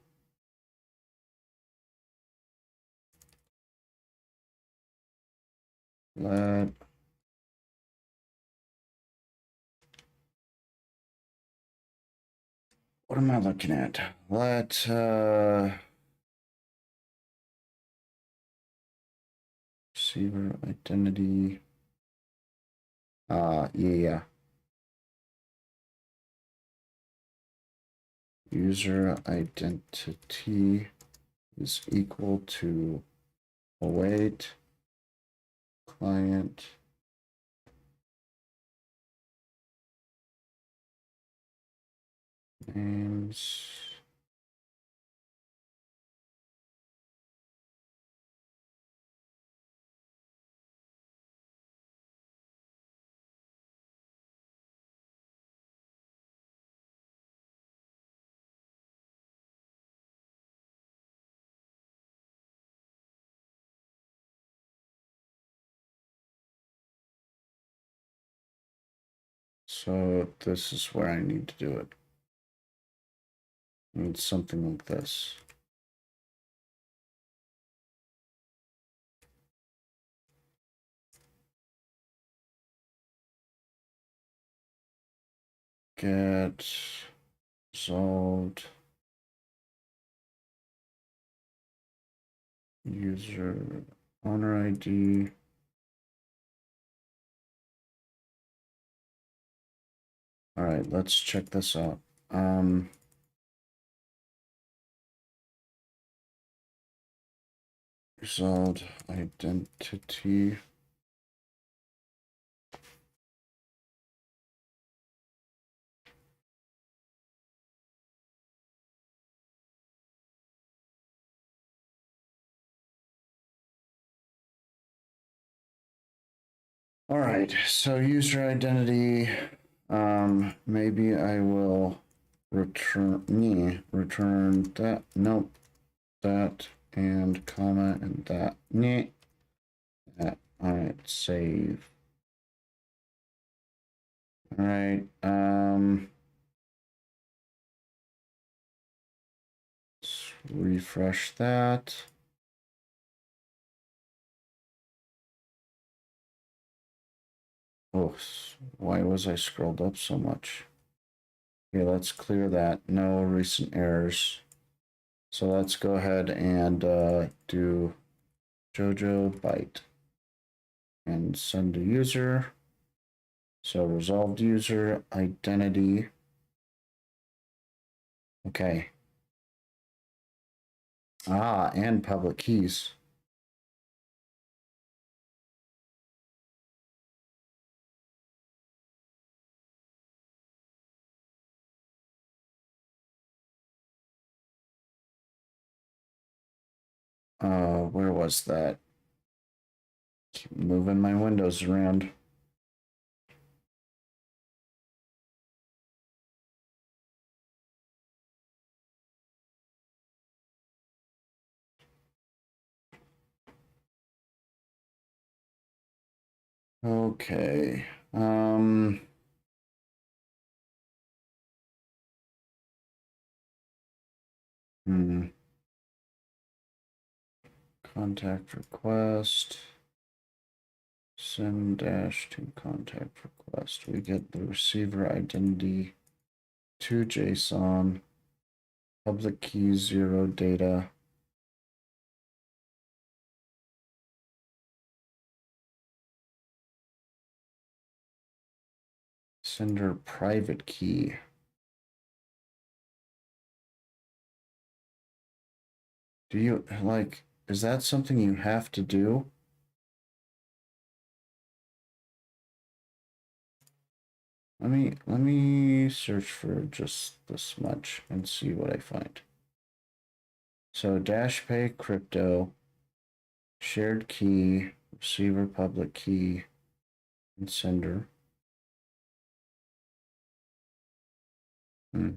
let. What am I looking at? Let receiver identity. Yeah. User identity is equal to await client names. So this is where I need to do it. I need something like this. Get resolved user owner ID. All right, let's check this out. Resolved identity. All right, so user identity. Maybe I will return that. Nope, that and comma and that. That. All right, save. All right. Let's refresh that. Oh, why was I scrolled up so much? Okay, let's clear that. No recent errors. So let's go ahead and do Jojo byte and send to user. So resolved user identity. Okay. And public keys. Where was that? Keep moving my windows around. Okay. Contact request. Send dash to contact request. We get the receiver identity to JSON. Public key 0 data. Sender private key. Do you like, is that something you have to do? Let me search for just this much and see what I find. So Dash Pay crypto, shared key, receiver public key, and sender. Hmm.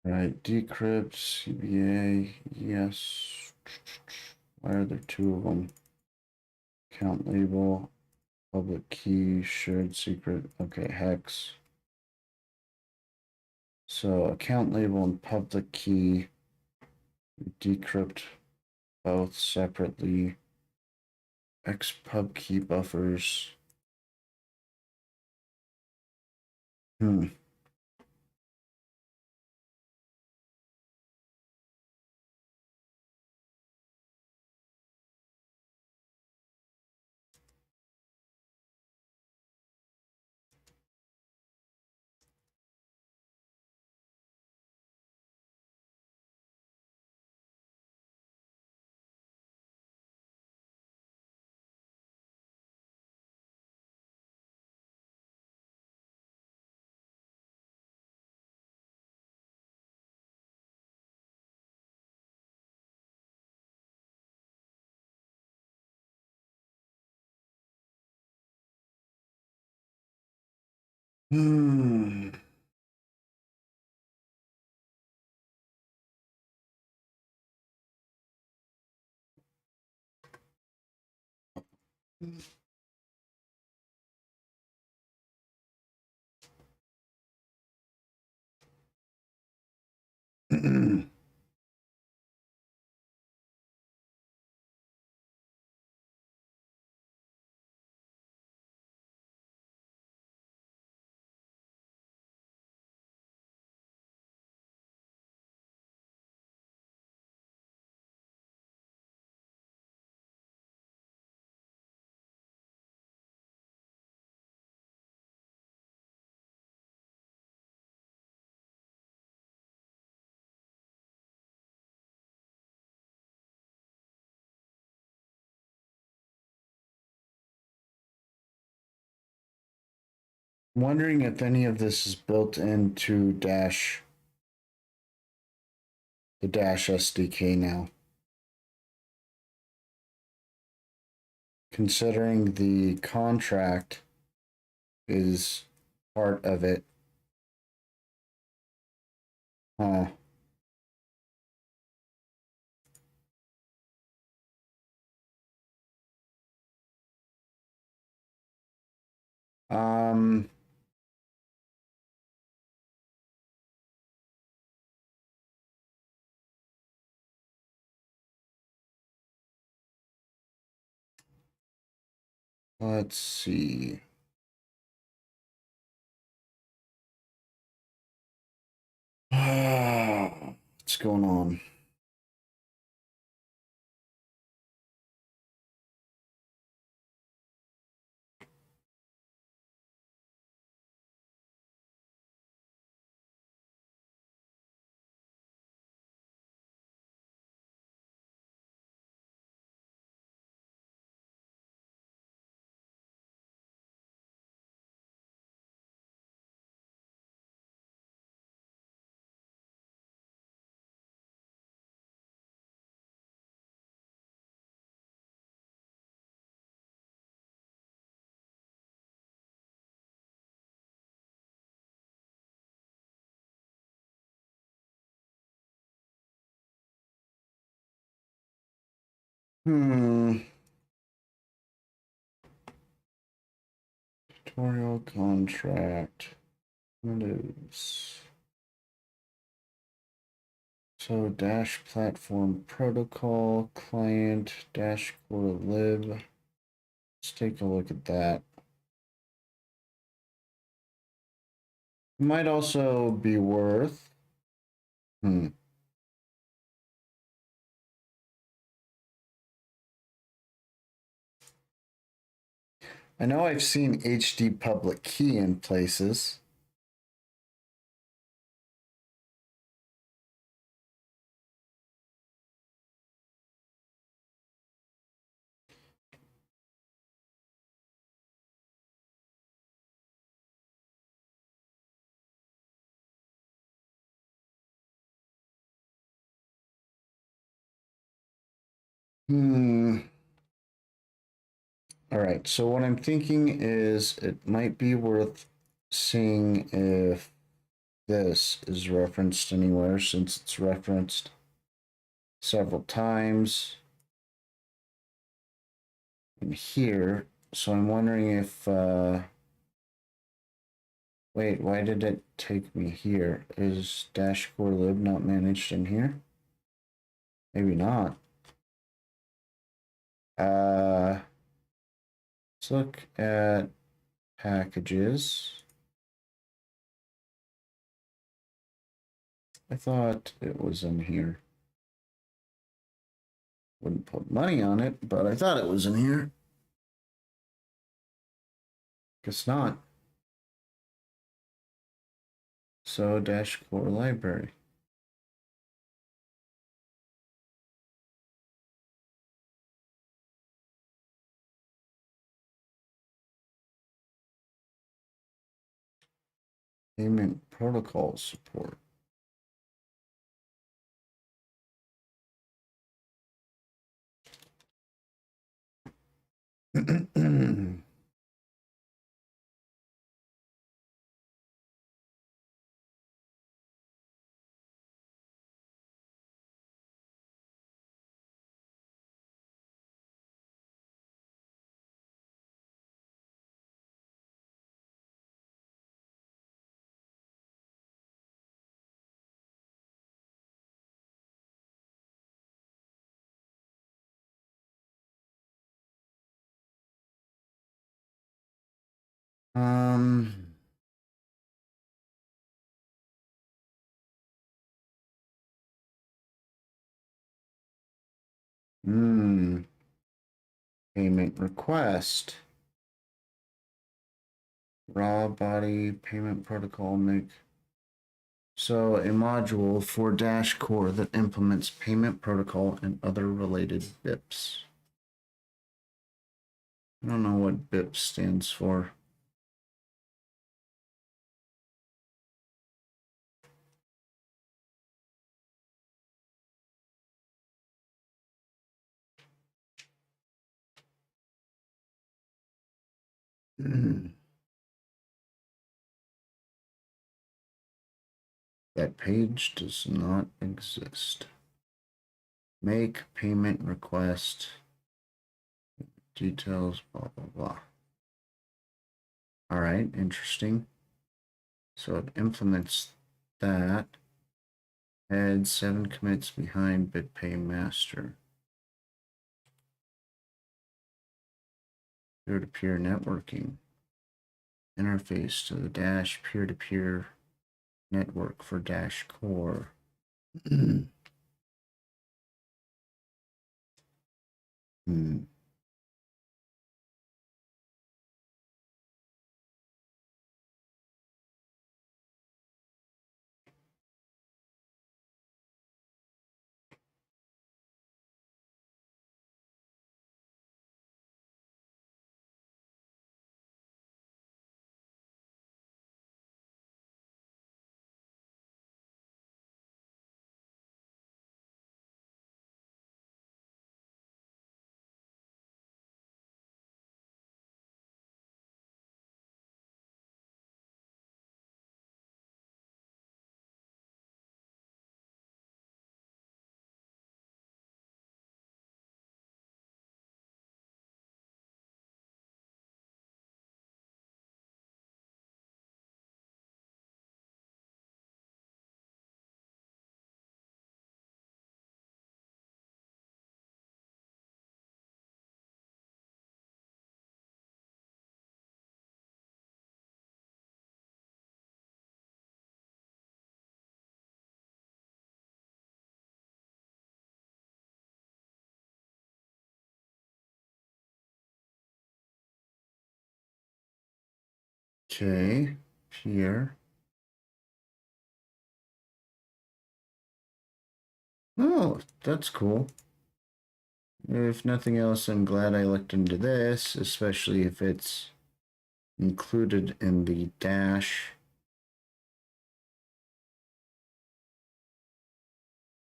Right, decrypt, CBA, yes. Why are there two of them? Account label, public key, shared secret. Okay, hex. So account label and public key, decrypt both separately. X pub key buffers. Hmm. Hmm. Wondering if any of this is built into Dash, the Dash SDK now. Considering the contract is part of it. Huh. Um, let's see. What's going on? Tutorial contract. What is so Dash platform protocol client Dash core lib. Let's take a look at that. Might also be worth. I know I've seen HD public key in places. All right, so what I'm thinking is it might be worth seeing if this is referenced anywhere, since it's referenced several times in here. So I'm wondering if, wait, why did it take me here? Is Dash core lib not managed in here? Maybe not. Let's look at packages. I thought it was in here. Wouldn't put money on it, but I thought it was in here. Guess not. So Dash core library. Payment protocol support. um, Payment request. Raw body payment protocol make. So a module for Dash core that implements payment protocol and other related BIPs. I don't know what BIP stands for. That page does not exist. Make payment request. Details, blah, blah, blah. All right, interesting. So it implements that. Add 7 commits behind BitPay master. Peer-to-peer networking. Interface to the Dash peer-to-peer network for Dash core. Okay, here. Oh, that's cool. If nothing else, I'm glad I looked into this, especially if it's included in the Dash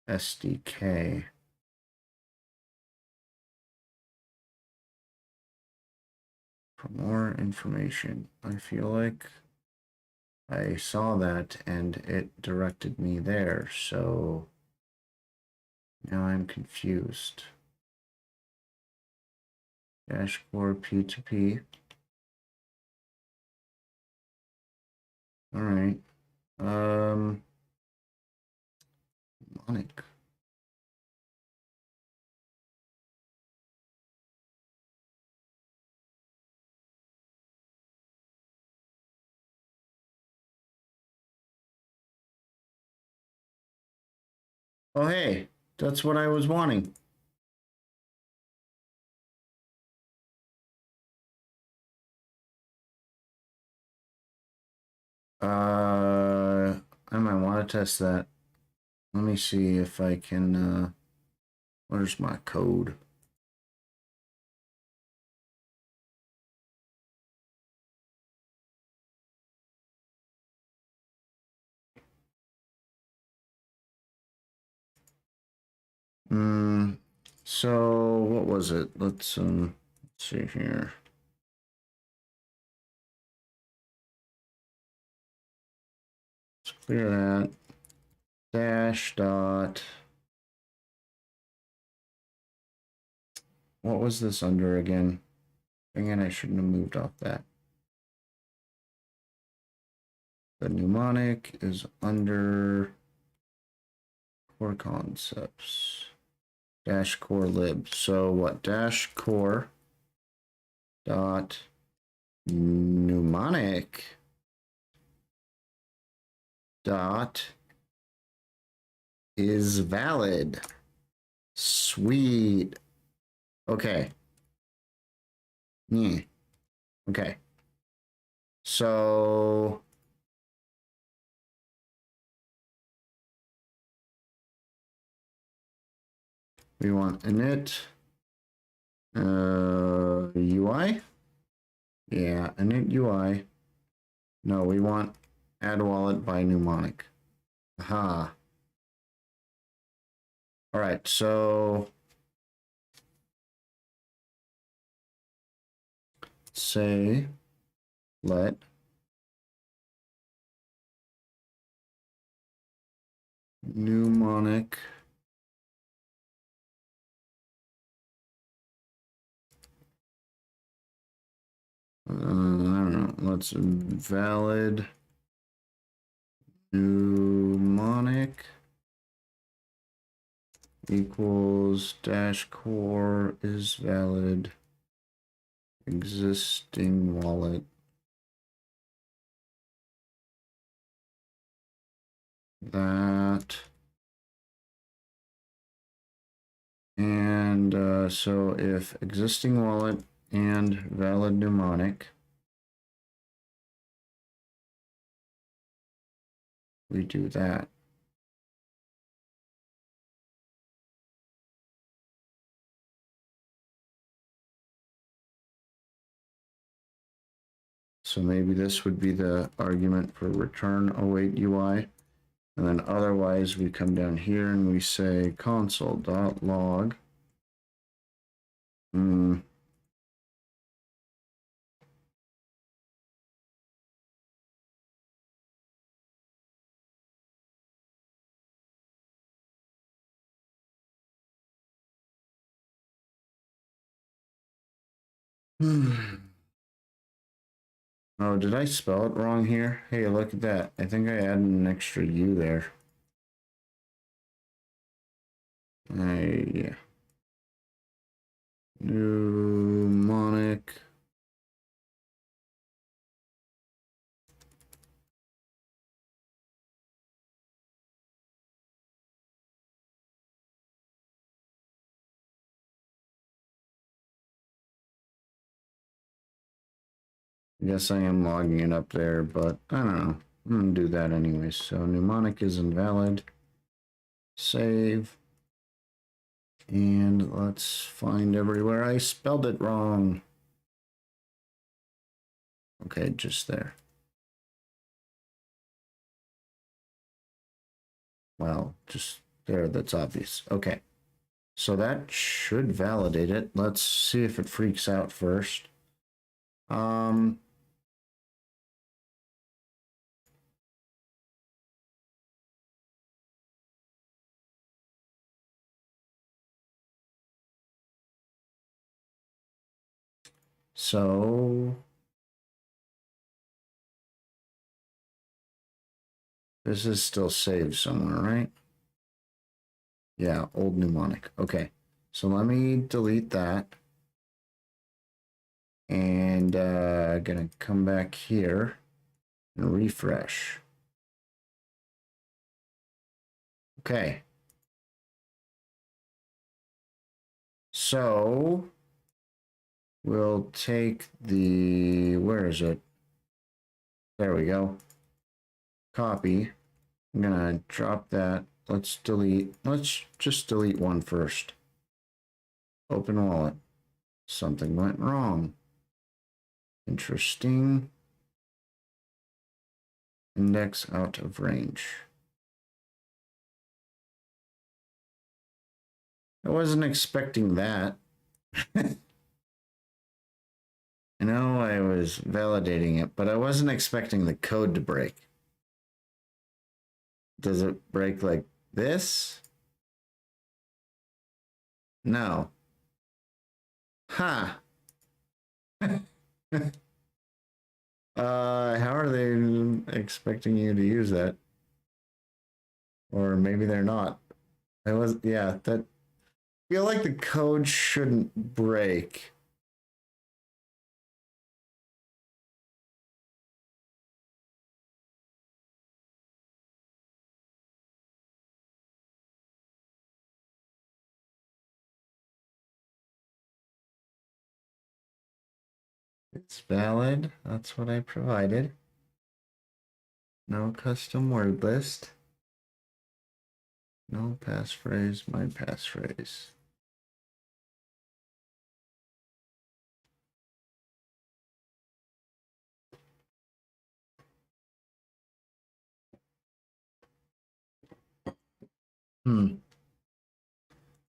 SDK. For more information, I feel like I saw that and it directed me there, so now I'm confused. Dash core P2P. All right. Monic. Oh, hey, that's what I was wanting. I might want to test that. Let me see if I can, where's my code? So what was it? Let's see here. Let's clear that. Dash dot. What was this under again? Again, I shouldn't have moved off that. The mnemonic is under core concepts. Dash core lib. So what? Dash core dot mnemonic dot is valid. Sweet. Okay. Yeah. Okay. So we want init UI. Yeah, init UI. No, we want add wallet by mnemonic. Aha. All right, so say let mnemonic I don't know, let's valid mnemonic equals dash core is valid existing wallet that. And so if existing wallet and valid mnemonic, we do that. So maybe this would be the argument for return await UI. And then otherwise we come down here and we say console.log. Oh, did I spell it wrong here? Hey, look at that. I think I added an extra U there. Yeah. Mnemonic. I guess I am logging it up there, but I don't know. I'm going to do that anyway. So mnemonic is invalid. Save. And let's find everywhere I spelled it wrong. Okay, just there. Well, just there, that's obvious. Okay. So that should validate it. Let's see if it freaks out first. So this is still saved somewhere, right? Yeah, old mnemonic. Okay. So let me delete that. And gonna come back here and refresh. Okay. So we'll take the, where is it? There we go. Copy. I'm gonna drop that. Let's just delete one first. Open wallet. Something went wrong. Interesting. Index out of range. I wasn't expecting that. I know I was validating it, but I wasn't expecting the code to break. Does it break like this? No. Huh. How are they expecting you to use that? Or maybe they're not. Yeah, that I feel like the code shouldn't break. It's valid. That's what I provided. No custom word list. No passphrase, my passphrase.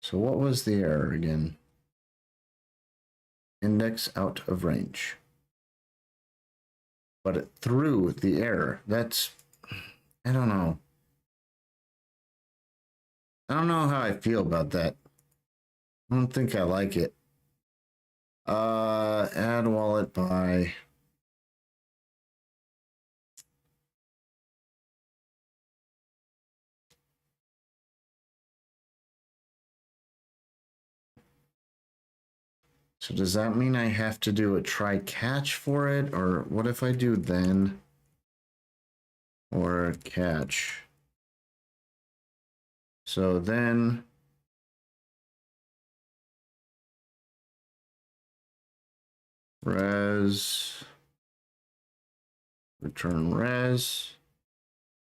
So what was the error again? Index out of range. But it threw the error. That's, I don't know. I don't know how I feel about that. I don't think I like it. Add wallet by. So does that mean I have to do a try catch for it? Or what if I do then? Or catch? So then. Res. Return res.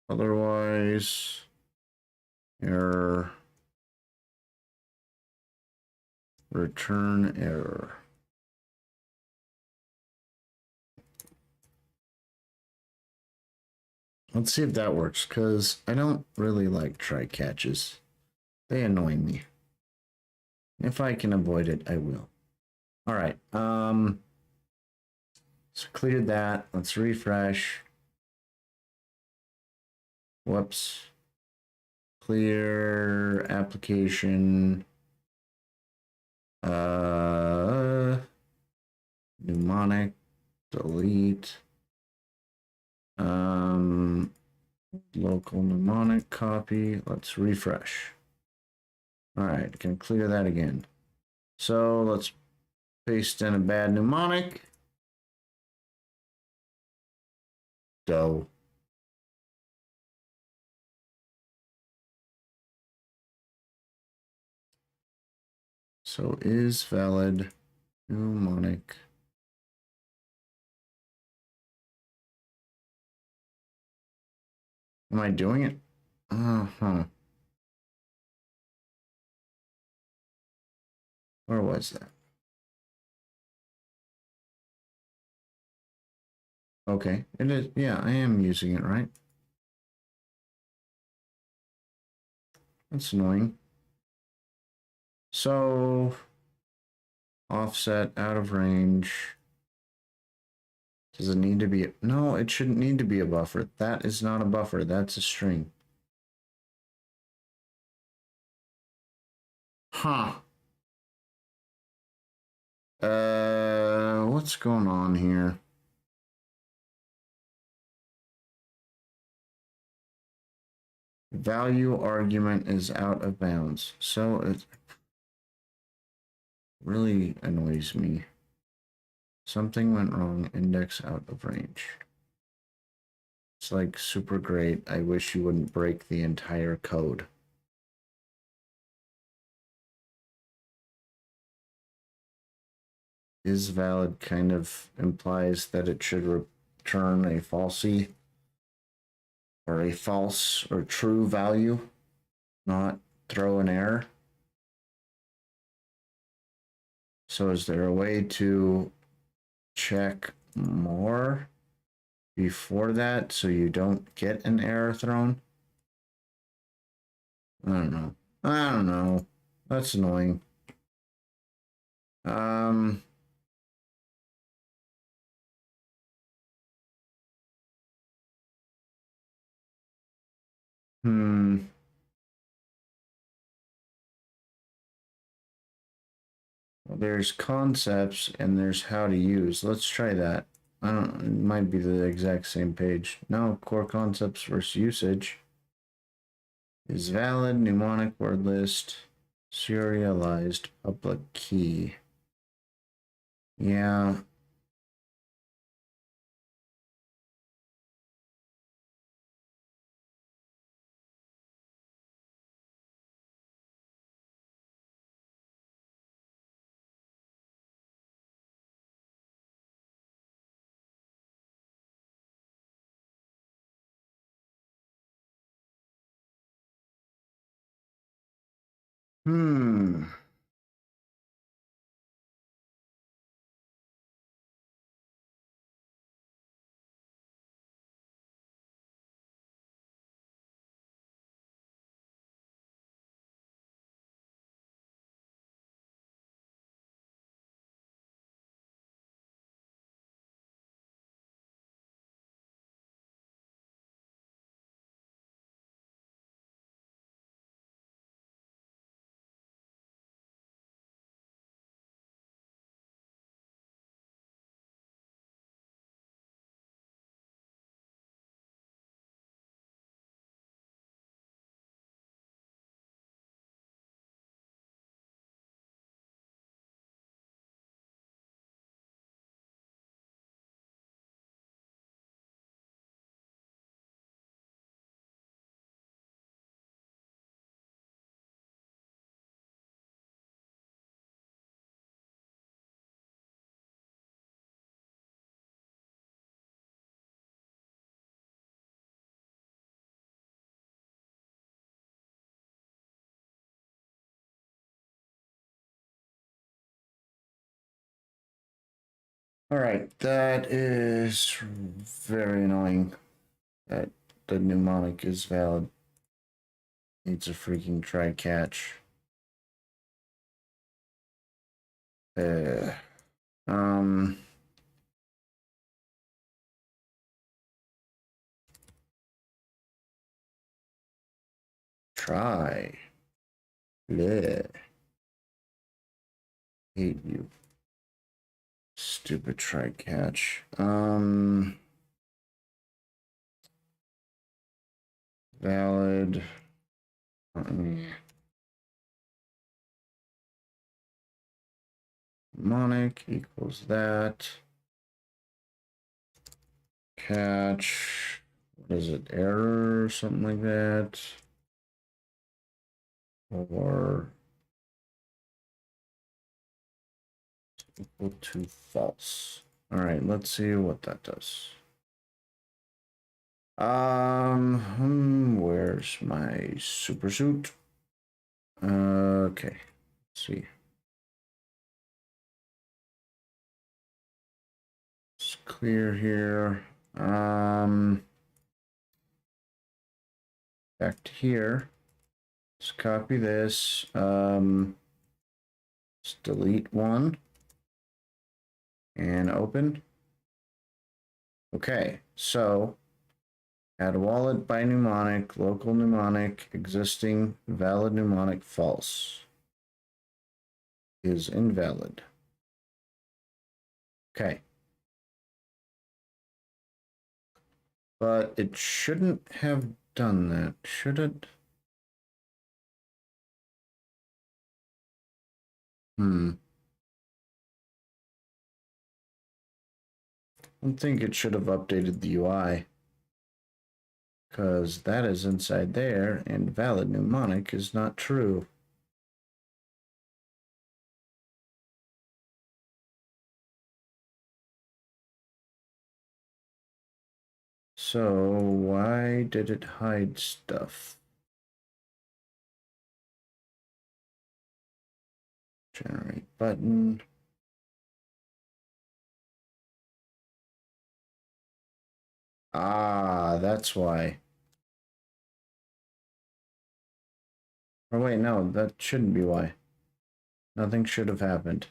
Otherwise. Error. Return error. Let's see if that works, because I don't really like try catches. They annoy me. If I can avoid it, I will. All right. So cleared that. Let's refresh. Whoops. Clear application. Mnemonic. Delete. Local mnemonic copy. Let's refresh. All right, can clear that again. So let's paste in a bad mnemonic. Go. So is valid mnemonic Am I doing it? Uh-huh. Where was that? Okay, it is. Yeah, I am using it, right? That's annoying. So, offset, out of range. Does it need to be? No, it shouldn't need to be a buffer. That is not a buffer. That's a string. Huh. What's going on here? Value argument is out of bounds. So it really annoys me. Something went wrong. Index out of range. It's like super great. I wish you wouldn't break the entire code. Is valid kind of implies that it should return a falsy or a false or true value, not throw an error. So is there a way to check more before that so you don't get an error thrown? I don't know. I don't know. That's annoying. Um, hmm. Well, there's concepts and there's how to use. Let's try that. I don't, it might be the exact same page. No, core concepts versus usage is valid, mnemonic word list, serialized public key. Yeah. Hmm. All right, that is very annoying that the mnemonic is valid. Needs a freaking try catch. Uh, um, try. Bleh. Hate you. Stupid try catch. Valid. Mnemonic equals that. Catch. What is it? Error or something like that. Or equal to false. All right, let's see what that does. Where's my super suit? Okay, let's see. It's clear here. Back to here. Let's copy this. Let's delete one and open. Okay, so add wallet by mnemonic, local mnemonic, existing, valid mnemonic, false. Is invalid. Okay. But it shouldn't have done that, should it? I think it should have updated the UI. Because that is inside there, and valid mnemonic is not true. So why did it hide stuff? Generate button. Ah, that's why. Oh wait, no, that shouldn't be why. Nothing should have happened.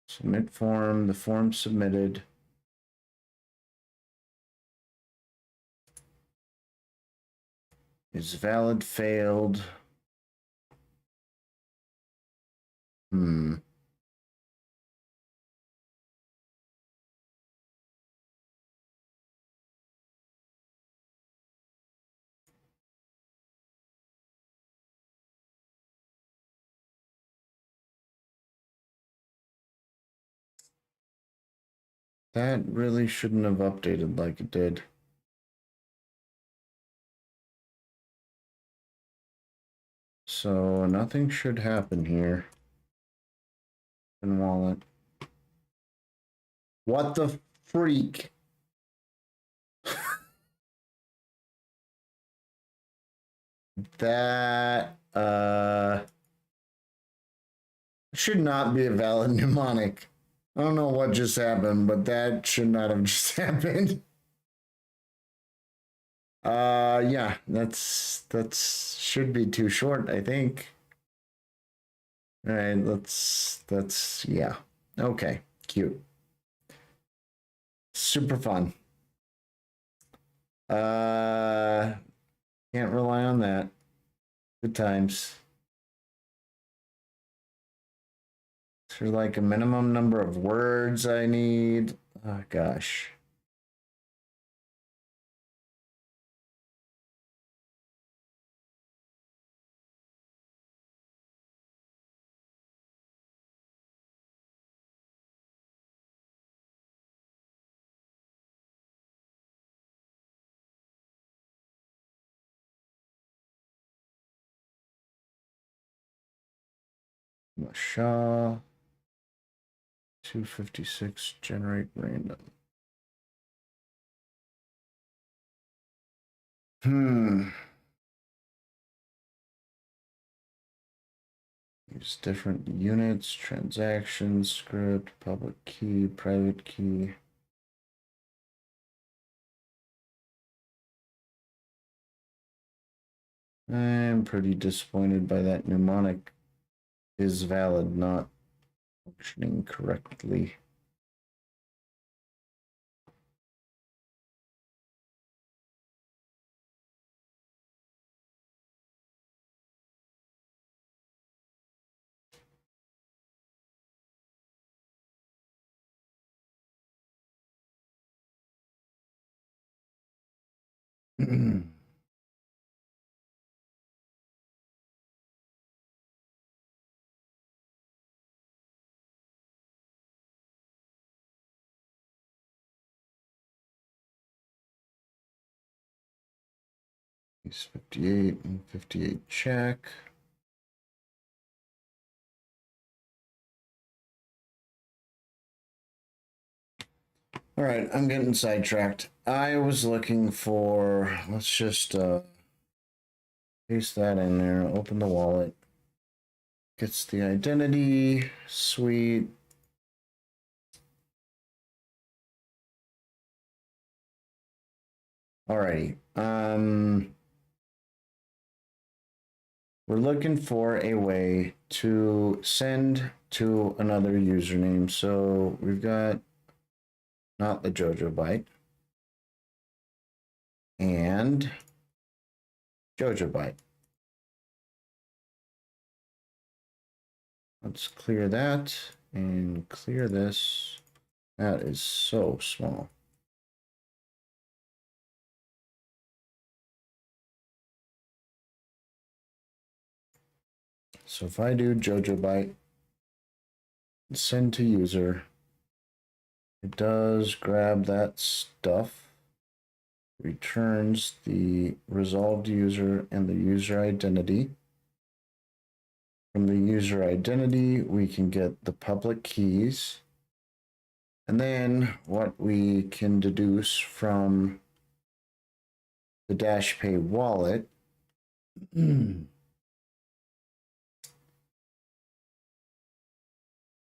Submit form, the form submitted. Is valid, failed. That really shouldn't have updated like it did. So nothing should happen here. In wallet. What the freak? That should not be a valid mnemonic. I don't know what just happened, but that should not have just happened. Yeah, that's should be too short, I think. All right, that's yeah. Okay, cute. Super fun. Uh can't rely on that. Good times. Is there like a minimum number of words I need? Oh gosh. Shaw 256 generate random. Use different units, transactions, script, public key, private key. I'm pretty disappointed by that mnemonic is valid, not functioning correctly. These 58 and 58 check. All right, I'm getting sidetracked. I was looking for, let's just paste that in there, open the wallet. Gets the identity, sweet. Alrighty. We're looking for a way to send to another username. So we've got not the Jojo byte and Jojo byte. Let's clear that and clear this. That is so small. So if I do Jojo byte, send to user, it does grab that stuff, returns the resolved user and the user identity. From the user identity, we can get the public keys. And then what we can deduce from the Dash Pay wallet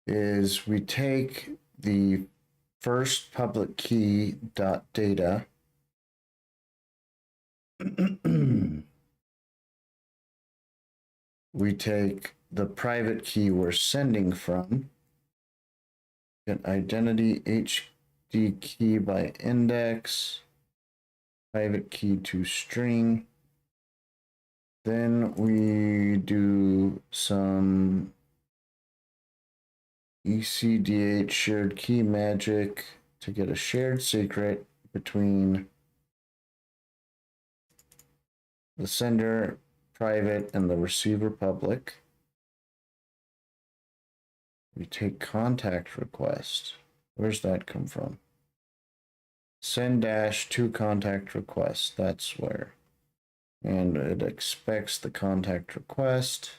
is we take the first public key dot data we take the private key we're sending from, get identity HD key by index, private key to string. Then we do some ECDH shared key magic to get a shared secret between the sender private and the receiver public. We take contact request. Where's that come from? Send dash to contact request. That's where. And it expects the contact request.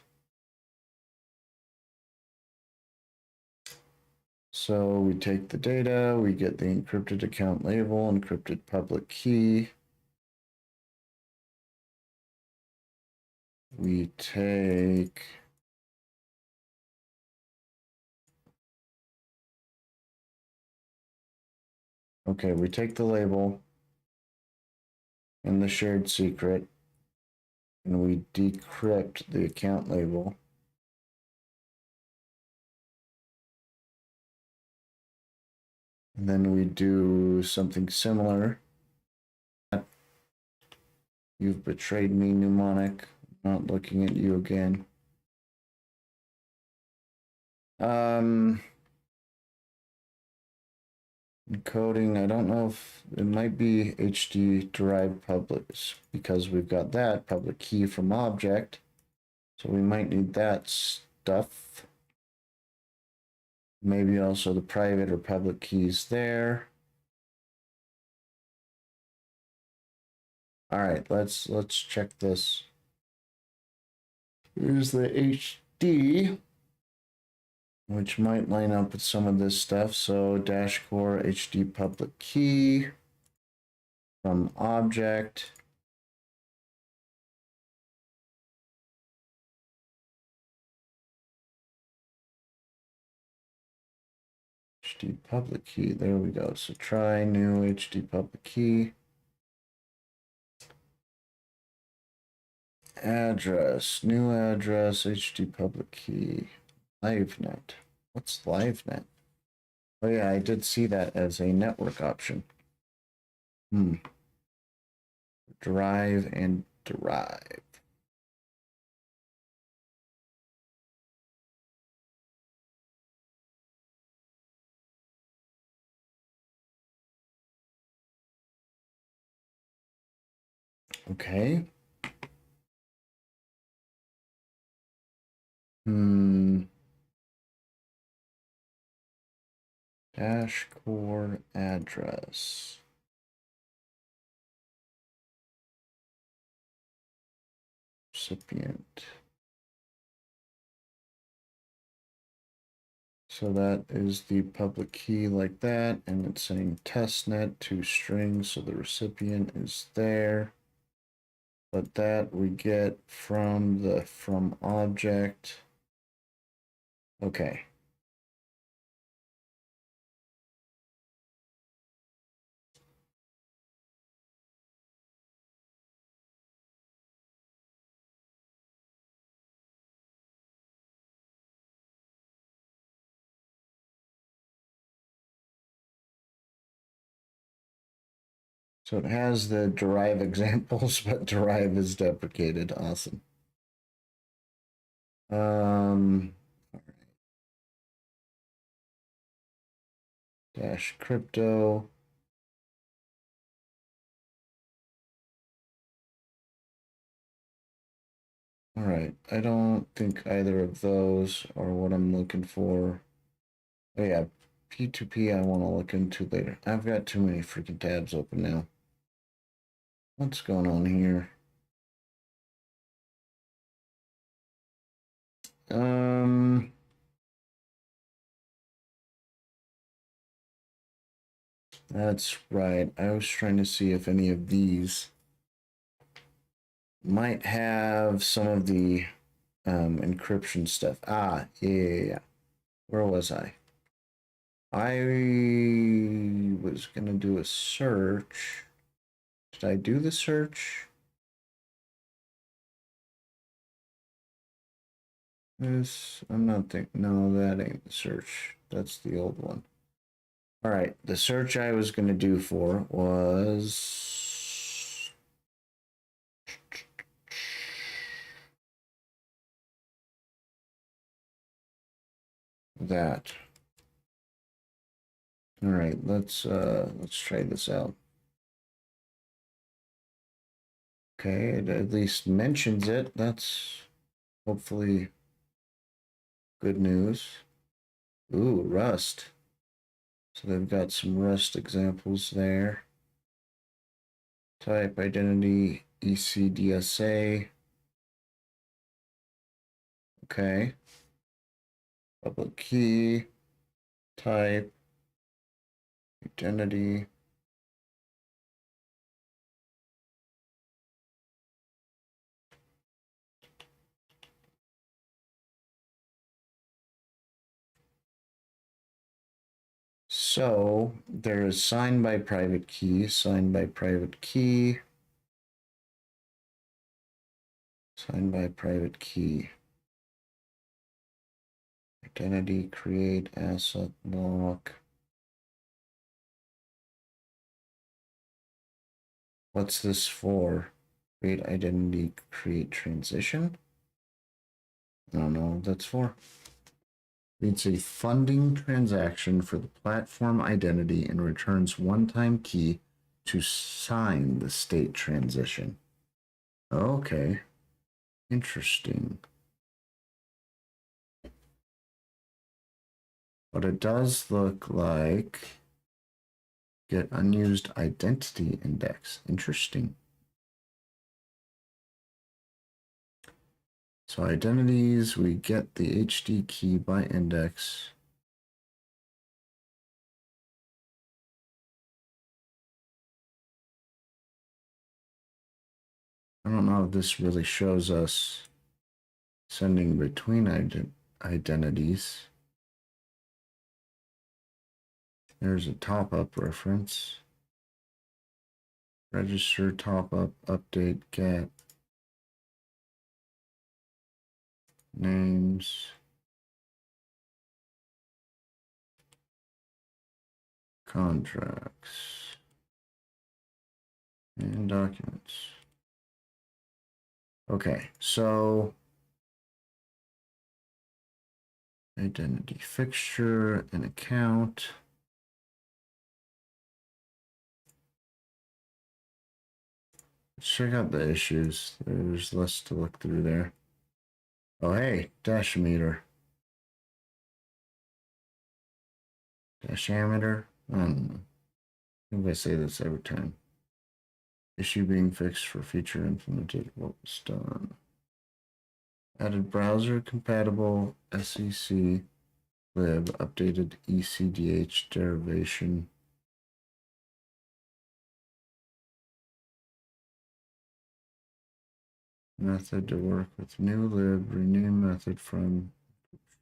So we take the data, we get the encrypted account label, encrypted public key. We take we take the label and the shared secret, and we decrypt the account label. And then we do something similar. You've betrayed me, mnemonic. Not looking at you again. Encoding, I don't know if it might be HD derived public because we've got that public key from object. So we might need that stuff. Maybe also the private or public keys there. All right, let's check this. Here's the HD, which might line up with some of this stuff. So dash core HD public key from object. HD public key, there we go. So try new HD public key. Address, new address, HD public key. LiveNet. What's LiveNet? Oh yeah, I did see that as a network option. Drive and derive. Okay. Dash core address. recipient. So that is the public key like that, and it's saying testnet to strings, so the recipient is there. But that we get from the from object. Okay. So it has the derive examples, but derive is deprecated. Awesome. Dash crypto. All right. I don't think either of those are what I'm looking for. Oh yeah, P2P I want to look into later. I've got too many freaking tabs open now. What's going on here? That's right. I was trying to see if any of these might have some of the encryption stuff. Ah, yeah. Where was I? I was gonna do a search. Did I do the search? This, I'm not thinking. No, that ain't the search. That's the old one. All right, the search I was gonna do for was that. All right, let's try this out. Okay, it at least mentions it. That's hopefully good news. Ooh, Rust. So they've got some Rust examples there. Type identity ECDSA. Okay. Public key. Type identity. So there is signed by private key, signed by private key, signed by private key. Identity, create, asset, lock. What's this for? Create identity, create transition? I don't know what that's for. It's a funding transaction for the platform identity and returns one-time key to sign the state transition. Okay. Interesting. But it does look like get unused identity index. Interesting. So identities, we get the HD key by index. I don't know if this really shows us sending between identities. There's a top-up reference. Register, top-up, update, get. Names. Contracts. And documents. Okay, so identity fixture, an account. Let's check out the issues. There's less to look through there. Oh, hey, dash meter. Dashameter? I don't know. I think I say this every time. Issue being fixed for feature implemented. What was done? Added browser compatible SEC lib, updated ECDH derivation. Method to work with new lib, rename method from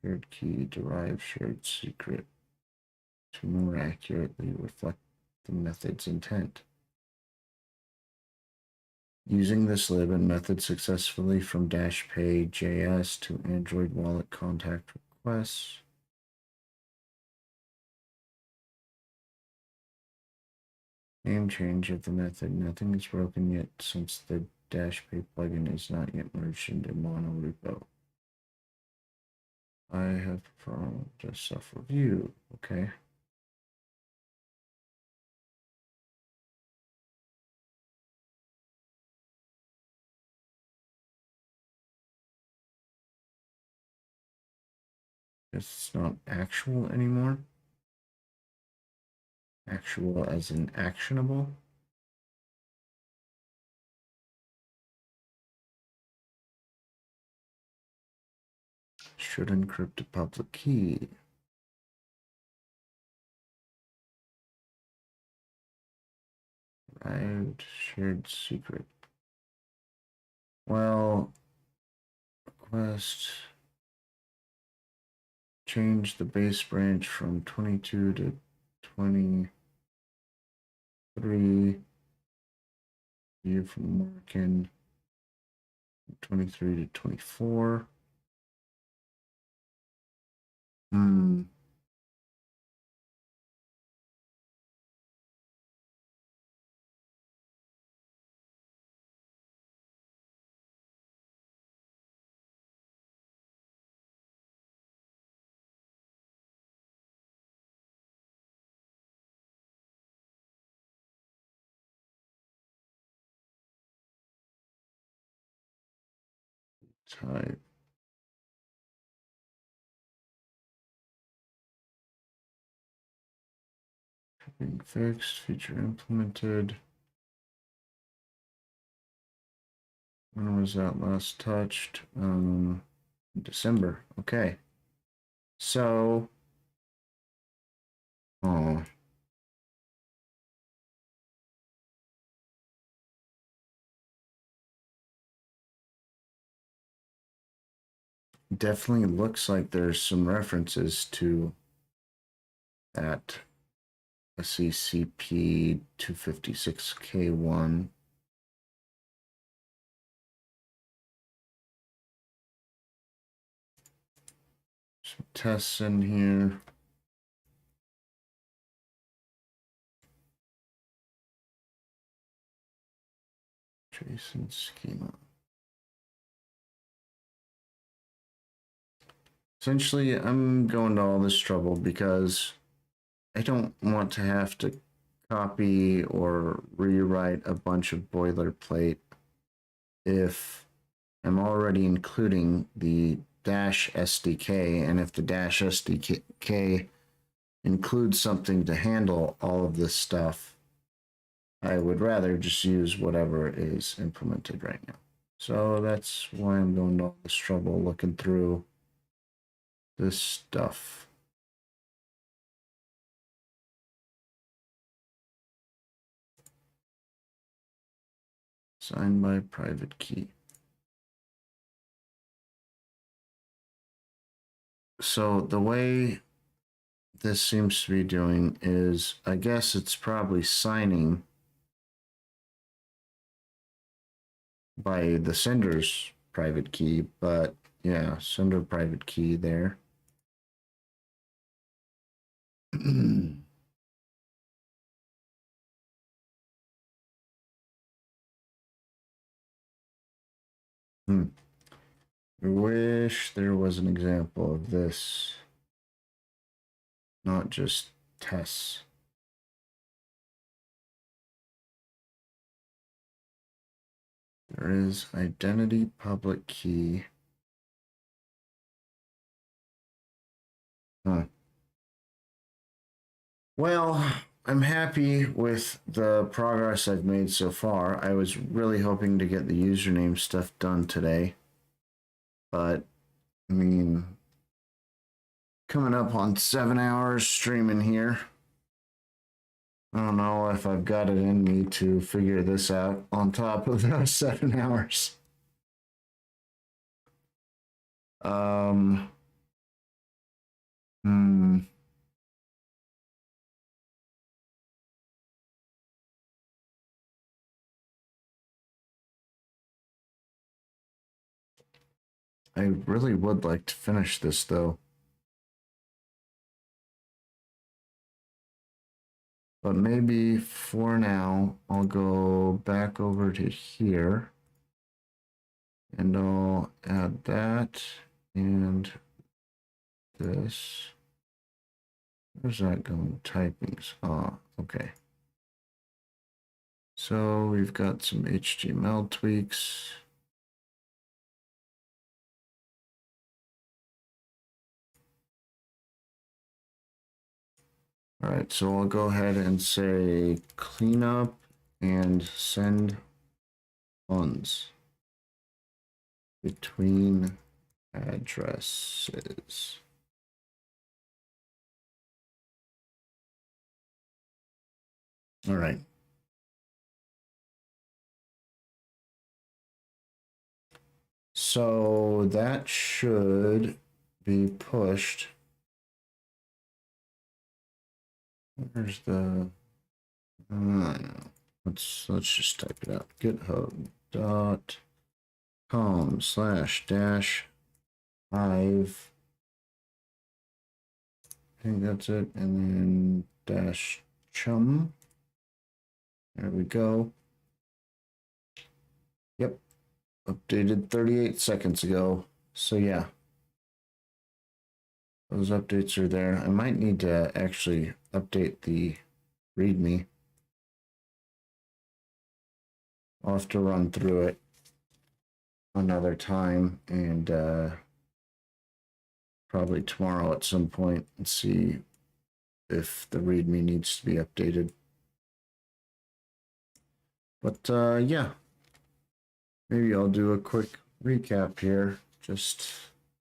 shared key, derive shared secret to more accurately reflect the method's intent. Using this lib and method successfully from Dash Pay JS to Android wallet contact requests. Name change of the method. Nothing is broken yet since the Dash Pay plugin is not yet merged into mono repo. I have performed a self-review. Okay. It's not actual anymore. Actual as in actionable. Should encrypt a public key. Arrived shared secret. Well, request change the base branch from 22 to 23. View from Markin 23 to 24. Type. Being fixed, feature implemented. When was that last touched? December. Okay. So, oh, definitely looks like there's some references to that CCP 256K1. Some tests in here. JSON schema. Essentially, I'm going to all this trouble because I don't want to have to copy or rewrite a bunch of boilerplate if I'm already including the Dash SDK, and if the Dash SDK includes something to handle all of this stuff, I would rather just use whatever is implemented right now. So that's why I'm going to all this trouble looking through this stuff. Signed by private key. So the way this seems to be doing is, I guess it's probably signing by the sender's private key, but yeah, sender private key there. I wish there was an example of this, not just tests. There is identity public key. Huh. Well, I'm happy with the progress I've made so far. I was really hoping to get the username stuff done today. But I mean, coming up on 7 hours streaming here. I don't know if I've got it in me to figure this out on top of those 7 hours. Hmm. I really would like to finish this though. But maybe for now, I'll go back over to here. And I'll add that and this. Where's that going? Typings. Ah, okay. So we've got some HTML tweaks. All right, so I'll go ahead and say cleanup and send funds between addresses. All right. So that should be pushed. Where's the let's just type it out. github.com/dash hive. I think that's it. And then Dash Chum. There we go. Yep. Updated 38 seconds ago. So yeah. Those updates are there. I might need to actually update the README. I'll have to run through it another time and probably tomorrow at some point and see if the README needs to be updated. But yeah, maybe I'll do a quick recap here just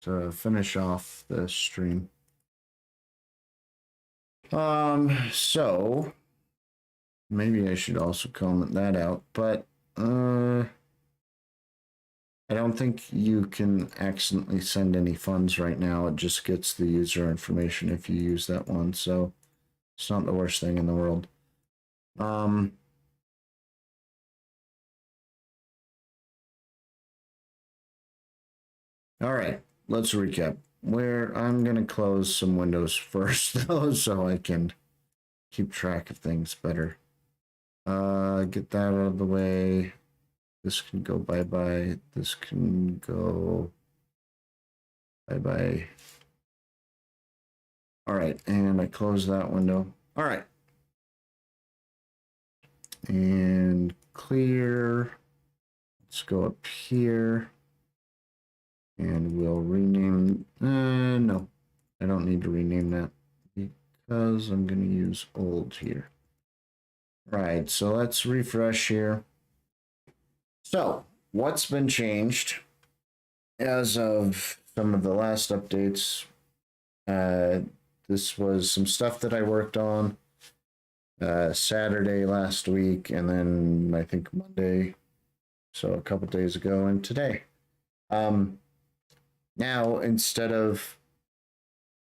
to finish off the stream. So maybe I should also comment that out, but I don't think you can accidentally send any funds right now. It just gets the user information if you use that one, so it's not the worst thing in the world. All right, let's recap. I'm gonna close some windows first though, so I can keep track of things better. Get that out of the way. This can go bye-bye. This can go bye-bye. All right, and I close that window. All right. And clear. Let's go up here. And we'll rename, no, I don't need to rename that because I'm going to use old here. Right, so let's refresh here. So, what's been changed as of some of the last updates? This was some stuff that I worked on Saturday last week, and then I think Monday, so a couple days ago, and today. Now, instead of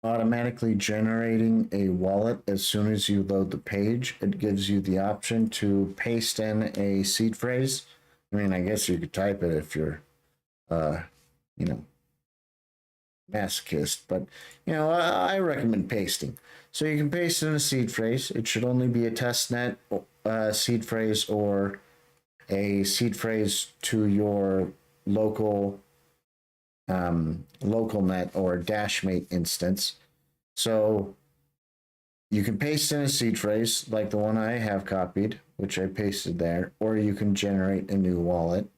automatically generating a wallet as soon as you load the page, it gives you the option to paste in a seed phrase. I mean, I guess you could type it if you're, masochist, but, I recommend pasting. So you can paste in a seed phrase. It should only be a testnet seed phrase or a seed phrase to your local localnet or Dashmate instance. So you can paste in a seed phrase like the one I have copied, which I pasted there, or you can generate a new wallet.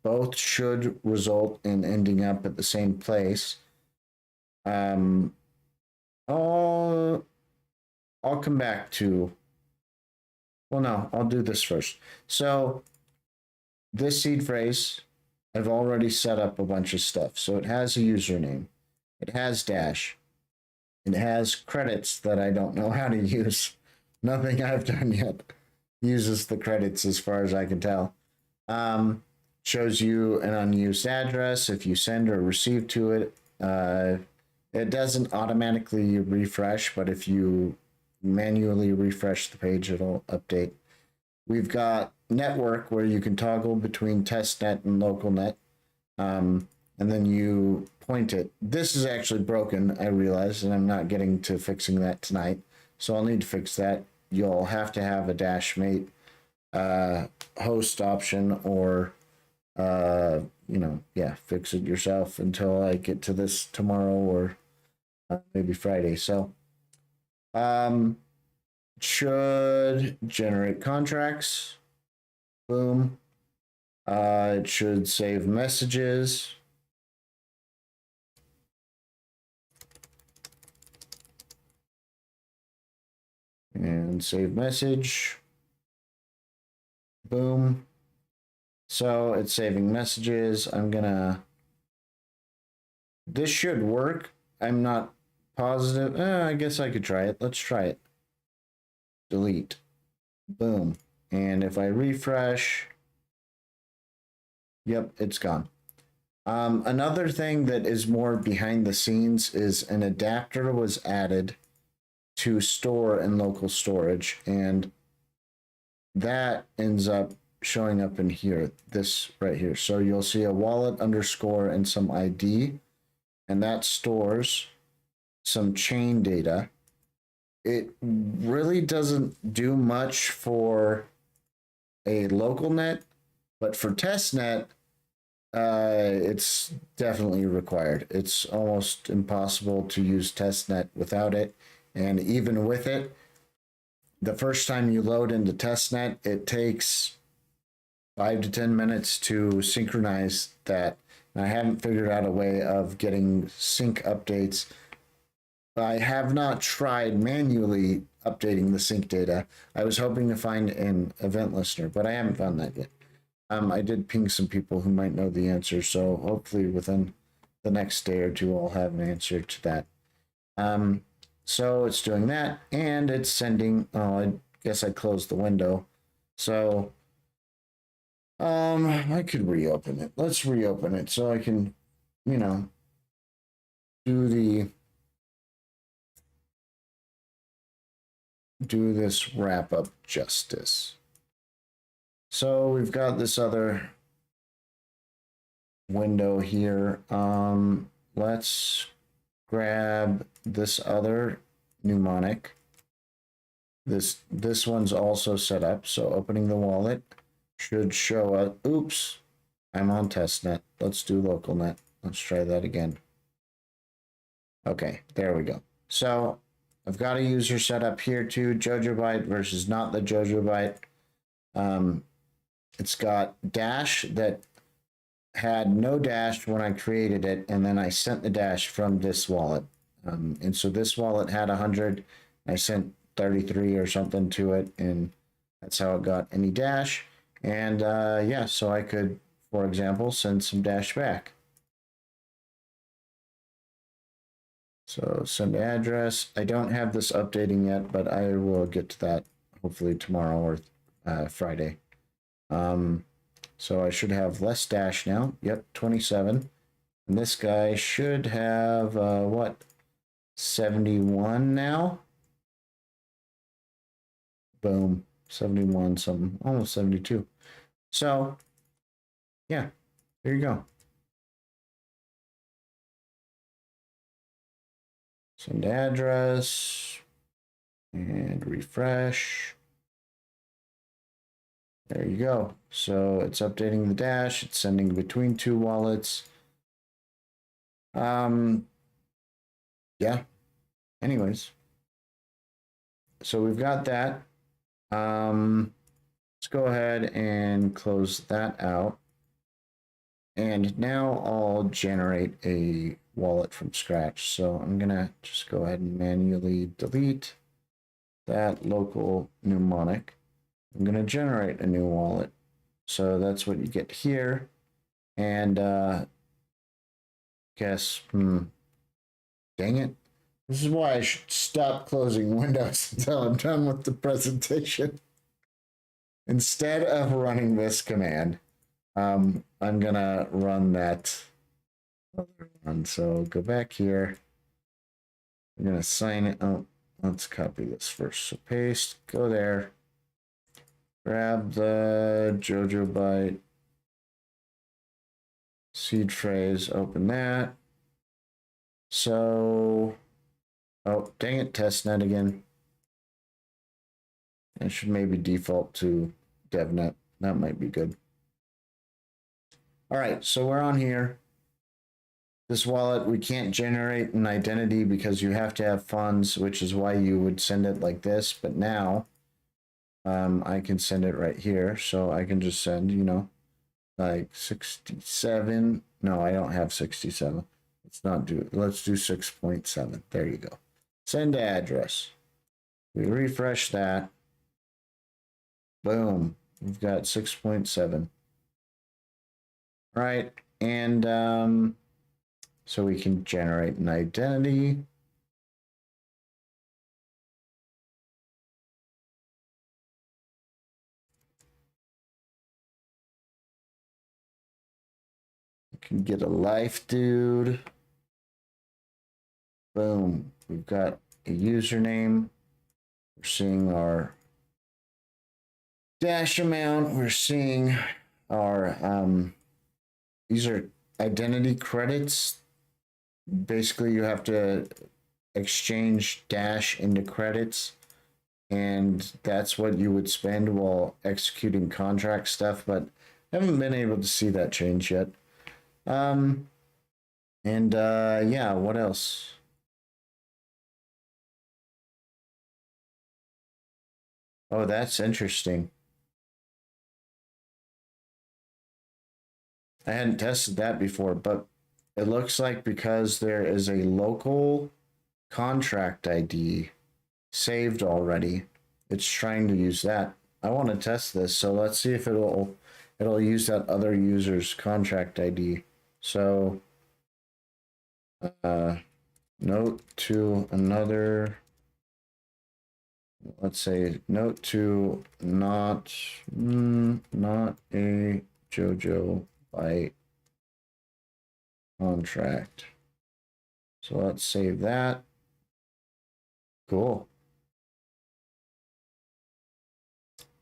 Both should result in ending up at the same place. I'll come back to. Well, no, I'll do this first. So this seed phrase I've already set up a bunch of stuff. So it has a username. It has Dash. It has credits that I don't know how to use. Nothing I've done yet uses the credits as far as I can tell. Shows you an unused address if you send or receive to it. It doesn't automatically refresh, but if you manually refresh the page, it'll update. We've got network where you can toggle between testnet and localnet. And then you point it. This is actually broken, I realize, and I'm not getting to fixing that tonight. So I'll need to fix that. You'll have to have a Dashmate host option or, fix it yourself until I get to this tomorrow or maybe Friday. So, should generate contracts. Boom. It should save messages. And save message. Boom. So it's saving messages. This should work. I'm not positive. I guess I could try it. Let's try it. Delete. Boom. And if I refresh, yep, it's gone. Another thing that is more behind the scenes is an adapter was added to store and local storage, and that ends up showing up in here, this right here. So you'll see a wallet underscore and some ID, and that stores some chain data. It really doesn't do much for a local net, but for testnet, it's definitely required. It's almost impossible to use testnet without it. And even with it, the first time you load into testnet, it takes 5 to 10 minutes to synchronize that. And I haven't figured out a way of getting sync updates. I have not tried manually updating the sync data. I was hoping to find an event listener, but I haven't found that yet. I did ping some people who might know the answer, so hopefully within the next day or two, I'll have an answer to that. So it's doing that, and it's sending. Oh, I guess I closed the window. So, I could reopen it. Let's reopen it so I can, do this wrap up justice. So we've got this other window here. Let's grab this other mnemonic. This one's also set up. So opening the wallet should show us. Oops, I'm on testnet. Let's do localnet. Let's try that again. Okay, there we go. So I've got a user set up here too. Jojo Byte versus not the Jojo Byte. It's got Dash that had no Dash when I created it, and then I sent the Dash from this wallet. And so this wallet had 100. I sent 33 or something to it, and that's how it got any Dash. And yeah, so I could, for example, send some Dash back. So send address. I don't have this updating yet, but I will get to that hopefully tomorrow or Friday. So I should have less Dash now. Yep, 27. And this guy should have, 71 now? Boom, 71 something, almost 72. So, yeah, there you go. Send address and refresh. There you go. So it's updating the Dash. It's sending between two wallets. Yeah. Anyways. So we've got that. Let's go ahead and close that out. And now I'll generate a wallet from scratch. So I'm going to just go ahead and manually delete that local mnemonic. I'm going to generate a new wallet. So that's what you get here. And guess, dang it. This is why I should stop closing windows until I'm done with the presentation. Instead of running this command, I'm gonna run that other one. So go back here. I'm gonna sign it. Oh, let's copy this first. So paste, go there. Grab the JoJo byte seed phrase, open that. So, oh, dang it, testnet again. It should maybe default to devnet. That might be good. All right, so we're on here. This wallet, we can't generate an identity because you have to have funds, which is why you would send it like this. But now, I can send it right here. So I can just send, you know, like 67. No, I don't have 67. Let's not do it. Let's do 6.7. There you go. Send address. We refresh that. Boom. We've got 6.7. Right. And so we can generate an identity. We can get a life dude. Boom. We've got a username. We're seeing our Dash amount. We're seeing our these are identity credits. Basically, you have to exchange Dash into credits, and that's what you would spend while executing contract stuff, but I haven't been able to see that change yet. Yeah, what else? Oh, that's interesting. I hadn't tested that before, but it looks like because there is a local contract ID saved already, it's trying to use that. I want to test this, so let's see if it'll use that other user's contract ID. So note to another, let's say note to not a JoJo byte contract. So let's save that. Cool.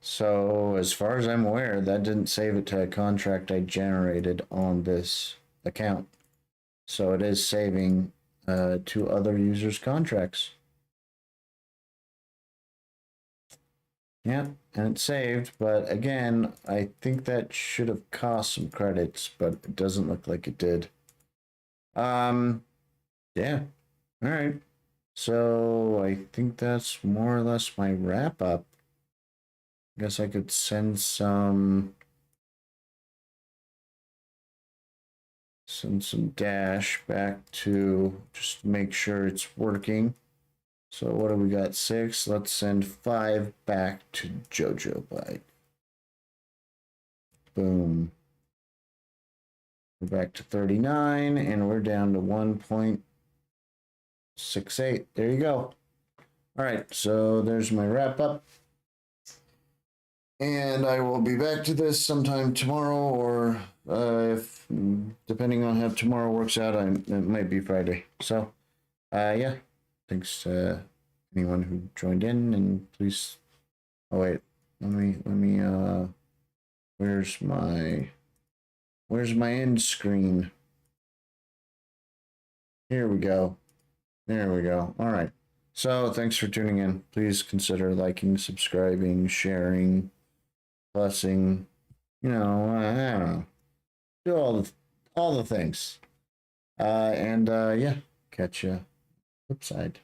So as far as I'm aware, that didn't save it to a contract I generated on this account. So it is saving to other users' contracts. Yeah, and it's saved, but again, I think that should have cost some credits, but it doesn't look like it did. Yeah. All right. So I think that's more or less my wrap up. I guess I could send some Dash back to just make sure it's working. So what do we got? 6. Let's send 5 back to JoJo byte. Boom. We're back to 39 and we're down to 1.68. There you go. All right, so there's my wrap up. And I will be back to this sometime tomorrow, or if depending on how tomorrow works out, it might be Friday. So, yeah, thanks to anyone who joined in, and please. Oh wait, let me. Where's my end screen? Here we go. There we go. All right. So thanks for tuning in. Please consider liking, subscribing, sharing, plussing, you know, I don't know, do all the things. Yeah, catch you flip side.